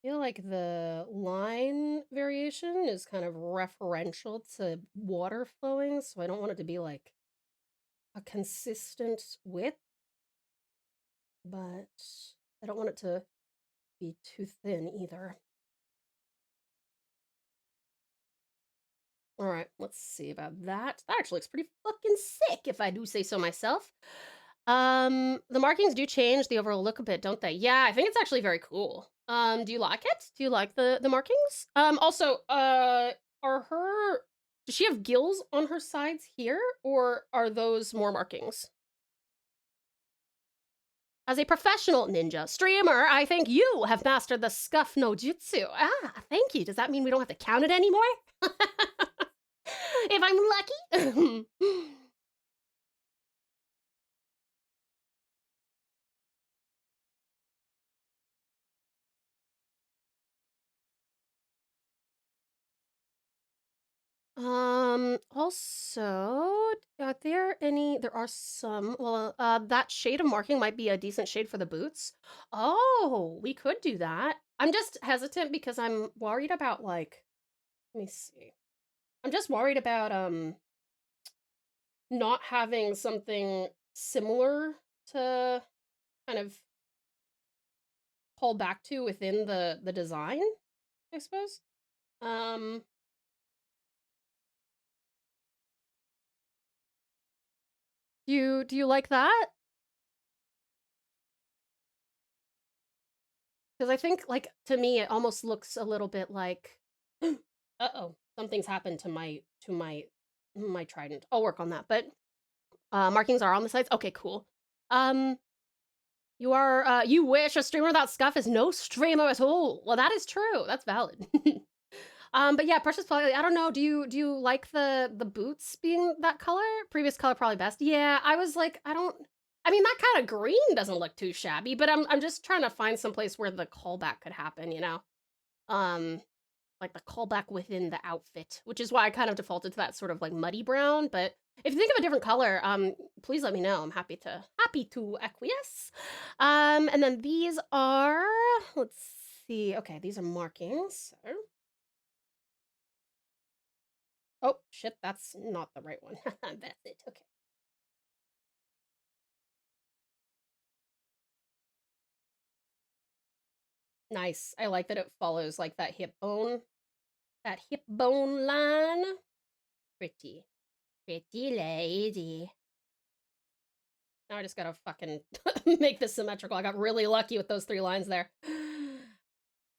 feel like the line variation is kind of referential to water flowing, so I don't want it to be like a consistent width, but I don't want it to be too thin either. All right, let's see about that. That actually looks pretty fucking sick, if I do say so myself. The markings do change the overall look a bit, don't they? Yeah, I think it's actually very cool. Do you like it? Do you like the markings? Also, does she have gills on her sides here, or are those more markings? As a professional ninja streamer, I think you have mastered the scuff no jutsu. Ah, thank you. Does that mean we don't have to count it anymore? If I'm lucky. Also, there are some, well, that shade of marking might be a decent shade for the boots. Oh, we could do that. I'm just hesitant because I'm worried about, like, let me see. I'm just worried about, not having something similar to kind of call back to within the design, I suppose. Do you like that? Because I think, like, to me, it almost looks a little bit like, uh-oh, something's happened to my trident. I'll work on that. But markings are on the sides. Okay, cool. You wish a streamer without scuff is no streamer at all. Well, that is true. That's valid. But yeah, precious probably, I don't know, do you like the boots being that color? Previous color probably best. Yeah, I was like, I mean, that kind of green doesn't look too shabby, but I'm just trying to find some place where the callback could happen, you know? Like the callback within the outfit, which is why I kind of defaulted to that sort of like muddy brown. But if you think of a different color, please let me know. I'm happy to acquiesce. And then these are, let's see. Okay, these are markings. So. Oh shit, that's not the right one. That's it. Okay. Nice. I like that it follows like that hip bone line. Pretty lady. Now I just gotta fucking make this symmetrical. I got really lucky with those 3 lines there.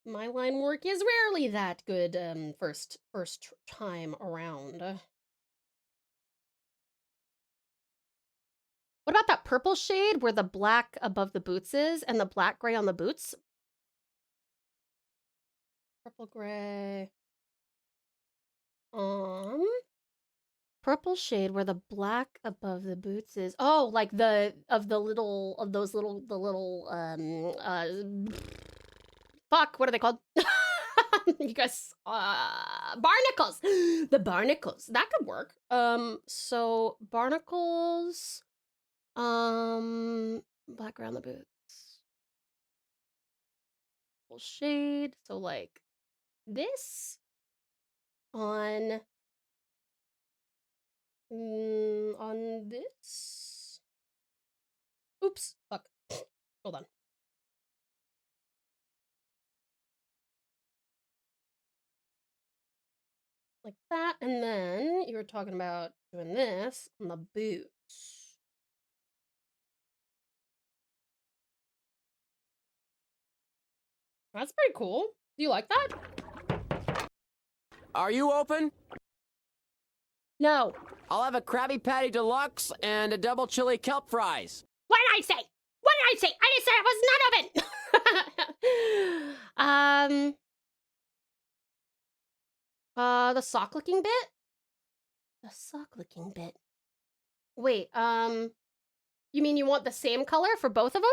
My line work is rarely that good first time around. What about that purple shade where the black above the boots is and the black gray on the boots? Purple gray. Purple shade where the black above the boots is. Oh, like the little fuck, what are they called? You guys, barnacles. The barnacles. That could work. So barnacles, black around the boots. Purple shade. So like this on this. Oops, fuck. Hold on. Like that, and then you were talking about doing this on the boots. That's pretty cool. Do you like that? Are you open? No. I'll have a Krabby Patty Deluxe and a double chili kelp fries. What did I say? What did I say? I didn't say I was none of it. The sock licking bit? The sock licking bit. Wait, you mean you want the same color for both of them?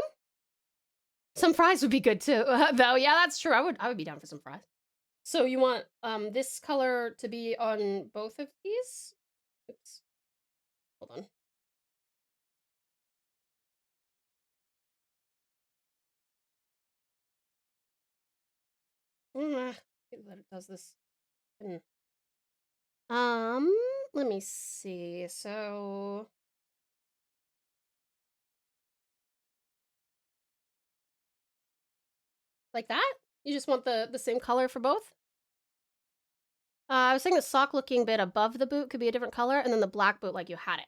Some fries would be good too, though. Yeah, that's true. I would be down for some fries. So you want this color to be on both of these? Oops. Hold on. That it does this. Let me see. So like that? You just want the same color for both? I was saying the sock looking bit above the boot could be a different color, and then the black boot like you had it.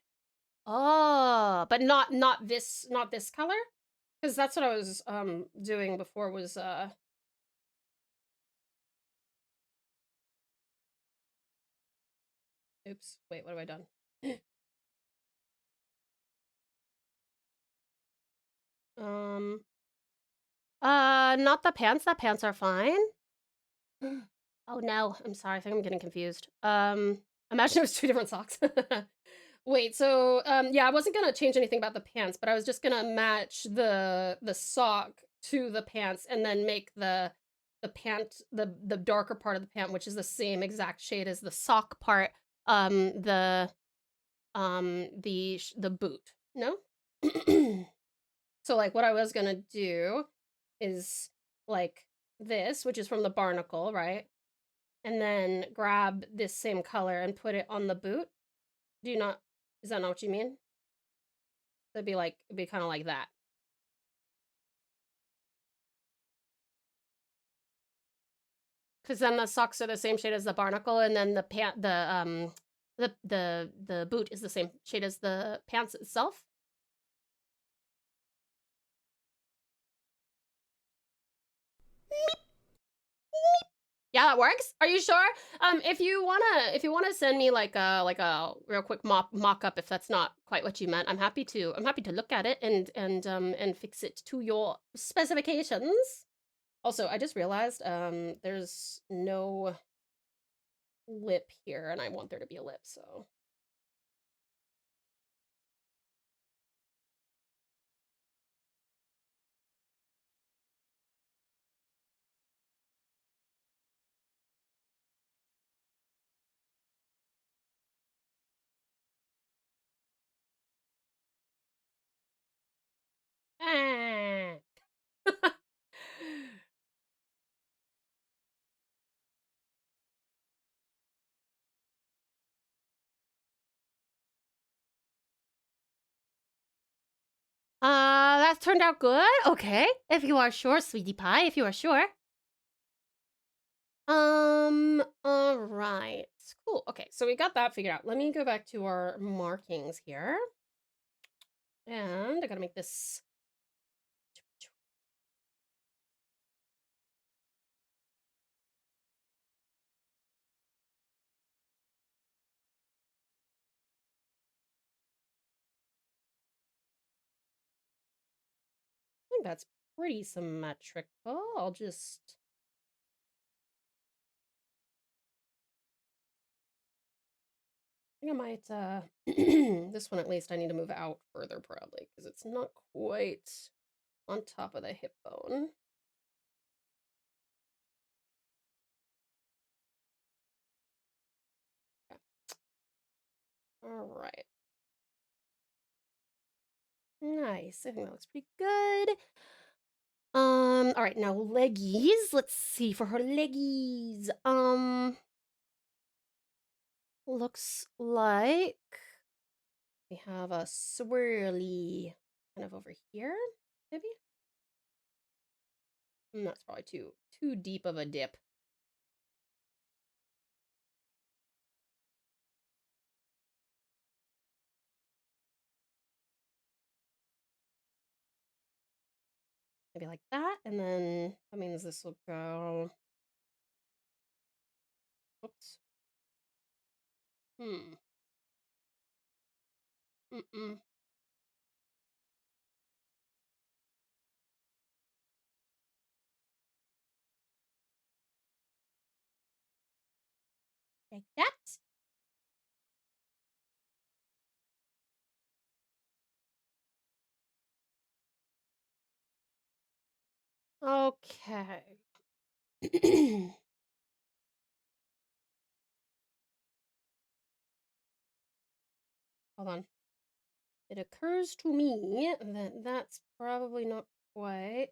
Oh, but not this color? Because that's what I was doing before was oops, wait, what have I done? um not the pants. The pants are fine. Oh no, I'm sorry. I think I'm getting confused. Imagine it was two different socks. Wait, so yeah, I wasn't gonna change anything about the pants, but I was just gonna match the sock to the pants and then make the pant the darker part of the pant, which is the same exact shade as the sock part, the the boot. No? So like what I was gonna do is like this, which is from the barnacle, right? And then grab this same color and put it on the boot. Do you not, is that not what you mean? It'd be kind of like that. Because then the socks are the same shade as the barnacle, and then the boot is the same shade as the pants itself. Yeah, that works. Are you sure? If you wanna send me like a real quick mock up, if that's not quite what you meant, I'm happy to look at it and fix it to your specifications. Also, I just realized there's no lip here, and I want there to be a lip, so. Ah. That turned out good. Okay, if you are sure, sweetie pie, if you are sure. All right, cool. Okay, so we got that figured out. Let me go back to our markings here, and I gotta make this. I think that's pretty symmetrical. I'll just. I think I might, this one at least I need to move out further probably, because it's not quite on top of the hip bone. Okay. All right. Nice. I think that looks pretty good. All right, now leggies. Let's see for her leggies. Looks like we have a swirly kind of over here, maybe? That's probably too deep of a dip. Maybe like that, and then that means this will go. Oops. Hmm. Mm-mm. Like that. Okay. Hold on. It occurs to me that that's probably not quite.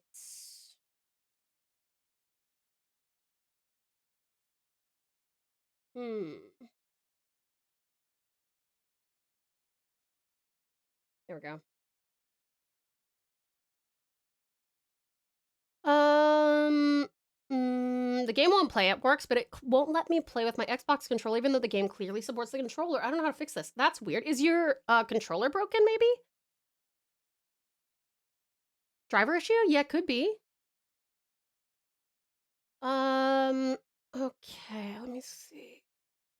Hmm. There we go. The game won't play. It works, but it won't let me play with my Xbox controller, even though the game clearly supports the controller. I don't know how to fix this. That's weird. Is your controller broken, maybe? Driver issue? Yeah, could be. Okay, let me see.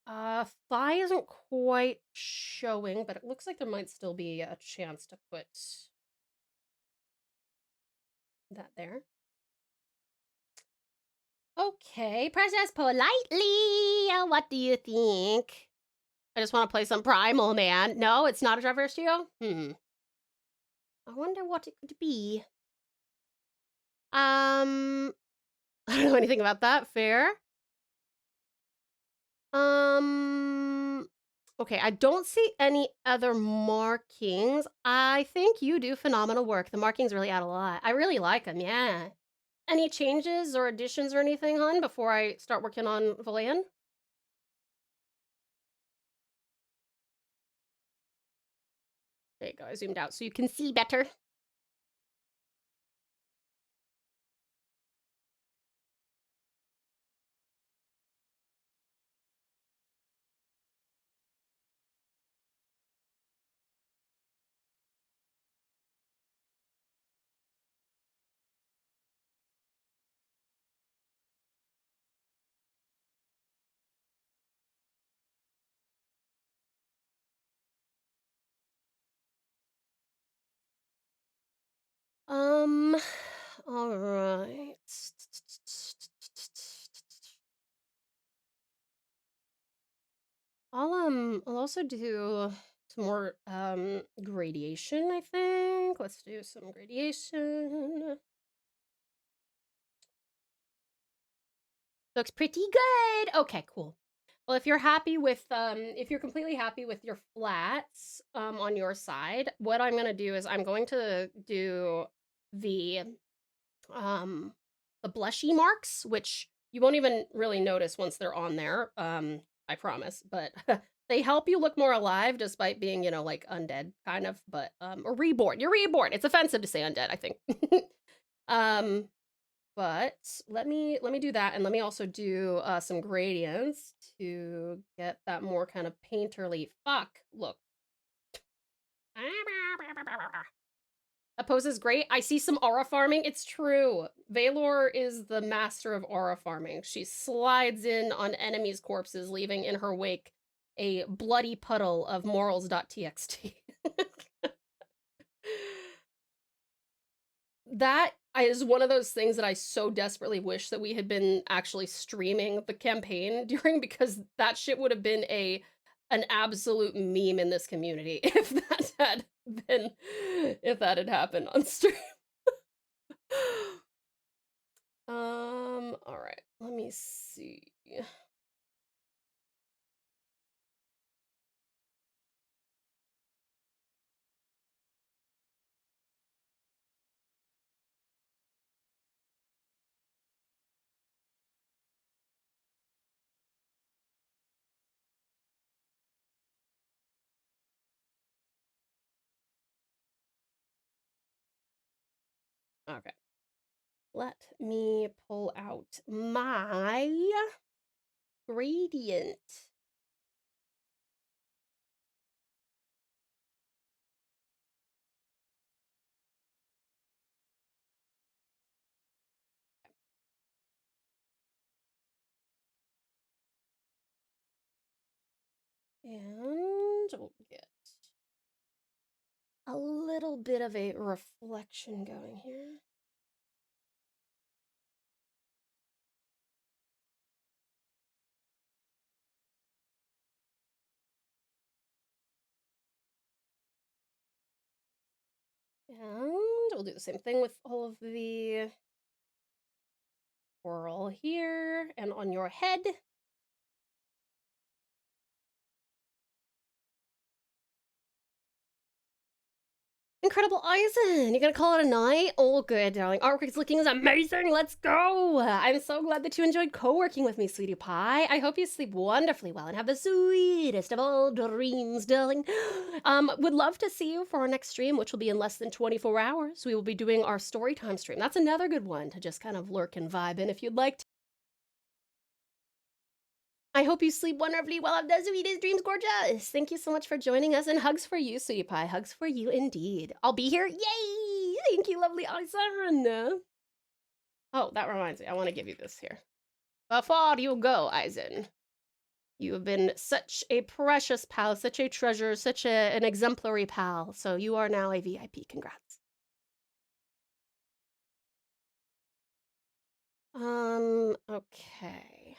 Thigh isn't quite showing, but it looks like there might still be a chance to put that there. Okay, process politely. What do you think? I just want to play some Primal, man. No, it's not a driver issue? I wonder what it could be. I don't know anything about that. Fair. Okay, I don't see any other markings. I think you do phenomenal work. The markings really add a lot. I really like them, yeah. Any changes or additions or anything, hon, before I start working on Valian? There you go, I zoomed out so you can see better. All right. I'll also do some more gradation, I think. Let's do some gradation. Looks pretty good. Okay, cool. Well, if you're happy with if you're completely happy with your flats on your side, what I'm gonna do is I'm going to do the um blushy marks, which you won't even really notice once they're on there. I promise, but they help you look more alive despite being, you know, like undead kind of, but or reborn. You're reborn. It's offensive to say undead, I think. um but let me do that, and let me also do some gradients to get that more kind of painterly look. That pose is great. I see some aura farming. It's true. Valor is the master of aura farming. She slides in on enemies' corpses, leaving in her wake a bloody puddle of morals.txt. That is one of those things that I so desperately wish that we had been actually streaming the campaign during, because that shit would have been an absolute meme in this community if that had happened on stream. All right, let me see. Okay. Let me pull out my gradient. And we'll get a little bit of a reflection going here. And we'll do the same thing with all of the coral here and on your head. Incredible Eisen, you gonna call it a night? Oh, good, darling. Artwork is looking amazing. Let's go. I'm so glad that you enjoyed co-working with me, sweetie pie. I hope you sleep wonderfully well and have the sweetest of all dreams, darling. Would love to see you for our next stream, which will be in less than 24 hours. We will be doing our story time stream. That's another good one to just kind of lurk and vibe in if you'd like to. I hope you sleep wonderfully well. Have the sweetest dreams, gorgeous. Thank you so much for joining us, and hugs for you, sweetie pie. Hugs for you indeed. I'll be here. Yay! Thank you, lovely Eisen. Oh, that reminds me. I want to give you this here. Before you go, Eisen, you have been such a precious pal, such a treasure, such an exemplary pal. So you are now a VIP. Congrats. Okay.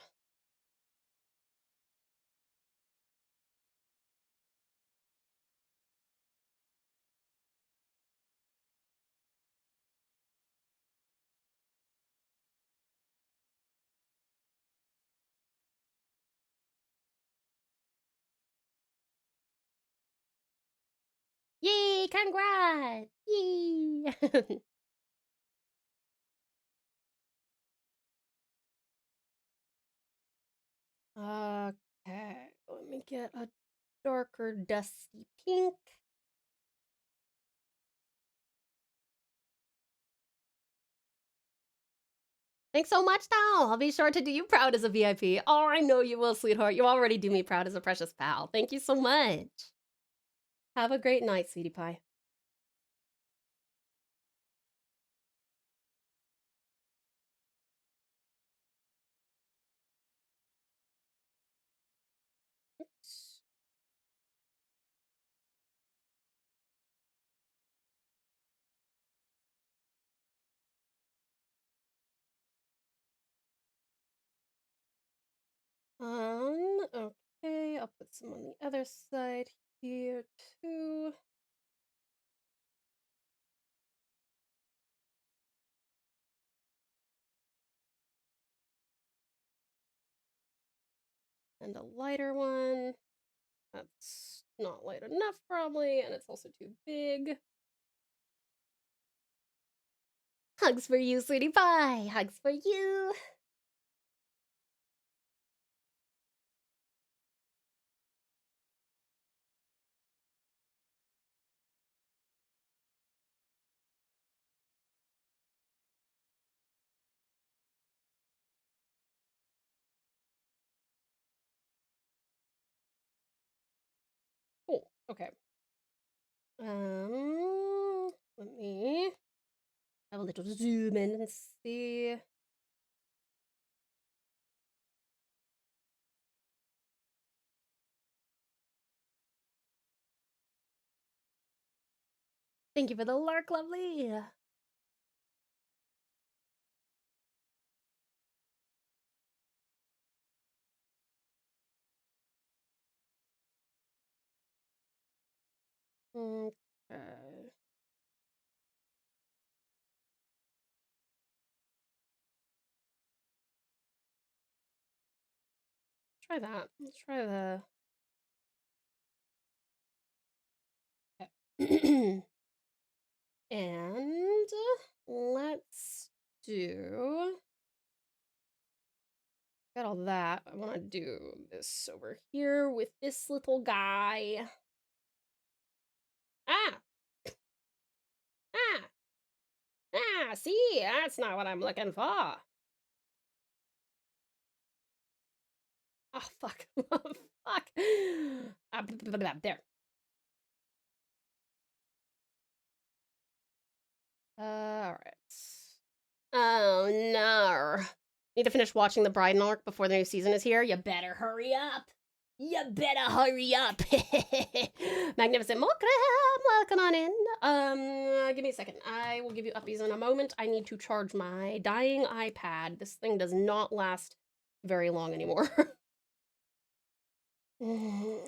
Yay, congrats! Yay! Okay, let me get a darker dusty pink. Thanks so much, Tal. I'll be sure to do you proud as a VIP. Oh, I know you will, sweetheart. You already do me proud as a precious pal. Thank you so much. Have a great night, sweetie pie. Oops. Okay, I'll put some on the other side here too. And a lighter one. That's not light enough, probably, and it's also too big. Hugs for you, sweetie pie. Hugs for you. Oh, okay. Let me have a little zoom in and see. Thank you for the lark, lovely. Okay. Try that. Let's try the. Okay. And let's do. Got all that. I want to do this over here with this little guy. Ah! Ah! Ah! See, that's not what I'm looking for. Oh, fuck. Fuck. There. Alright. Oh, no. Need to finish watching The Bride and Arc before the new season is here. You better hurry up. You better hurry up. Magnificent Mulcram, welcome on in. Give me a second. I will give you uppies in a moment. I need to charge my dying iPad. This thing does not last very long anymore. Okay.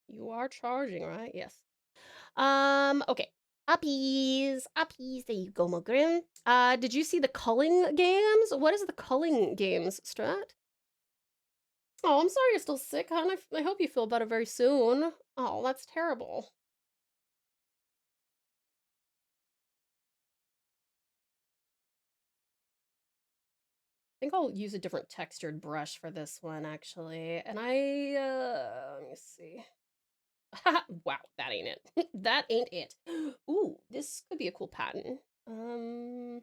You are charging, right? Yes. Okay. Uppies, uppies. There you go, Mogrim. Did you see the culling games? What is the culling games, Strat? Oh, I'm sorry you're still sick, hon. I hope you feel better very soon. Oh, that's terrible. I think I'll use a different textured brush for this one, actually. And let me see. Wow, that ain't it. That ain't it. Ooh, this could be a cool pattern. I'm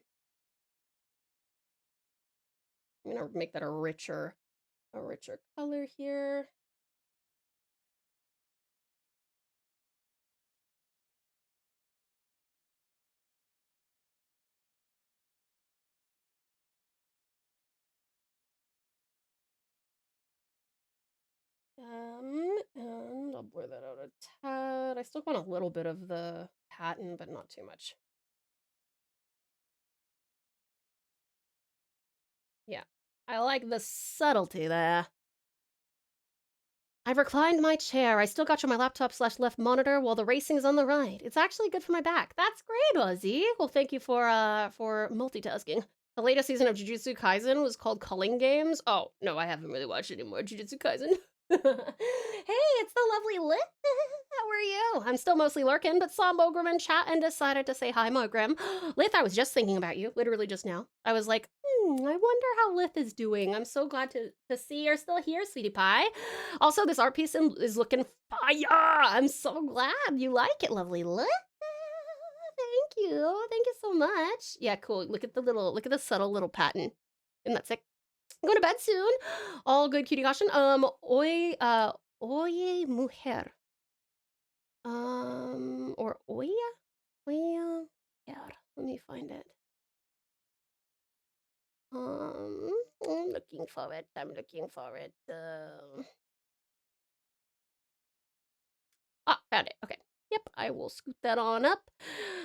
gonna make that a richer color here. And I'll blur that out a tad. I still want a little bit of the pattern, but not too much. Yeah, I like the subtlety there. I've reclined my chair. I still got you my laptop/left monitor while the racing's on the right. It's actually good for my back. That's great, Ozzy. Well, thank you for multitasking. The latest season of Jujutsu Kaisen was called Culling Games. Oh, no, I haven't really watched it anymore. Jujutsu Kaisen. Hey, it's the lovely Lit. How are you? I'm still mostly lurking, but saw Mogram in chat and decided to say hi, Mogram. Lith, I was just thinking about you, literally just now. I was like, I wonder how Lith is doing. I'm so glad to see you're still here, sweetie pie. Also, this art piece is looking fire. I'm so glad you like it, lovely Lith. Thank you. Thank you so much. Yeah, cool. Look at the subtle little pattern. Isn't that sick? I'm going to bed soon. All good, cutie caution. Oye mujer. Or oya? Oya. Yeah, let me find it. I'm looking for it. Found it. Okay. Yep, I will scoot that on up.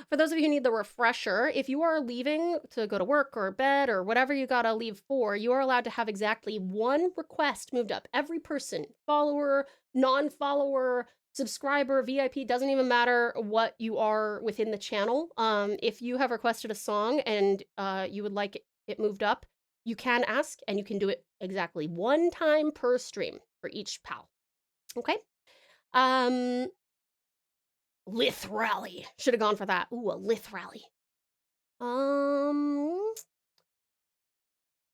For those of you who need the refresher, if you are leaving to go to work or bed or whatever you gotta leave for, you are allowed to have exactly one request moved up. Every person, follower, non-follower, subscriber, VIP, doesn't even matter what you are within the channel. If you have requested a song and you would like it moved up, you can ask and you can do it exactly one time per stream for each pal. Okay? Lith rally. Should have gone for that. Ooh, a Lith rally.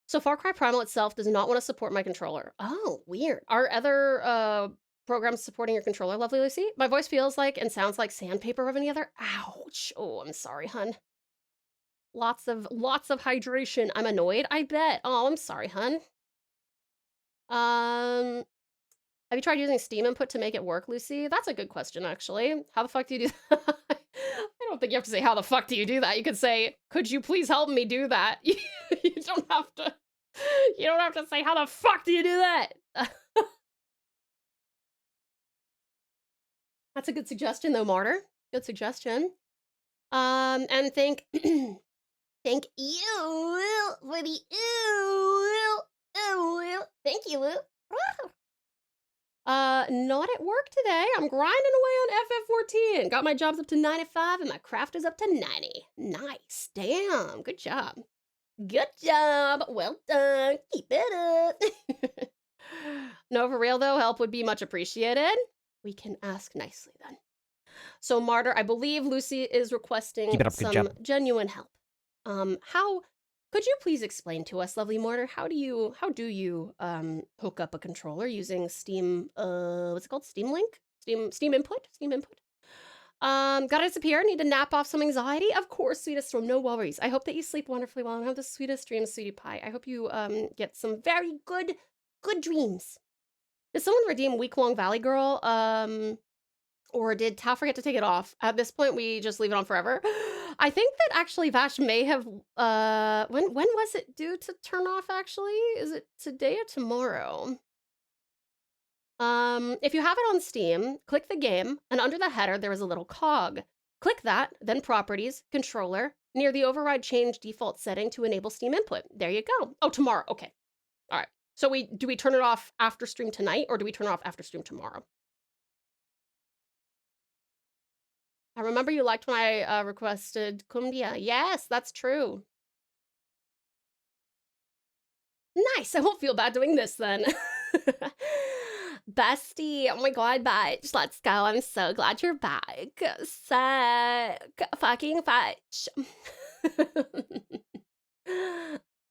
So Far Cry Primal itself does not want to support my controller. Oh, weird. Are other programs supporting your controller, lovely Lucy? My voice feels like and sounds like sandpaper of any other. Ouch. Oh, I'm sorry, hun. Lots of hydration. I'm annoyed, I bet. Oh, I'm sorry, hun. Have you tried using Steam input to make it work, Lucy? That's a good question, actually. How the fuck do you do that? I don't think you have to say, how the fuck do you do that? You could say, could you please help me do that? You don't have to say, how the fuck do you do that? That's a good suggestion, though, Martyr. Good suggestion. And thank you for the thank you. Not at work today. I'm grinding away on FF14. Got my jobs up to 95 and my craft is up to 90. Nice. Damn. Good job. Good job. Well done. Keep it up. No, for real though, help would be much appreciated. We can ask nicely then. So Martyr, I believe Lucy is requesting some genuine help. How could you please explain to us, lovely Martyr, how do you hook up a controller using Steam what's it called? Steam Link? Steam input? Gotta disappear, need to nap off some anxiety. Of course, sweetest storm, no worries. I hope that you sleep wonderfully well and have the sweetest dreams, sweetie pie. I hope you get some very good dreams. Did someone redeem Week-Long Valley Girl? Or did Tao forget to take it off? At this point, we just leave it on forever. I think that actually Vash may have, when was it due to turn off actually? Is it today or tomorrow? If you have it on Steam, click the game, and under the header, there is a little cog. Click that, then Properties, Controller, near the Override Change Default Setting to enable Steam input. There you go. Oh, tomorrow, okay. All right, so do we turn it off after stream tonight, or do we turn it off after stream tomorrow? I remember you liked when I requested cumbia. Yes, that's true. Nice. I won't feel bad doing this then. Bestie, oh my god, bitch. Let's go. I'm so glad you're back. Sick. Fucking fetch.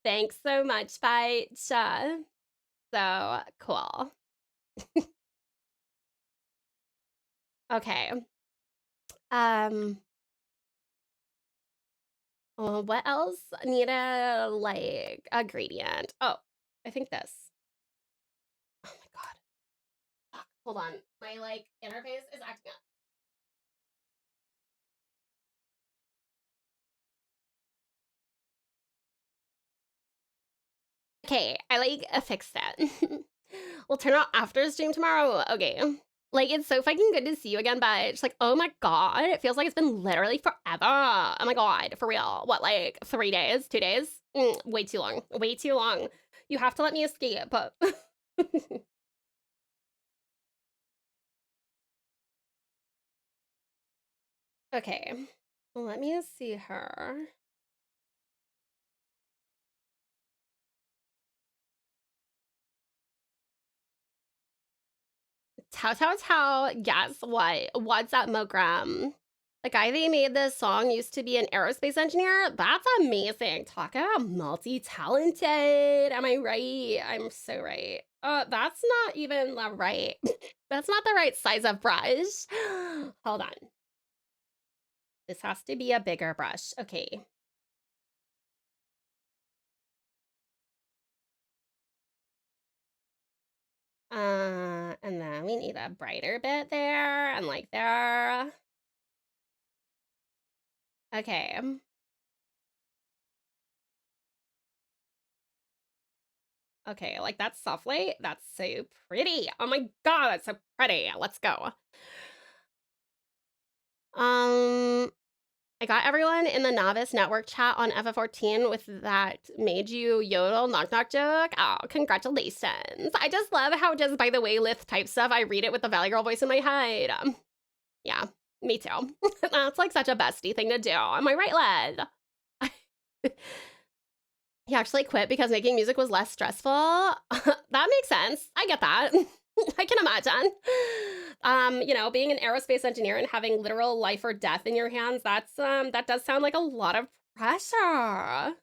Thanks so much, bitch. So cool. Okay. What else? Need a like a gradient. Oh, I think this. Oh my god. Fuck. Hold on. My like interface is acting up. Okay, I like fixed it. We'll turn out after stream tomorrow. Okay. Like, it's so fucking good to see you again, but it's like, oh my god, it feels like it's been literally forever. Oh my god, for real. What, like 3 days, 2 days? Way too long. Way too long. You have to let me escape. Okay. Let me see her. Tau. Guess what? What's up, Mogram? The guy that made this song used to be an aerospace engineer. That's amazing. Talk about multi-talented. Am I right? I'm so right. That's not even the right. That's not the right size of brush. Hold on. This has to be a bigger brush. Okay. And then we need a brighter bit there and like there. Okay. Okay, like that's softly. That's so pretty. Oh my god, that's so pretty. Let's go. I got everyone in the novice network chat on FF14 with that made you yodel knock knock joke. Oh, congratulations. I just love how just by the way Lith type stuff, I read it with the Valley Girl voice in my head. Yeah, me too. That's like such a bestie thing to do. Am I right, Led? He actually quit because making music was less stressful. That makes sense. I get that. I can imagine. You know, being an aerospace engineer and having literal life or death in your hands, that's that does sound like a lot of pressure.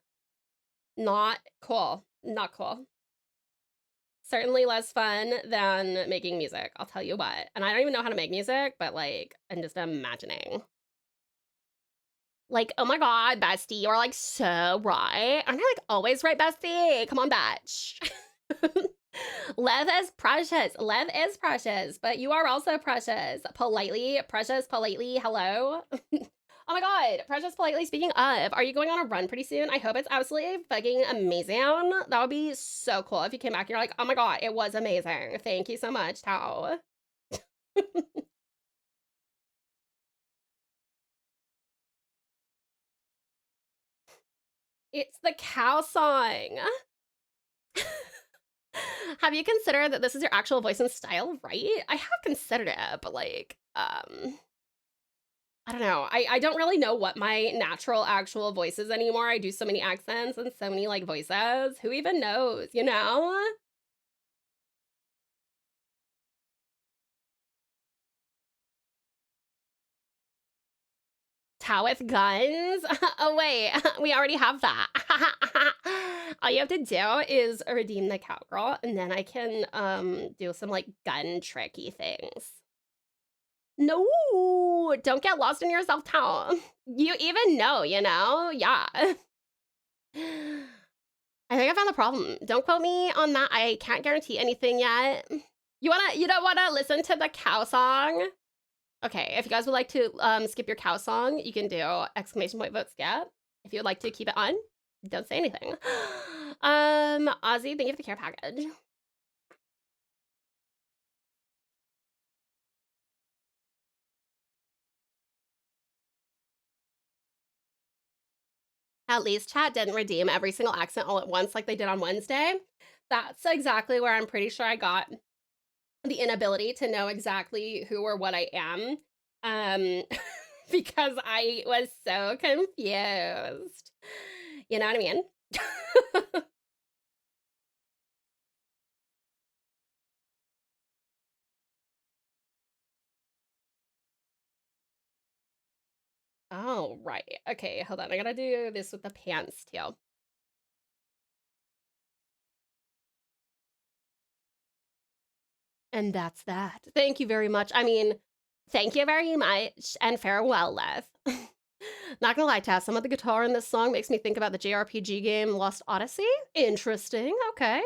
Not cool. Not cool. Certainly less fun than making music, I'll tell you what. And I don't even know how to make music, but like, I'm just imagining. Like, oh my god, bestie, you're like so right. Aren't I like always right, bestie? Come on, batch. Lev is precious. Lev is precious, but you are also precious. Politely, precious, politely, hello. Oh my god, precious, politely, speaking of, are you going on a run pretty soon? I hope it's absolutely fucking amazing. That would be so cool if you came back and you're like, oh my god, it was amazing. Thank you so much, Tau. It's the cow song. Have you considered that this is your actual voice and style, right? I have considered it, but like, I don't know. I don't really know what my natural actual voice is anymore. I do so many accents and so many like voices. Who even knows, you know? Tau with guns? Oh wait, we already have that. All you have to do is redeem the cowgirl and then I can do some like gun tricky things. No, don't get lost in yourself, Tau. You even know, you know? Yeah. I think I found the problem. Don't quote me on that. I can't guarantee anything yet. You don't wanna listen to the cow song? Okay, if you guys would like to skip your cow song, you can do exclamation point vote skip. If you would like to keep it on, don't say anything. Ozzy, thank you for the care package. At least chat didn't redeem every single accent all at once like they did on Wednesday. That's exactly where I'm pretty sure I got the inability to know exactly who or what I am because I was so confused. You know what I mean? Oh, right. Okay, hold on. I gotta do this with the pants too. And that's that. Thank you very much. I mean, thank you very much, and farewell, love. Not gonna lie, Tass, some of the guitar in this song makes me think about the JRPG game Lost Odyssey. Interesting, okay.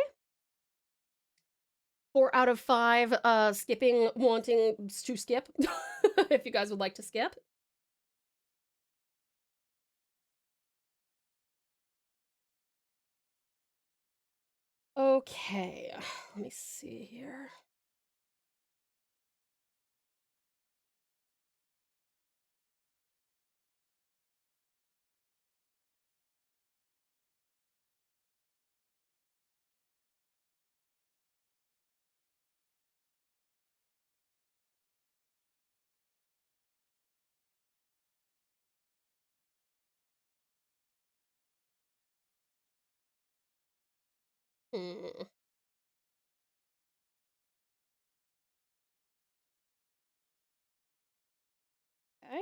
4 out of 5, skipping, wanting to skip, if you guys would like to skip. Okay, let me see here. Hmm. Okay.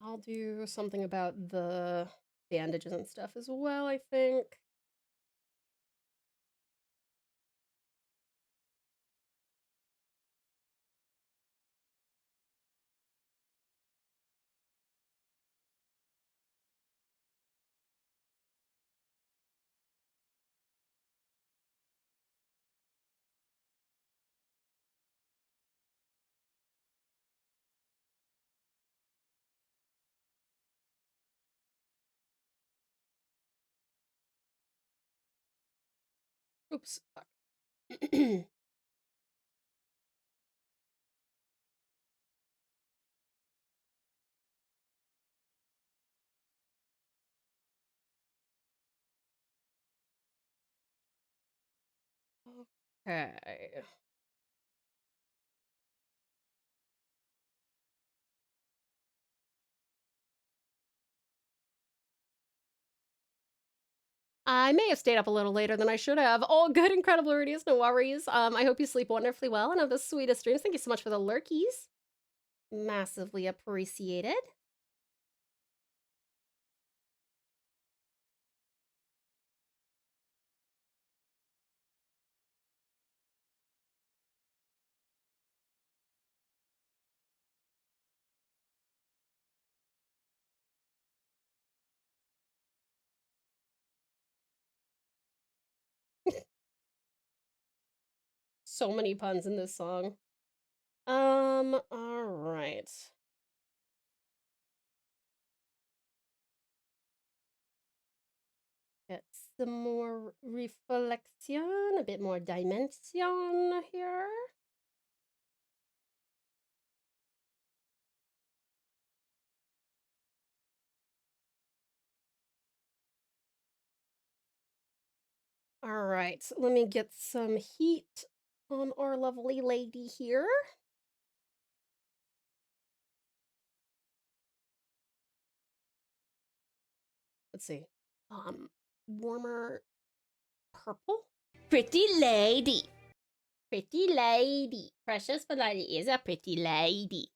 I'll do something about the bandages and stuff as well, I think. Oops. Fuck. Okay. I may have stayed up a little later than I should have. All good, incredible Rudius, no worries. I hope you sleep wonderfully well and have the sweetest dreams. Thank you so much for the lurkies. Massively appreciated. So many puns in this song. All right. Get some more reflection, a bit more dimension here. All right, let me get some heat on our lovely lady here. Let's see. Warmer purple. Pretty lady. Pretty lady. Precious Valadi is a pretty lady.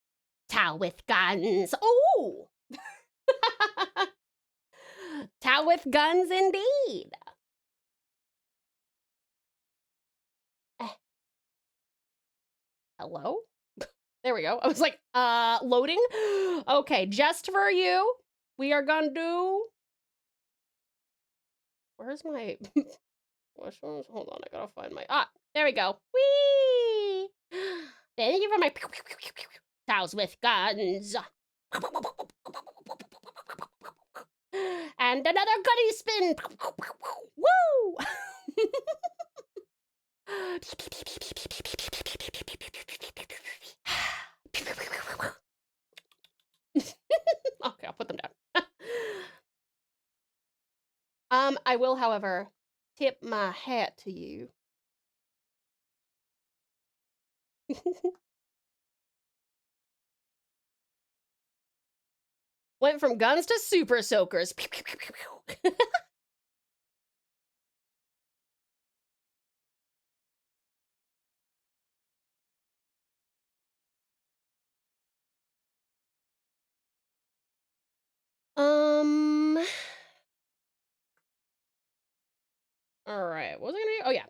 Towel with guns. Oh! Towel with guns indeed. Hello? There we go. I was like, loading? Okay, just for you, we are gonna do... Where's my... Hold on, I gotta find my... There we go. Whee! Thank you for my... Towels with guns. And another goodie spin. Woo! Okay, I'll put them down. I will, however, tip my hat to you. Went from guns to super soakers. Pew, pew, pew, pew, pew. All right. What was I gonna do? Oh yeah.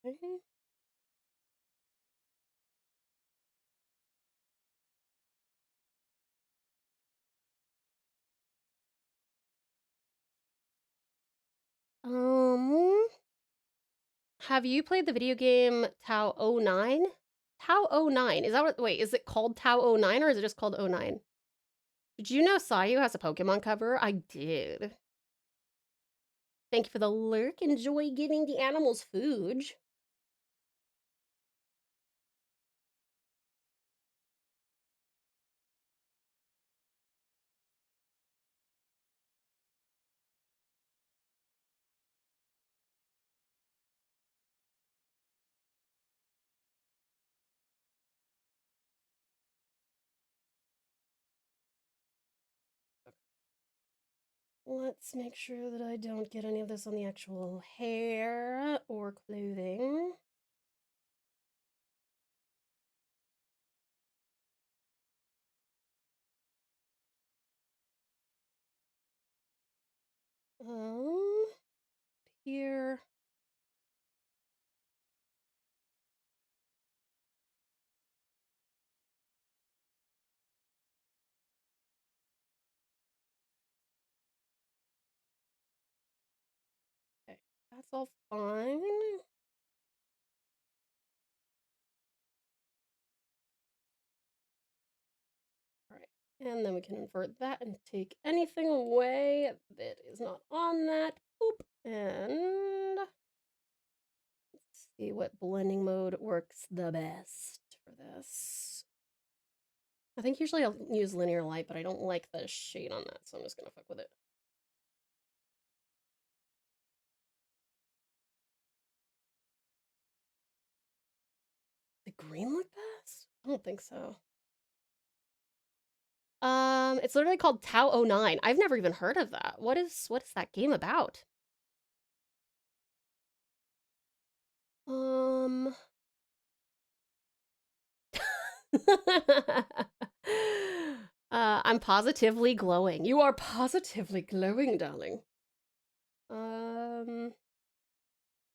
Mhm. Have you played the video game Tau 09? Tau 09, is that what, wait, is it called Tau 09 or is it just called 09? Did you know Sayu has a Pokemon cover? I did. Thank you for the lurk. Enjoy giving the animals food. Let's make sure that I don't get any of this on the actual hair or clothing. Here. Okay, that's all fine. All right, and then we can invert that and take anything away that is not on that. Boop, and let's see what blending mode works the best for this. I think usually I'll use linear light, but I don't like the shade on that, so I'm just gonna fuck with it. The green look best? I don't think so. It's literally called Tau 09. I've never even heard of that. What is that game about? I'm positively glowing. You are positively glowing, darling. Let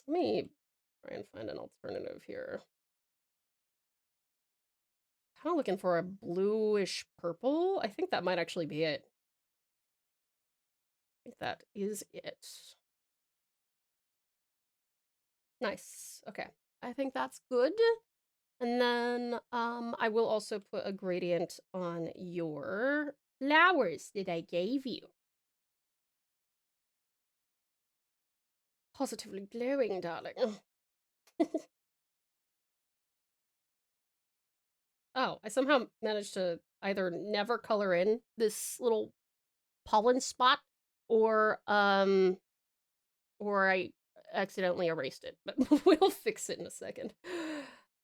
me try and find an alternative here. Kind of looking for a bluish purple. I think that might actually be it. I think that is it. Nice. Okay. I think that's good. And then I will also put a gradient on your flowers that I gave you. Positively glowing, darling. Oh, I somehow managed to either never color in this little pollen spot or I accidentally erased it, but we'll fix it in a second.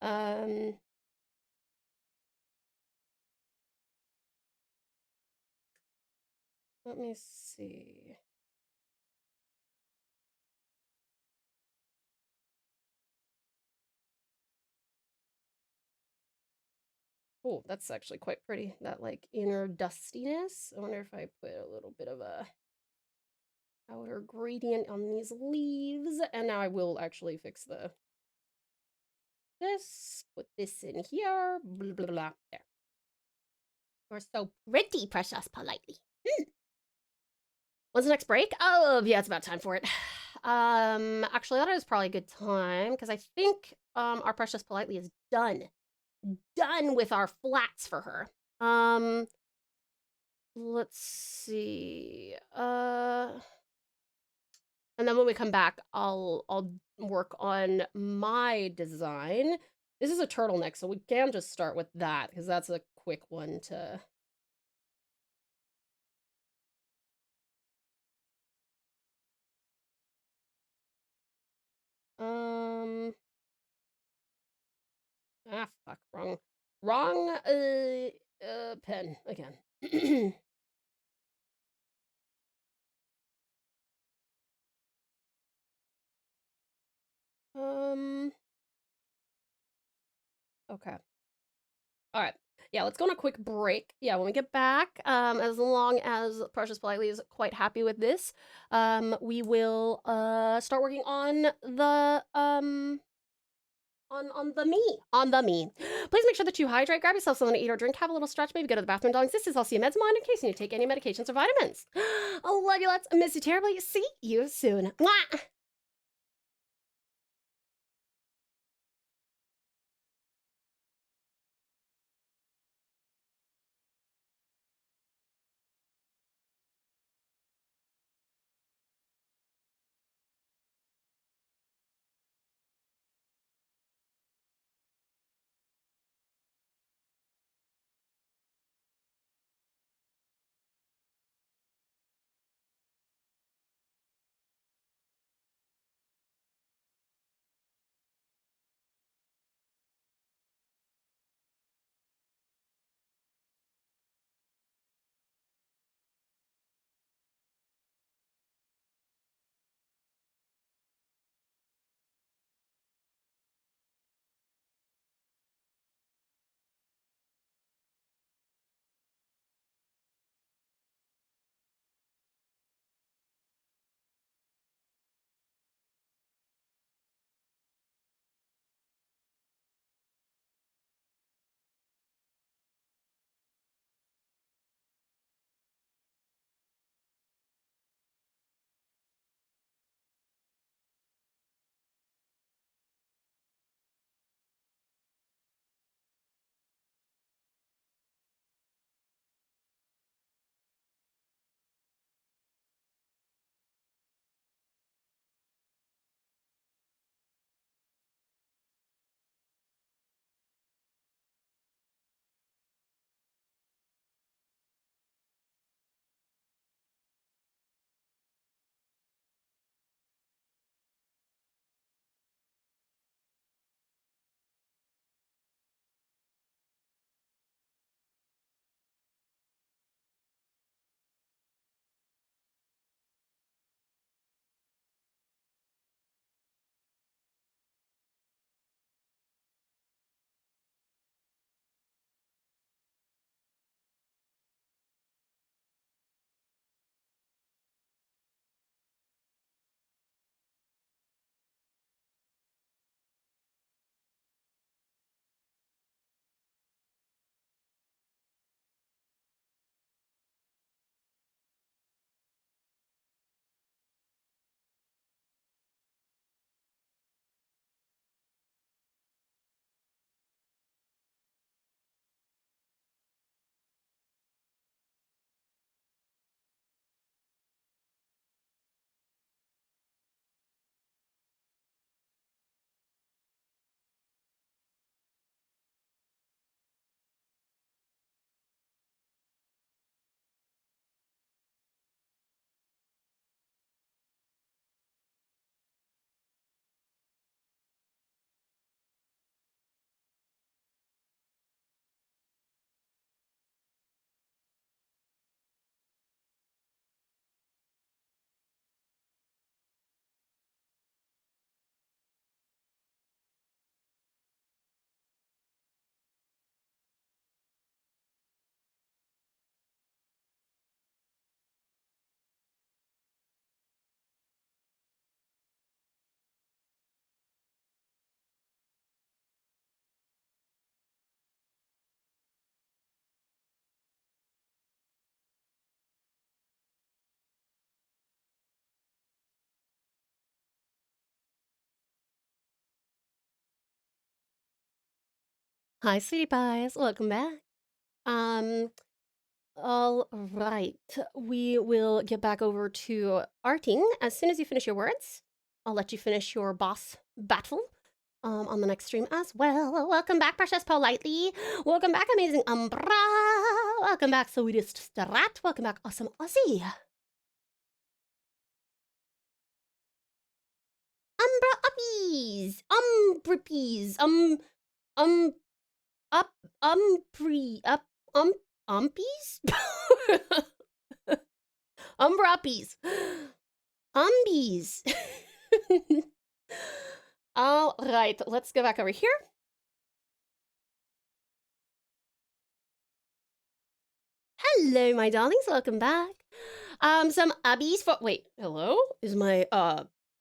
Let me see. Oh, that's actually quite pretty. That like inner dustiness. I wonder if I put a little bit of a outer gradient on these leaves. And now I will actually fix the this, put this in here, blah, blah, blah. There. You're so pretty, precious, politely. When's the next break? Oh, yeah, it's about time for it. Actually, that is probably a good time, because I think, our precious politely is done. Done with our flats for her. Let's see. And then when we come back, I'll work on my design. This is a turtleneck, so we can just start with that, because that's a quick one to... fuck, wrong, pen, again. Okay. All right. Yeah, let's go on a quick break. Yeah, when we get back, as long as Precious Politely is quite happy with this, we will start working on the on the me. Please make sure that you hydrate, grab yourself something to eat or drink, have a little stretch, maybe go to the bathroom, darlings. This is I'll see you meds mine in case you need to take any medications or vitamins. Oh, love you lots. Miss you terribly. See you soon. Mwah! Hi, sweetie pies. Welcome back. All right. We will get back over to arting as soon as you finish your words. I'll let you finish your boss battle on the next stream as well. Welcome back, precious politely. Welcome back, amazing Umbra. Welcome back, sweetest Strat. Welcome back, awesome Aussie. Umbra uppies. Umbrippies. Up, up, umpies? Umbrappies. Umbies. All right, let's go back over here. Hello, my darlings, welcome back. Some ubbies for, wait, hello? Is my,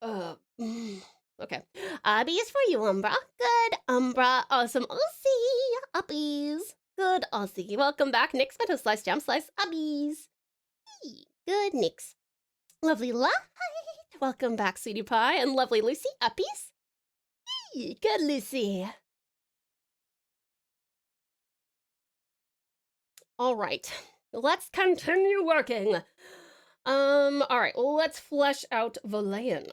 okay. Ubbies for you, Umbra. Good, Umbra. Awesome Aussie. Uppies. Good Aussie. Welcome back, Nix. Metal Slice, Jam Slice, Ubbies. Good, Nix. Lovely Light. Welcome back, Sweetie Pie. And lovely Lucy, Uppies. Good, Lucy. All right. Let's continue working. All right, let's flesh out Valayan.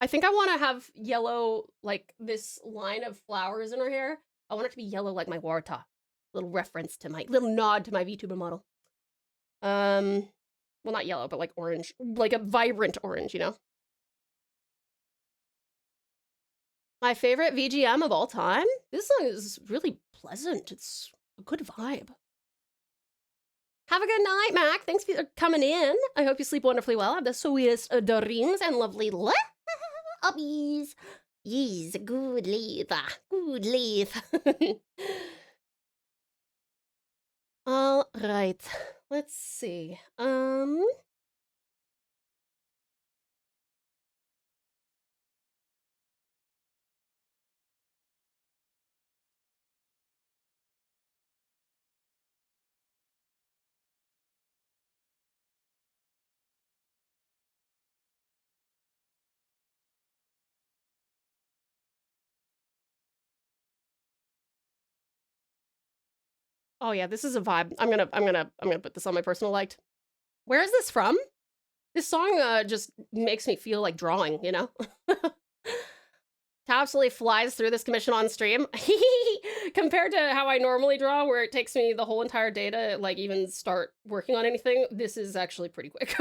I think I want to have yellow, like this line of flowers in her hair. I want it to be yellow like my Warta. Little reference to my, little nod to my VTuber model. Well, not yellow, but like orange, like a vibrant orange, you know? My favorite VGM of all time? This song is really pleasant. It's a good vibe. Have a good night, Mac. Thanks for coming in. I hope you sleep wonderfully well. Have the sweetest dreams and lovely uppies. Yes, good leave. Good leave. All right. Let's see. Oh yeah, this is a vibe. I'm gonna put this on my personal liked. Where is this from? This song just makes me feel like drawing, you know? Tao absolutely flies through this commission on stream. Compared to how I normally draw, where it takes me the whole entire day to like even start working on anything, this is actually pretty quick.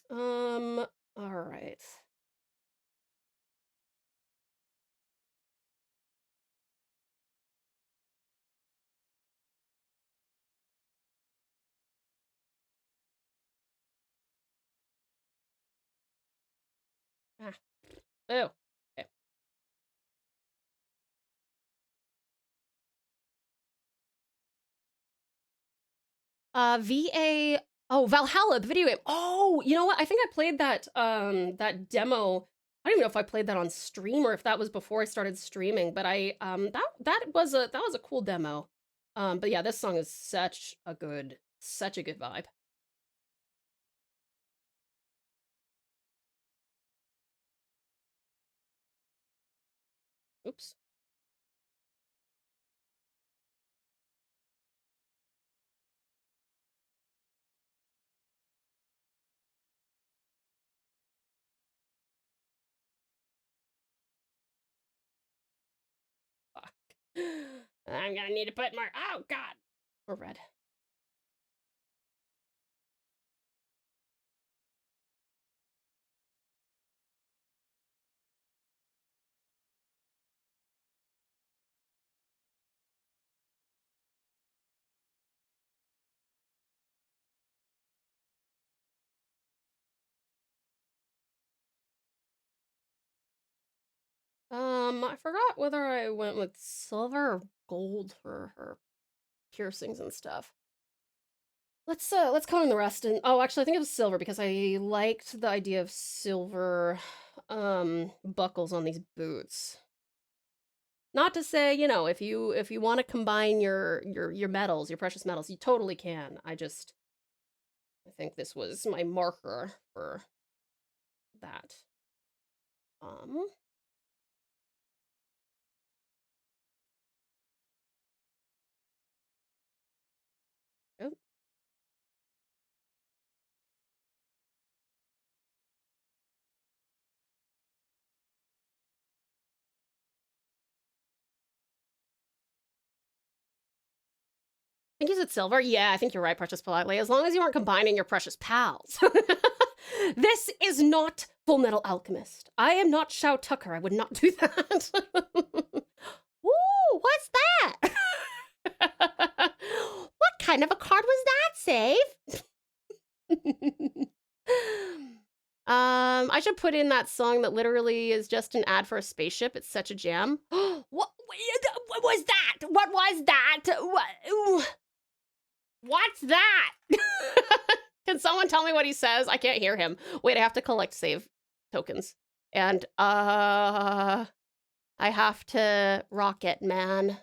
All right. Ah. Oh. Okay. VA. Oh, Valhalla, the video game. Oh, you know what? I think I played that that demo. I don't even know if I played that on stream or if that was before I started streaming, but I that was a cool demo. But yeah, this song is such a good vibe. Oops. Fuck. I'm gonna need to put more. Oh God. More red. I forgot whether I went with silver or gold for her piercings and stuff. Let's color in the rest. And oh, actually, I think it was silver because I liked the idea of silver buckles on these boots. Not to say, you know, if you want to combine your metals, your precious metals, you totally can. I think this was my marker for that. think you said silver. Yeah, I think you're right, Precious Politely. As long as you aren't combining your precious pals. This is not Full Metal Alchemist. I am not Shao Tucker. I would not do that. Ooh, what's that? What kind of a card was that, Save? I should put in that song that literally is just an ad for a spaceship. It's such a jam. What was that? What was that? What's that? Can someone tell me what he says? I can't hear him. Wait, I have to collect save tokens. And, I have to rocket, man.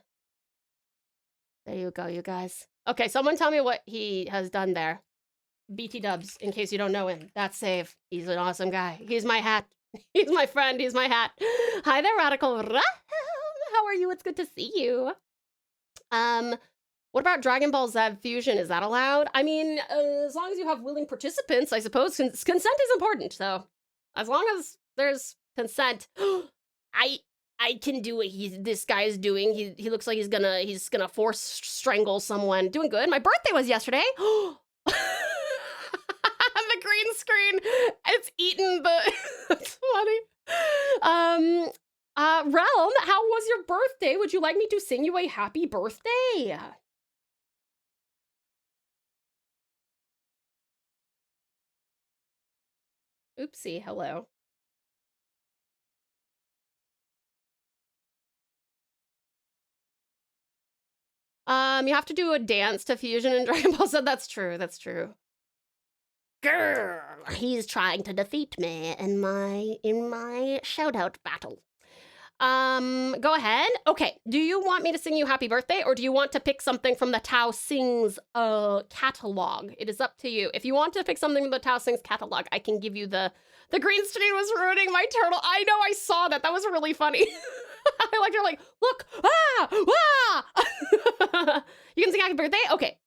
There you go, you guys. Okay, someone tell me what he has done there. BT dubs, in case you don't know him. That's Save. He's an awesome guy. He's my hat. He's my friend. He's my hat. Hi there, Radical. How are you? It's good to see you. What about Dragon Ball Z Fusion? Is that allowed? I mean, as long as you have willing participants, I suppose. Consent is important, so as long as there's consent. I can do what this guy is doing. He looks like he's gonna force strangle someone. Doing good. My birthday was yesterday. The green screen. It's eaten the. That's funny. Realm, how was your birthday? Would you like me to sing you a happy birthday? Oopsie, hello. You have to do a dance to Fusion and Dragon Ball Z. That's true, that's true. Grrr, he's trying to defeat me in my shout-out battle. Go ahead. Okay, do you want me to sing you happy birthday, or do you want to pick something from the TauSings catalog? It is up to you. If you want to pick something from the TauSings catalog, I can give you the green screen was ruining my turtle. I know, I saw that. That was really funny. I like, you're like, look, You can sing happy birthday? Okay.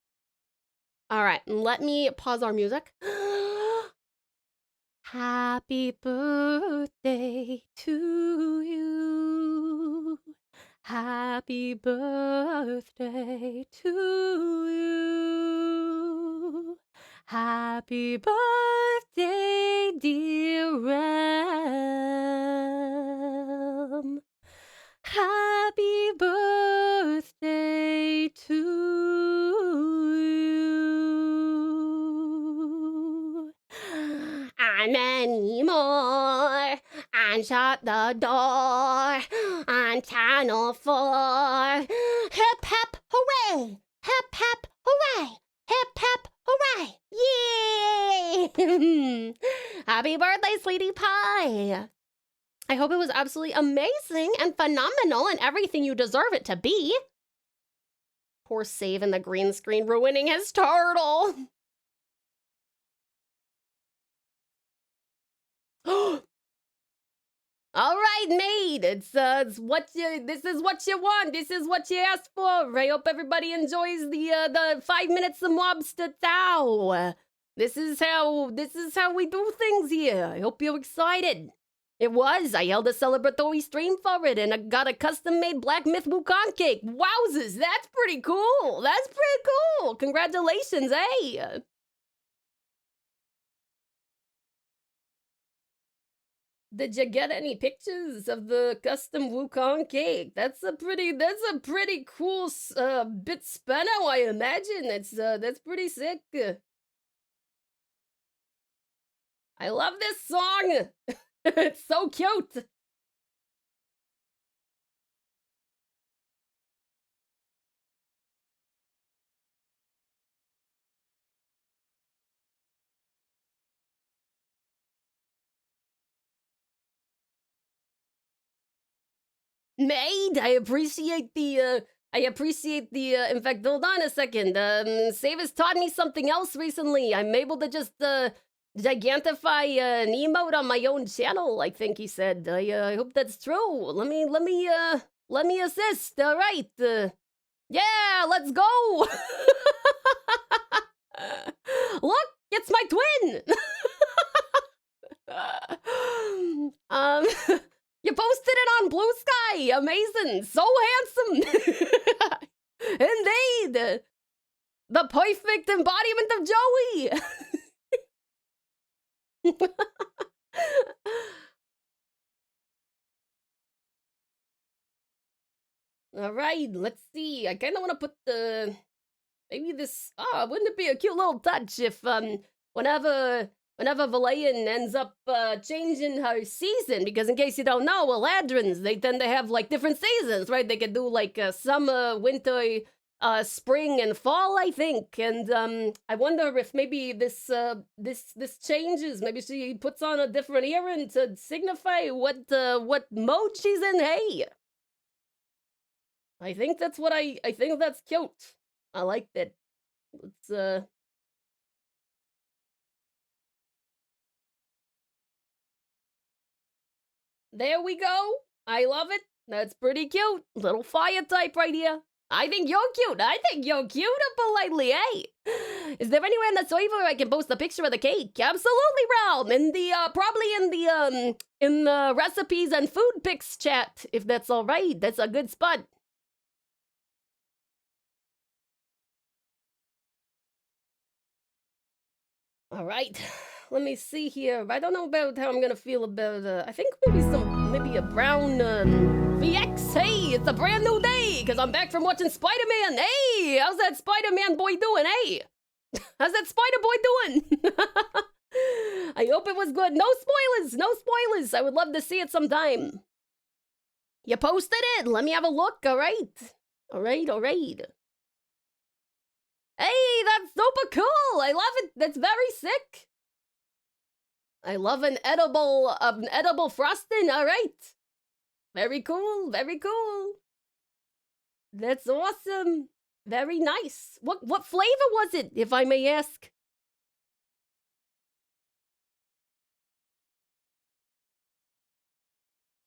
All right, let me pause our music. Happy birthday to you. Happy birthday to you. Happy birthday, dear Ram. Happy birthday to you. And many more. And shut the door. On Channel 4. Hip, hip, hooray. Hip, hip, hooray. Hip, hip, hooray. Yay. Happy birthday, sweetie pie. I hope it was absolutely amazing and phenomenal and everything you deserve it to be. Poor Save in the green screen ruining his turtle. All right, mate. It's what you. This is what you want. This is what you asked for. I hope everybody enjoys the 5 minutes of Mobster Tao. This is how we do things here. I hope you're excited. It was. I held a celebratory stream for it, and I got a custom-made Black Myth Wukong cake. Wowzers, that's pretty cool. That's pretty cool. Congratulations, eh? Did you get any pictures of the custom Wukong cake? That's a pretty cool bit spanner, I imagine. That's pretty sick. I love this song. It's so cute. Maid, I appreciate the in fact, hold on a second. Save has taught me something else recently. I'm able to just gigantify an emote on my own channel, I think he said. I hope that's true. Let me assist. All right. Yeah, let's go. Look, it's my twin. You posted it on Blue Sky. Amazing. So handsome. Indeed. perfect embodiment of Joey. All right, let's see. I kind of want to put the maybe this. Wouldn't it be a cute little touch if whenever Valayan ends up changing her season? Because in case you don't know, Eladrins, they tend to have like different seasons, right? They could do like summer, winter, spring, and fall, I think. And I wonder if maybe this changes. Maybe she puts on a different earring to signify what mode she's in. Hey, I think that's what I think that's cute. I like that. Let's there we go. I love it. That's pretty cute. Little fire type right here. I think you're cute. I think you're cute politely, hey. Is there anywhere in the server I can post a picture of the cake? Absolutely, Realm. In the probably in the recipes and food pics chat, if that's all right. That's a good spot. All right, let me see here. I don't know about how I'm gonna feel about, I think maybe a brown, VX. Hey, it's a brand new day, because I'm back from watching Spider-Man. Hey, how's that Spider-Man boy doing? Hey, how's that Spider boy doing? I hope it was good. No spoilers, no spoilers. I would love to see it sometime. You posted it. Let me have a look, all right? All right, all right. Hey, that's super cool! I love it. That's very sick. I love an edible frosting. All right. Very cool. Very cool. That's awesome. Very nice. What flavor was it, if I may ask?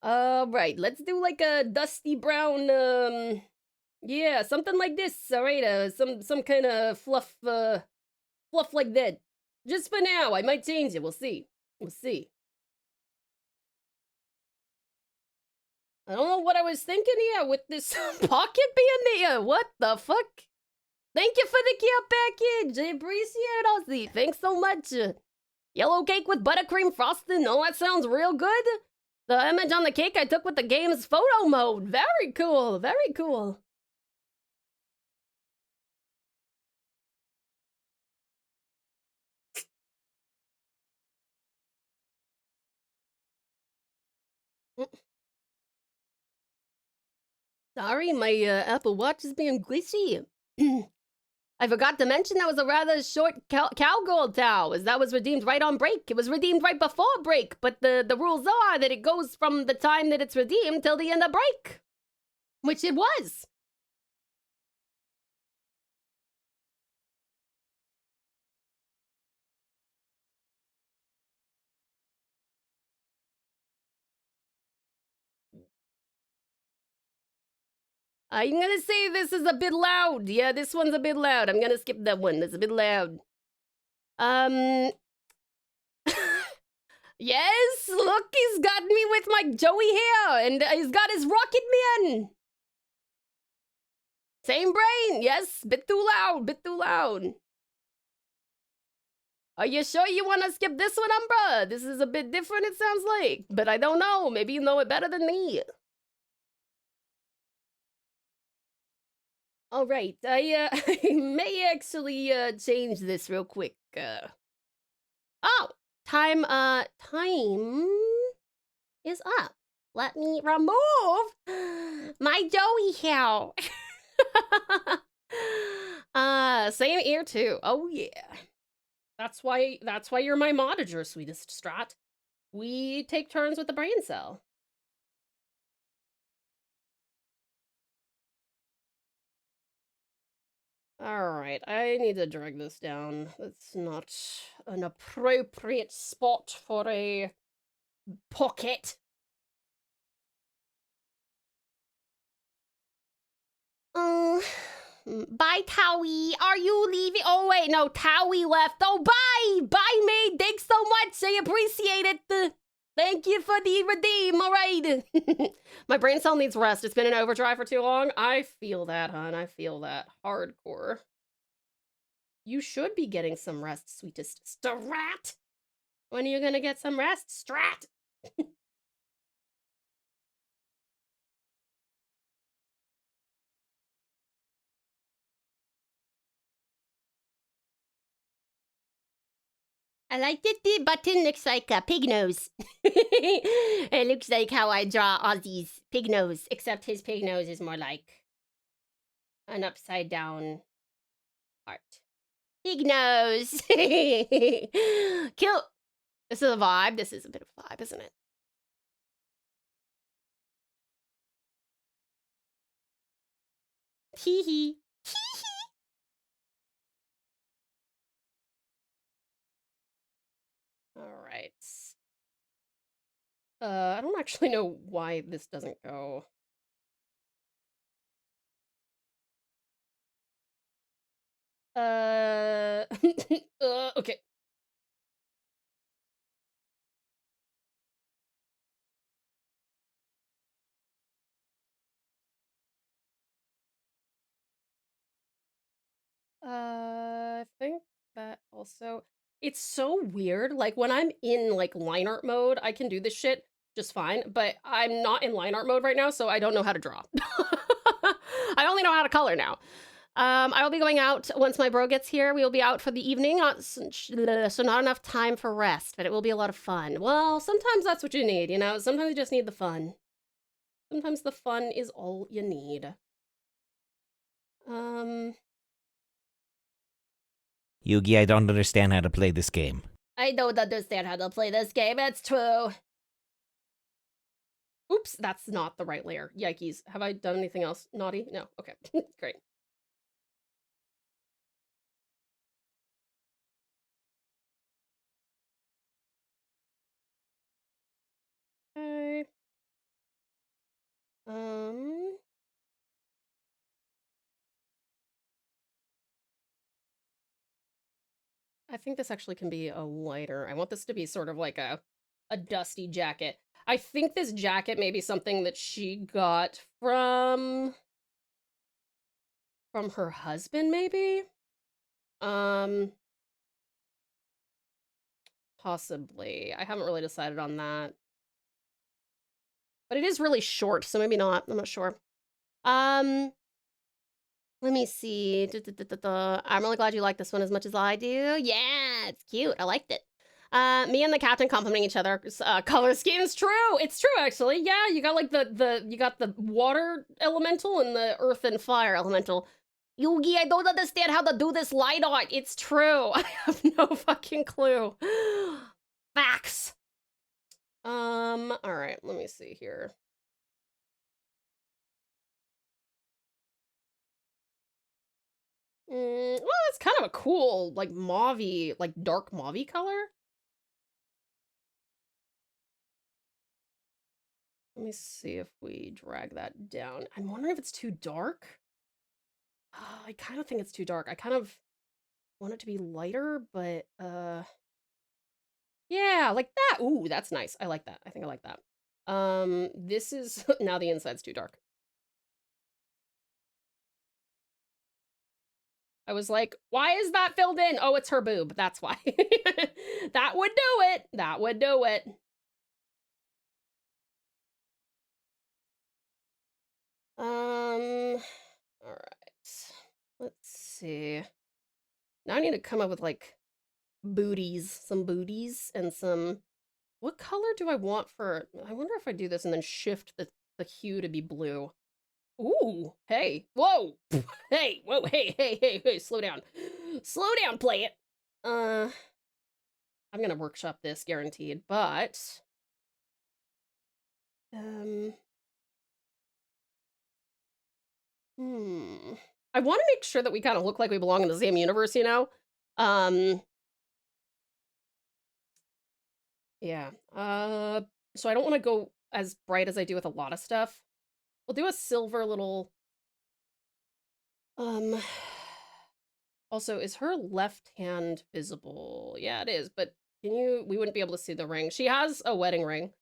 Right. Let's do like a dusty brown. Yeah, something like this. All right, some kind of fluff like that. Just for now, I might change it. We'll see. We'll see. I don't know what I was thinking here with this pocket being there. What the fuck? Thank you for the care package. I appreciate it, Ozzy. Thanks so much. Yellow cake with buttercream frosting. Oh, that sounds real good. The image on the cake I took with the game's photo mode. Very cool. Very cool. Sorry, my Apple Watch is being glitchy. I forgot to mention that was a rather short cowgirl towel, as that was redeemed right on break. It was redeemed right before break, but the rules are that it goes from the time that it's redeemed till the end of break. Which it was. I'm gonna say this is a bit loud. Yeah, this one's a bit loud. I'm gonna skip that one. That's a bit loud. Yes, look, he's got me with my Joey hair, and he's got his Rocket Man. Same brain, yes, bit too loud, bit too loud. Are you sure you want to skip this one, Umbra? This is a bit different, it sounds like. But I don't know, maybe you know it better than me. All right, I may actually change this real quick. Oh, time is up. Let me remove my Joey hair. Same ear too. Oh yeah. That's why you're my monitor, sweetest Strat. We take turns with the brain cell. Alright, I need to drag this down. That's not an appropriate spot for a pocket. Bye, Towie. Are you leaving? Oh, wait, no, Towie left. Oh, bye! Bye, mate. Thanks so much. I appreciate it. Thank you for the redeem. All right. My brain cell needs rest. It's been in overdrive for too long. I feel that, hon. I feel that. Hardcore. You should be getting some rest, sweetest Strat. When are you gonna get some rest, Strat? I like that the button looks like a pig nose. It looks like how I draw Ozzy's pig nose, except his pig nose is more like an upside down heart. Pig nose. Cute. This is a vibe. This is a bit of a vibe, isn't it? Hee hee. All right. I don't actually know why this doesn't go. Okay. I think that also, it's so weird. Like when I'm in like line art mode, I can do this shit just fine, but I'm not in line art mode right now, so I don't know how to draw. I only know how to color now. I will be going out once my bro gets here. We will be out for the evening, so not enough time for rest, but it will be a lot of fun. Well, sometimes that's what you need, you know? Sometimes you just need the fun. Sometimes the fun is all you need. Yugi, I don't understand how to play this game. I don't understand how to play this game, it's true. Oops, that's not the right layer. Yikes. Have I done anything else naughty? No. Okay. Great. Okay. I think this actually can be a lighter. I want this to be sort of like a dusty jacket. I think this jacket may be something that she got from her husband, maybe? Possibly. I haven't really decided on that. But it is really short, so maybe not. I'm not sure. Let me see. I'm really glad you like this one as much as I do. Yeah, it's cute. I liked it. Me and the captain complimenting each other. Color schemes. True. It's true, actually. Yeah, you got like you got the water elemental and the earth and fire elemental. Yugi, I don't understand how to do this light art. It's true. I have no fucking clue. Facts. All right, let me see here. Well, it's kind of a cool, like, mauve-y, like, dark mauve-y color. Let me see if we drag that down. I'm wondering if it's too dark. I kind of think it's too dark. I kind of want it to be lighter, but, yeah, like that. Ooh, that's nice. I like that. I think I like that. This is, now the inside's too dark. I was like, why is that filled in? Oh, it's her boob. That's why. That would do it. That would do it. All right. Let's see. Now I need to come up with like booties, some booties and some, what color do I want for, I wonder if I do this and then shift the hue to be blue. Ooh, hey, whoa, hey, whoa, hey, slow down, play it. I'm gonna workshop this, guaranteed, but, I want to make sure that we kind of look like we belong in the same universe, you know? Yeah, so I don't want to go as bright as I do with a lot of stuff. We'll do a silver little, also, is her left hand visible? Yeah, it is, but we wouldn't be able to see the ring. She has a wedding ring,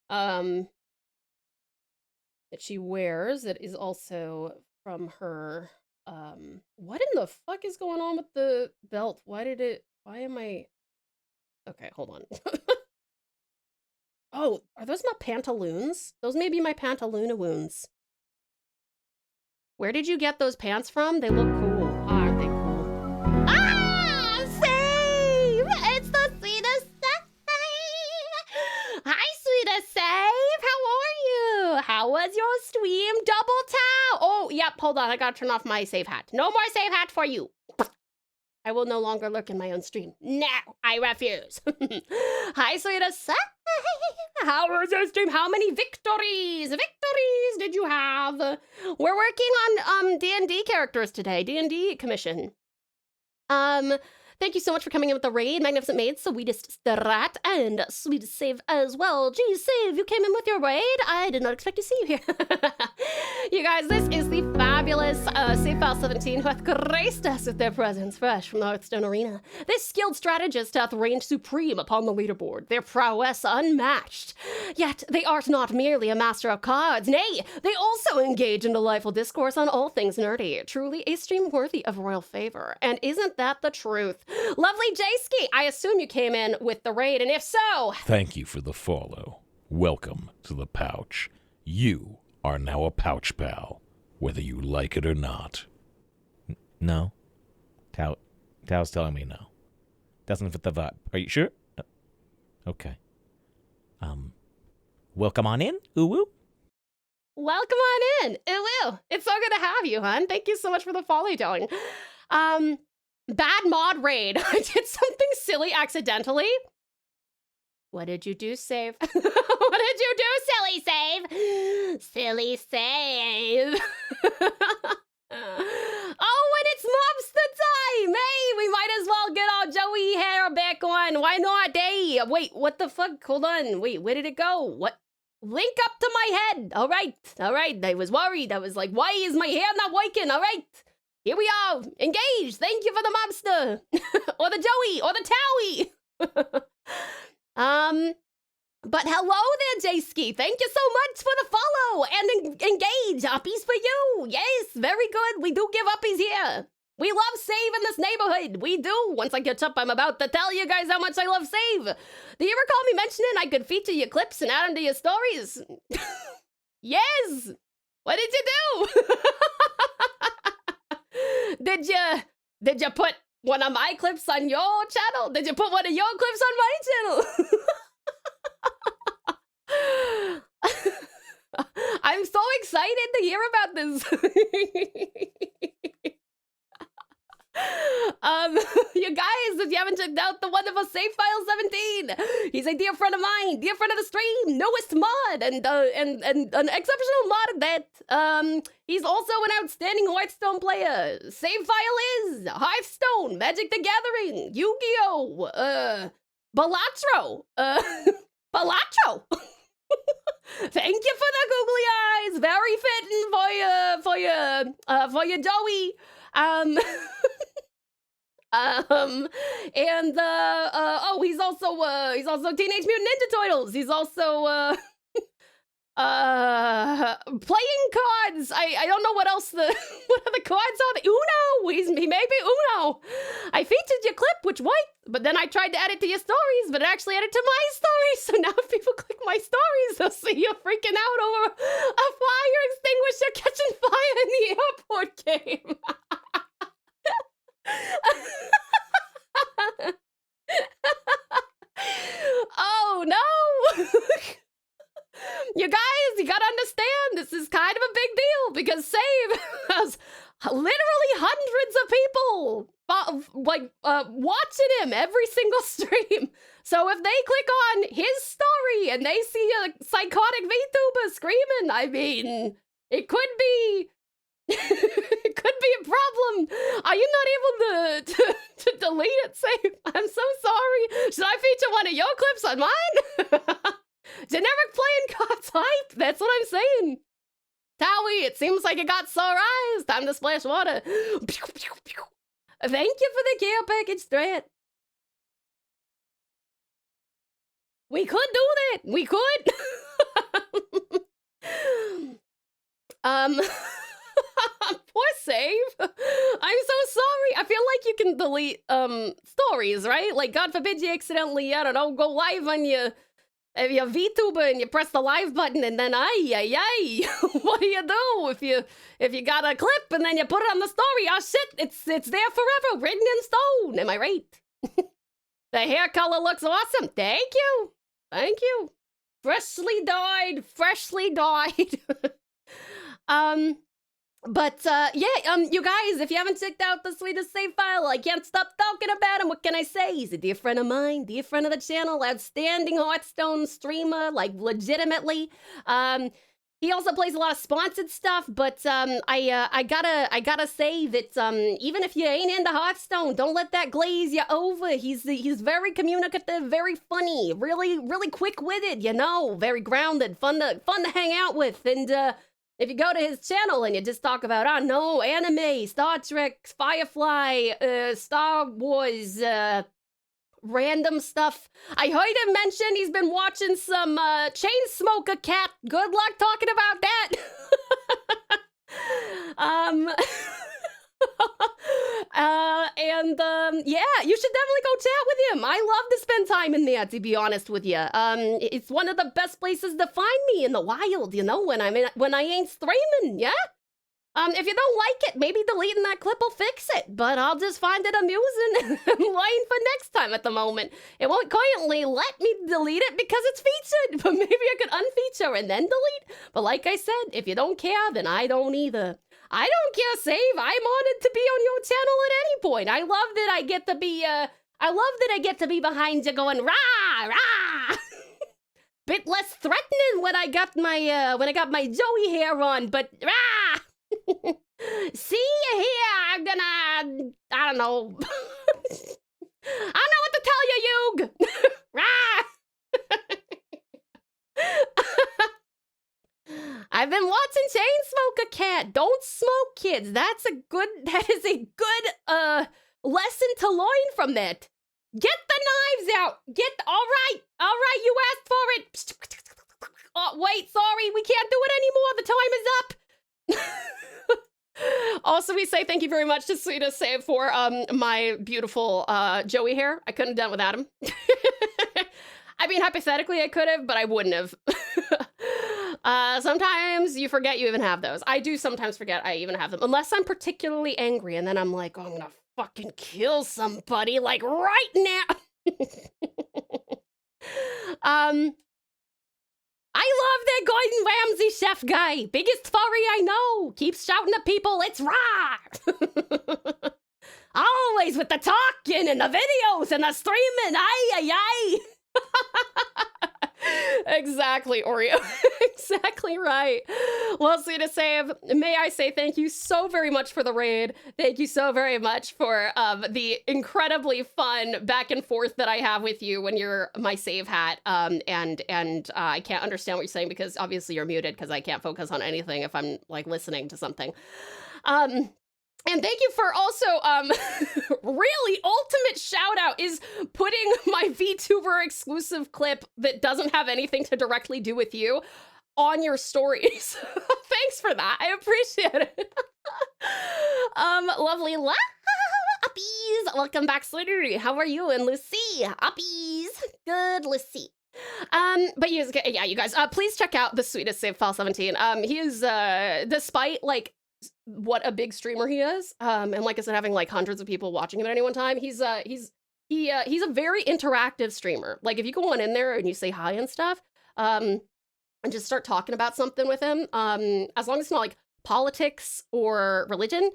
that she wears that is also from her What in the fuck is going on with the belt? Why am I... Okay, hold on. Oh, are those my pantaloons? Those may be my pantaloona wounds. Where did you get those pants from? They look cool. Oh, aren't they cool? Ah! Save! It's the sweetest Save! Hi, sweetest Save! How are you? How was your stream? Double tap! Oh, yep, hold on. I gotta turn off my save hat. No more save hat for you. I will no longer lurk in my own stream. No, I refuse. Hi, sweetest Save! How was your stream? How many victories did you have? We're working on D&D characters today. D&D commission. Thank you so much for coming in with the raid, Magnificent Maid, Sweetest Strat, and Sweetest Save as well. Geez, Save, you came in with your raid? I did not expect to see you here. You guys, this is the fabulous Save File 17 who hath graced us with their presence fresh from the Hearthstone arena. This skilled strategist hath reigned supreme upon the leaderboard, their prowess unmatched. Yet they are not merely a master of cards, nay, they also engage in delightful discourse on all things nerdy. Truly a stream worthy of royal favor. And isn't that the truth? Lovely J-Ski, I assume you came in with the raid, and if so... Thank you for the follow. Welcome to the pouch. You are now a pouch pal, whether you like it or not. No. Tao's telling me no. Doesn't fit the vibe. Are you sure? No. Okay. Welcome on in, Uwu. Welcome on in, Uwu. It's so good to have you, hon. Thank you so much for the follow telling. Bad mod raid. I did something silly accidentally. What did you do, Save? What did you do, silly Save? Silly Save. Oh, and it's mobster time! Hey, we might as well get our Joey hair back on. Why not? Hey, wait, what the fuck? Hold on. Wait, where did it go? What? Link up to my head. All right. I was worried. I was like, why is my hair not working? All right. Here we are. Engaged. Thank you for the mobster. Or the Joey. Or the Towie. But hello there, J-Ski. Thank you so much for the follow and engage. Uppies for you. Yes, very good. We do give uppies here. We love Save in this neighborhood. We do. Once I catch up, I'm about to tell you guys how much I love Save. Do you recall me mentioning I could feature your clips and add them to your stories? Yes. What did you do? Did you put one of my clips on your channel? Did you put one of your clips on my channel? I'm so excited to hear about this. You guys, if you haven't checked out the wonderful Save File 17, he's a dear friend of mine, dear friend of the stream, newest mod, and an exceptional mod at that. He's also an outstanding Hearthstone player. Save File is Hearthstone, Magic the Gathering, Yu-Gi-Oh, Balatro, Balatro. Thank you for the googly eyes. Very fitting for your Joey. He's also Teenage Mutant Ninja Turtles. He's also playing cards. I don't know what else what other cards are. Uno. He may be Uno. I featured your clip, which white, but then I tried to add it to your stories, but it actually added to my stories. So now if people click my stories, they'll see you freaking out over a fire extinguisher catching fire in the airport game. Oh no. You guys, you gotta understand, this is kind of a big deal because Save has literally hundreds of people watching him every single stream. So if they click on his story and they see a psychotic VTuber screaming, I mean, it could be it could be a problem. Are you not able to delete it, Save? I'm so sorry. Should I feature one of your clips on mine? Generic playing cards hype. That's what I'm saying. Towie, it seems like it got sore eyes. Time to splash water. Thank you for the care package, Strat. We could do that. We could. Poor Save. I'm so sorry. I feel like you can delete stories, right? Like, God forbid you accidentally, I don't know, go live on your Vtuber and you press the live button and then what do you do if you got a clip and then you put it on the story? Oh shit, it's there forever, written in stone. Am I right? The hair color looks awesome. Thank you. Thank you. Freshly dyed. You guys, if you haven't checked out the sweetest save file, I can't stop talking about him. What can I say? He's a dear friend of mine, dear friend of the channel, outstanding Hearthstone streamer, like legitimately. He also plays a lot of sponsored stuff, but I gotta say that even if you ain't into Hearthstone, don't let that glaze you over. He's very communicative, very funny, really quick-witted, you know, very grounded, fun to hang out with, and if you go to his channel and you just talk about, I don't know, anime, Star Trek, Firefly, Star Wars, random stuff. I heard him mention he's been watching some Chainsmoker Cat. Good luck talking about that. Yeah, you should definitely go chat with him. I love to spend time in there, to be honest with you. It's one of the best places to find me in the wild, you know, when I ain't streaming, yeah? If you don't like it, maybe deleting that clip will fix it, but I'll just find it amusing and lying for next time at the moment. It won't currently let me delete it because it's featured, but maybe I could unfeature and then delete. But like I said, if you don't care, then I don't either. I don't care, Save. I'm honored to be on your channel at any point. I love that I get to be behind you going, rah, rah. Bit less threatening when I got my Joey hair on, but rah. See you here. I'm gonna, I don't know. I don't know what to tell you, Yug. I've been watching Chainsmoker Cat. Don't smoke, kids. That is a good lesson to learn from that. Get the knives out. All right, you asked for it. Oh, wait, sorry, we can't do it anymore. The time is up. Also, we say thank you very much to Sweetest Save for my beautiful Joey hair. I couldn't have done it without him. I mean, hypothetically, I could have, but I wouldn't have. Sometimes you forget you even have those. I do sometimes forget I even have them, unless I'm particularly angry, and then I'm like, oh, I'm gonna fucking kill somebody, like, right now. I love that Gordon Ramsay chef guy. Biggest furry I know. Keeps shouting at people, it's raw. Always with the talking and the videos and the streaming. Ay. Exactly, Oreo. Exactly right. Well, Sweetest Save, may I say thank you so very much for the raid. Thank you so very much for the incredibly fun back and forth that I have with you when you're my save hat. And I can't understand what you're saying because obviously you're muted because I can't focus on anything if I'm like listening to something. And thank you for also, really ultimate shout out is putting my VTuber exclusive clip that doesn't have anything to directly do with you on your stories. Thanks for that. I appreciate it. Lovely Uppies. Welcome back, Slittery. How are you? And Lucy. Uppies. Good, Lucy. But you guys, please check out the Sweetest Save File 17. He is, despite like what a big streamer he is, and like I said, having like hundreds of people watching him at any one time, he's a very interactive streamer. Like if you go on in there and you say hi and stuff, and just start talking about something with him, as long as it's not like politics or religion,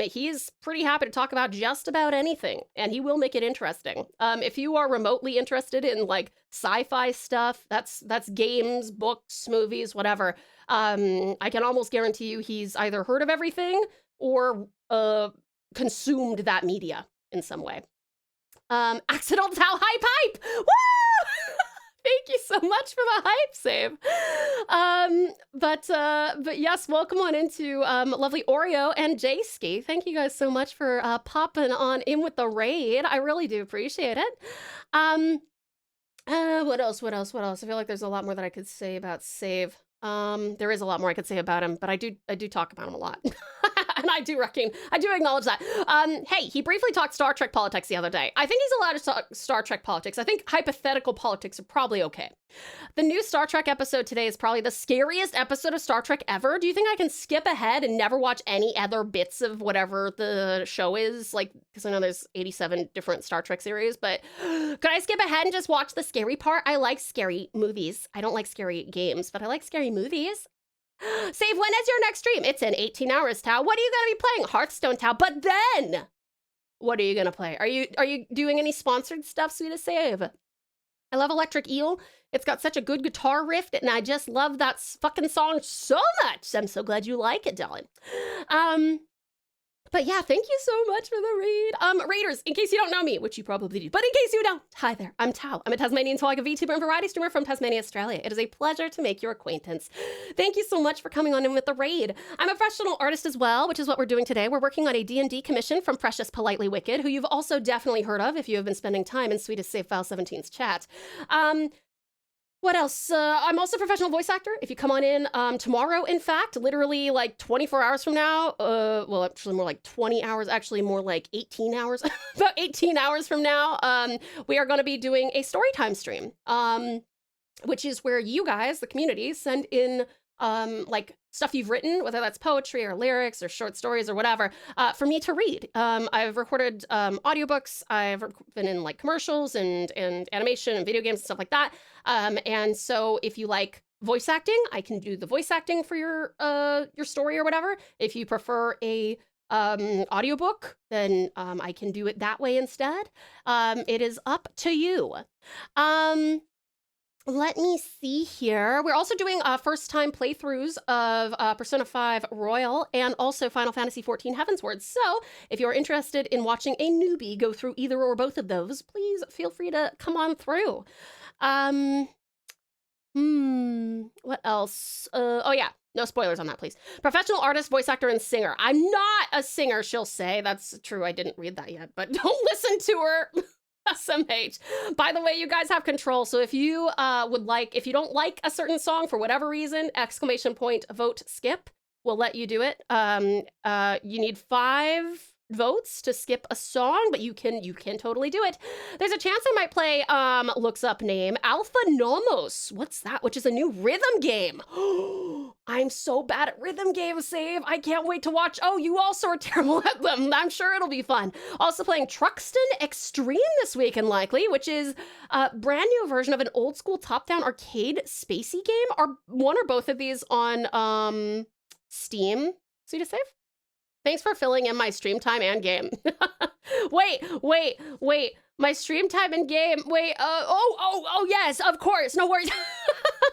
he's pretty happy to talk about just about anything, and he will make it interesting. If you are remotely interested in like sci-fi stuff, that's games, books, movies, whatever, I can almost guarantee you he's either heard of everything or consumed that media in some way. Accidental hype! Woo! Thank you so much for the hype, Save. But yes, welcome on into lovely Oreo and J-Ski. Thank you guys so much for popping on in with the raid. I really do appreciate it. What else? I feel like there's a lot more that I could say about Save. There is a lot more I could say about him, but I do talk about him a lot. And I do acknowledge that. Hey, he briefly talked Star Trek politics the other day. I think he's allowed to talk Star Trek politics. I think hypothetical politics are probably okay. The new Star Trek episode today is probably the scariest episode of Star Trek ever. Do you think I can skip ahead and never watch any other bits of whatever the show is? Like, because I know there's 87 different Star Trek series, but could I skip ahead and just watch the scary part? I like scary movies. I don't like scary games, but I like scary movies. Save, when is your next stream? It's in 18 hours, Tao. What are you going to be playing? Hearthstone, Tao. But then, what are you going to play? Are you doing any sponsored stuff, Sweetest Save? I love Electric Eel. It's got such a good guitar riff, and I just love that fucking song so much. I'm so glad you like it, darling. But yeah, thank you so much for the raid. Raiders, in case you don't know me, which you probably do, but in case you don't, hi there, I'm Tao. I'm a Tasmanian Tigers Vtuber and variety streamer from Tasmania, Australia. It is a pleasure to make your acquaintance. Thank you so much for coming on in with the raid. I'm a professional artist as well, which is what we're doing today. We're working on a D&D commission from Precious Politely Wicked, who you've also definitely heard of if you have been spending time in Sweetest Save File 17's chat. What else? I'm also a professional voice actor. If you come on in tomorrow, in fact, literally like 24 hours from now, well, actually more like 20 hours, actually more like 18 hours, about 18 hours from now, we are going to be doing a storytime stream, which is where you guys, the community, send in like stuff you've written, whether that's poetry or lyrics or short stories or whatever, for me to read. I've recorded audiobooks. I've been in like commercials and animation and video games and stuff like that. And so if you like voice acting, I can do the voice acting for your story or whatever. If you prefer a audiobook, then I can do it that way instead. It is up to you. Let me see here. We're also doing first-time playthroughs of Persona 5 Royal and also Final Fantasy XIV Heavensward. So if you're interested in watching a newbie go through either or both of those, please feel free to come on through. What else? Oh yeah, no spoilers on that, please. Professional artist, voice actor, and singer. I'm not a singer, she'll say. That's true, I didn't read that yet, but don't listen to her. SMH. By the way, you guys have control. So if you if you don't like a certain song for whatever reason, ! Vote skip will let you do it. You need 5 votes to skip a song, but you can totally do it. There's a chance I might play looks up name Alpha Nomos. What's that? Which is a new rhythm game. I'm so bad at rhythm games, Save. I can't wait to watch. Oh, you also are terrible at them. I'm sure it'll be fun. Also playing Truxton Extreme this week and likely, which is a brand new version of an old school top-down arcade spacey game. Are one or both of these on Steam? Sweet to save? Thanks for filling in my stream time and game. Wait. My stream time and game. Wait, oh, yes, of course. No worries.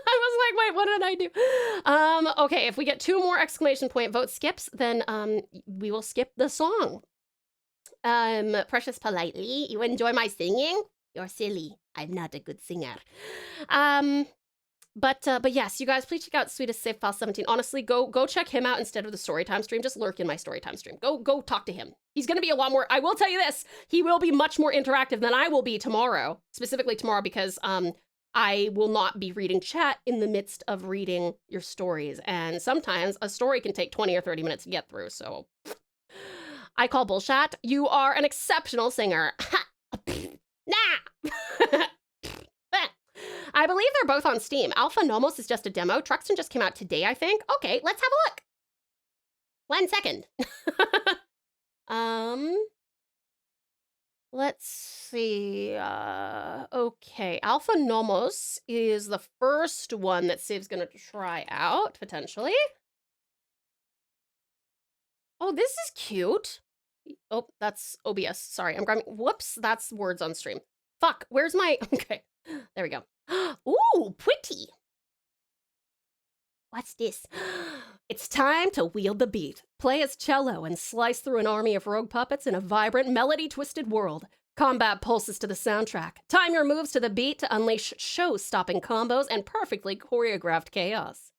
I was like, wait, what did I do? Okay, if we get 2 more ! Vote skips, then we will skip the song. Precious Politely, you enjoy my singing? You're silly. I'm not a good singer. But yes, you guys, please check out Sweetest Save File 17. Honestly, go check him out instead of the Storytime stream. Just lurk in my Storytime stream. Go talk to him. He's going to be a lot more, I will tell you this, he will be much more interactive than I will be tomorrow. Specifically tomorrow because I will not be reading chat in the midst of reading your stories. And sometimes a story can take 20 or 30 minutes to get through, so I call bullshit. You are an exceptional singer. Nah! I believe they're both on Steam. Alpha Nomos is just a demo. Truxton just came out today, I think. Okay, let's have a look. 1 second. Let's see. Okay, Alpha Nomos is the first one that Siv's gonna try out, potentially. Oh, this is cute. Oh, that's OBS. Sorry, I'm grabbing. Whoops, that's words on stream. Fuck, where's my. Okay, there we go. Ooh, pretty. What's this? It's time to wield the beat. Play as cello and slice through an army of rogue puppets in a vibrant, melody-twisted world. Combat pulses to the soundtrack. Time your moves to the beat to unleash show-stopping combos and perfectly choreographed chaos.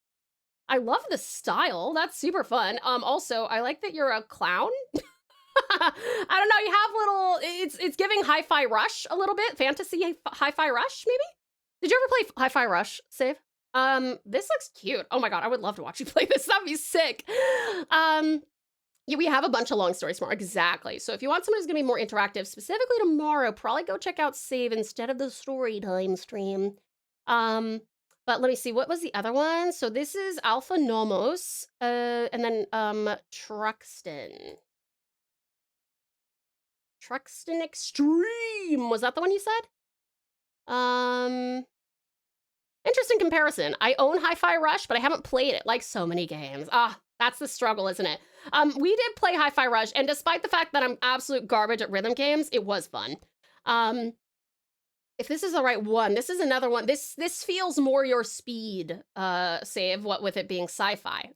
I love the style. That's super fun. Also, I like that you're a clown. I don't know, you have little, it's giving Hi-Fi Rush a little bit. Fantasy Hi-Fi Rush, maybe? Did you ever play Hi-Fi Rush, Save? This looks cute. Oh my god, I would love to watch you play this. That'd be sick. Yeah, we have a bunch of long stories tomorrow. Exactly. So if you want someone who's gonna be more interactive, specifically tomorrow, probably go check out Save instead of the story time stream. But let me see, what was the other one? So this is Alpha Nomos, and then Truxton. Truxton Extreme. Was that the one you said? Interesting comparison. I own Hi-Fi Rush, but I haven't played it like so many games. Ah, that's the struggle, isn't it? We did play Hi-Fi Rush, and despite the fact that I'm absolute garbage at rhythm games, it was fun. If this is the right one, this is another one. This feels more your speed, Save, what with it being sci-fi.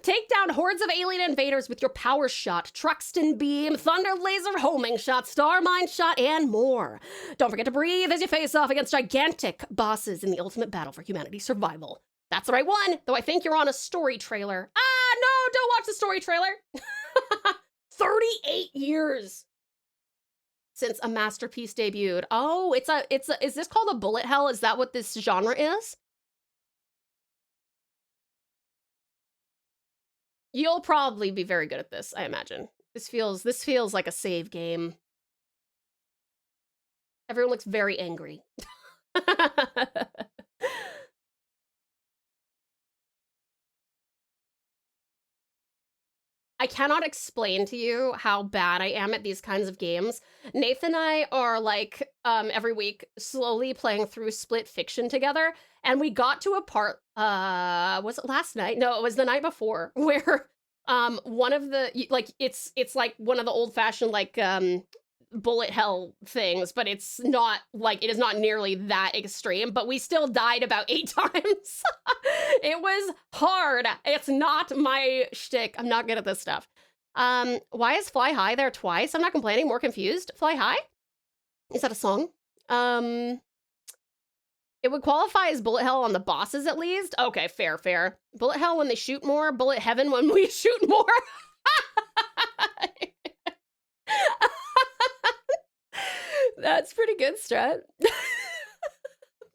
Take down hordes of alien invaders with your power shot, Truxton beam, thunder laser homing shot, star mine shot, and more. Don't forget to breathe as you face off against gigantic bosses in the ultimate battle for humanity's survival. That's the right one, though I think you're on a story trailer. Ah, no, don't watch the story trailer. 38 years since a masterpiece debuted. Oh, is this called a bullet hell? Is that what this genre is? You'll probably be very good at this, I imagine. This feels like a save game. Everyone looks very angry. I cannot explain to you how bad I am at these kinds of games. Nathan and I are like, every week, slowly playing through Split Fiction together, and we got to a part, was it last night? No, it was the night before, where one of the, like, it's like one of the old-fashioned, like, bullet hell things, but it's not, like, it is not nearly that extreme, but we still died about 8 times. It was hard. It's not my shtick. I'm not good at this stuff. Why is Fly High there twice? I'm not complaining, more confused. Fly High? Is that a song? It would qualify as bullet hell on the bosses at least. Okay, fair. Bullet hell when they shoot more, bullet heaven when we shoot more. That's pretty good, Strat.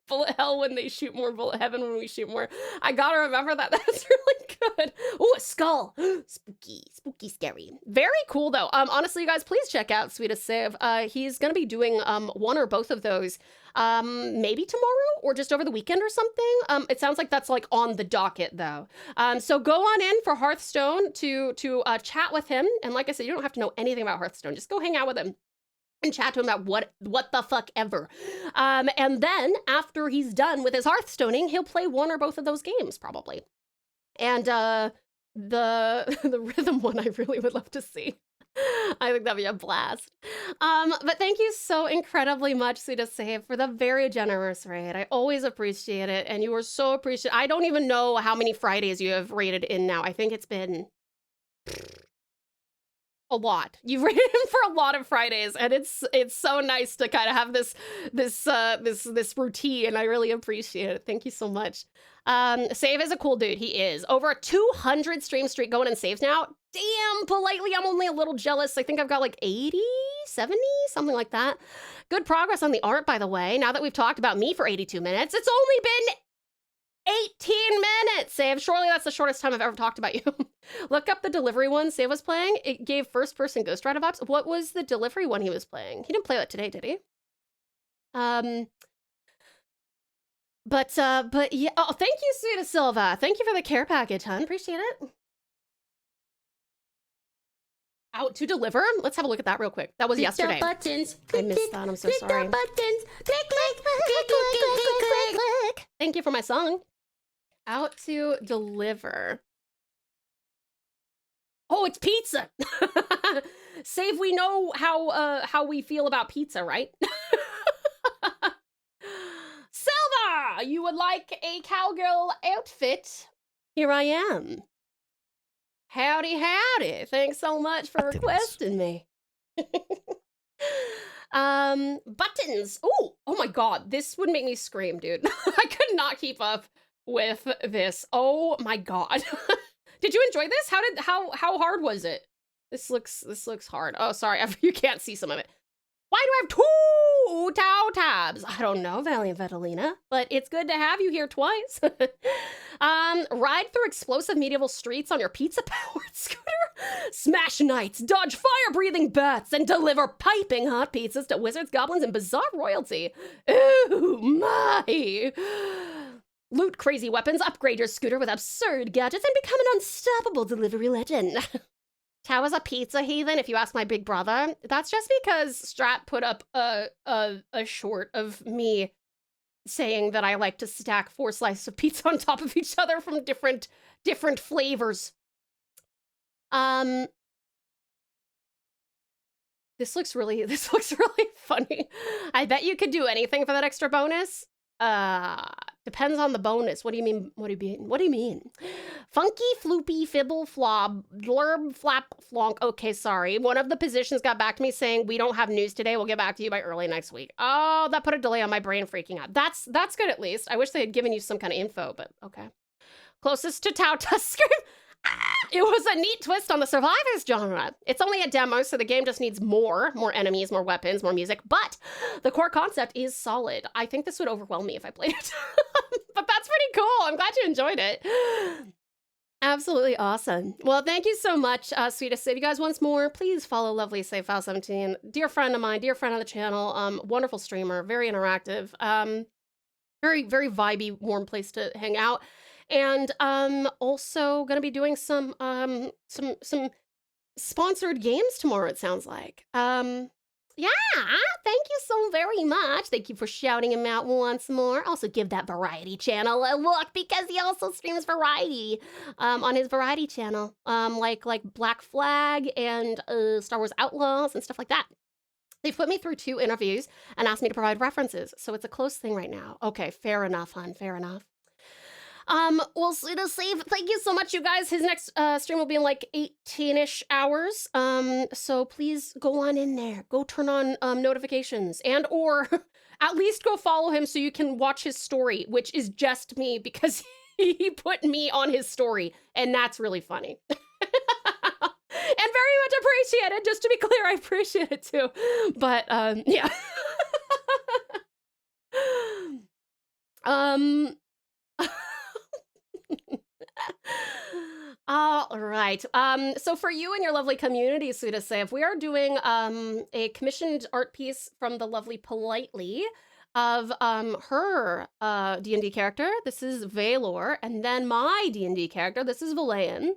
Bullet hell when they shoot more, bullet heaven when we shoot more. I gotta remember that. That's really good. Oh, a skull. Spooky, scary. Very cool, though. Honestly, you guys, please check out Sweetest Save. He's gonna be doing one or both of those maybe tomorrow or just over the weekend or something. It sounds like that's like on the docket, though. So go on in for Hearthstone to chat with him. And like I said, you don't have to know anything about Hearthstone. Just go hang out with him and chat to him about what the fuck ever. And then after he's done with his Hearthstoning, he'll play one or both of those games probably. And the rhythm one I really would love to see. I think that'd be a blast. But thank you so incredibly much, Sweetest Save, for the very generous raid. I always appreciate it, and you were so appreciative. I don't even know how many Fridays you have raided in now. I think it's been a lot. You've rated him for a lot of Fridays, and it's so nice to kind of have this routine, and I really appreciate it. Thank you so much. Save is a cool dude. He is. Over a 200 stream streak going in saves now. Damn, politely, I'm only a little jealous. I think I've got like 80, 70, something like that. Good progress on the art, by the way. Now that we've talked about me for 82 minutes, it's only been 18 minutes, Save. Surely that's the shortest time I've ever talked about you. Look up the delivery one Save was playing. It gave first-person Ghost Rider vibes. What was the delivery one he was playing? He didn't play that today, did he? But yeah. Oh, thank you, Sweeta Silva. Thank you for the care package, hun. Appreciate it. Out to deliver? Let's have a look at that real quick. That was yesterday. Buttons. I missed that. I'm so sorry. Buttons. Click, click, click, click, click. Thank you for my song. Out to deliver. Oh, it's pizza. Save, we know how we feel about pizza, right? Silva, you would like a cowgirl outfit? Here I am. Howdy, howdy. Thanks so much for requesting me. Buttons. Oh my god, this would make me scream, dude. I could not keep up with this. Oh my god. Did you enjoy this? How hard was it? This looks hard. Oh, sorry, you can't see some of it. Why do I have 2 collabs? I don't know, Valiant Vetalina, but it's good to have you here twice. Ride through explosive medieval streets on your pizza-powered scooter, smash knights, dodge fire-breathing bats, and deliver piping hot pizzas to wizards, goblins, and bizarre royalty. Ooh, my! Loot crazy weapons, upgrade your scooter with absurd gadgets, and become an unstoppable delivery legend. Tao is a pizza heathen, if you ask my big brother. That's just because Strat put up a short of me saying that I like to stack 4 slices of pizza on top of each other from different flavors. This looks really funny. I bet you could do anything for that extra bonus. Depends on the bonus. What do you mean? What do you mean? Funky, floopy, fibble, flob, blurb, flap, flonk. Okay, sorry. One of the positions got back to me saying, we don't have news today. We'll get back to you by early next week. Oh, that put a delay on my brain freaking out. That's good at least. I wish they had given you some kind of info, but okay. Closest to TauTassieTiger. It was a neat twist on the survivors genre. It's only a demo, so the game just needs more enemies, more weapons, more music, but the core concept is solid. I think this would overwhelm me if I played it. But that's pretty cool. I'm glad you enjoyed it. Absolutely awesome. Well, thank you so much, sweetest. If you guys once more, please follow lovely SafeFile17. Dear friend of mine, dear friend of the channel, wonderful streamer, very interactive, very, very vibey, warm place to hang out. And also gonna be doing some sponsored games tomorrow, it sounds like. Yeah, thank you so very much. Thank you for shouting him out once more. Also give that variety channel a look because he also streams variety on his variety channel. Like Black Flag and Star Wars Outlaws and stuff like that. They've put me through 2 interviews and asked me to provide references, so it's a close thing right now. Okay, fair enough, hon, fair enough. Well, to save, thank you so much, you guys. His next stream will be in like 18-ish hours. So please go on in there. Go turn on notifications and or at least go follow him so you can watch his story, which is just me because he put me on his story, and that's really funny. And very much appreciated. Just to be clear, I appreciate it too. But yeah. All right. So for you and your lovely community, Suda Save, we are doing a commissioned art piece from the lovely Politely of her D&D character. This is Valor, and then my D&D character. This is Valayan.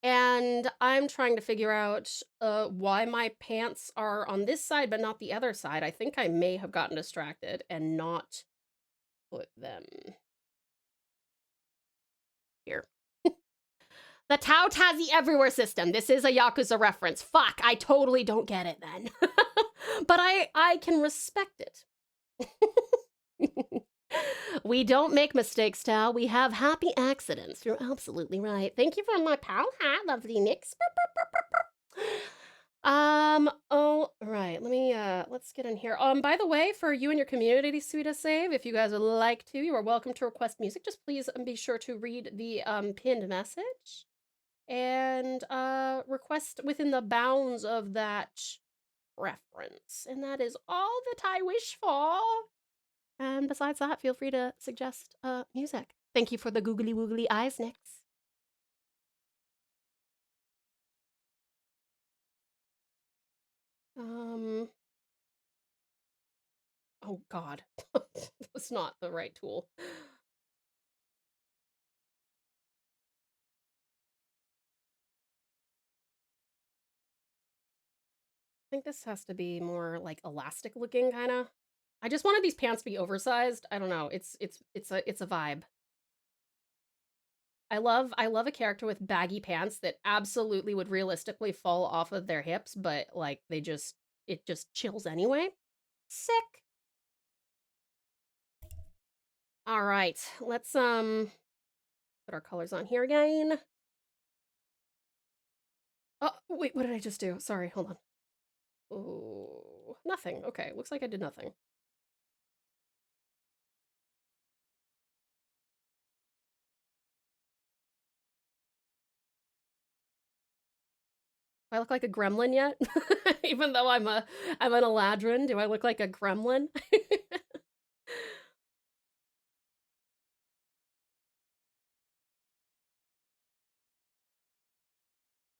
And I'm trying to figure out why my pants are on this side but not the other side. I think I may have gotten distracted and not put them here. The TauTassie Everywhere system. This is a Yakuza reference. Fuck, I totally don't get it then. But I can respect it. We don't make mistakes, Tao. We have happy accidents. You're absolutely right. Thank you for my pal hat, lovely Nix. Oh, right. Let me, let's get in here. By the way, for you and your community, Suda Save, if you guys would like to, you are welcome to request music. Just please be sure to read the, pinned message and, request within the bounds of that reference. And that is all that I wish for. And besides that, feel free to suggest, music. Thank you for the googly woogly eyes, Nix. Oh God, that's not the right tool. I think this has to be more like elastic looking, kind of. I just wanted these pants to be oversized. I don't know. It's a vibe. I love a character with baggy pants that absolutely would realistically fall off of their hips, but like it just chills anyway. Sick. All right, let's put our colors on here again. Oh, wait, what did I just do? Sorry, hold on. Oh, nothing. Okay, looks like I did nothing. I look like a gremlin yet? Even though I'm an Eladrin, do I look like a gremlin?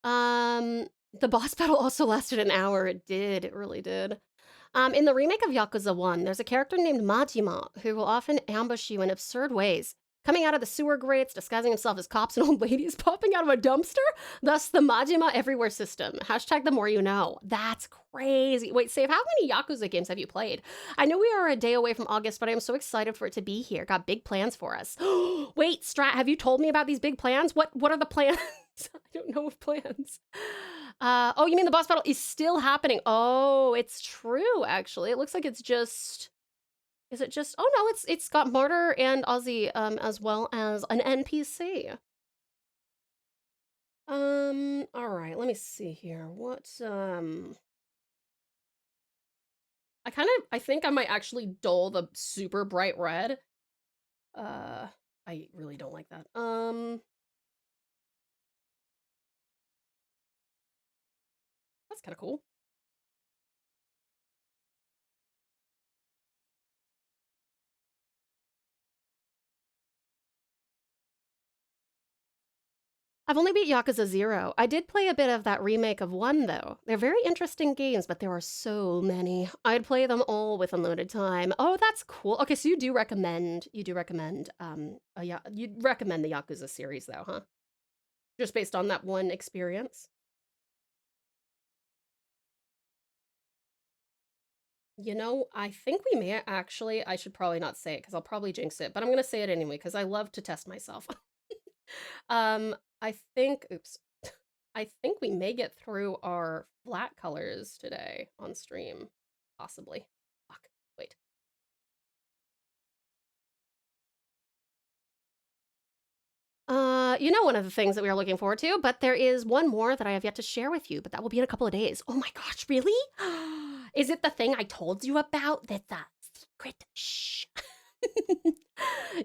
The boss battle also lasted an hour. It did. It really did. In the remake of Yakuza 1, there's a character named Majima who will often ambush you in absurd ways, coming out of the sewer grates, disguising himself as cops and old ladies, popping out of a dumpster. Thus, the Majima everywhere system. Hashtag the more you know. That's crazy. Wait, Save, how many Yakuza games have you played? I know we are a day away from August, but I am so excited for it to be here. Got big plans for us. Wait, Strat, have you told me about these big plans? What are the plans? I don't know of plans. Oh, you mean the boss battle is still happening? Oh, it's true, actually. It looks like it's just... Is it just... Oh, no, it's got Martyr and Ozzy, as well as an NPC. All right, let me see here. What, I think I might actually dull the super bright red. I really don't like that. That's kind of cool. I've only beat Yakuza 0. I did play a bit of that remake of 1, though. They're very interesting games, but there are so many. I'd play them all with unlimited time. Oh, that's cool. Okay, so you'd recommend the Yakuza series, though, huh? Just based on that one experience? You know, I think we may actually, I should probably not say it because I'll probably jinx it, but I'm going to say it anyway because I love to test myself. I think, oops, I think we may get through our flat colors today on stream. Possibly. Fuck, wait. You know, one of the things that we are looking forward to, but there is one more that I have yet to share with you, but that will be in a couple of days. Oh my gosh, really? Is it the thing I told you about? That's a secret. Shh.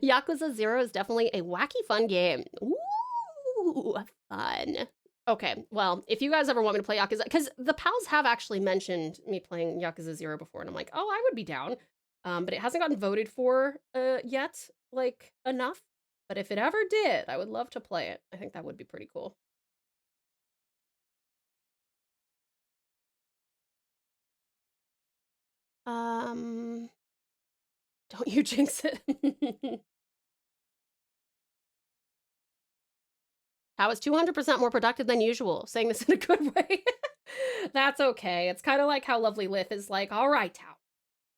Yakuza 0 is definitely a wacky fun game. Ooh, fun. Okay, well, if you guys ever want me to play Yakuza, because the pals have actually mentioned me playing Yakuza 0 before, and I'm like, oh, I would be down. But it hasn't gotten voted for yet, like, enough. But if it ever did, I would love to play it. I think that would be pretty cool. Don't you jinx it. Tao is 200% more productive than usual, saying this in a good way. That's okay. It's kind of like how Lovely Lith is like, all right, Tao,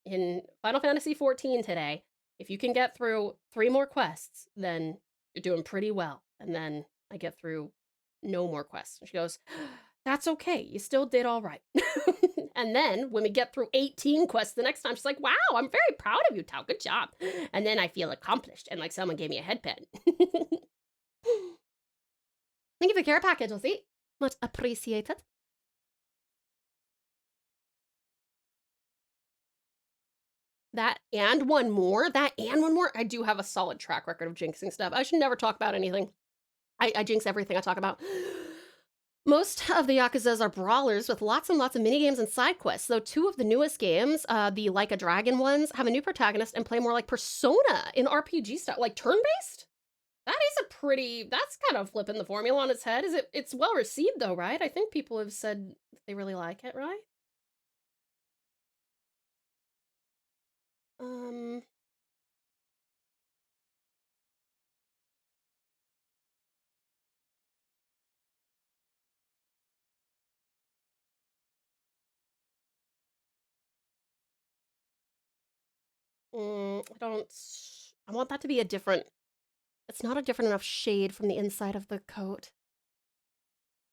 in Final Fantasy XIV today, if you can get through 3 more quests, then you're doing pretty well. And then I get through no more quests. And she goes, that's okay. You still did all right. And then when we get through 18 quests the next time, she's like, wow, I'm very proud of you, Tao. Good job. And then I feel accomplished and like someone gave me a head pet. Thank you for the care package, Elsie. Much appreciated. That and one more. I do have a solid track record of jinxing stuff. I should never talk about anything. I jinx everything I talk about. Most of the Yakuzas are brawlers with lots and lots of minigames and side quests, though 2 of the newest games, the Like a Dragon ones, have a new protagonist and play more like Persona in RPG style, like turn-based? That's kind of flipping the formula on its head. It's well received though, right? I think people have said they really like it, right? I want that to be it's not a different enough shade from the inside of the coat.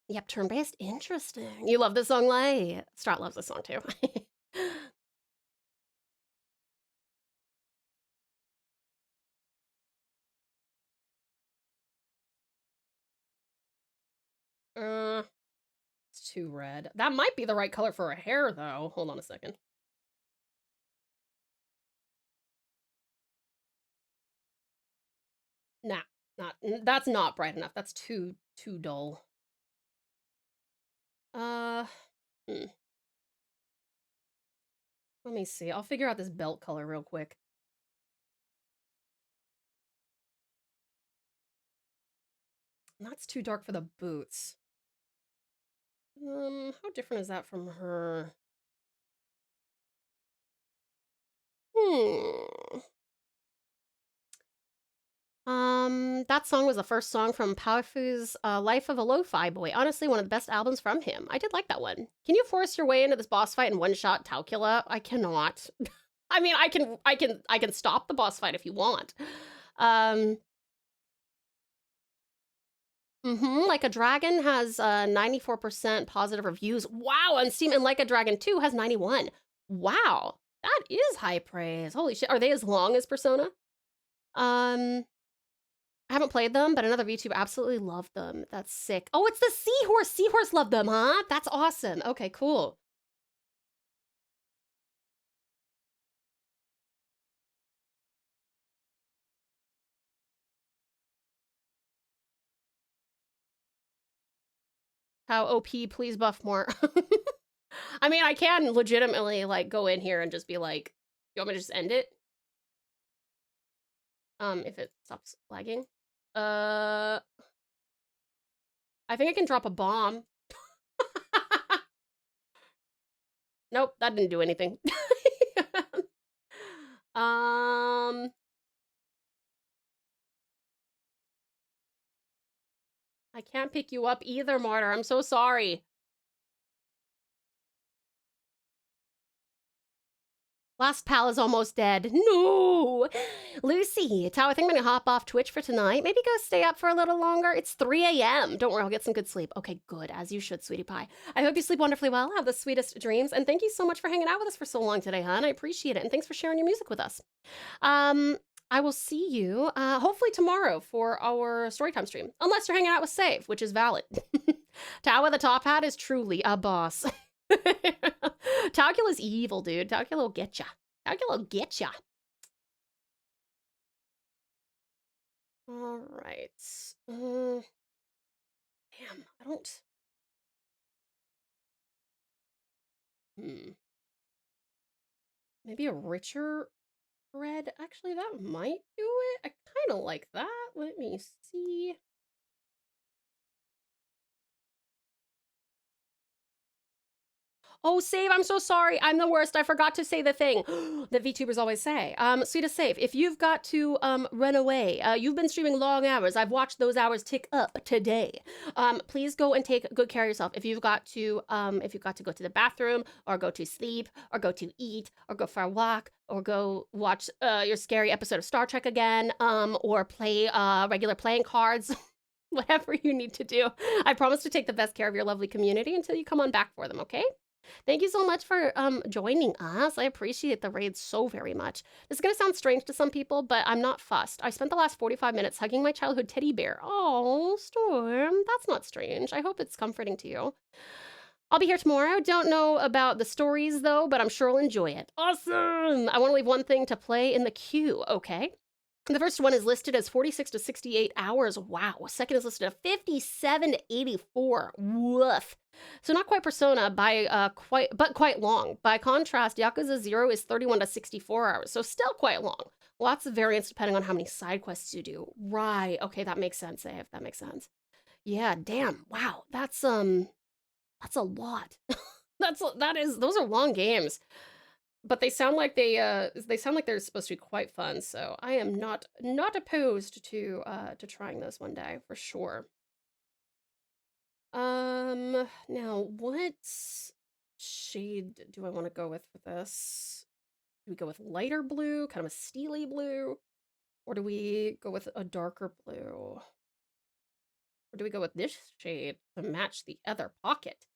Yep, turn-based, interesting. You love this song, Lay? Strat loves this song too. It's too red. That might be the right color for her hair though. Hold on a second. Nah, that's not bright enough. That's too dull. Uh, hmm. Let me see. I'll figure out this belt color real quick. That's too dark for the boots. How different is that from her? Hmm. That song was the first song from Powerfoo's Life of a Lo-Fi Boy. Honestly, one of the best albums from him. I did like that one. Can you force your way into this boss fight in one shot, Talcula? I cannot. I mean, I can stop the boss fight if you want. Like a Dragon has 94% positive reviews. Wow, on Steam, and Like a Dragon 2 has 91. Wow, that is high praise. Holy shit, are they as long as Persona? I haven't played them, but another VTuber absolutely loved them. That's sick. Oh, it's the Seahorse. Seahorse loved them, huh? That's awesome. Okay, cool. How OP, please buff more. I mean, I can legitimately like go in here and just be like, you want me to just end it? If it stops lagging. I think I can drop a bomb. Nope, that didn't do anything. I can't pick you up either, Martyr. I'm so sorry. Last pal is almost dead. No! Lucy, Tao, I think I'm gonna hop off Twitch for tonight. Maybe go stay up for a little longer. It's 3 a.m. Don't worry, I'll get some good sleep. Okay, good, as you should, sweetie pie. I hope you sleep wonderfully well, have the sweetest dreams, and thank you so much for hanging out with us for so long today, hon. I appreciate it, and thanks for sharing your music with us. I will see you, hopefully tomorrow for our storytime stream. Unless you're hanging out with Save, which is valid. Tao with a top hat is truly a boss. Talcula's evil, dude. Talcula will get ya. Talcula will get ya. All right. Damn, I don't... Maybe a richer red? Actually, that might do it. I kind of like that. Let me see. Oh, Save, I'm so sorry. I'm the worst. I forgot to say the thing that VTubers always say. Sweetest Save, if you've got to run away, you've been streaming long hours. I've watched those hours tick up today. Please go and take good care of yourself. If you've got to go to the bathroom, or go to sleep, or go to eat, or go for a walk, or go watch your scary episode of Star Trek again, or play regular playing cards. Whatever you need to do. I promise to take the best care of your lovely community until you come on back for them, okay? Thank you so much for joining us. I appreciate the raid so very much. This is going to sound strange to some people, but I'm not fussed. I spent the last 45 minutes hugging my childhood teddy bear. Oh, Storm, that's not strange. I hope it's comforting to you. I'll be here tomorrow. Don't know about the stories, though, but I'm sure I'll enjoy it. Awesome! I want to leave one thing to play in the queue, okay? The first one is listed as 46 to 68 hours. Wow. Second is listed at 57 to 84. Woof. So not quite Persona by quite long. By contrast, Yakuza 0 is 31 to 64 hours. So still quite long. Lots of variance depending on how many side quests you do. Right. Okay, that makes sense, Dave. That makes sense. Yeah, damn. Wow. That's a lot. Those are long games. But they sound like they're supposed to be quite fun, so I am not opposed to trying those one day for sure. Now what shade do I want to go with for this? Do we go with lighter blue, kind of a steely blue, or do we go with a darker blue? Or do we go with this shade to match the other pocket?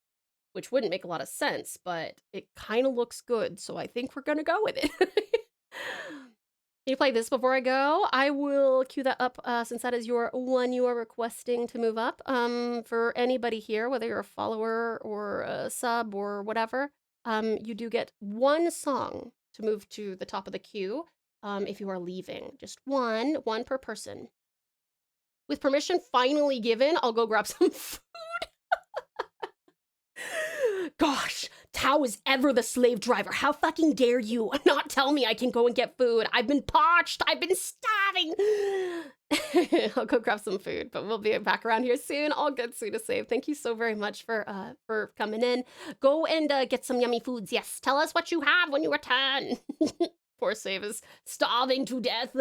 Which wouldn't make a lot of sense, but it kind of looks good, so I think we're gonna go with it. Can you play this before I go? I will queue that up since that is your one you are requesting to move up. For anybody here, whether you're a follower or a sub or whatever, you do get one song to move to the top of the queue if you are leaving. Just one per person. With permission finally given, I'll go grab some food. Gosh, Tao is ever the slave driver. How fucking dare you not tell me I can go and get food? I've been parched. I've been starving. I'll go grab some food, but we'll be back around here soon. All good, sweet to save. Thank you so very much for coming in. Go and get some yummy foods. Yes, tell us what you have when you return. Poor Save is starving to death,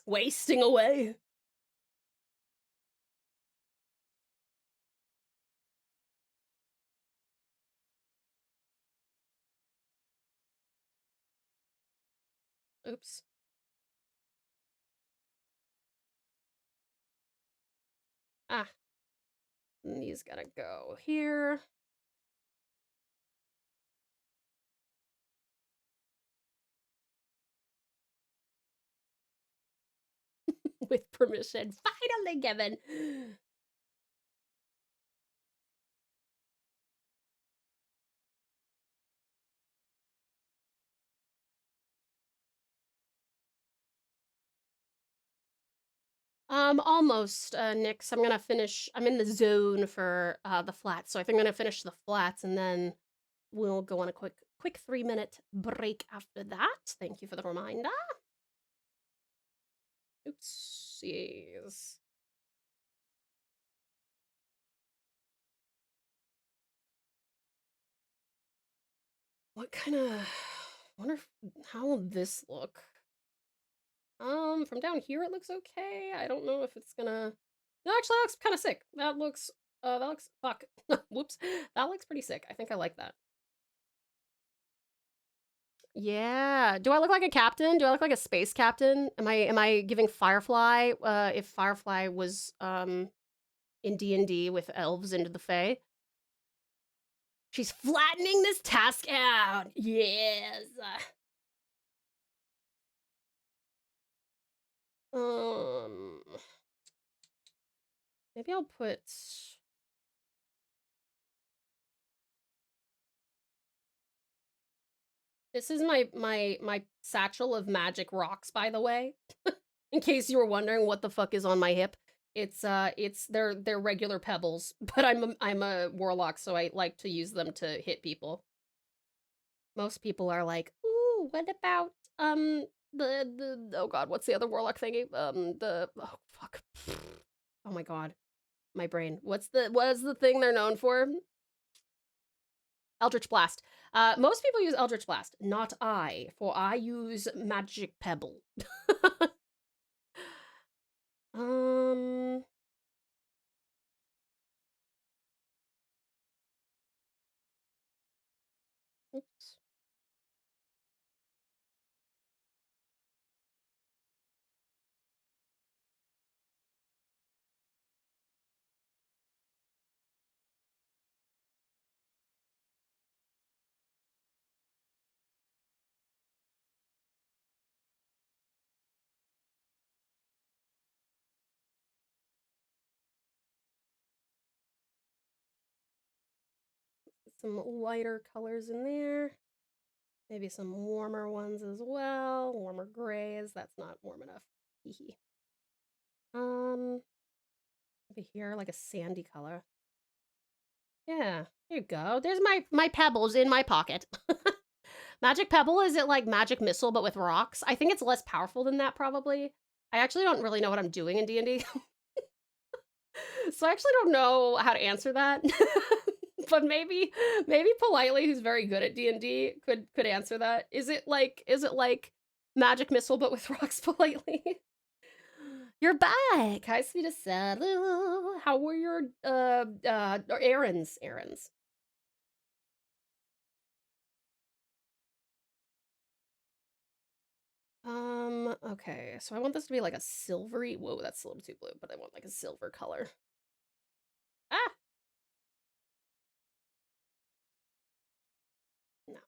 wasting away. Oops. Ah, and these gotta go here. With permission, finally given. Almost, Nix. I'm gonna finish. I'm in the zone for the flats, so I think I'm gonna finish the flats, and then we'll go on a quick 3-minute break after that. Thank you for the reminder. Oopsies. What kind of? Wonder how will this look? From down here it looks okay. I don't know if it's gonna. No, actually, that looks kind of sick. That looks. Fuck. Whoops. That looks pretty sick. I think I like that. Yeah. Do I look like a captain? Do I look like a space captain? Am I giving Firefly? If Firefly was in D&D with elves into the Fae. She's flattening this task out. Yes. Maybe I'll put. This is my satchel of magic rocks, by the way. In case you were wondering what the fuck is on my hip. It's they're regular pebbles, but I'm a warlock, so I like to use them to hit people. Most people are like, "Ooh, what about the oh god, what's the other warlock thingy? Oh fuck. Oh my god. My brain. What is the thing they're known for? Eldritch Blast. Most people use Eldritch Blast, not I, for I use Magic Pebble. Oops. Some lighter colors in there. Maybe some warmer ones as well. Warmer grays. That's not warm enough. Hee. Over here, like a sandy color. Yeah, there you go. There's my pebbles in my pocket. Magic Pebble, is it like Magic Missile but with rocks? I think it's less powerful than that, probably. I actually don't really know what I'm doing in D&D. So I actually don't know how to answer that. But maybe Politely, who's very good at D&D, could answer that. Is it like Magic Missile but with rocks, Politely? You're back. Hi, sweetest Saddle. How were your errands? Okay, so I want this to be like a silvery. Whoa, that's a little too blue, but I want like a silver color. Ah! No.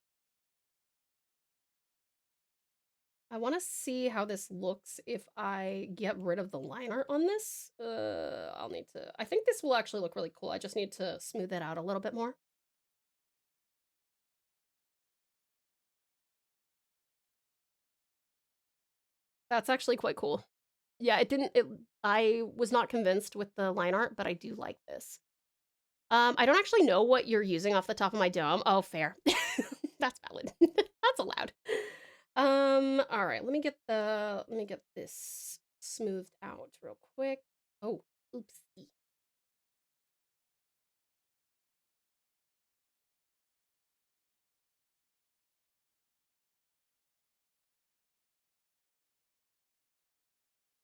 I want to see how this looks if I get rid of the line art on this. I'll need to. I think this will actually look really cool. I just need to smooth it out a little bit more. That's actually quite cool. Yeah, I was not convinced with the line art, but I do like this. I don't actually know what you're using off the top of my dome. Oh, fair. That's valid. That's allowed. All right, let me get this smoothed out real quick. Oh, oopsie.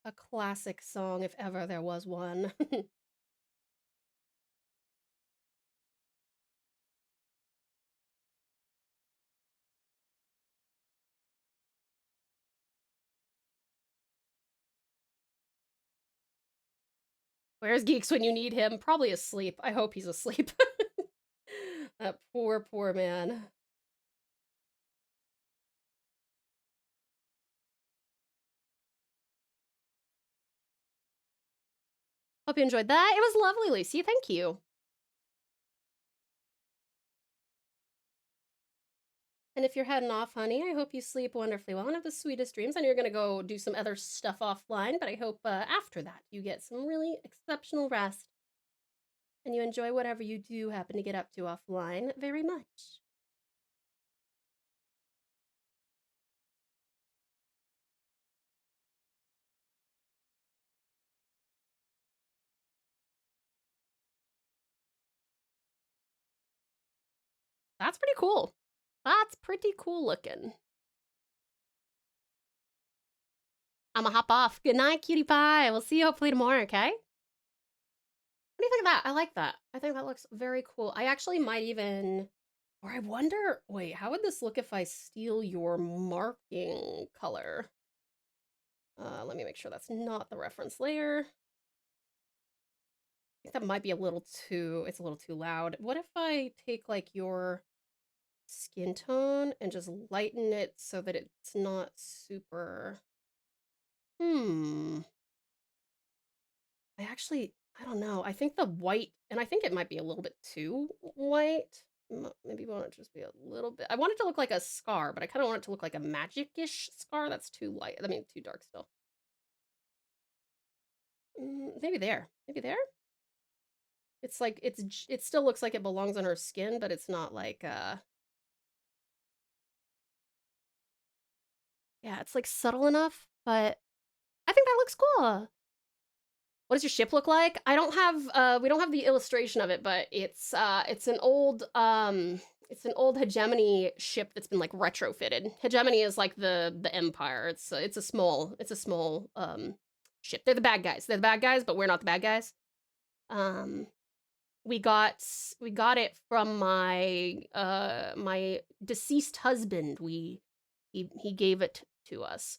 A classic song if ever there was one. Where's Geeks when you need him? Probably asleep. I hope he's asleep. That poor, poor man. Hope you enjoyed that. It was lovely, Lucy. Thank you. And if you're heading off, honey, I hope you sleep wonderfully well and have the sweetest dreams. I know you're going to go do some other stuff offline, but I hope after that you get some really exceptional rest and you enjoy whatever you do happen to get up to offline very much. That's pretty cool. That's pretty cool looking. I'm gonna hop off. Good night, cutie pie. We'll see you hopefully tomorrow, okay? What do you think of that? I like that. I think that looks very cool. I actually might even, or I wonder, wait, how would this look if I steal your marking color? Let me make sure that's not the reference layer. I think that might be a little too, it's a little too loud. What if I take like your skin tone and just lighten it so that it's not super, I don't know. I think the white, and I think it might be a little bit too white. Maybe we want it to just be a little bit. I want it to look like a scar, but I kind of want it to look like a magic-ish scar. That's too light. I mean, too dark still. Maybe there. Maybe there? It's like, it still looks like it belongs on her skin, but it's not like, yeah, it's like subtle enough, but I think that looks cool. What does your ship look like? I don't have, we don't have the illustration of it, but it's an old hegemony ship that's been like retrofitted. Hegemony is like the Empire. It's a small ship. They're the bad guys. They're the bad guys, but we're not the bad guys. We got it from my my deceased husband. He gave it to us.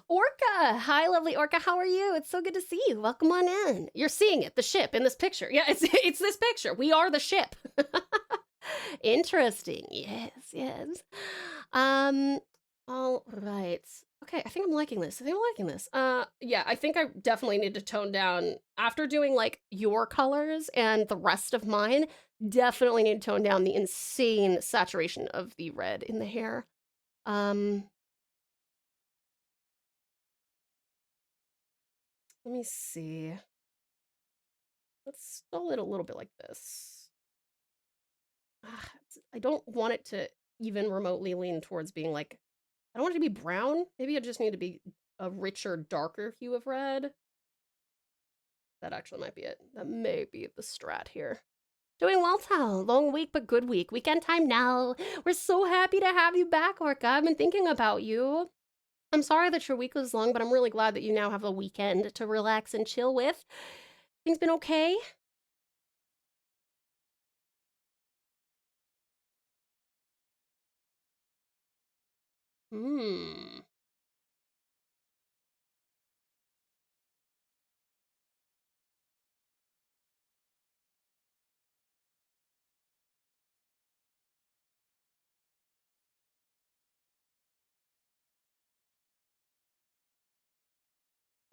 Orca! Hi, lovely Orca. How are you? It's so good to see you. Welcome on in. You're seeing it, the ship in this picture. Yeah, it's this picture. We are the ship. Interesting. Yes. All right. Okay, I think I'm liking this. Yeah, I think I definitely need to tone down after doing like your colors and the rest of mine. Definitely need to tone down the insane saturation of the red in the hair. Let me see. Let's stall it a little bit like this. I don't want it to even remotely lean towards being like, I don't want it to be brown. Maybe I just need to be a richer, darker hue of red. That actually might be it. That may be the strat here. Doing well, Tal. Long week, but good week. Weekend time now. We're so happy to have you back, Orca. I've been thinking about you. I'm sorry that your week was long, but I'm really glad that you now have a weekend to relax and chill with. Things been okay?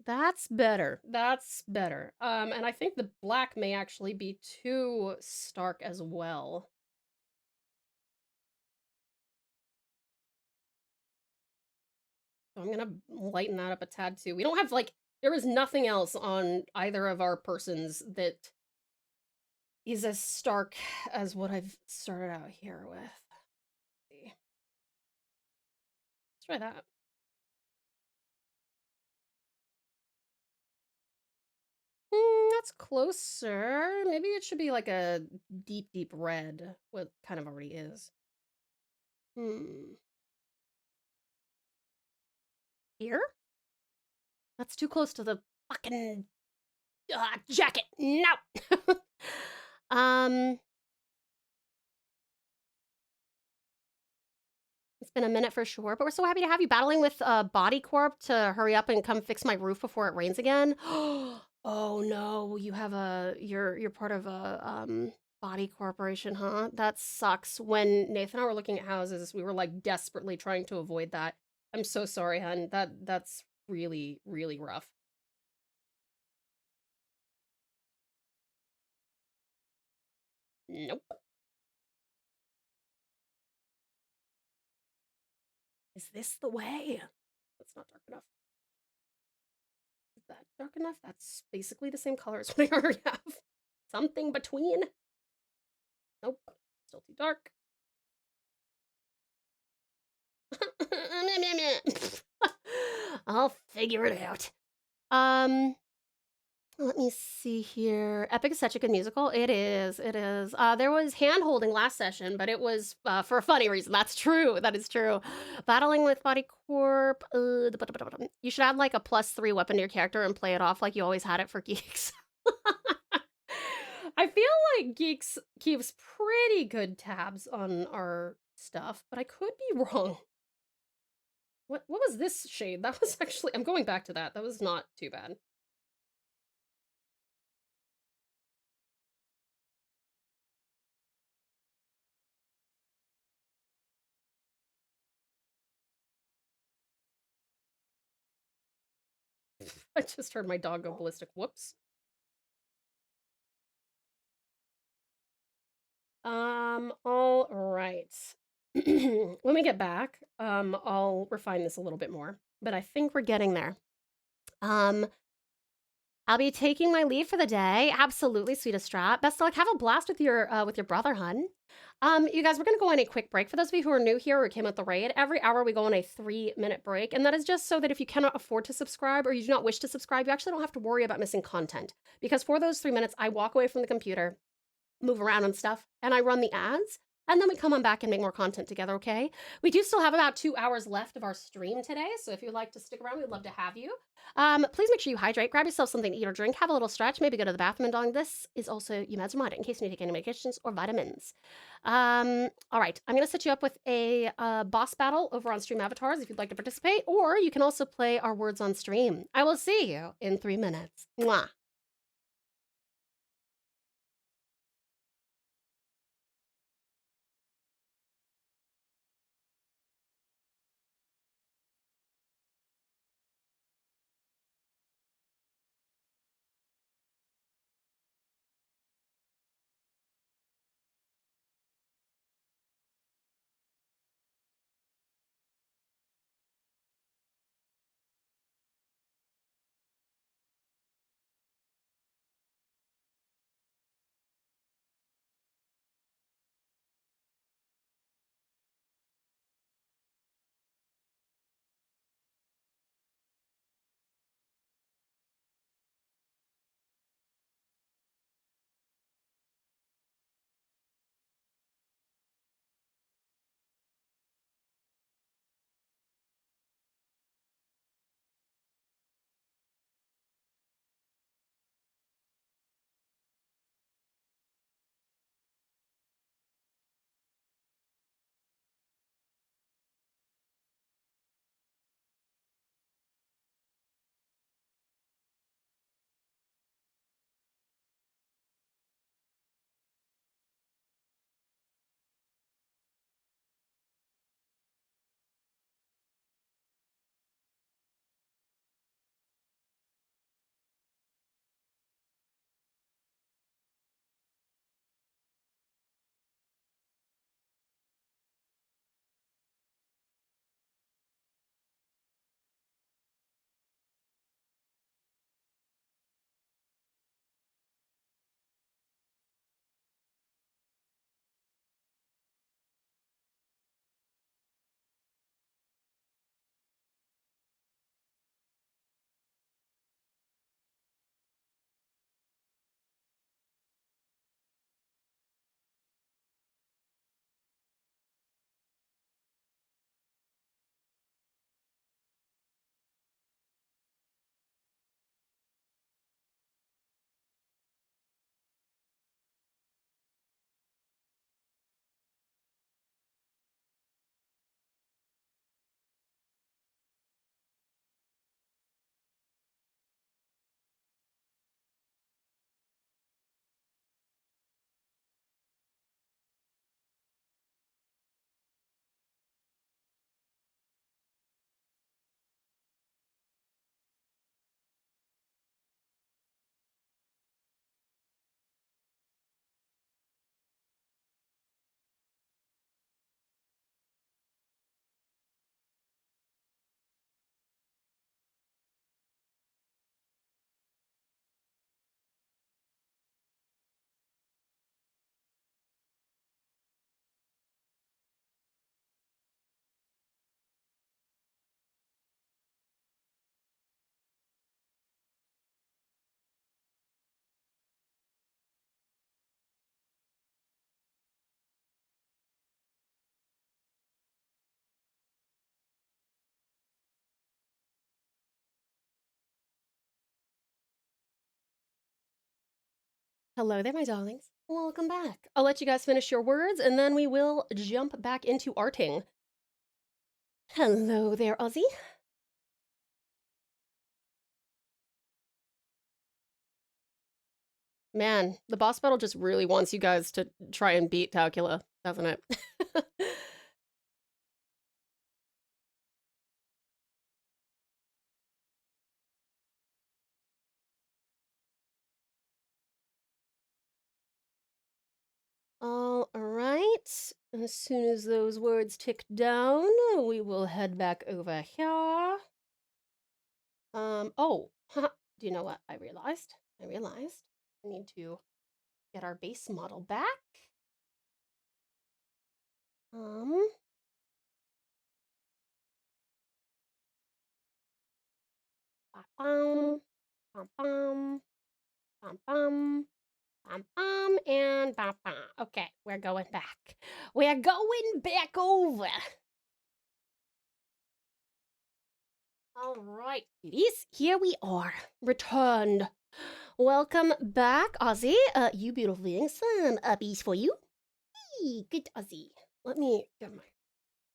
That's better. That's better. And I think the black may actually be too stark as well. So I'm gonna lighten that up a tad too. We don't have like, There is nothing else on either of our persons that is as stark as what I've started out here with. Let's see. Let's try that. That's closer. Maybe it should be like a deep, deep red. What kind of already is. Here? That's too close to the fucking jacket. No. It's been a minute for sure, but we're so happy to have you battling with Body Corp to hurry up and come fix my roof before it rains again. Oh no, you have you're part of a body corporation, huh? That sucks. When Nathan and I were looking at houses, we were like desperately trying to avoid that. I'm so sorry, hun. That's really, really rough. Nope. Is this the way? That's not dark enough. Is that dark enough? That's basically the same color as what I already have. Something between. Nope. Still too dark. I'll figure it out. Let me see here. Epic is such a good musical. It is. It is. There was hand holding last session, but it was for a funny reason. That's true. That is true. Battling with Body Corp. You should add like a +3 weapon to your character and play it off like you always had it for Geeks. I feel like Geeks keeps pretty good tabs on our stuff, but I could be wrong. What was this shade? That was actually, I'm going back to that. That was not too bad. I just heard my dog go ballistic. Whoops. All right. When we get back, I'll refine this a little bit more, but I think we're getting there. I'll be taking my leave for the day. Absolutely, sweetest Strat. Best of luck. Have a blast with your brother, hun. You guys, we're gonna go on a quick break. For those of you who are new here or came with the raid, every hour we go on a 3-minute break, and that is just so that if you cannot afford to subscribe or you do not wish to subscribe, you actually don't have to worry about missing content. Because for those 3 minutes, I walk away from the computer, move around and stuff, and I run the ads. And then we come on back and make more content together, okay? We do still have about 2 hours left of our stream today, so if you'd like to stick around, we'd love to have you. Please make sure you hydrate, grab yourself something to eat or drink, have a little stretch, maybe go to the bathroom and dong. This is also you meds reminder in case you need to take any medications or vitamins. All right, I'm gonna set you up with a boss battle over on Stream Avatars if you'd like to participate, or you can also play our words on stream. I will see you in 3 minutes. Mwah. Hello there, my darlings. Welcome back. I'll let you guys finish your words and then we will jump back into arting. Hello there, Ozzy. Man, the boss battle just really wants you guys to try and beat Calcula, doesn't it? All right. As soon as those words tick down, we will head back over here. Oh, do you know what I realized? I need to get our base model back. Um, Bum, bum, bum, bum, bum, bum, bum, and bum, bum. Okay, we're going back. We're going back over. All right, ladies, here we are, returned. Welcome back, Ozzy. You beautiful beings, some uppies for you. Hey, good Ozzy. Let me get my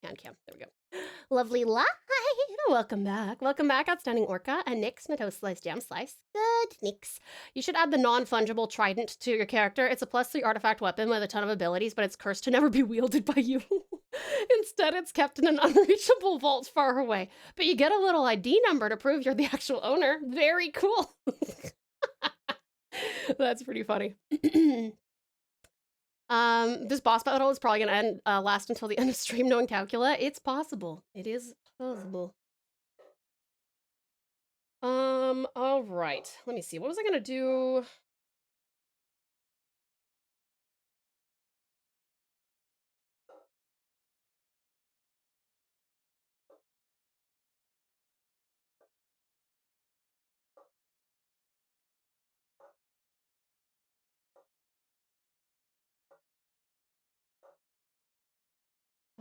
hand cam. There we go. Lovely light. Welcome back. Welcome back, Outstanding Orca. And Nyx, my toast slice, jam slice. Good, Nyx. You should add the non-fungible trident to your character. It's a +3 artifact weapon with a ton of abilities, but it's cursed to never be wielded by you. Instead, it's kept in an unreachable vault far away. But you get a little ID number to prove you're the actual owner. Very cool. That's pretty funny. This boss battle is probably gonna end last until the end of stream knowing Calcula. It's possible. It is possible. All right. Let me see. What was I gonna do?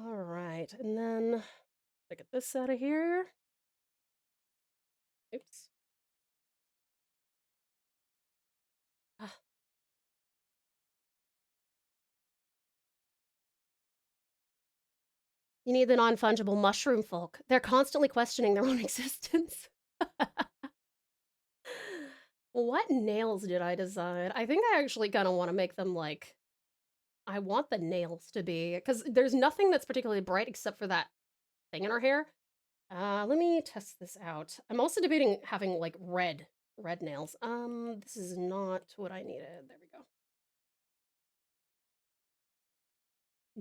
All right, and then I get this out of here. Oops. Ah. You need the non-fungible mushroom folk. They're constantly questioning their own existence. What nails did I design? I think I actually kind of want to make them like, I want the nails to be, because there's nothing that's particularly bright except for that thing in her hair. Let me test this out. I'm also debating having like red nails. This is not what I needed. There we go.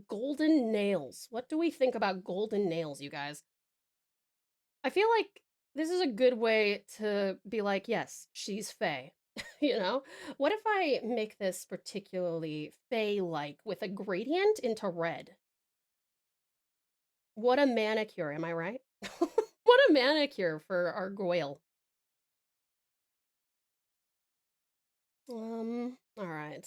Golden nails. What do we think about golden nails, you guys? I feel like this is a good way to be like, yes, she's Fae. You know? What if I make this particularly Fae-like with a gradient into red? What a manicure, am I right? What a manicure for our Goyle. All right.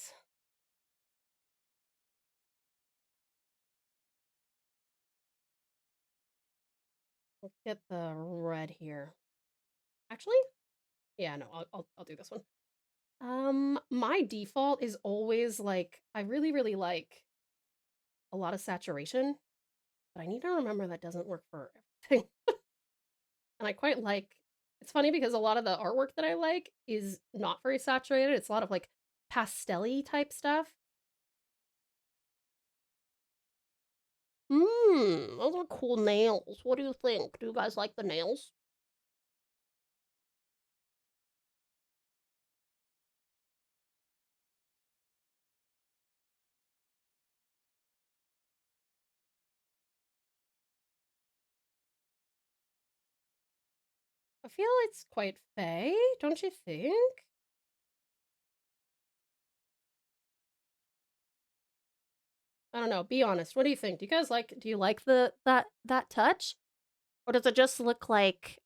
Let's get the red here. Actually, yeah, no, I'll do this one. My default is always like, I really like a lot of saturation, but I need to remember that doesn't work for everything. And I quite like, it's funny because a lot of the artwork that I like is not very saturated. It's a lot of like pastel-y type stuff. Those are cool nails. What do you think? Do you guys like the nails? I feel it's quite fey, don't you think? I don't know, be honest. What do you think? Do you like that touch? Or does it just look like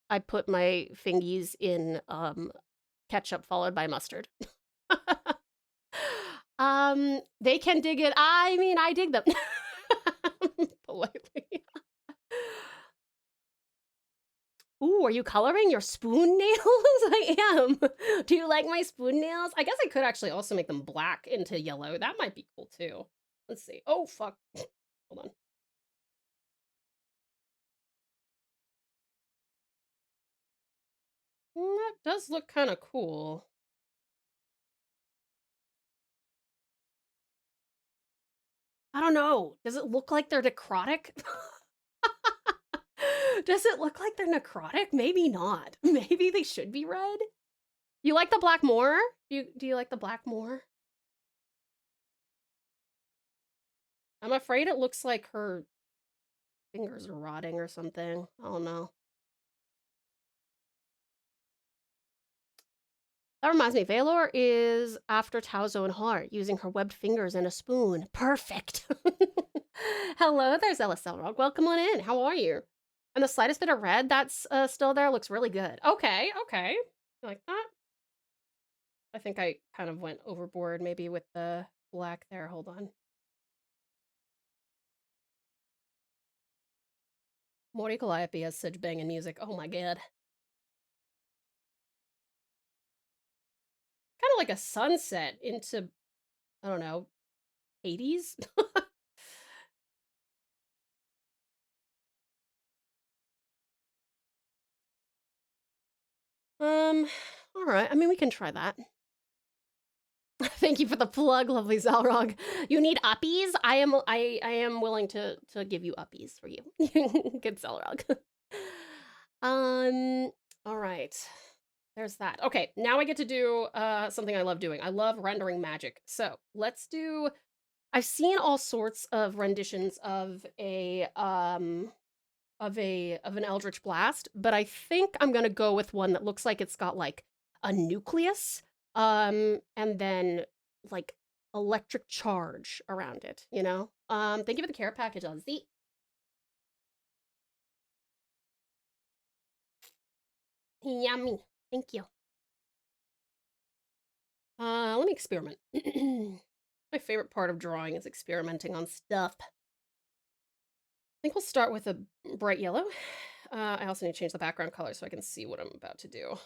I put my fingies in ketchup followed by mustard? They can dig it. I mean, I dig them. Politely. Ooh, are you coloring your spoon nails? I am. Do you like my spoon nails? I guess I could actually also make them black into yellow. That might be cool too. Let's see. Oh, fuck. Hold on. That does look kind of cool. I don't know. Does it look like they're necrotic? Does it look like they're necrotic? Maybe not. Maybe they should be red. You like the black more? Do you like the black more? I'm afraid it looks like her fingers are rotting or something. I don't know. That reminds me, Valor is after Tauzo and Heart, using her webbed fingers and a spoon. Perfect. Hello there, Zealous Elrog. Welcome on in. How are you? And the slightest bit of red that's still there looks really good. Okay, okay. You like that? I think I kind of went overboard maybe with the black there. Hold on. Morty Calliope has such banging music. Oh my god. Kind of like a sunset into, I don't know, Hades? All right. I mean, we can try that. Thank you for the plug, lovely Zalrog. You need uppies? I am willing to give you uppies for you. Good Zalrog. All right. There's that. Okay, now I get to do something I love doing. I love rendering magic. So let's do. I've seen all sorts of renditions of an Eldritch Blast, but I think I'm gonna go with one that looks like it's got like a nucleus, and then like electric charge around it, you know? Thank you for the care package, Ozzy. Yummy. Thank you. Let me experiment. My favorite part of drawing is experimenting on stuff. I think we'll start with a bright yellow. I also need to change the background color so I can see what I'm about to do.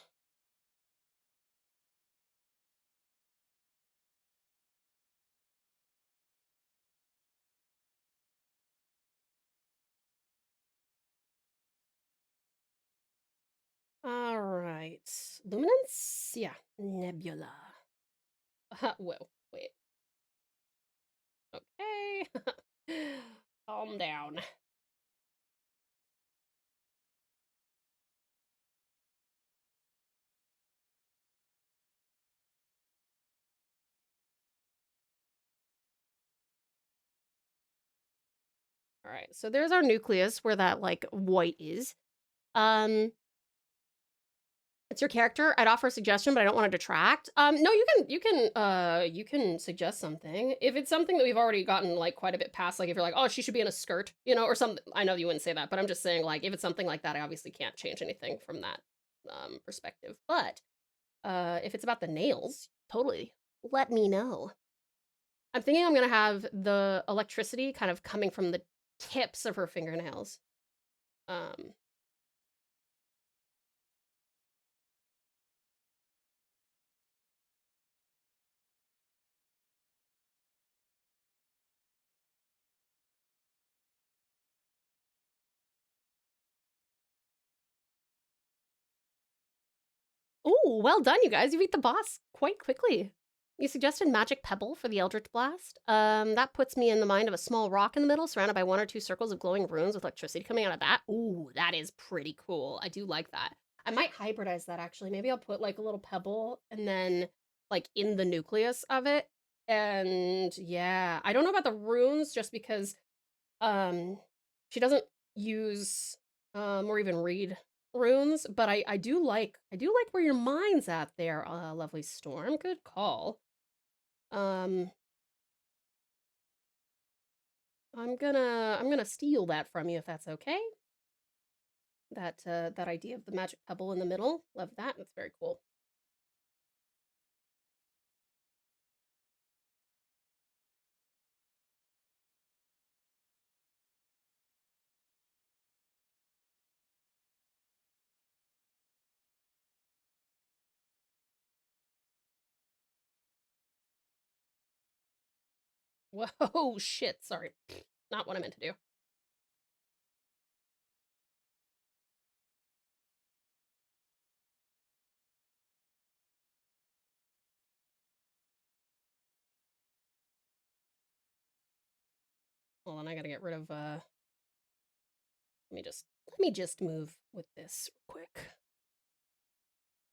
All right. Luminance? Yeah. Nebula. Whoa, wait. Okay. Calm down. All right. So there's our nucleus where that like white is. It's your character. I'd offer a suggestion, but I don't want to detract. No, you can suggest something. If it's something that we've already gotten like quite a bit past, like if you're like, oh, she should be in a skirt, you know, or something. I know you wouldn't say that, but I'm just saying like if it's something like that, I obviously can't change anything from that perspective. But if it's about the nails, totally let me know. I'm thinking I'm gonna have the electricity kind of coming from the tips of her fingernails. Oh, well done, you guys. You beat the boss quite quickly. You suggested Magic Pebble for the Eldritch Blast. That puts me in the mind of a small rock in the middle, surrounded by 1 or 2 circles of glowing runes with electricity coming out of that. Ooh, that is pretty cool. I do like that. I might hybridize that, actually. Maybe I'll put, like, a little pebble and then, like, in the nucleus of it. And, yeah. I don't know about the runes, just because, she doesn't use, or even read runes, but I do like where your mind's at there, lovely Storm. Good call. I'm gonna steal that from you if that's okay. That idea of the magic pebble in the middle. Love that. That's very cool. Whoa, shit, sorry. Not what I meant to do. Hold on, I gotta get rid of, let me just move with this real quick.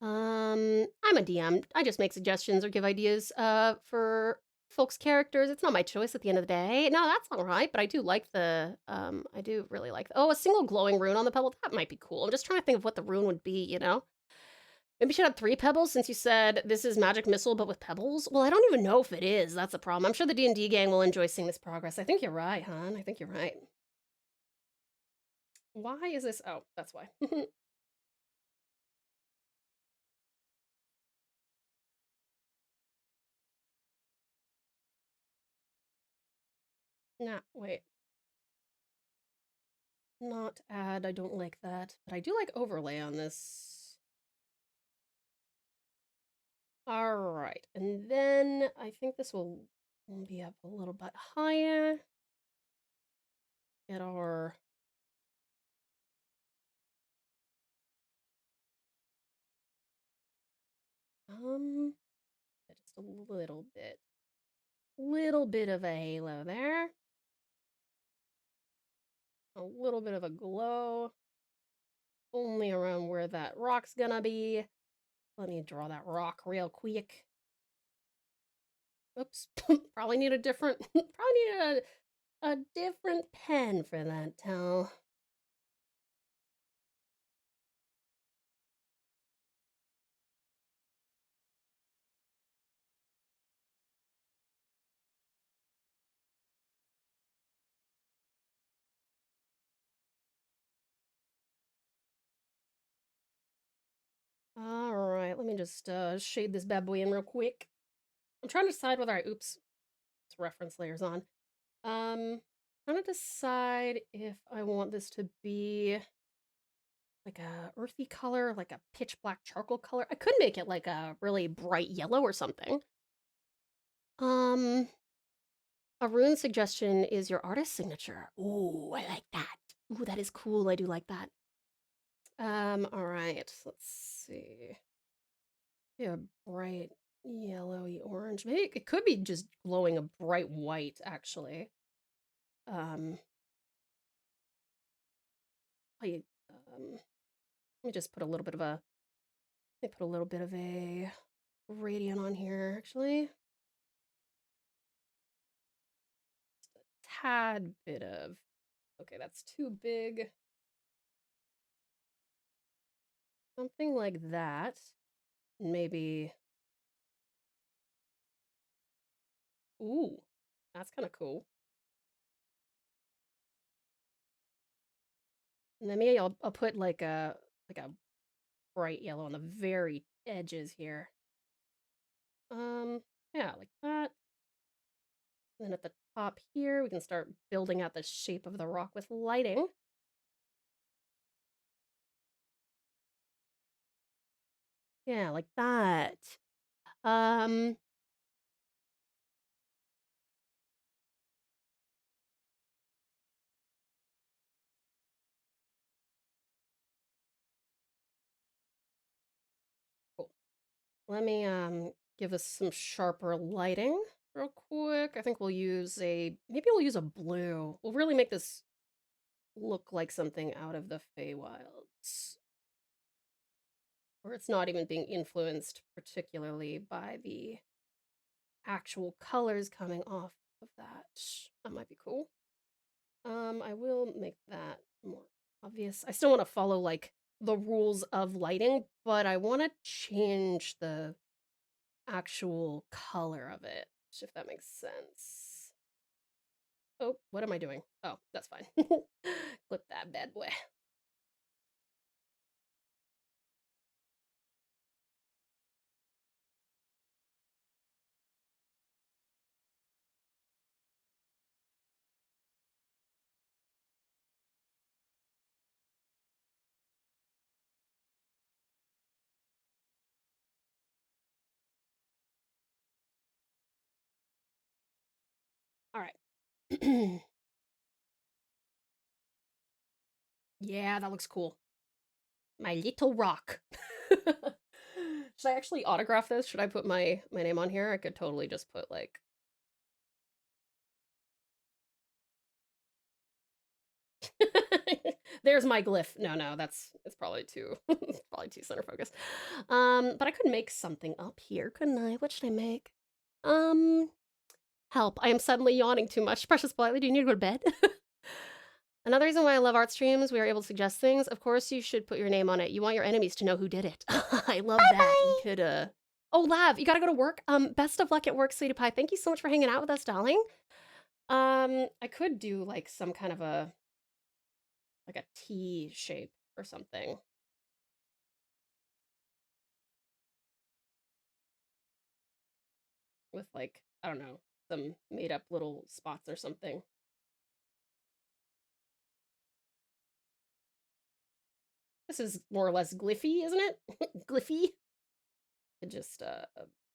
I'm a DM. I just make suggestions or give ideas, for folks' characters. It's not my choice at the end of the day. No, that's all right, but I do like I do really like oh, a single glowing rune on the pebble, that might be cool. I'm just trying to think of what the rune would be, you know? Maybe we should have 3 pebbles since you said this is magic missile, but with pebbles? Well, I don't even know if it is. That's a problem. I'm sure the D&D gang will enjoy seeing this progress. I think you're right, hon. I think you're right. Why is this? Oh, that's why. Nah, wait. Not add. I don't like that. But I do like overlay on this. All right. And then I think this will be up a little bit higher. Get our just a little bit of a halo there. A little bit of a glow. Only around where that rock's gonna be. Let me draw that rock real quick. Oops. Probably need a different, probably need a different pen for that, Tal. All right, let me just shade this bad boy in real quick. I'm trying to decide whether oops, it's reference layers on. Trying to decide if I want this to be like a earthy color, like a pitch black charcoal color. I could make it like a really bright yellow or something. A rune suggestion is your artist signature. Ooh, I like that. Ooh, that is cool. I do like that. All right, let's see. Yeah, bright yellowy orange. Maybe it could be just glowing a bright white, actually. I let me just put a little bit of a let me put a little bit of a gradient on here, actually. Just a tad bit of okay, that's too big. Something like that. Maybe ooh, that's kind of cool. And then maybe I'll put like a bright yellow on the very edges here. Yeah, like that. And then at the top here, we can start building out the shape of the rock with lighting. Yeah, like that. Um, cool. Let me give us some sharper lighting real quick. I think we'll use maybe we'll use a blue. We'll really make this look like something out of the Feywilds. Or it's not even being influenced particularly by the actual colors coming off of that. That might be cool. I will make that more obvious. I still want to follow like the rules of lighting, but I want to change the actual color of it, if that makes sense. Oh, what am I doing? Oh, that's fine. Clip that bad boy. All right. Yeah, that looks cool. My little rock. Should I actually autograph this? Should I put my name on here? I could totally just put like there's my glyph. No, it's probably too it's probably too center focused. But I could make something up here, couldn't I? What should I make? Help. I am suddenly yawning too much. Precious Politely, do you need to go to bed? Another reason why I love art streams, we are able to suggest things. Of course, you should put your name on it. You want your enemies to know who did it. I love that. You could, Oh, Lav, you gotta go to work. Best of luck at work, sweetie pie. Thank you so much for hanging out with us, darling. I could do, like, some kind of a T shape or something. With, like, I don't know, some made-up little spots or something. This is more or less glyphy, isn't it? Glyphy. Could just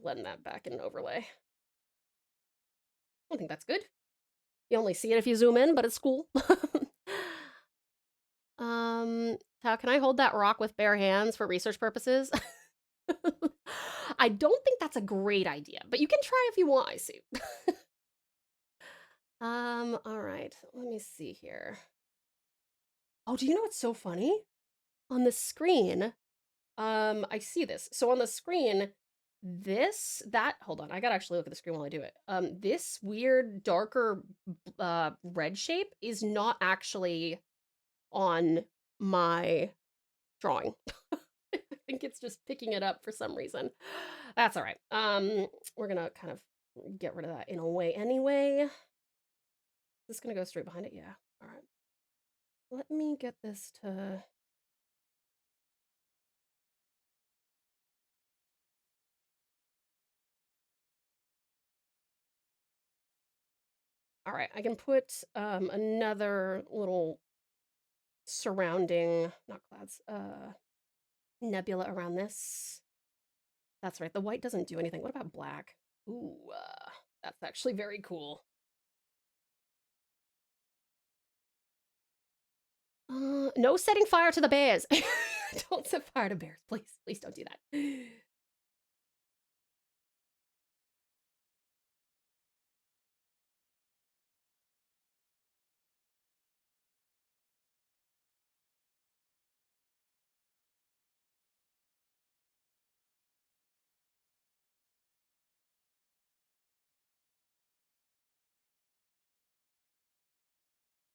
blend that back in an overlay. I don't think that's good. You only see it if you zoom in, but it's cool. How can I hold that rock with bare hands for research purposes? I don't think that's a great idea, but you can try if you want, I see. All right, let me see here. Oh, do you know what's so funny? On the screen, I see this. So on the screen, hold on, I gotta actually look at the screen while I do it. This weird, darker, red shape is not actually on my drawing. I think it's just picking it up for some reason. That's all right. We're gonna kind of get rid of that in a way anyway. Is this gonna go straight behind it? Yeah. All right. Let me get this to... All right, I can put another little surrounding, not clouds, nebula around this. That's right, the white doesn't do anything. What about black? Ooh, that's actually very cool. No setting fire to the bears. Don't set fire to bears, please. Please don't do that.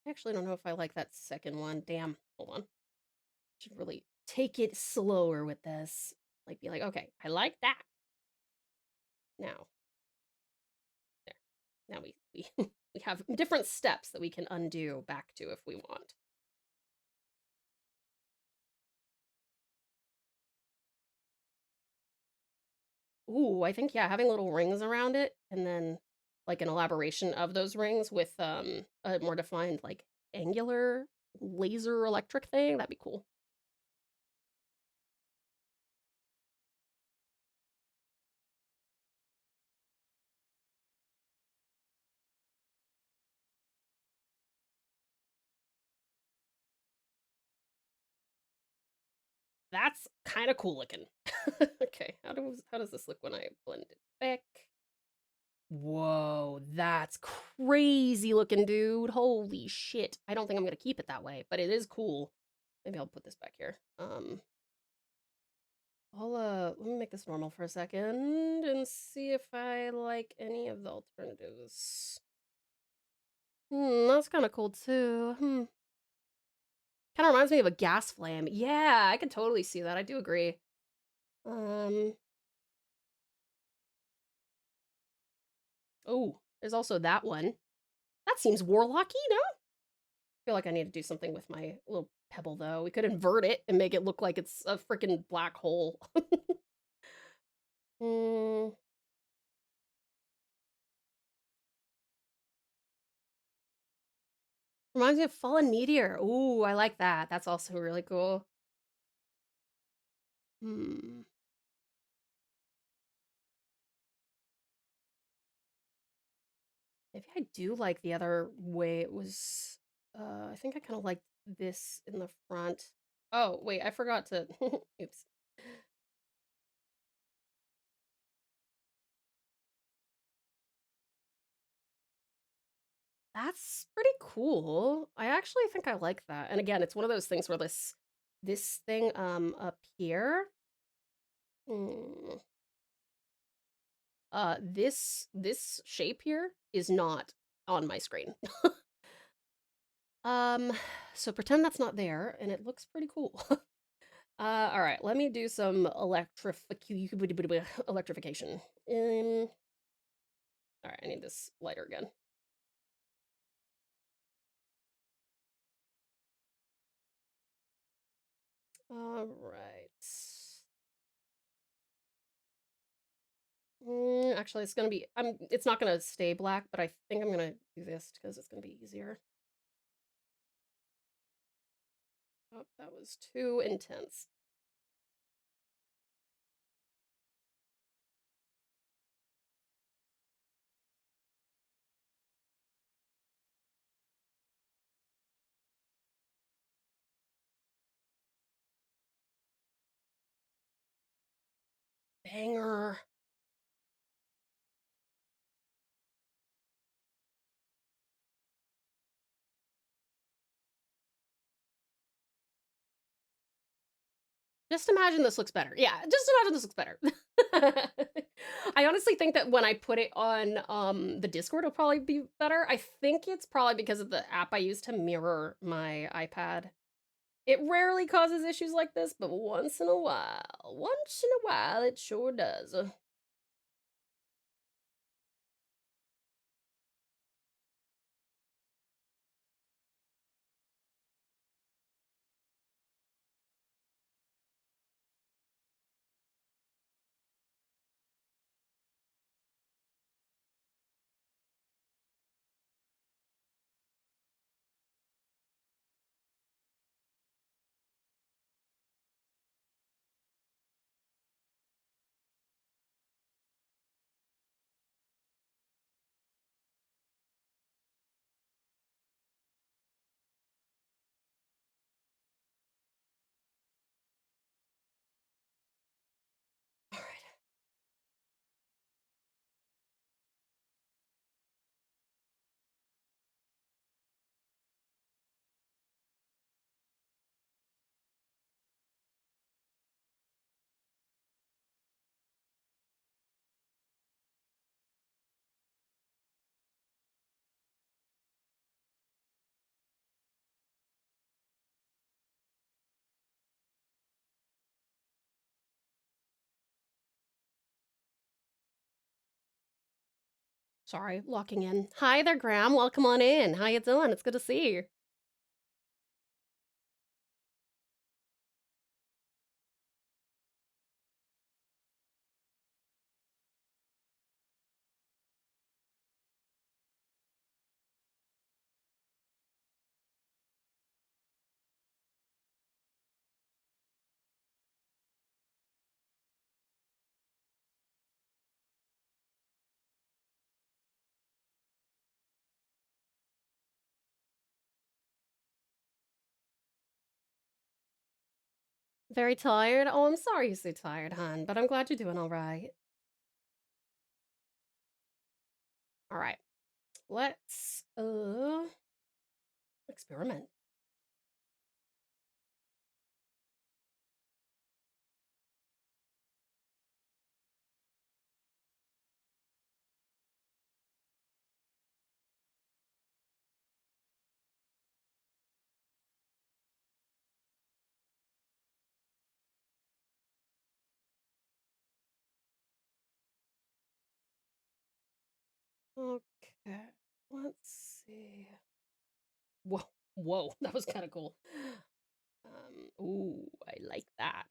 I actually don't know if I like that second one. Damn, hold on. Should really take it slower with this. Like, be like, okay, I like that. Now, there. Now we we have different steps that we can undo back to if we want. Ooh, I think, yeah, having little rings around it and then like an elaboration of those rings with a more defined like angular laser electric thing, that'd be cool. That's kind of cool looking. Okay, how does this look when I blend it back? Whoa, that's crazy looking, dude. Holy shit. I don't think I'm gonna keep it that way, but it is cool. Maybe I'll put this back here. Let me make this normal for a second and see if I like any of the alternatives. That's kind of cool too. Kind of reminds me of a gas flame. Yeah, I can totally see that. I do agree. Oh, there's also that one. That seems warlocky, no? I feel like I need to do something with my little pebble, though. We could invert it and make it look like it's a freaking black hole. Reminds me of Fallen Meteor. Ooh, I like that. That's also really cool. Maybe I do like the other way it was. I think I kind of liked this in the front. Oh, wait, I forgot to. Oops. That's pretty cool. I actually think I like that. And again, it's one of those things where this thing up here. mm, this shape here is not on my screen. Um, so pretend that's not there, and it looks pretty cool. All right, let me do some electrification. All right, I need this lighter again. All right. Actually, it's gonna be. It's not gonna stay black, but I think I'm gonna do this because it's gonna be easier. Oh, that was too intense. Banger. Just imagine this looks better. Yeah, just imagine this looks better. I honestly think that when I put it on the Discord, it'll probably be better. I think it's probably because of the app I use to mirror my iPad. It rarely causes issues like this, but once in a while, it sure does. All right. Sorry, locking in. Hi there, Graham. Welcome on in. How you doing? It's good to see you. Very tired? Oh, I'm sorry you're so tired, hon, but I'm glad you're doing all right. All right. Let's experiment. Okay. Let's see. Whoa, whoa, that was kind of cool. Ooh, I like that.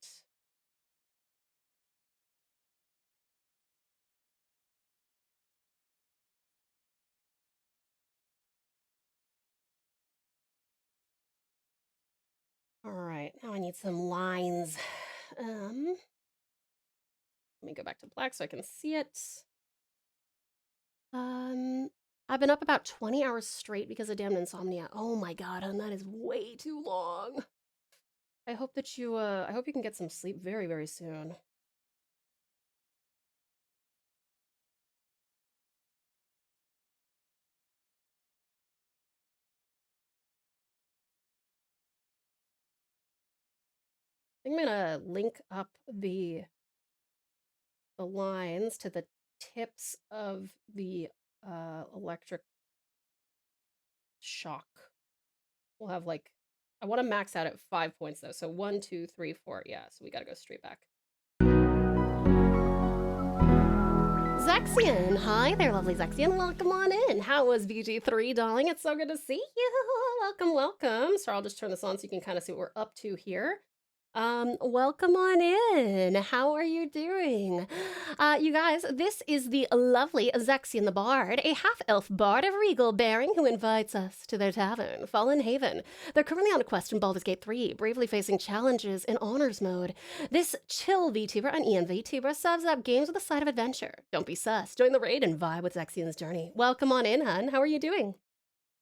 All right, now I need some lines. Let me go back to black so I can see it. I've been up about 20 hours straight because of damn insomnia. Oh my god, and that is way too long. I hope that I hope you can get some sleep very, very soon. I'm gonna link up the lines to the tips of the electric shock. We'll have like, I want to max out at 5 points though. So 1, 2, 3, 4. Yeah, so we got to go straight back. Zexian, hi there, lovely Zexian. Welcome on in. How was VG3, darling? It's so good to see you. Welcome, welcome. So I'll just turn this on so you can kind of see what we're up to here. Welcome on in. How are you doing? You guys, this is the lovely Zexian the Bard, a half-elf bard of regal bearing who invites us to their tavern, Fallen Haven. They're currently on a quest in Baldur's Gate 3, bravely facing challenges in honors mode. This chill VTuber and ENVtuber serves up games with a side of adventure. Don't be sus. Join the raid and vibe with Zexian's journey. Welcome on in, hun. How are you doing?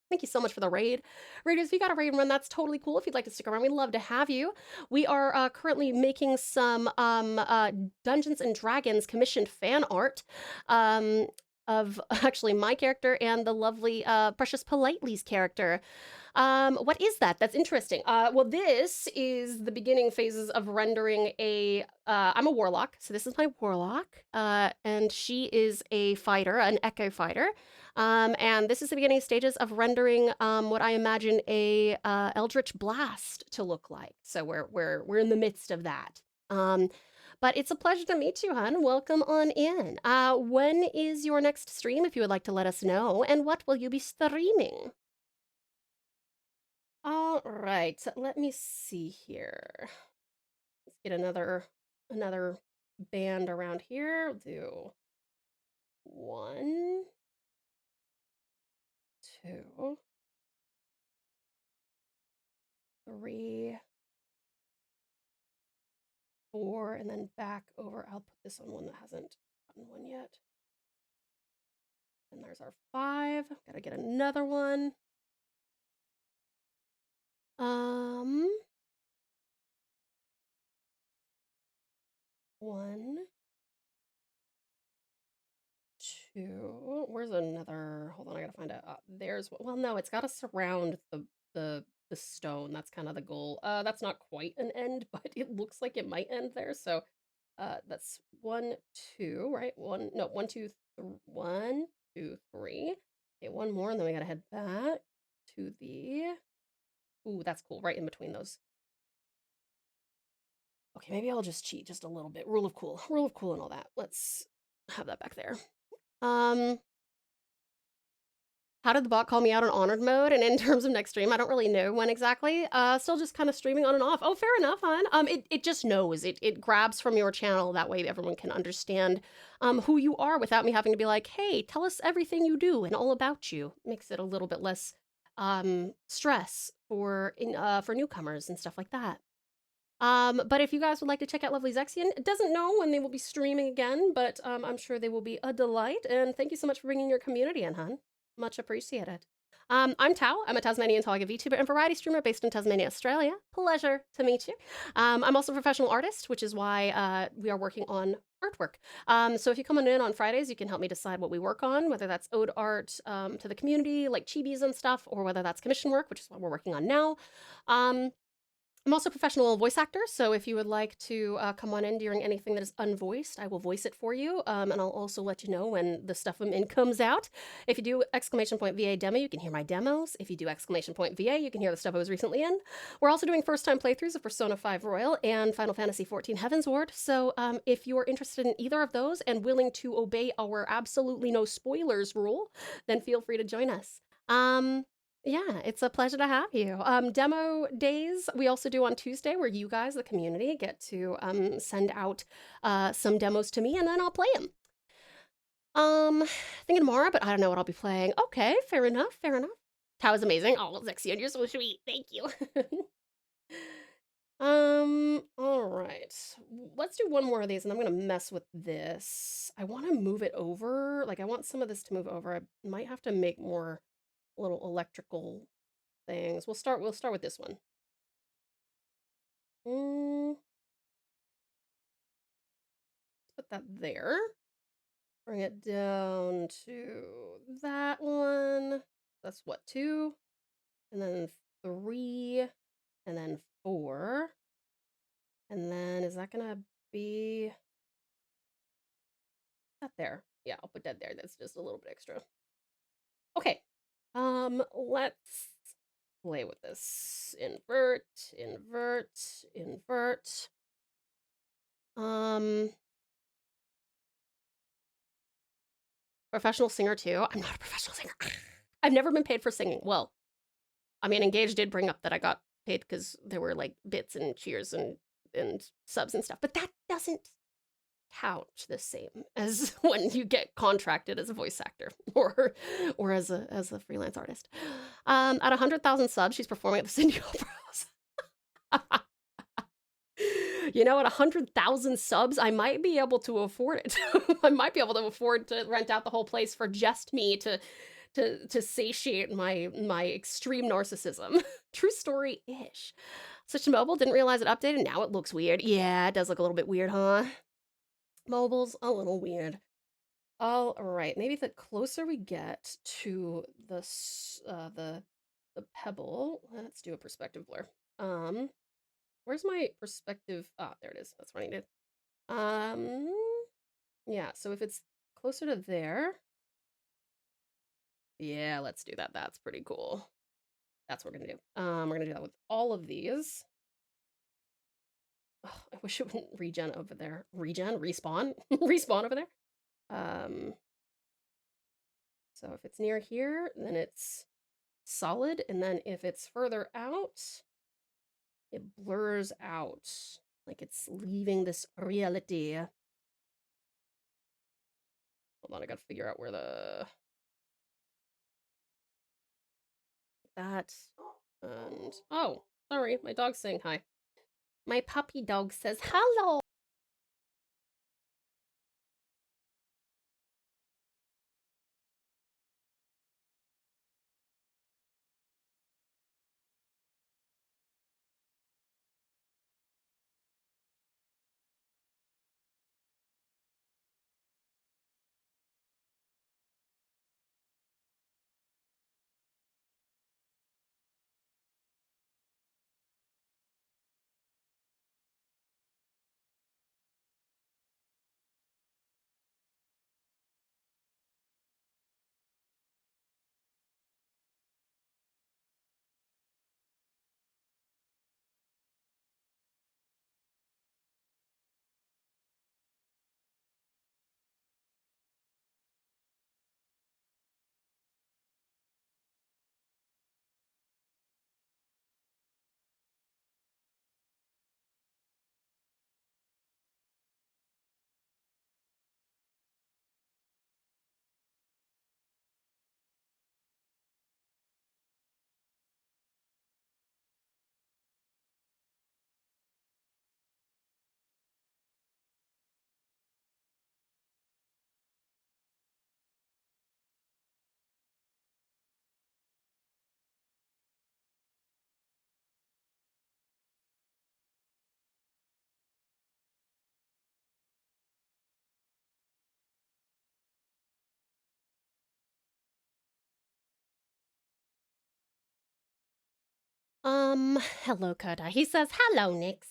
Thank you so much for the raid. Raiders, if you got a raid run, that's totally cool. If you'd like to stick around, we'd love to have you. We are currently making some Dungeons & Dragons commissioned fan art of actually my character and the lovely Precious Politely's character. What is that? That's interesting. Well, this is the beginning phases of rendering a, I'm a warlock, so this is my warlock, and she is a fighter, an echo fighter. And this is the beginning stages of rendering what I imagine a Eldritch Blast to look like. So we're in the midst of that. But it's a pleasure to meet you, hon. Welcome on in. When is your next stream, if you would like to let us know, and what will you be streaming? All right, let me see here. Let's get another band around here. We'll do 1, 2, 3, 4, and then back over. I'll put this on one that hasn't gotten one yet. And there's our 5. Gotta get another one. 1, 2. Where's another? Hold on, I gotta find out. There's one. Well, no, it's gotta surround the stone. That's kind of the goal. That's not quite an end, but it looks like it might end there. So, that's 1, 2, right? 1, 2, 1, 2, 3. Okay, one more, and then we gotta head back to the. Ooh, that's cool. Right in between those. Okay, maybe I'll just cheat just a little bit. Rule of cool and all that. Let's have that back there. How did the bot call me out on honored mode? And in terms of next stream, I don't really know when exactly. Still just kind of streaming on and off. Oh, fair enough, hon. It just knows. It grabs from your channel. That way everyone can understand who you are without me having to be like, hey, tell us everything you do and all about you. Makes it a little bit less stress for newcomers and stuff like that. But if you guys would like to check out Lovely Zexian, it doesn't know when they will be streaming again, but I'm sure they will be a delight. And thank you so much for bringing your community in, hun. Much appreciated. I'm Tau. I'm a Tasmanian Tiger Vtuber and variety streamer based in Tasmania, Australia. Pleasure to meet you. I'm also a professional artist, which is why we are working on artwork. So if you come on in on Fridays, you can help me decide what we work on, whether that's ode art to the community, like chibis and stuff, or whether that's commission work, which is what we're working on now. I'm also a professional voice actor, so if you would like to come on in during anything that is unvoiced, I will voice it for you, and I'll also let you know when the stuff I'm in comes out. If you do !VA demo, you can hear my demos. If you do !VA, you can hear the stuff I was recently in. We're also doing first-time playthroughs of Persona 5 Royal and Final Fantasy XIV Heavensward, so if you're interested in either of those and willing to obey our absolutely no spoilers rule, then feel free to join us. Yeah, it's a pleasure to have you. Demo days we also do on Tuesday, where you guys, the community, get to send out some demos to me, and then I'll play them. Thinking tomorrow, but I don't know what I'll be playing. Okay, fair enough, fair enough. Tao is amazing. Oh, Zexian, you're so sweet. Thank you. All right. Let's do one more of these and I'm gonna mess with this. I want to move it over. Like I want some of this to move over. I might have to make more little electrical things. We'll start with this one. Mm, put that there. Bring it down to that one. That's what, 2, and then 3, and then 4. And then is that gonna be that there? Yeah, I'll put that there. That's just a little bit extra. Okay. Let's play with this. Invert, invert, invert. Professional singer too. I'm not a professional singer. I've never been paid for singing. Well, I mean, Engage did bring up that I got paid because there were like bits and cheers and subs and stuff, but that doesn't count the same as when you get contracted as a voice actor or as a freelance artist. At 100,000 subs, she's performing at the Sydney Opera House. You know, at 100,000 subs, I might be able to afford it. I might be able to afford to rent out the whole place for just me to satiate my extreme narcissism. True story-ish. Switched to mobile, didn't realize it updated. Now it looks weird. Yeah, it does look a little bit weird, huh? Mobile's a little weird. All right, maybe the closer we get to the pebble, let's do a perspective blur. Where's my perspective? Ah, there it is. That's what I needed. Yeah, so if it's closer to there, yeah, let's do that. That's pretty cool. That's what we're gonna do. We're gonna do that with all of these. Oh, I wish it wouldn't regen over there. Respawn, respawn over there. So if it's near here, then it's solid, and then if it's further out, it blurs out, like it's leaving this reality. Hold on, I gotta figure out where that, and, oh, sorry, my dog's saying hi. My puppy dog says hello. Hello, Koda. He says, hello, Nix.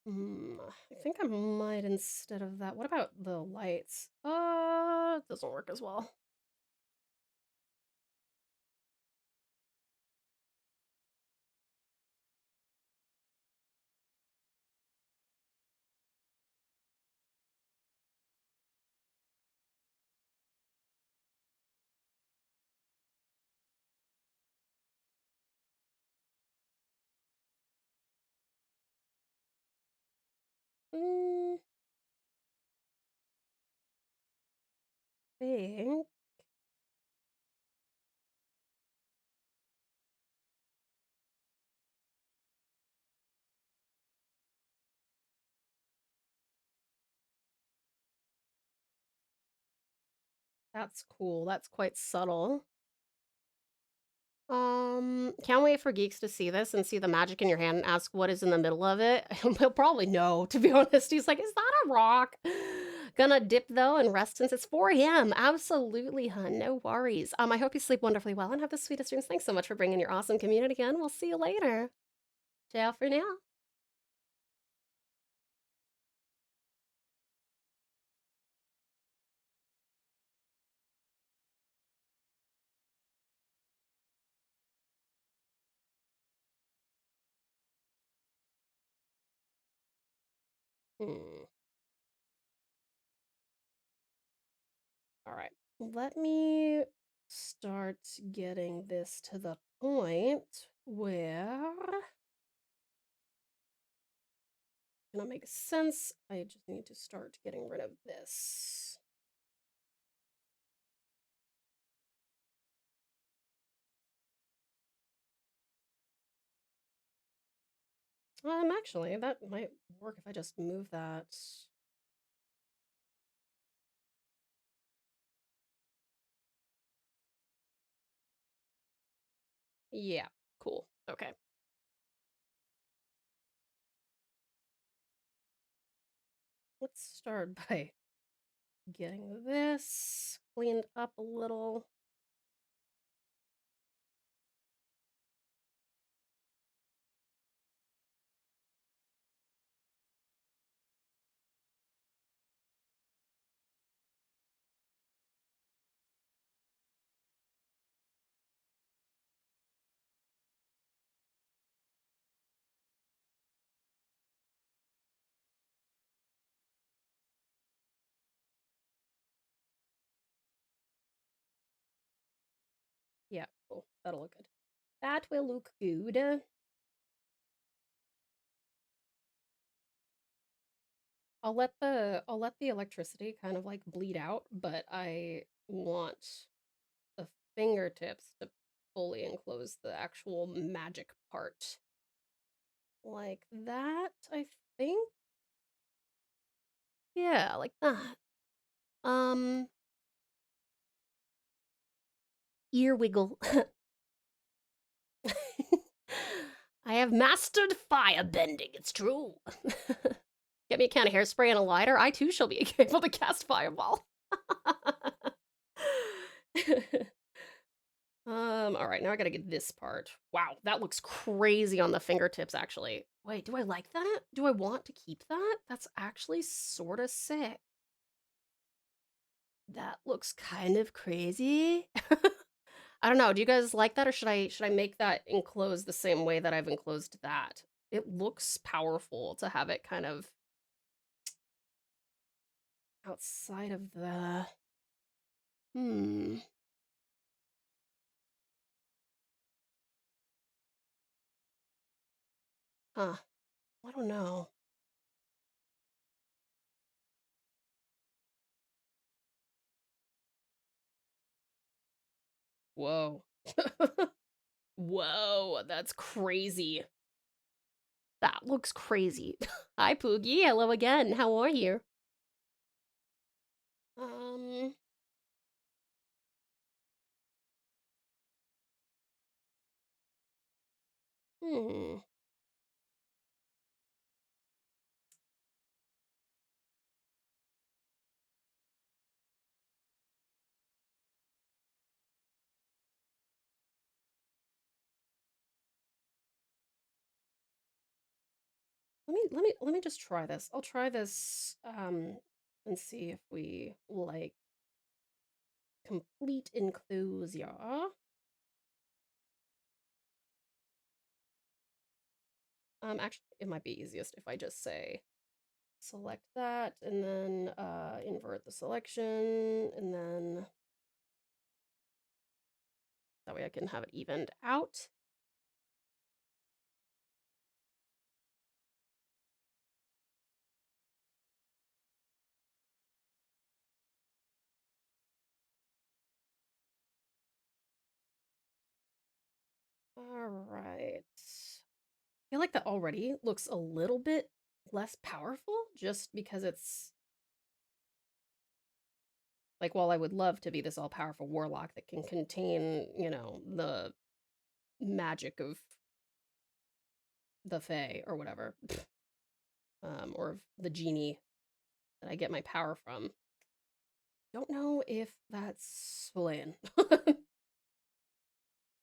I think I might instead of that. What about the lights? It doesn't work as well. Mm, think. That's cool. That's quite subtle. Can't wait for geeks to see this and see the magic in your hand and ask what is in the middle of it. He'll probably know, to be honest. He's like, is that a rock? Gonna dip though and rest since it's 4 a.m. Absolutely, hun. No worries. I hope you sleep wonderfully well and have the sweetest dreams. Thanks so much for bringing your awesome community in. We'll see you later. Ciao for now. Hmm. All right. Let me start getting this to the point where gonna make sense. I just need to start getting rid of this. Actually, that might work if I just move that. Yeah, cool. Okay. Let's start by getting this cleaned up a little. Yeah, cool. That'll look good. That will look good. I'll let the electricity kind of like bleed out, but I want the fingertips to fully enclose the actual magic part. Like that, I think. Yeah, like that. Ear wiggle. I have mastered firebending, it's true. Get me a can of hairspray and a lighter. I too shall be able to cast fireball. All right, now I gotta get this part. Wow, that looks crazy on the fingertips, actually. Wait, do I like that? Do I want to keep that? That's actually sort of sick. That looks kind of crazy. I don't know. Do you guys like that, or should I make that enclosed the same way that I've enclosed that? It looks powerful to have it kind of outside of the. Hmm. Huh. I don't know. Whoa. Whoa, that's crazy. That looks crazy. Hi, Poogie. Hello again. How are you? Um. Hmm. Let me just try this. I'll try this and see if we like complete enclosure. Actually, it might be easiest if I just say select that and then invert the selection, and then that way I can have it evened out. All right. I feel like that already looks a little bit less powerful just because it's Like, while I would love to be this all-powerful warlock that can contain, you know, the magic of the Fae or whatever, or of the genie that I get my power from. Don't know if that's slaying.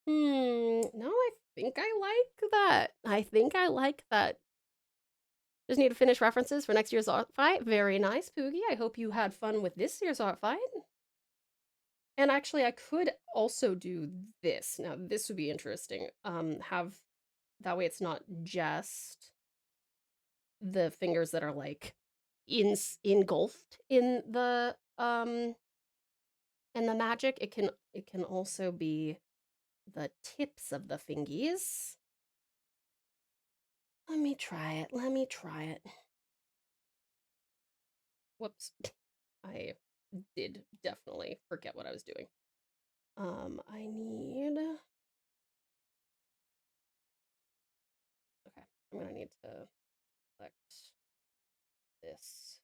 No, I think I like that. I think I like that. Just need to finish references for next year's art fight. Very nice, Poogie. I hope you had fun with this year's art fight. And actually, I could also do this. Now, this would be interesting. Have that way it's not just the fingers that are like engulfed in the magic. It can also be the tips of the fingies. Let me try it. Let me try it. Whoops. I did definitely forget what I was doing. I need... Okay, I'm gonna need to select this.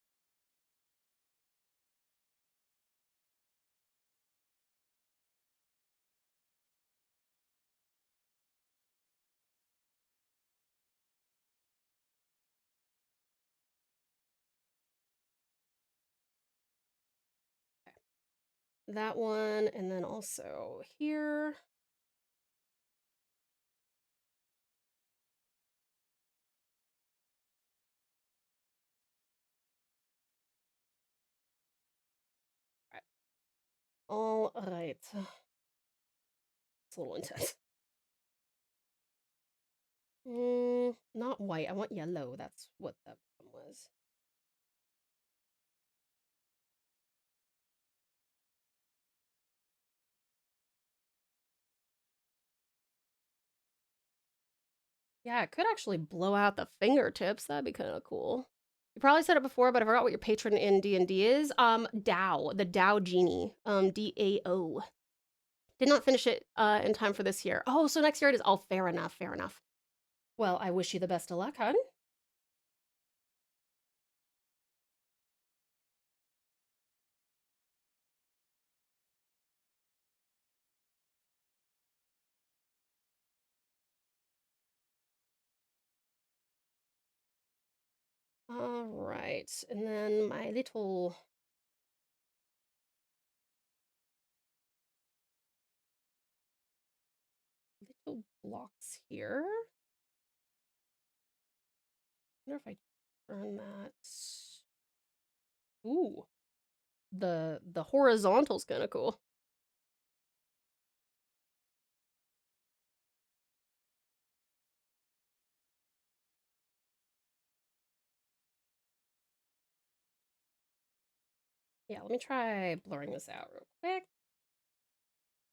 That one, and then also here. All right. It's a little intense. Not white. I want yellow. That's what that one was. Yeah, it could actually blow out the fingertips. That'd be kind of cool. You probably said it before, but I forgot what your patron in D&D is. Dao, the Dao Genie. DAO. Did not finish it in time for this year. Oh, so next year it is. Oh, fair enough, fair enough. Well, I wish you the best of luck, hon. All right, and then my little blocks here. I wonder if I turn that. Ooh, the horizontal's kind of cool. Yeah, let me try blurring this out real quick.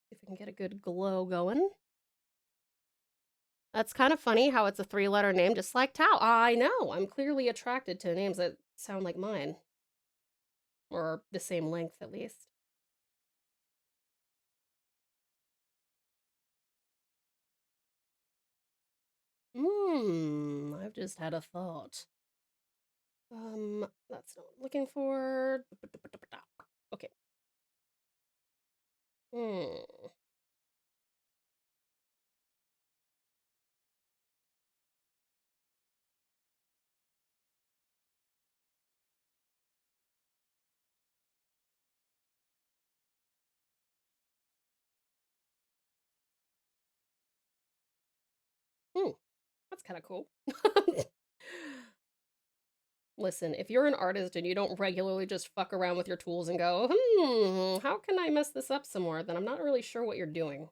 See if I can get a good glow going. That's kind of funny how it's a 3-letter name, just like Tao. I know, I'm clearly attracted to names that sound like mine. Or the same length, at least. I've just had a thought. That's not what I'm looking for. Okay. That's kind of cool. Listen, if you're an artist and you don't regularly just fuck around with your tools and go, how can I mess this up some more, then I'm not really sure what you're doing.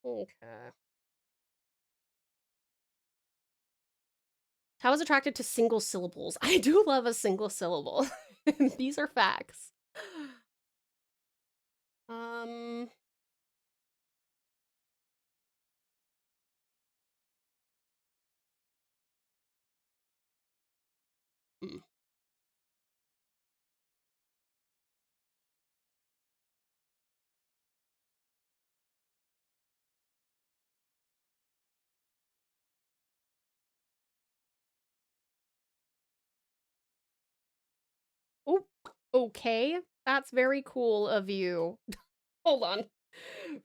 Okay. How is attracted to single syllables? I do love a single syllable. These are facts. Um... hmm. Okay, that's very cool of you. Hold on.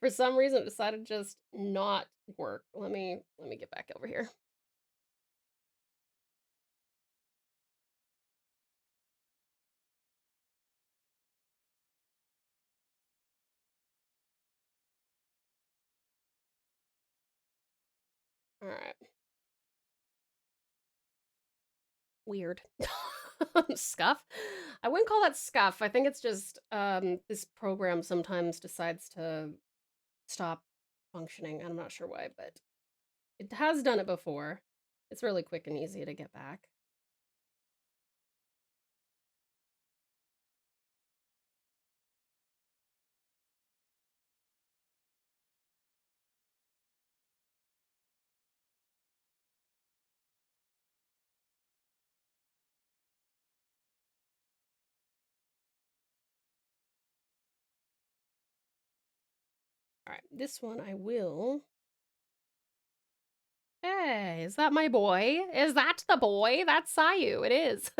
For some reason, it decided to just not work. Let me get back over here. All right. Weird. Scuff? I wouldn't call that scuff. I think it's just this program sometimes decides to stop functioning. I'm not sure why, but it has done it before. It's really quick and easy to get back. All right, this one I will. Hey, is that my boy? Is that the boy? That's Sayu. It is.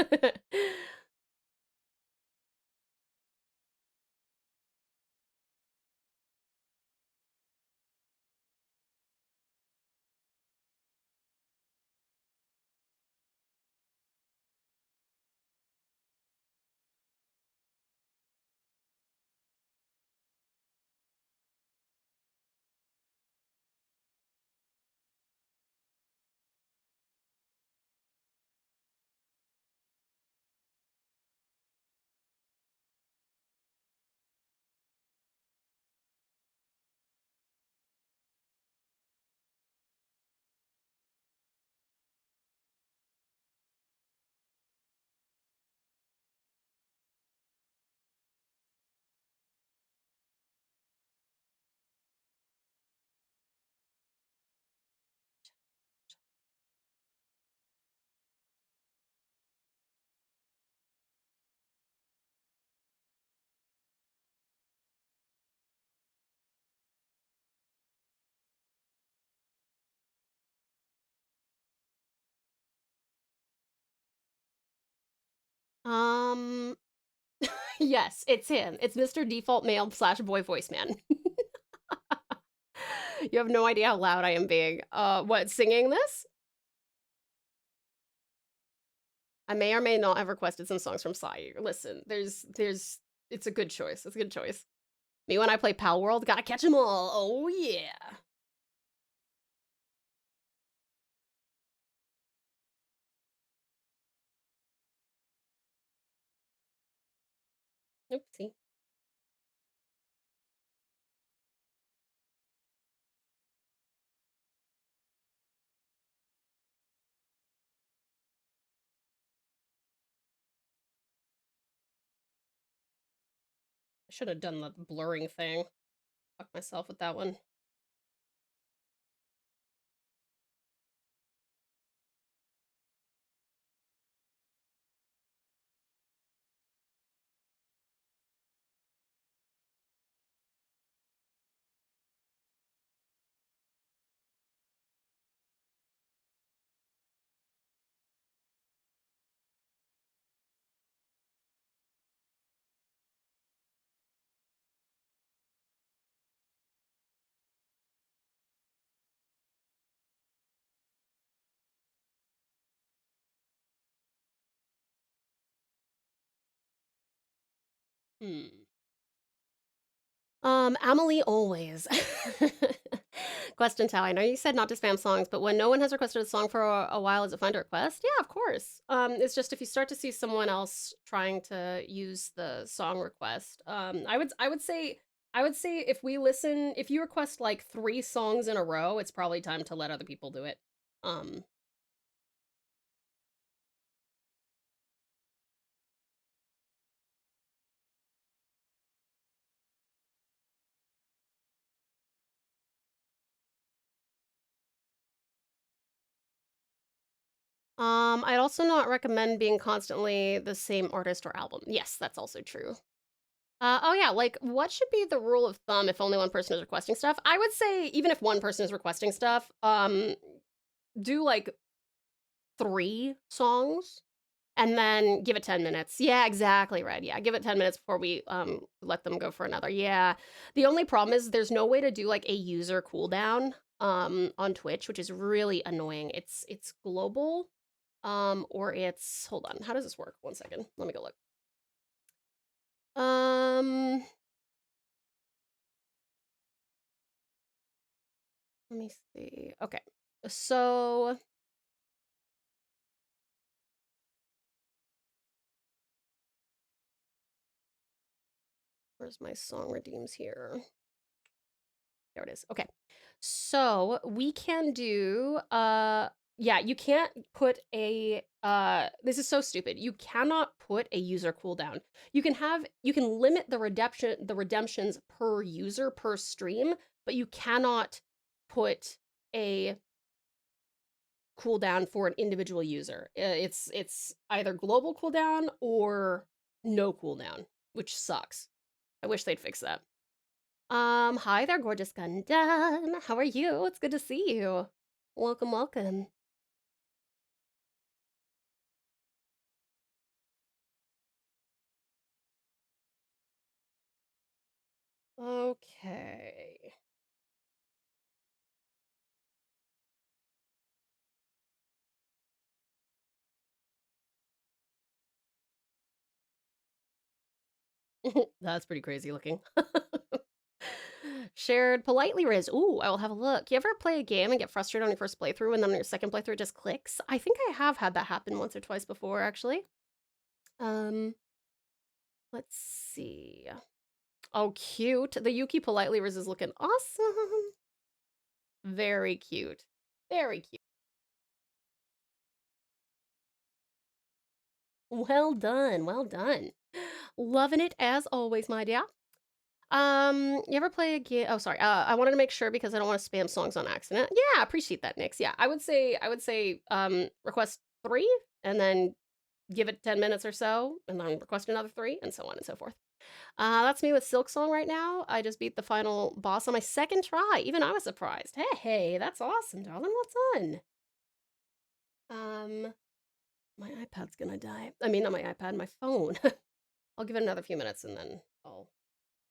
um, yes, it's him. It's Mr. Default Male / Boy Voice Man. You have no idea how loud I am being. What, singing this? I may or may not have requested some songs from Sayu. Listen, it's a good choice. It's a good choice. Me when I play Pal World, gotta catch 'em all. Oh yeah. Oopsie. I should have done the blurring thing. Fuck myself with that one. Amelie always. Question Tao, I know you said not to spam songs, but when no one has requested a song for a while, is it fine to request? Yeah, of course. It's just if you start to see someone else trying to use the song request, I would say if if you request like 3 songs in a row, it's probably time to let other people do it. I'd also not recommend being constantly the same artist or album. Yes, that's also true. Oh yeah, like what should be the rule of thumb if only one person is requesting stuff? I would say even if one person is requesting stuff, do like 3 songs. And then give it 10 minutes. Yeah, exactly right. Yeah, give it 10 minutes before we let them go for another. Yeah. The only problem is there's no way to do like a user cooldown on Twitch, which is really annoying. It's global or it's hold on. How does this work? One second. Let me go look. Let me see. Okay. So where's my song redeems here? There it is. Okay. So we can do yeah, you can't put a this is so stupid. You cannot put a user cooldown. You can limit the redemptions per user per stream, but you cannot put a cooldown for an individual user. It's either global cooldown or no cooldown, which sucks. I wish they'd fix that. Hi there, gorgeous Gundam. How are you? It's good to see you. Welcome, welcome. Okay. That's pretty crazy looking. Shared politely, Riz. Ooh, I will have a look. You ever play a game and get frustrated on your first playthrough and then on your second playthrough it just clicks? I think I have had that happen once or twice before, actually. Let's see. Oh, cute. The Yuki politely Riz is looking awesome. Very cute. Very cute. Well done. Well done. Loving it as always, my dear. You ever play a game? Oh, sorry. I wanted to make sure because I don't want to spam songs on accident. Yeah, appreciate that, Nix. Yeah, I would say, request 3 and then give it 10 minutes or so, and then request another 3, and so on and so forth. That's me with Silk Song right now. I just beat the final boss on my second try. Even I was surprised. Hey, that's awesome, darling. Well done. My iPad's gonna die. I mean, not my iPad, my phone. I'll give it another few minutes and then I'll...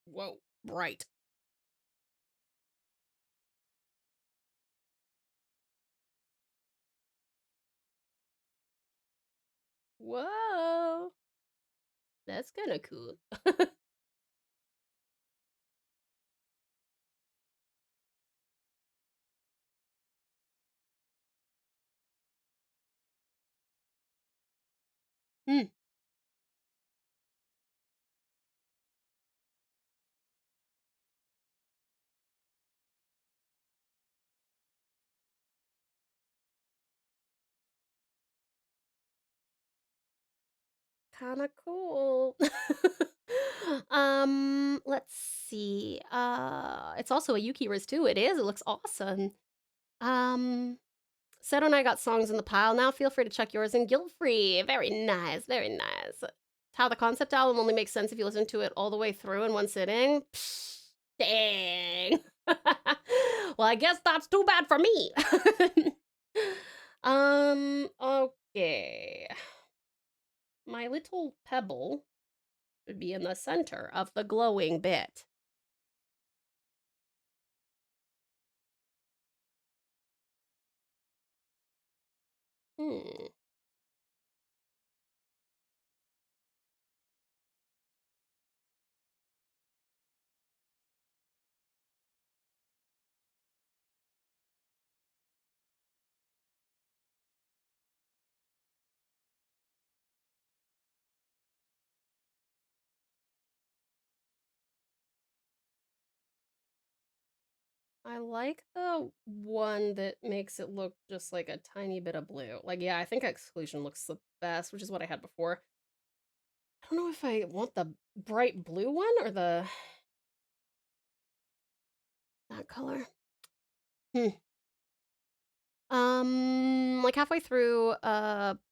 Whoa, bright. Whoa. That's kind of cool. Hmm. Kind of cool. Let's see. It's also a Yuki Riz too. It is. It looks awesome. Seto and I got songs in the pile. Now feel free to check yours in guilt-free. Very nice. Very nice. It's how the concept album only makes sense if you listen to it all the way through in one sitting. Psh, dang. Well, I guess that's too bad for me. Okay. My little pebble should be in the center of the glowing bit. Hmm. I like the one that makes it look just like a tiny bit of blue. Like, yeah, I think Exclusion looks the best, which is what I had before. I don't know if I want the bright blue one or that color. Like halfway through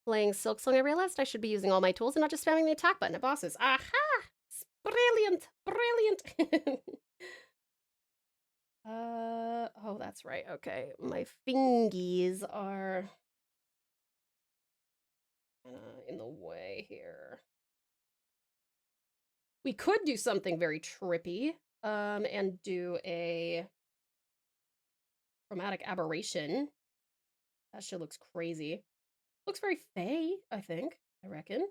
playing Silk Song, I realized I should be using all my tools and not just spamming the attack button at bosses. Aha! It's brilliant! Brilliant! Oh, that's right. Okay. My fingies are in the way here. We could do something very trippy, and do a chromatic aberration. That shit looks crazy. Looks very fey, I think. I reckon.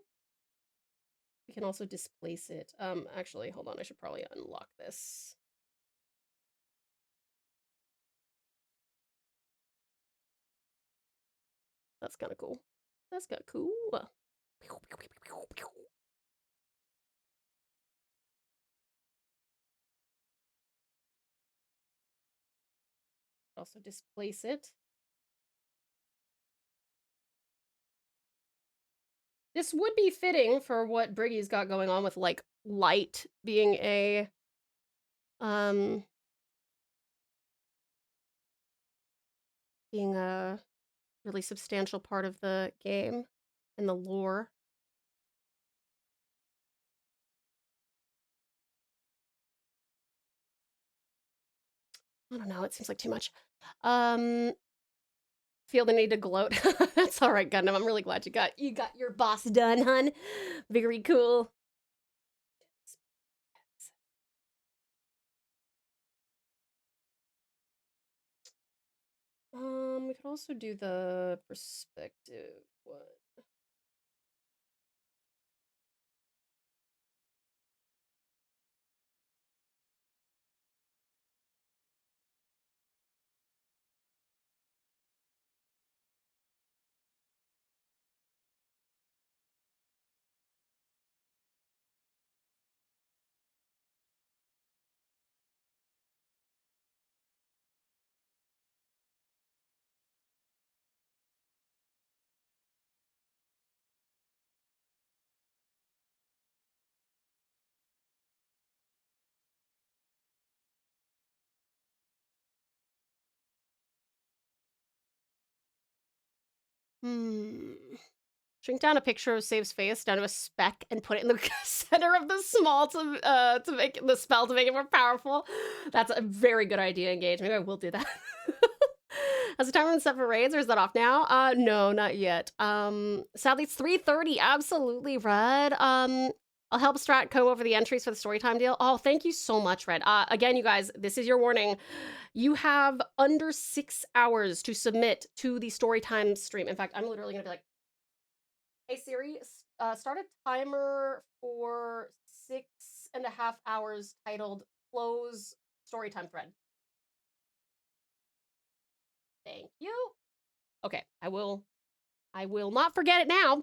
We can also displace it. Actually, hold on. I should probably unlock this. That's kind of cool. That's kind of cool. Also displace it. This would be fitting for what Briggy's got going on with, like, light being a really substantial part of the game and the lore. I don't know, it seems like too much. Feel the need to gloat. That's all right, Gundam. I'm really glad you got your boss done, hun. Very cool. We could also do the perspective one. Shrink down a picture of Save's face down to a speck and put it in the center of the small to make the spell to make it more powerful. That's a very good idea, Engage. Maybe I will do that. Has the timer been set for raids or is that off now? No, not yet. Sadly it's 3:30. Absolutely, Red. I'll help Strat go over the entries for the storytime deal. Oh, thank you so much, Red. Again, you guys, this is your warning. You have under 6 hours to submit to the storytime stream. In fact, I'm literally gonna be like, hey Siri, start a timer for 6.5 hours titled Close Storytime Thread. Thank you. Okay, I will not forget it now.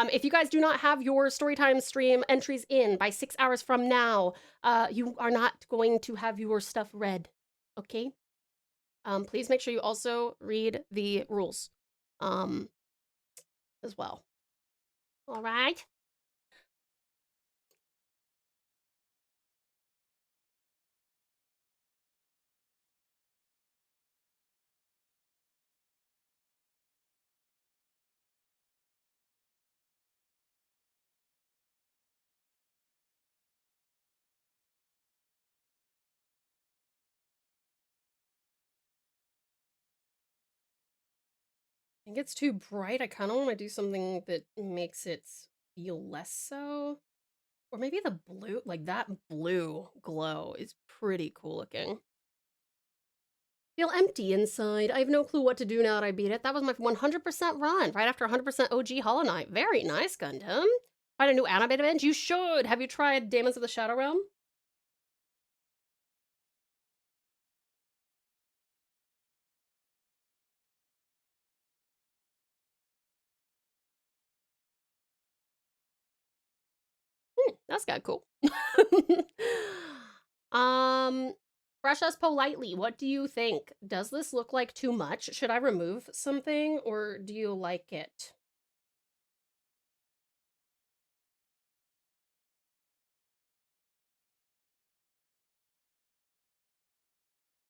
If you guys do not have your storytime stream entries in by 6 hours from now, you are not going to have your stuff read. Okay? Please make sure you also read the rules as well. All right? I think it's too bright. I kind of want to do something that makes it feel less so. Or maybe the blue, like that blue glow is pretty cool looking. Feel empty inside. I have no clue what to do now that I beat it. That was my 100% run, right after 100% OG Hollow Knight. Very nice, Gundam. Find a new anime to binge? You should! Have you tried Demons of the Shadow Realm? That's kind of cool. Brush us politely. What do you think? Does this look like too much? Should I remove something, or do you like it?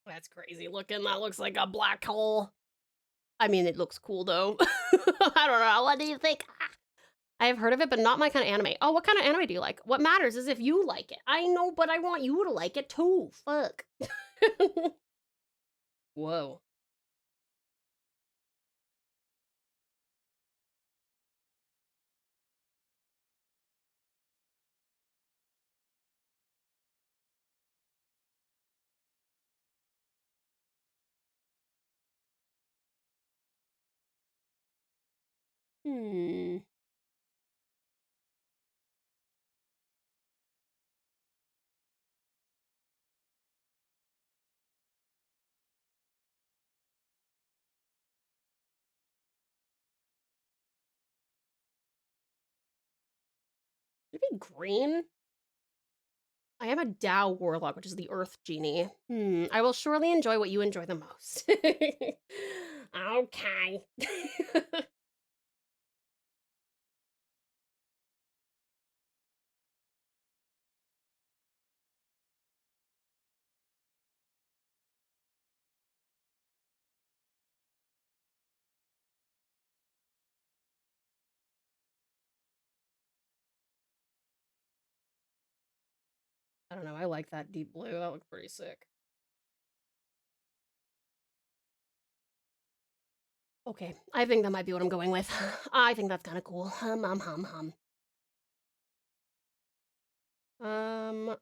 That's crazy looking. That looks like a black hole. I mean, it looks cool, though. I don't know. What do you think? I have heard of it, but not my kind of anime. Oh, what kind of anime do you like? What matters is if you like it. I know, but I want you to like it, too. Fuck. Whoa. Should it be green? I am a Tao warlock, which is the earth genie. I will surely enjoy what you enjoy the most. Okay. I don't know, I like that deep blue. That looked pretty sick. Okay, I think that might be what I'm going with. I think that's kind of cool. Hum.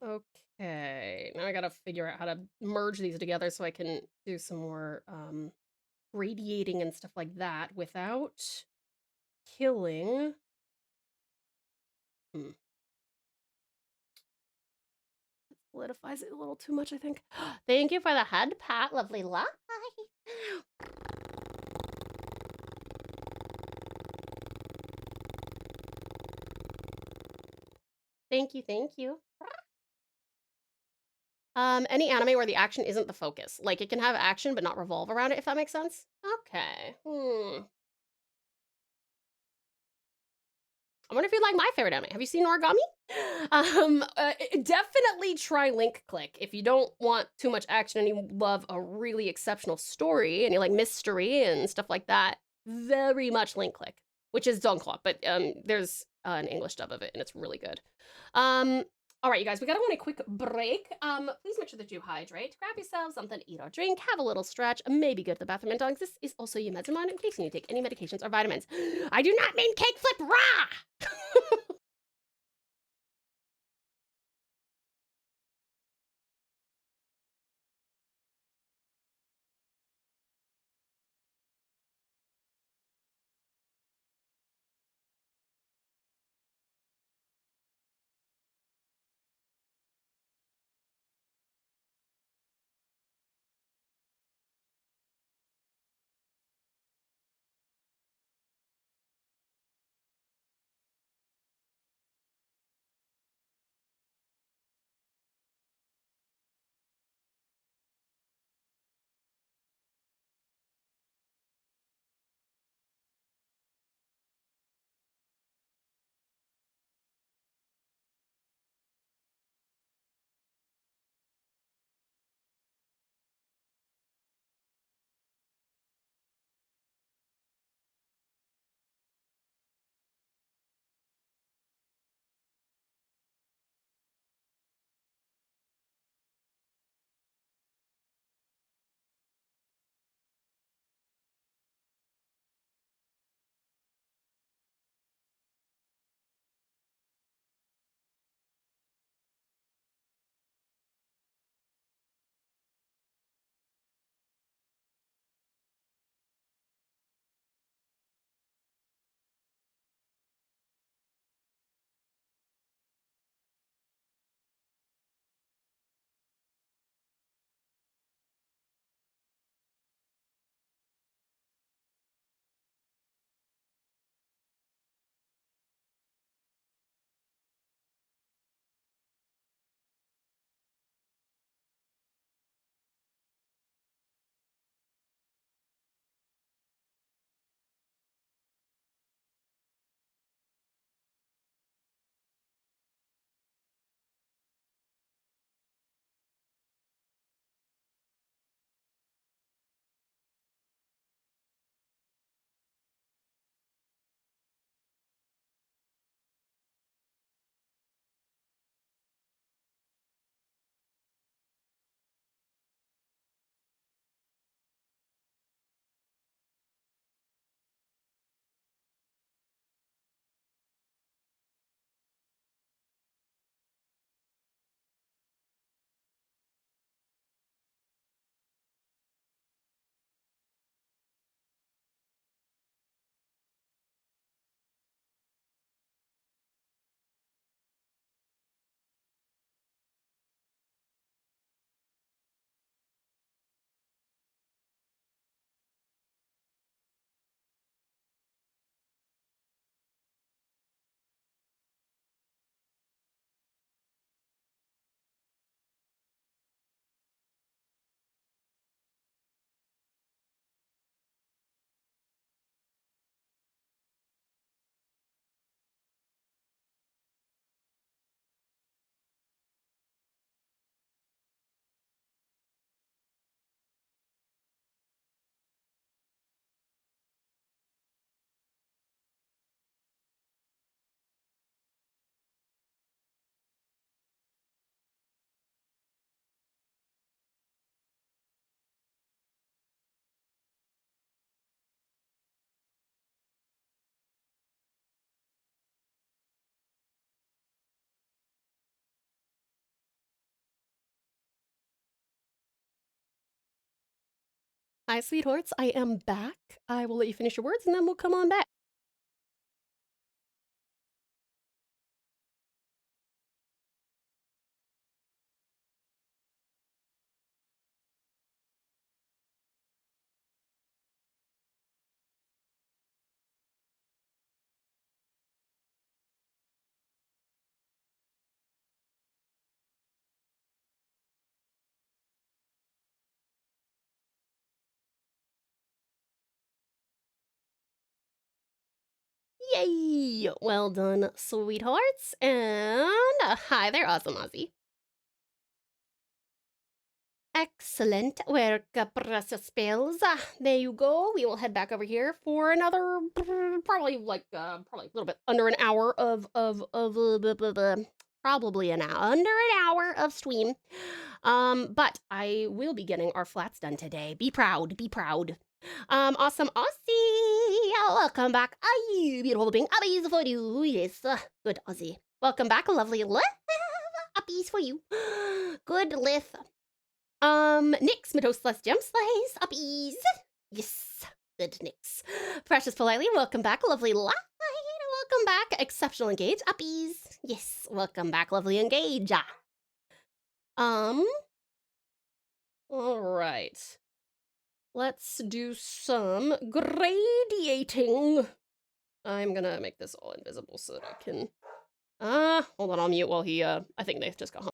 Okay. Now I gotta figure out how to merge these together so I can do some more, radiating and stuff like that without killing. Solidifies it a little too much, I think. Thank you for the head pat, lovely lie. Thank you. Any anime where the action isn't the focus. Like, it can have action but not revolve around it, if that makes sense? Okay. I wonder if you'd like my favorite anime. Have you seen Origami? Definitely try Link Click. If you don't want too much action and you love a really exceptional story and you like mystery and stuff like that, very much Link Click, which is Dunkla, but there's an English dub of it and it's really good. All right, you guys, we gotta go on a quick break. Please make sure that you hydrate, grab yourself something to eat or drink, have a little stretch, maybe go to the bathroom. And dogs, this is also your meds and mine in case you need to take any medications or vitamins. I do not mean cake flip raw! Hi, sweethearts. I am back. I will let you finish your words and then we'll come on back. Yay! Well done, sweethearts. And hi there, Awesome Ozzy. Excellent work, precious spells. There you go. We will head back over here for another probably a little bit under an hour of probably under an hour of stream. But I will be getting our flats done today. Be proud, be proud. Awesome Aussie, welcome back. Ay, beautiful being uppies for you. Yes, good Aussie. Welcome back, lovely Lith. Uppies for you. Good Lith. Nix, Medosless Gem Slice, uppies. Yes, good Nix. Precious Politely, welcome back, lovely Light. Welcome back, Exceptional Engage, uppies. Yes, welcome back, lovely Engage. Alright. Let's do some gradiating. I'm gonna make this all invisible so that I can... hold on, I'll mute while he, I think they just got home.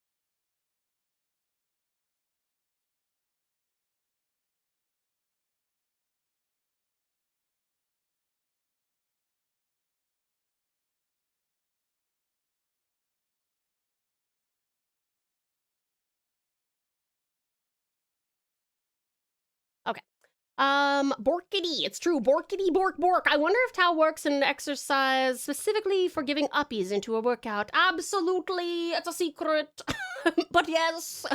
Okay. Borkity. It's true. Borkity, bork, bork. I wonder if Tau works in an exercise specifically for giving uppies into a workout. Absolutely. It's a secret. But yes.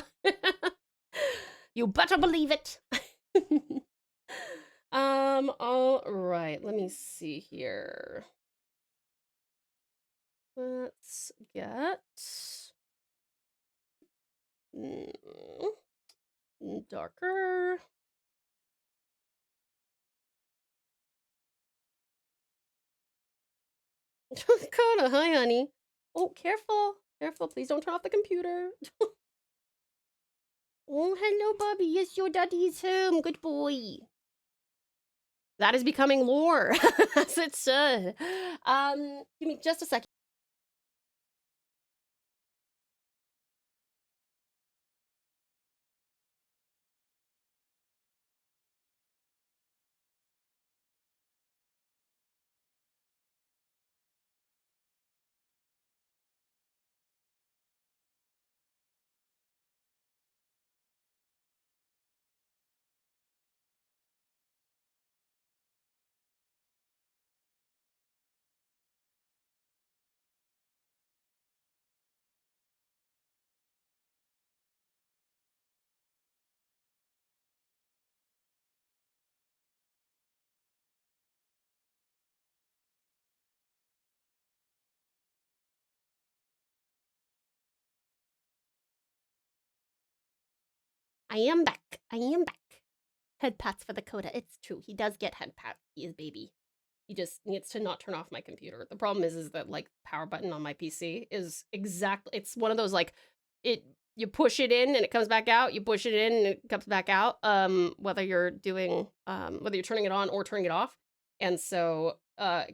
You better believe it. All right. Let me see here. Let's get darker. Kona, hi, honey. Oh, careful. Careful, please don't turn off the computer. Oh, hello, Bobby. Yes, your daddy is home. Good boy. That is becoming lore, as it should. Give me just a second. I am back. I am back. Head pats for the Coda. It's true. He does get head pats. He is baby. He just needs to not turn off my computer. The problem is that like power button on my PC is exactly, it's one of those like you push it in and it comes back out, you push it in and it comes back out, whether you're doing whether you're turning it on or turning it off. And so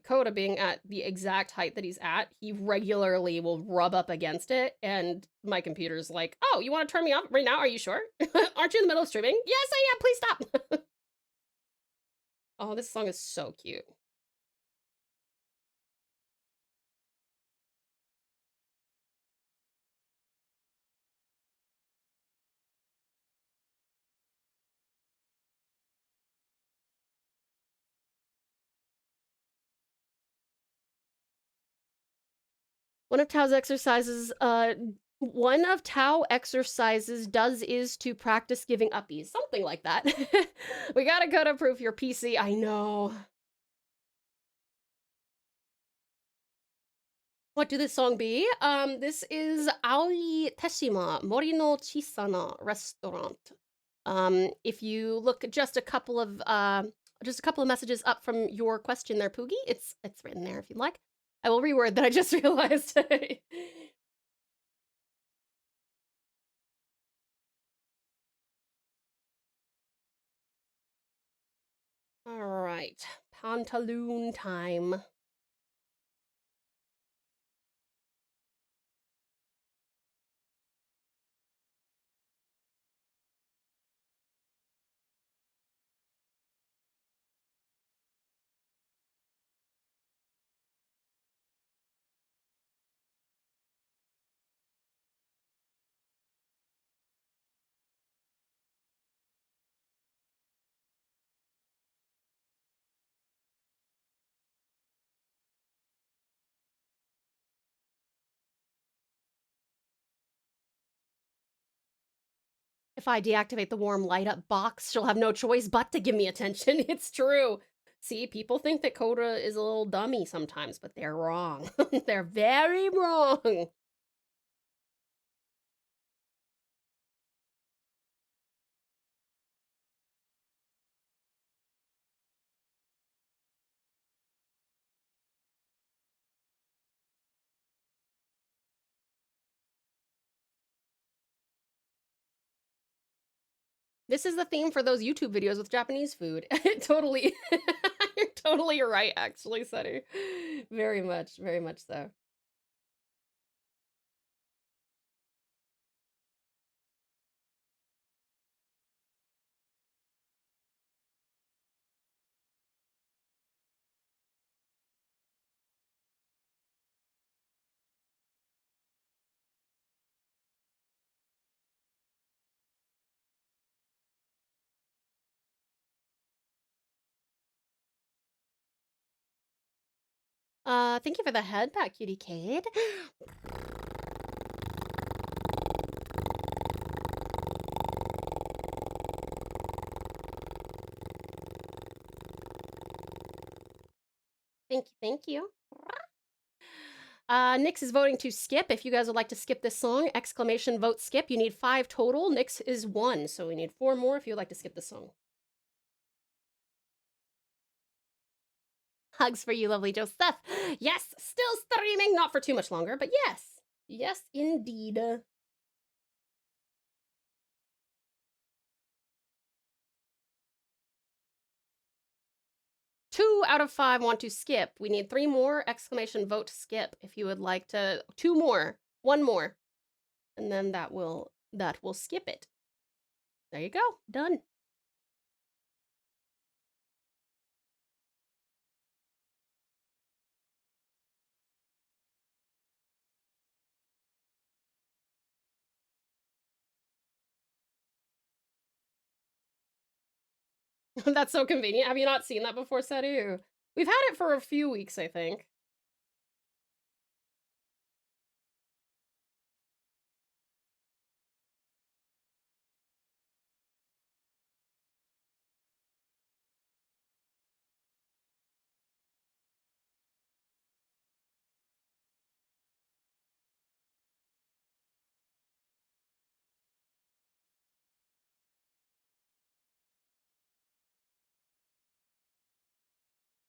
Coda being at the exact height that he's at, he regularly will rub up against it, and my computer's like, oh, you want to turn me off right now? Are you sure? Aren't you in the middle of streaming? Yes, I am. Please stop. Oh, this song is so cute. One of Tau's exercises is to practice giving uppies. Something like that. We gotta go to proof your PC. I know. What do this song be? This is Aoi Teshima, Mori no Chisana Restaurant. If you look just a couple of messages up from your question there, Poogie, it's written there if you'd like. I will reword that I just realized. All right, pantaloon time. If I deactivate the warm light up box, she'll have no choice but to give me attention. It's true. See, people think that Coda is a little dummy sometimes, but they're wrong. They're very wrong. This is the theme for those YouTube videos with Japanese food. Totally. You're totally right, actually, Sunny. Very much so. Thank you for the head pat, cutie kid. Thank you. Nix is voting to skip. If you guys would like to skip this song, exclamation vote skip. You need 5 total. Nix is 1, so we need 4 more if you'd like to skip this song. Hugs for you, lovely Joseph. Yes, still streaming. Not for too much longer, but yes. Yes, indeed. 2 out of 5 want to skip. We need 3 more. Exclamation vote skip if you would like to. 2 more. 1 more. And then that will skip it. There you go. Done. That's so convenient. Have you not seen that before, Seru? We've had it for a few weeks, I think.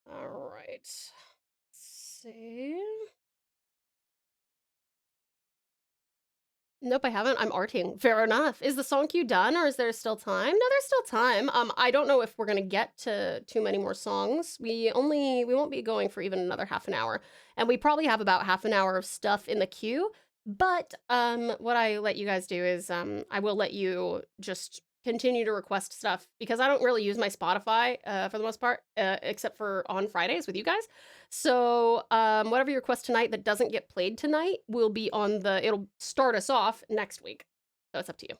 All right. Let's see. Nope, I haven't. I'm arting. Fair enough. Is the song queue done or is there still time? No, there's still time. I don't know if we're gonna get to too many more songs. We won't be going for even another half an hour. And we probably have about half an hour of stuff in the queue. But what I let you guys do is I will let you just continue to request stuff because I don't really use my Spotify for the most part, except for on Fridays with you guys. So whatever you request tonight that doesn't get played tonight will be on it'll start us off next week. So it's up to you.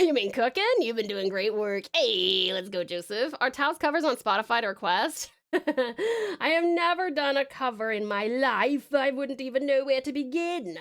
You mean cooking? You've been doing great work. Hey, let's go, Joseph. Are Tao's covers on Spotify to request? I have never done a cover in my life. I wouldn't even know where to begin.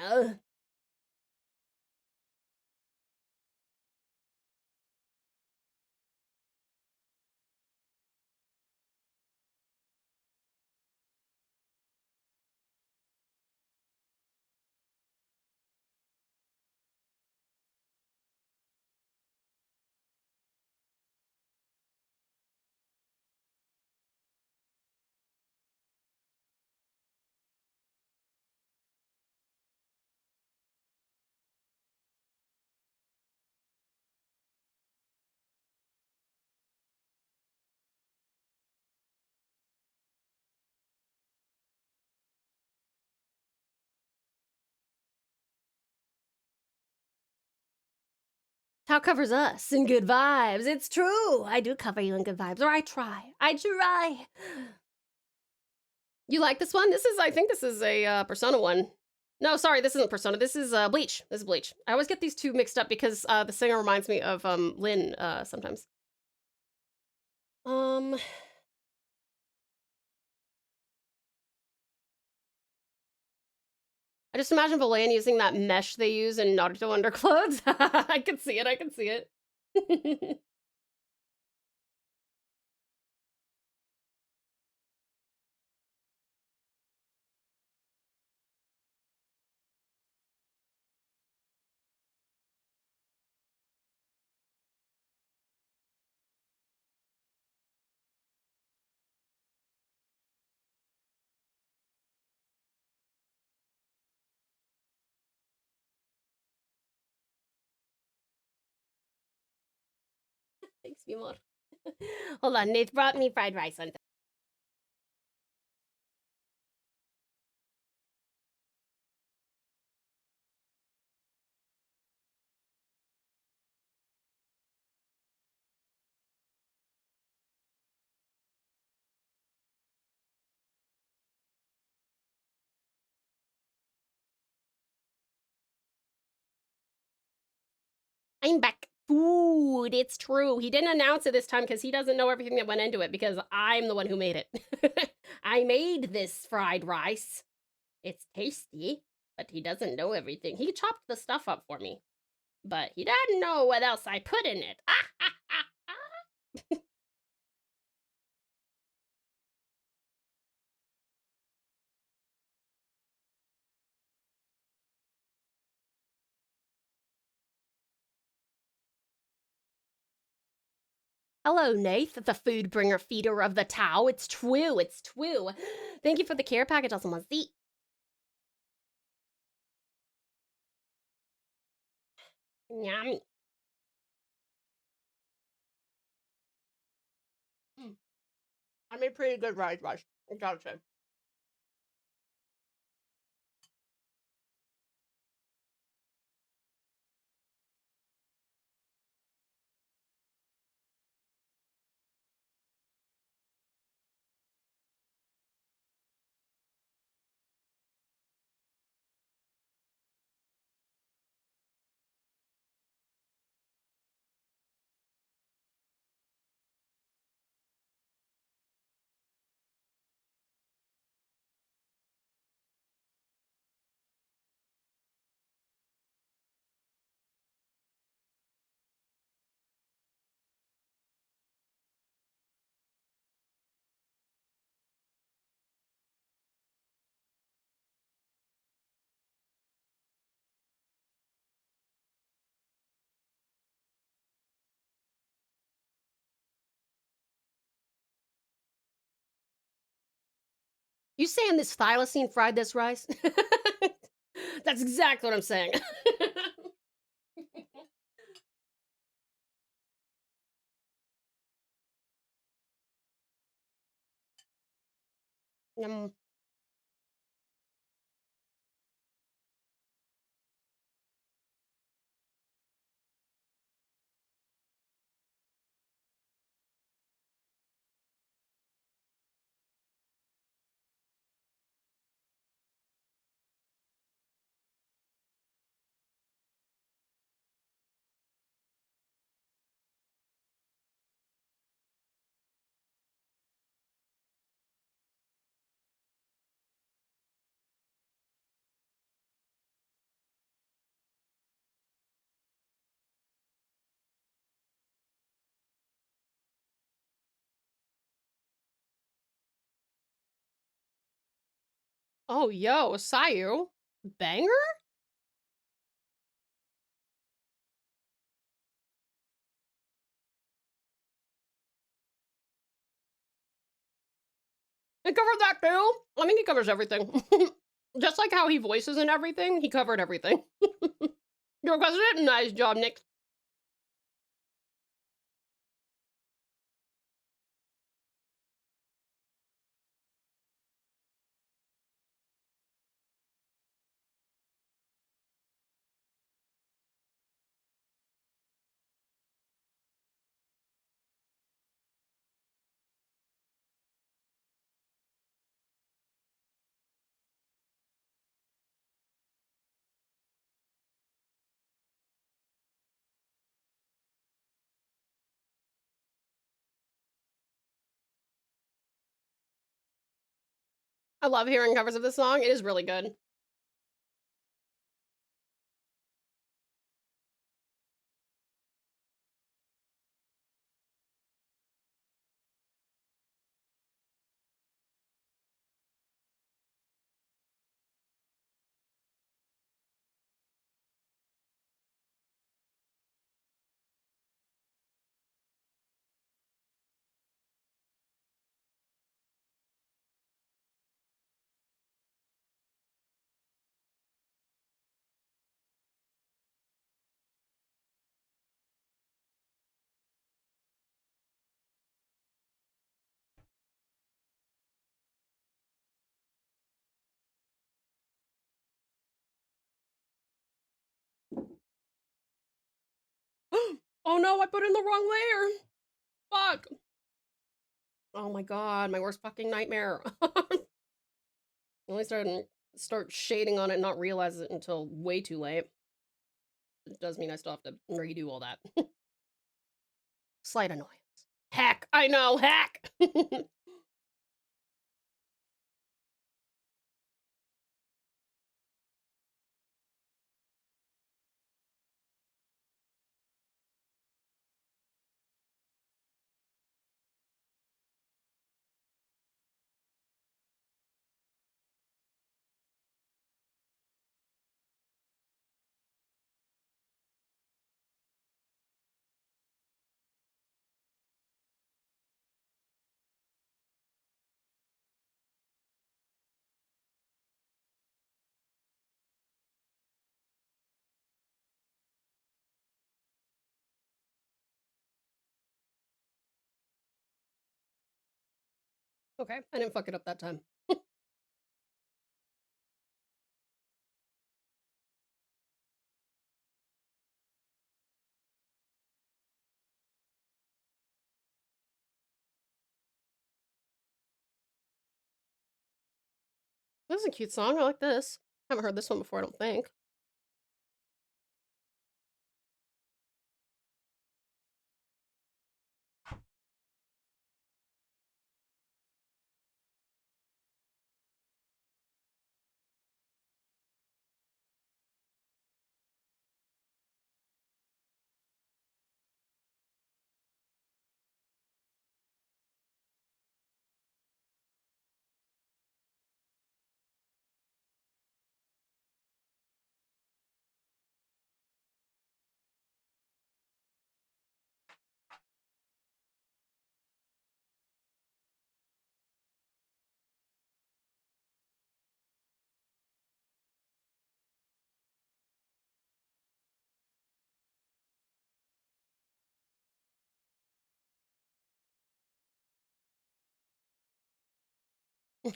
Tao covers us in good vibes. It's true. I do cover you in good vibes, or I try. I try. You like this one? I think this is a Persona one. No, sorry, this isn't Persona. This is Bleach. This is Bleach. I always get these two mixed up because the singer reminds me of Lynn sometimes. I just imagine Valan using that mesh they use in Naruto underclothes. I can see it. I can see it. Thanks, Mimor. Hold on, Nate brought me fried rice on. I'm back. Food, it's true. He didn't announce it this time because he doesn't know everything that went into it because I'm the one who made it. I made this fried rice. It's tasty, but he doesn't know everything. He chopped the stuff up for me, but he doesn't know what else I put in it. Hello, Nath, the food bringer feeder of the Tao. It's true, it's true. Thank you for the care package, Asamazi. Yummy. I made pretty good fried rice, I gotta say. You saying this thylacine fried this rice? That's exactly what I'm saying. Yum. Oh, yo, Sayu. Banger? He covered that too. I think he covers everything. Just like how he voices and everything, he covered everything. Your president, nice job, Nick. I love hearing covers of this song. It is really good. Oh no, I put in the wrong layer. Fuck. Oh my god, my worst fucking nightmare. Only start shading on it and not realize it until way too late. It does mean I still have to redo all that. Slight annoyance. Heck, I know, heck! Okay, I didn't fuck it up that time. This is a cute song, I like this. Haven't heard this one before, I don't think.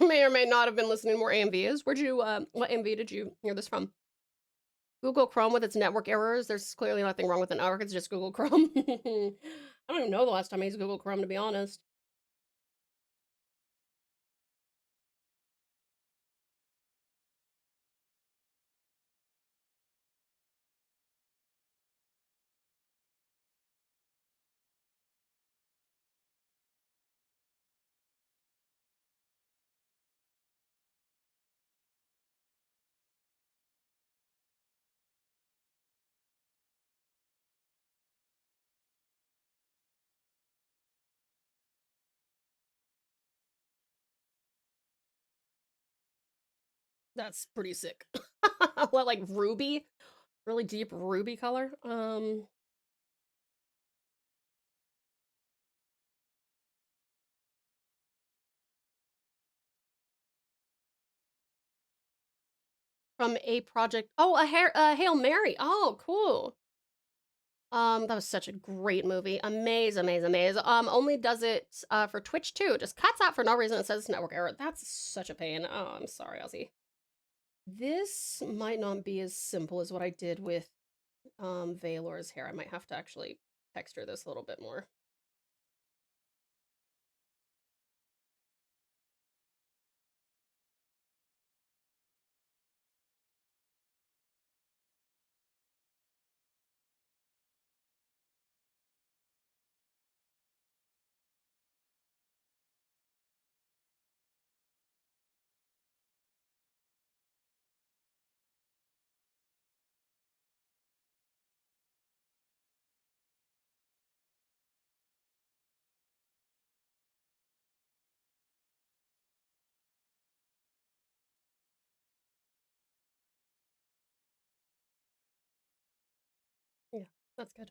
May or may not have been listening to more AMVs. Where'd you, what AMV did you hear this from? Google Chrome with its network errors. There's clearly nothing wrong with the network, it's just Google Chrome. I don't even know the last time I used Google Chrome, to be honest. That's pretty sick. What, like ruby? Really deep ruby color? From a project. Oh, a Hail Mary. Oh, cool. That was such a great movie. Amaze. Only does it for Twitch too. Just cuts out for no reason. It says network error. That's such a pain. Oh, I'm sorry, Ozzy. This might not be as simple as what I did with Valor's hair. I might have to actually texture this a little bit more. That's good.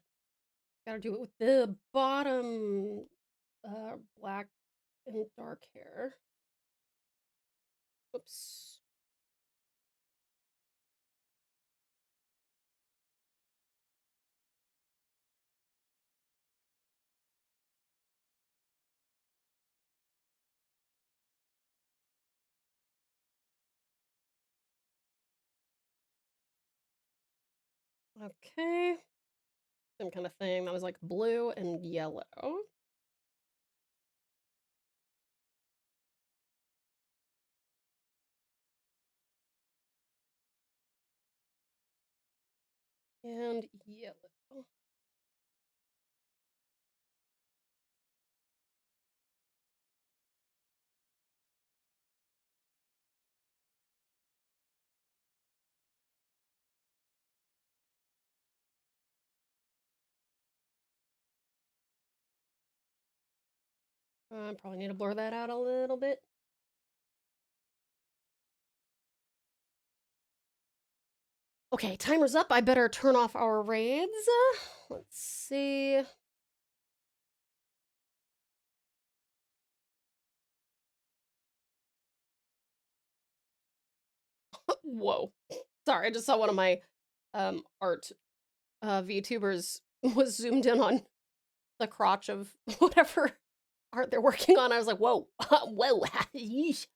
Gotta do it with the bottom black and dark hair. Oops. Okay. Same kind of thing. That was like blue and yellow. And yellow. Probably need to blur that out a little bit. Okay, timer's up. I better turn off our raids. Let's see. Whoa. Sorry, I just saw one of my art VTubers was zoomed in on the crotch of whatever art they're working on. I was like, whoa, whoa, yeesh.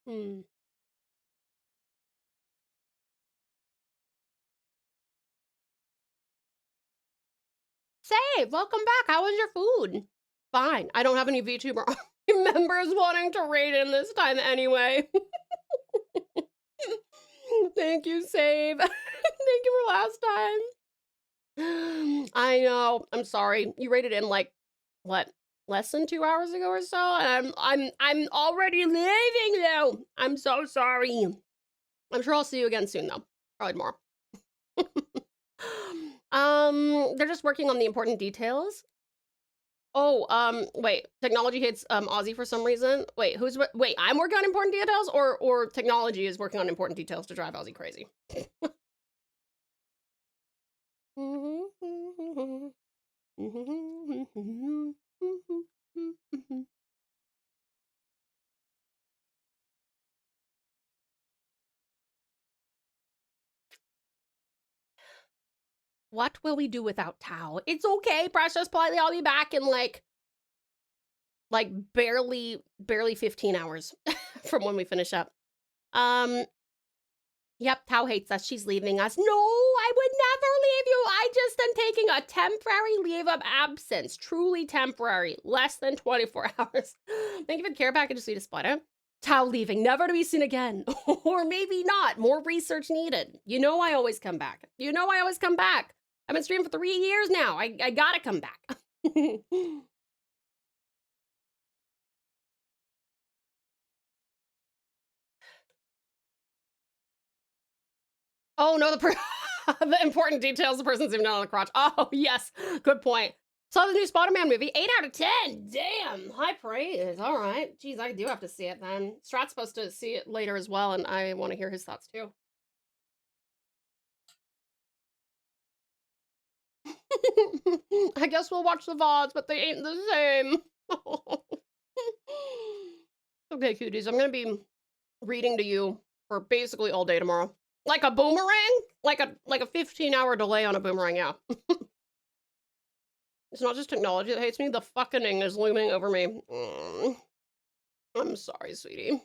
Hmm. Save, welcome back. How was your food? Fine. I don't have any VTuber members wanting to raid in this time anyway. Thank you, Save. Thank you for last time. I know. I'm sorry. You raided in like what? Less than 2 hours ago or so, and I'm already leaving though. I'm so sorry. I'm sure I'll see you again soon though. Probably tomorrow. They're just working on the important details. Oh, wait. Technology hates Aussie for some reason. Wait, wait, I'm working on important details or technology is working on important details to drive Aussie crazy. What will we do without Tao? It's okay, precious. Politely, I'll be back in like barely 15 hours from when we finish up. Yep, Tao hates us. She's leaving us. No, I would never leave you. I just am taking a temporary leave of absence. Truly temporary. Less than 24 hours. Thank you for the care package, sweet Splitter. Tao leaving, never to be seen again. Or maybe not. More research needed. You know I always come back. You know I always come back. I've been streaming for 3 years now. I gotta come back. Oh, no, the important details, the person's even on the crotch. Oh, yes, good point. Saw the new Spider-Man movie, 8 out of 10. Damn, high praise. All right. Geez, I do have to see it then. Strat's supposed to see it later as well, and I want to hear his thoughts too. I guess we'll watch the VODs, but they ain't the same. Okay, cuties, I'm gonna be reading to you for basically all day tomorrow. Like a boomerang? Like a 15-hour delay on a boomerang, yeah. It's not just technology that hates me, the fucking is looming over me. I'm sorry, sweetie.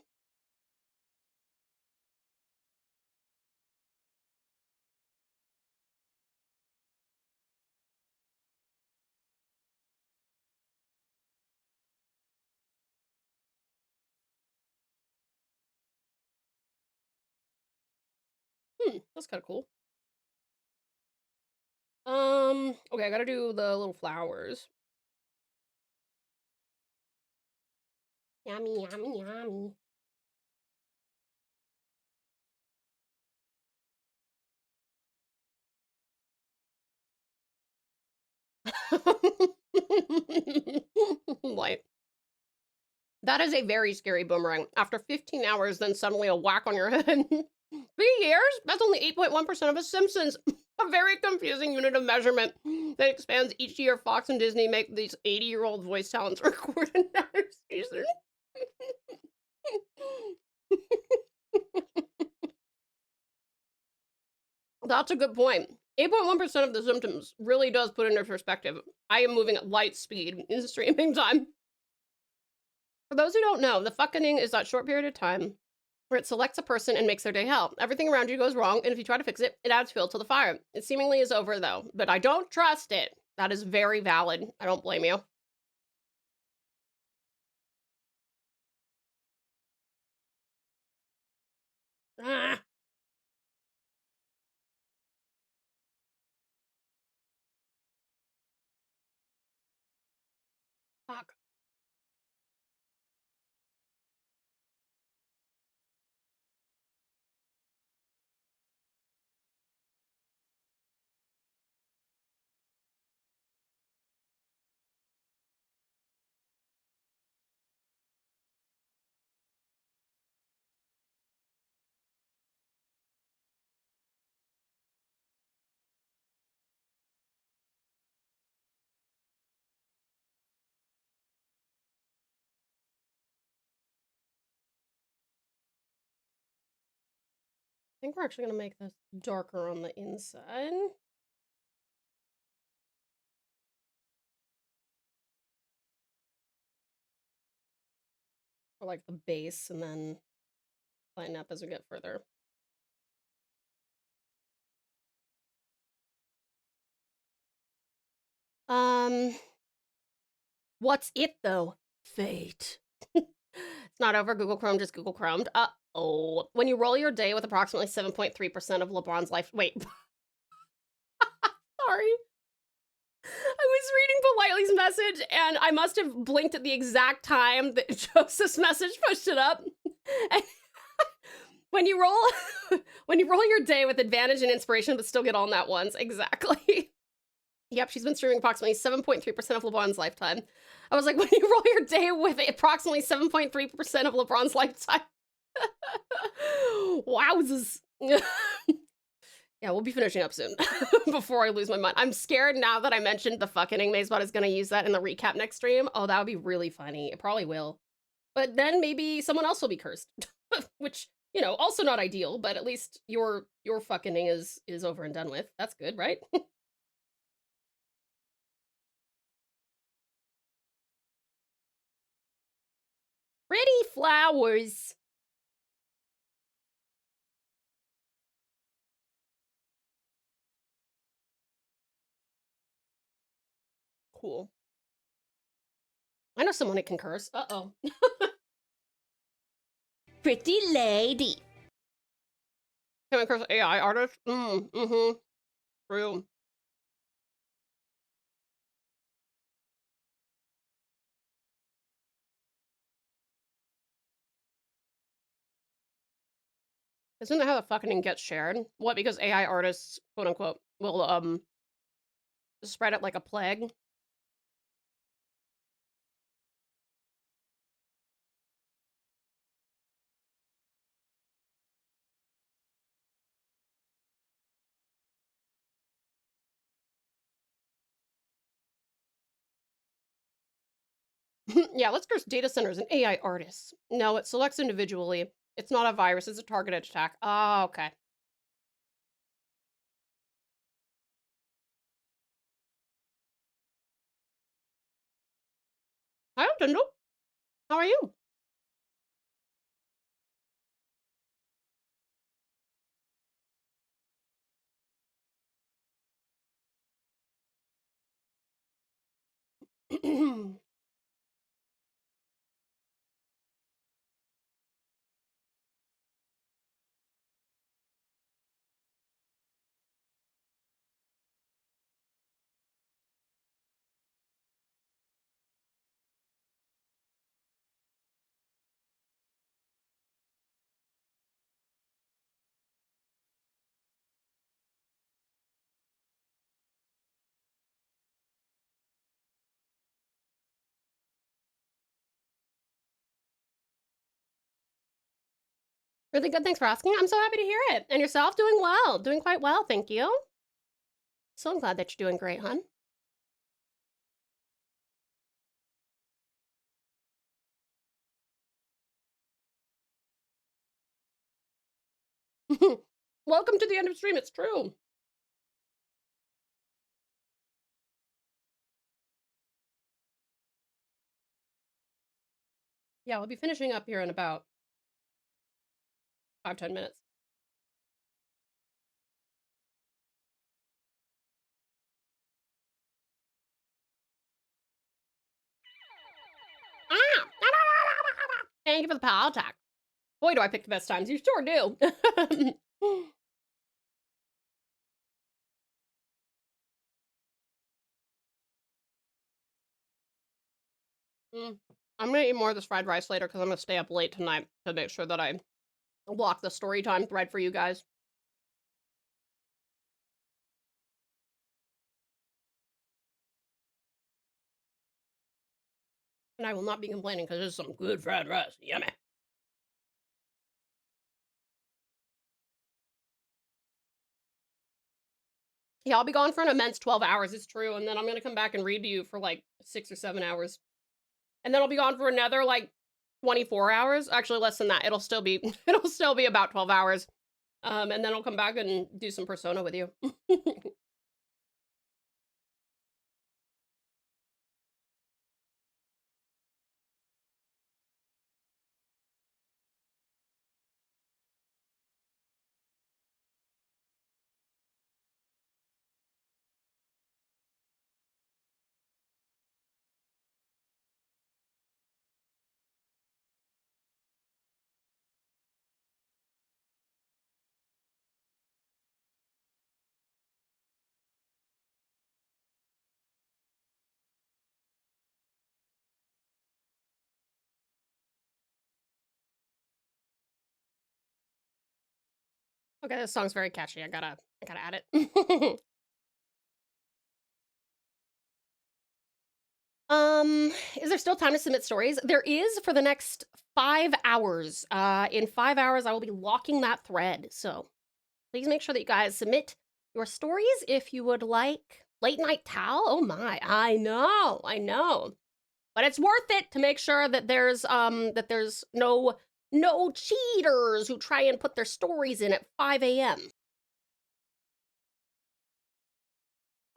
That's kind of cool. Okay, I gotta do the little flowers. Yummy, yummy, yummy. Light. That is a very scary boomerang. After 15 hours, then suddenly a whack on your head. 3 years? That's only 8.1% of a Simpsons. A very confusing unit of measurement that expands each year. Fox and Disney make these 80-year-old voice talents record another season. That's a good point. 8.1% of the symptoms really does put into perspective. I am moving at light speed in streaming time. For those who don't know, the fucking is that short period of time where it selects a person and makes their day hell. Everything around you goes wrong, and if you try to fix it, it adds fuel to the fire. It seemingly is over, though, but I don't trust it. That is very valid. I don't blame you. Ah. Fuck. I think we're actually gonna make this darker on the inside. Or like the base, and then line up as we get further. What's it though? Fate. It's not over. Google Chrome just Google Chromed. Oh. When you roll your day with approximately 7.3% of LeBron's life. Wait. Sorry. I was reading Politely's message, and I must have blinked at the exact time that Joseph's message pushed it up. And when you roll your day with advantage and inspiration, but still get all nat ones. Exactly. Yep, she's been streaming approximately 7.3% of LeBron's lifetime. I was like, when you roll your day with approximately 7.3% of LeBron's lifetime. Wowzers. Yeah, we'll be finishing up soon before I lose my mind. I'm scared now that I mentioned the fucking Mazebot is going to use that in the recap next stream. Oh, that would be really funny. It probably will. But then maybe someone else will be cursed. Which, you know, also not ideal, but at least your fucking is over and done with. That's good, right? Pretty flowers. Cool. I know someone that can curse. Uh-oh. Pretty lady. Can I curse AI artist? Mm-hmm. True. Isn't that how the fucking gets shared? What, because AI artists, quote unquote, will spread it like a plague? Yeah, let's curse data centers and AI artists. No, it selects individually. It's not a virus, it's a targeted attack. Ah, okay. Hi, Tindall. How are you? Really good, thanks for asking. I'm so happy to hear it. And yourself? Doing well, doing quite well, thank you. So I'm glad that you're doing great, hon. Welcome to the end of stream, it's true. Yeah, we'll be finishing up here in about 5-10 minutes. Thank you for the power attack. Boy, do I pick the best times. You sure do. I'm gonna eat more of this fried rice later because I'm gonna stay up late tonight to make sure that I block the story time thread for you guys. And I will not be complaining because this is some good fried rice. Yummy. Yeah, I'll be gone for an immense 12 hours, it's true. And then I'm gonna come back and read to you for like 6 or 7 hours. And then I'll be gone for another like 24 hours. Actually, less than that. It'll still be about 12 hours. And then I'll come back and do some Persona with you. Okay, this song's very catchy. I gotta add it. Is there still time to submit stories? There is for the next 5 hours. In 5 hours, I will be locking that thread. So please make sure that you guys submit your stories if you would like. Late night Tao? Oh my, I know. But it's worth it to make sure that there's no cheaters who try and put their stories in at 5 a.m.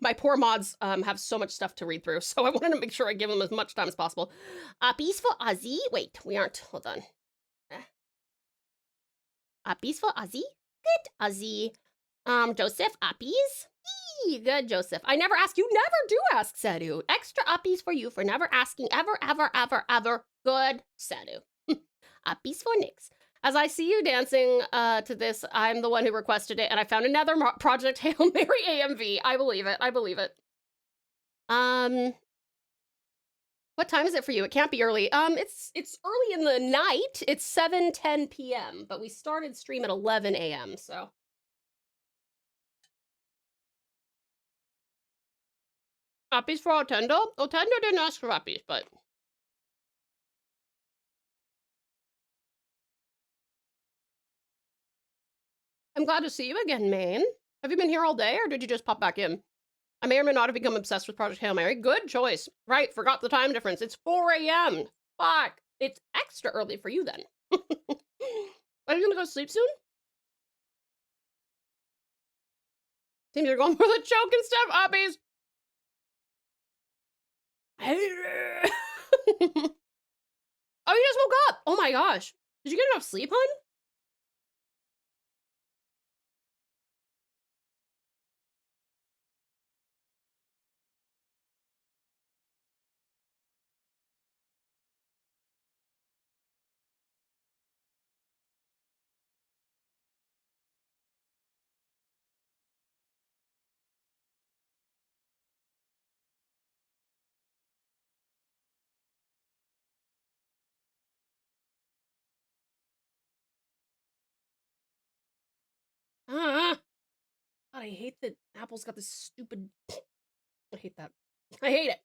My poor mods have so much stuff to read through, so I wanted to make sure I give them as much time as possible. Peaceful Ozzy. Wait, we aren't. Hold on. Peaceful Ozzy. Good Ozzy. Joseph, uppies. Good, Joseph. I never ask. You never do ask, Sedu. Extra uppies for you for never asking ever. Good, Sedu. Uppies for Nix. As I see you dancing to this, I'm the one who requested it, and I found another Project Hail Mary AMV. I believe it. What time is it for you? It can't be early. It's early in the night. It's 7:10 p.m., but we started stream at 11 a.m., so. Uppies for Otendo? Otendo didn't ask for uppies, but. I'm glad to see you again, Maine. Have you been here all day, or did you just pop back in? I may or may not have become obsessed with Project Hail Mary. Good choice. Right, forgot the time difference. It's 4 a.m. Fuck. It's extra early for you then. Are you gonna go sleep soon? Seems you're going for the choke and stuff, uppies. Oh, you just woke up. Oh my gosh. Did you get enough sleep, hon? God, I hate that Apple's got this stupid. I hate that. I hate it.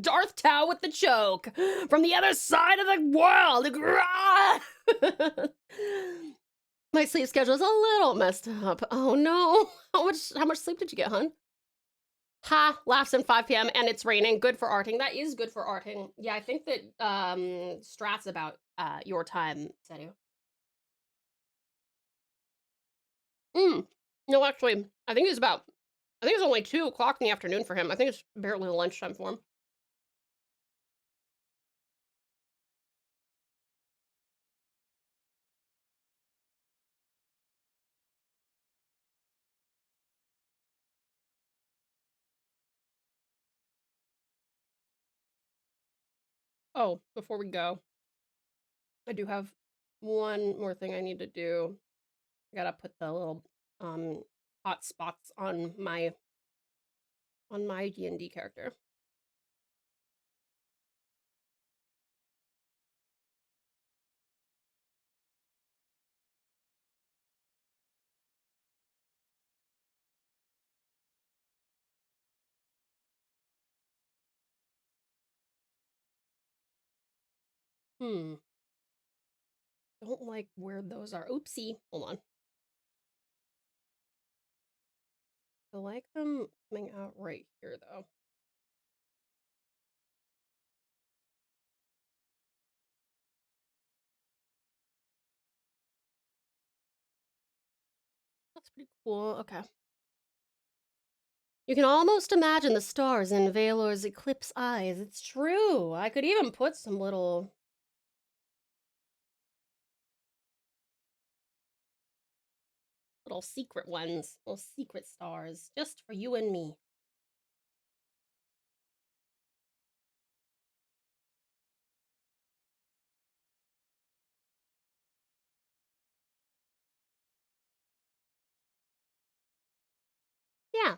Darth Tau with the choke from the other side of the world. My sleep schedule is a little messed up. Oh no. How much sleep did you get, hun? Ha, laughs at 5 p.m. and it's raining. Good for arting. That is good for arting. Yeah, I think that Strat's about your time, Sedu. No, actually, I think it's only 2 o'clock in the afternoon for him. I think it's barely lunchtime for him. Oh, before we go, I do have one more thing I need to do. I gotta put the little hot spots on my D&D character. Don't like where those are. Oopsie. Hold on. I like them coming out right here, though. That's pretty cool. Okay. You can almost imagine the stars in Valor's eclipse eyes. It's true. I could even put some little secret ones, little secret stars, just for you and me. Yeah.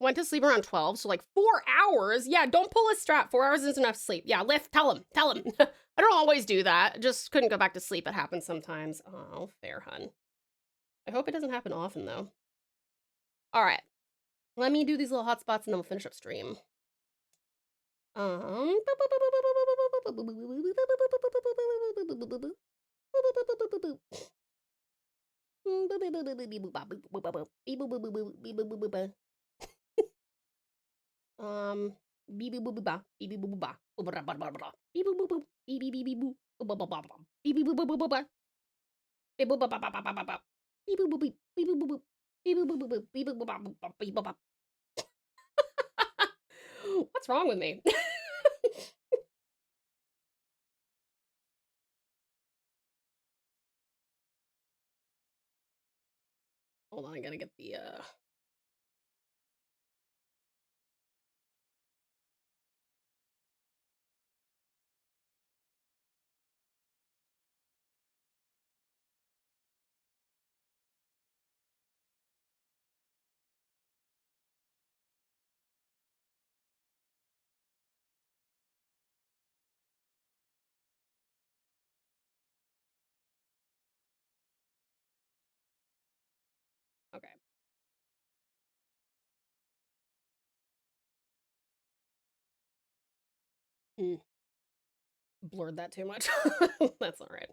Went to sleep around 12, so like 4 hours. Yeah, don't pull a strap. 4 hours isn't enough sleep. Yeah, Lift, tell him. I don't always do that. Just couldn't go back to sleep. It happens sometimes. Oh, fair, hun. I hope it doesn't happen often, though. All right. Let me do these little hotspots and then we'll finish up stream. What's wrong with me? Hold on, I gotta get the okay. Blurred that too much. That's all right.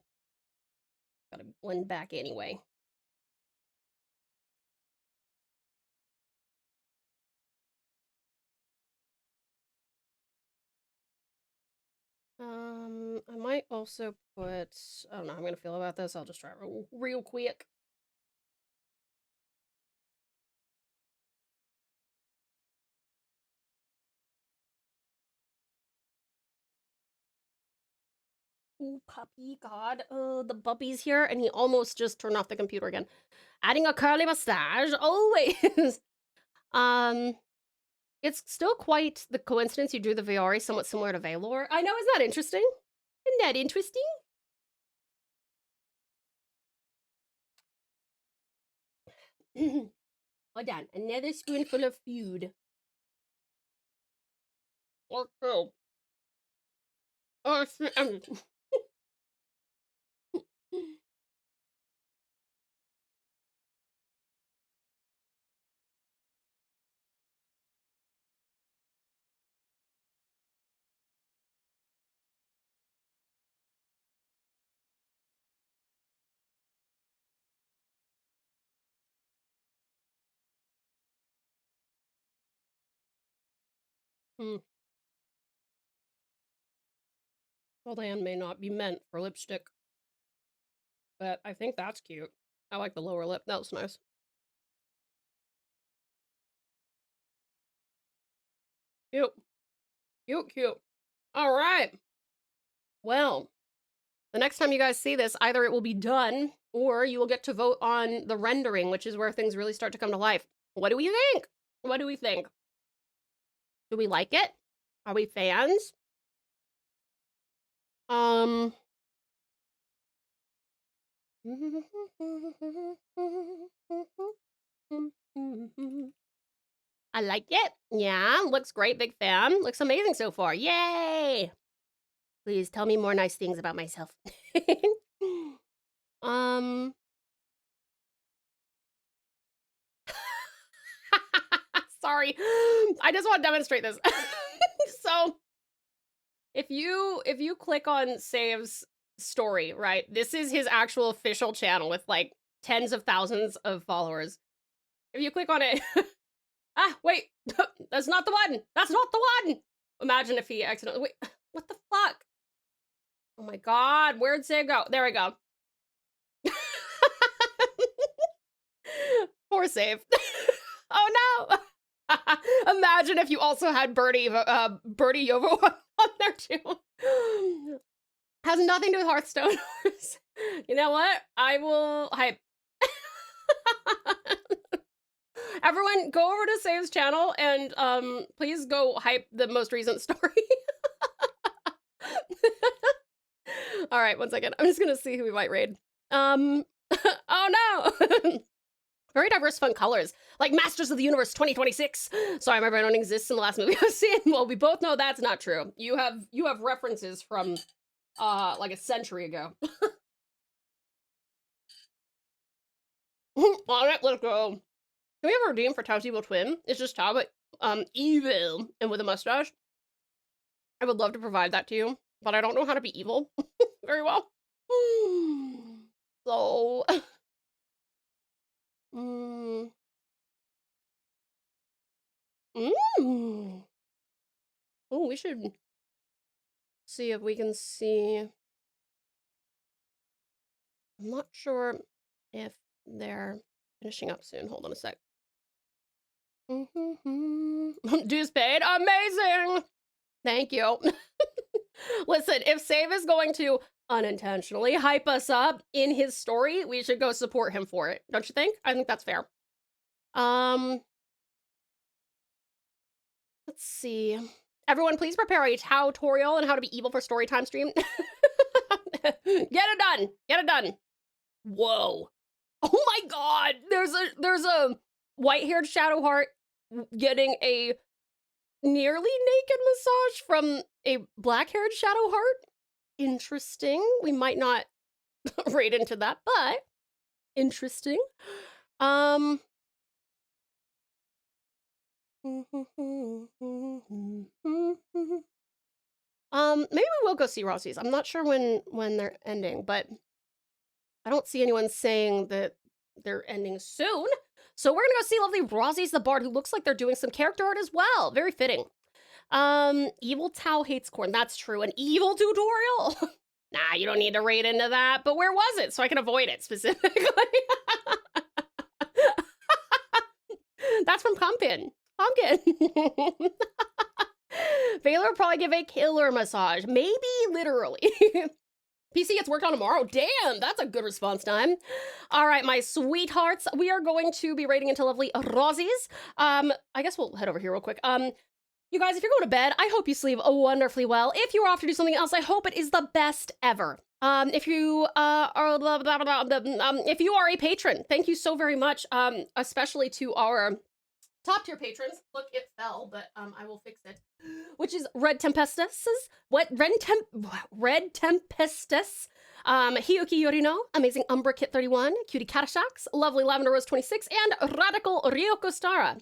Gotta blend back anyway. I might also put, I don't know how I'm gonna feel about this. I'll just try it real quick. Ooh, puppy, God. The puppy's here, and he almost just turned off the computer again. Adding a curly mustache, always. It's still quite the coincidence you drew the Viori somewhat similar to Valor. I know, isn't that interesting? Isn't that interesting? Hold on, another spoonful of food. Okay. Oh, Well, the hand may not be meant for lipstick, but I think that's cute. I like the lower lip. That was nice. Cute. Cute, cute. All right. Well, the next time you guys see this, either it will be done or you will get to vote on the rendering, which is where things really start to come to life. What do we think? What do we think? Do we like it? Are we fans? I like it. Yeah, looks great. Big fan. Looks amazing so far. Yay! Please tell me more nice things about myself. Sorry. I just want to demonstrate this. So, if you click on Save's story, right? This is his actual official channel with like tens of thousands of followers. If you click on it, wait, that's not the one. That's not the one. Imagine if he accidentally, wait, what the fuck? Oh my God, where'd Save go? There we go. Poor Save. Oh no. Imagine if you also had Birdie Yovo on there too. Has nothing to do with Hearthstone. You know what? I will hype. Everyone, go over to Save's channel and please go hype the most recent story. All right, one second. I'm just gonna see who we might raid. Oh no. Very diverse, fun colors, like Masters of the Universe 2026. Sorry, my brain don't exist in the last movie I've seen. Well, we both know that's not true. You have references from like a century ago. All right, let's go. Can we have a redeem for Tao's evil twin? It's just Tao, but evil and with a mustache. I would love to provide that to you, but I don't know how to be evil very well. So. Oh, we should see if we can see. I'm not sure if they're finishing up soon. Hold on a sec. Dues paid. Amazing. Thank you. Listen, if Save is going to unintentionally hype us up in his story, we should go support him for it. Don't you think? I think that's fair. Let's see. Everyone, please prepare a tutorial on how to be evil for storytime stream. Get it done. Get it done. Whoa. Oh my God. There's a white-haired shadow heart getting a nearly naked massage from a black-haired shadow heart. Interesting. We might not raid into that, but interesting. Maybe we will go see Rossi's. I'm not sure when they're ending, but I don't see anyone saying that they're ending soon. So we're gonna go see lovely Rossi's the Bard, who looks like they're doing some character art as well. Very fitting. Evil Tao hates corn. That's true. An evil tutorial? Nah, you don't need to raid into that. But where was it? So I can avoid it specifically. That's from Pumpkin. Baylor will probably give a killer massage. Maybe literally. PC gets worked on tomorrow. Damn, that's a good response time. All right, my sweethearts, we are going to be raiding into lovely Rossi's. I guess we'll head over here real quick. You guys, if you're going to bed, I hope you sleep wonderfully well. If you are off to do something else, I hope it is the best ever. If you if you are a patron, thank you so very much. Especially to our top tier patrons. Look, it fell, but I will fix it. Which is Red Tempestus. Red Tempestus. Hiyuki Yorino, Amazing Umbra Kit 31, Cutie Catashax, Lovely Lavender Rose 26, and Radical Ryoko Stara.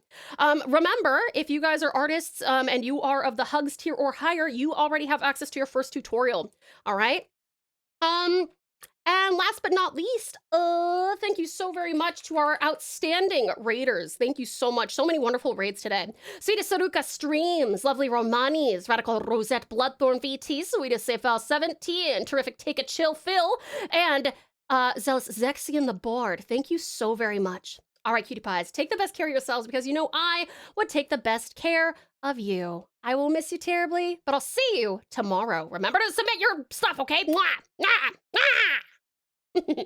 Remember, if you guys are artists and you are of the Hugs tier or higher, you already have access to your first tutorial. All right? And last but not least, thank you so very much to our outstanding raiders. Thank you so much. So many wonderful raids today. Sweetest Saruka Streams, Lovely Romanis, Radical Rosette Bloodthorn VT, Sweetest Safel 17, Terrific Take a Chill Phil, and Zealous Zexian the Board. Thank you so very much. All right, cutie pies, take the best care of yourselves because you know I would take the best care of you. I will miss you terribly, but I'll see you tomorrow. Remember to submit your stuff, okay? Mwah! Mwah! Mwah!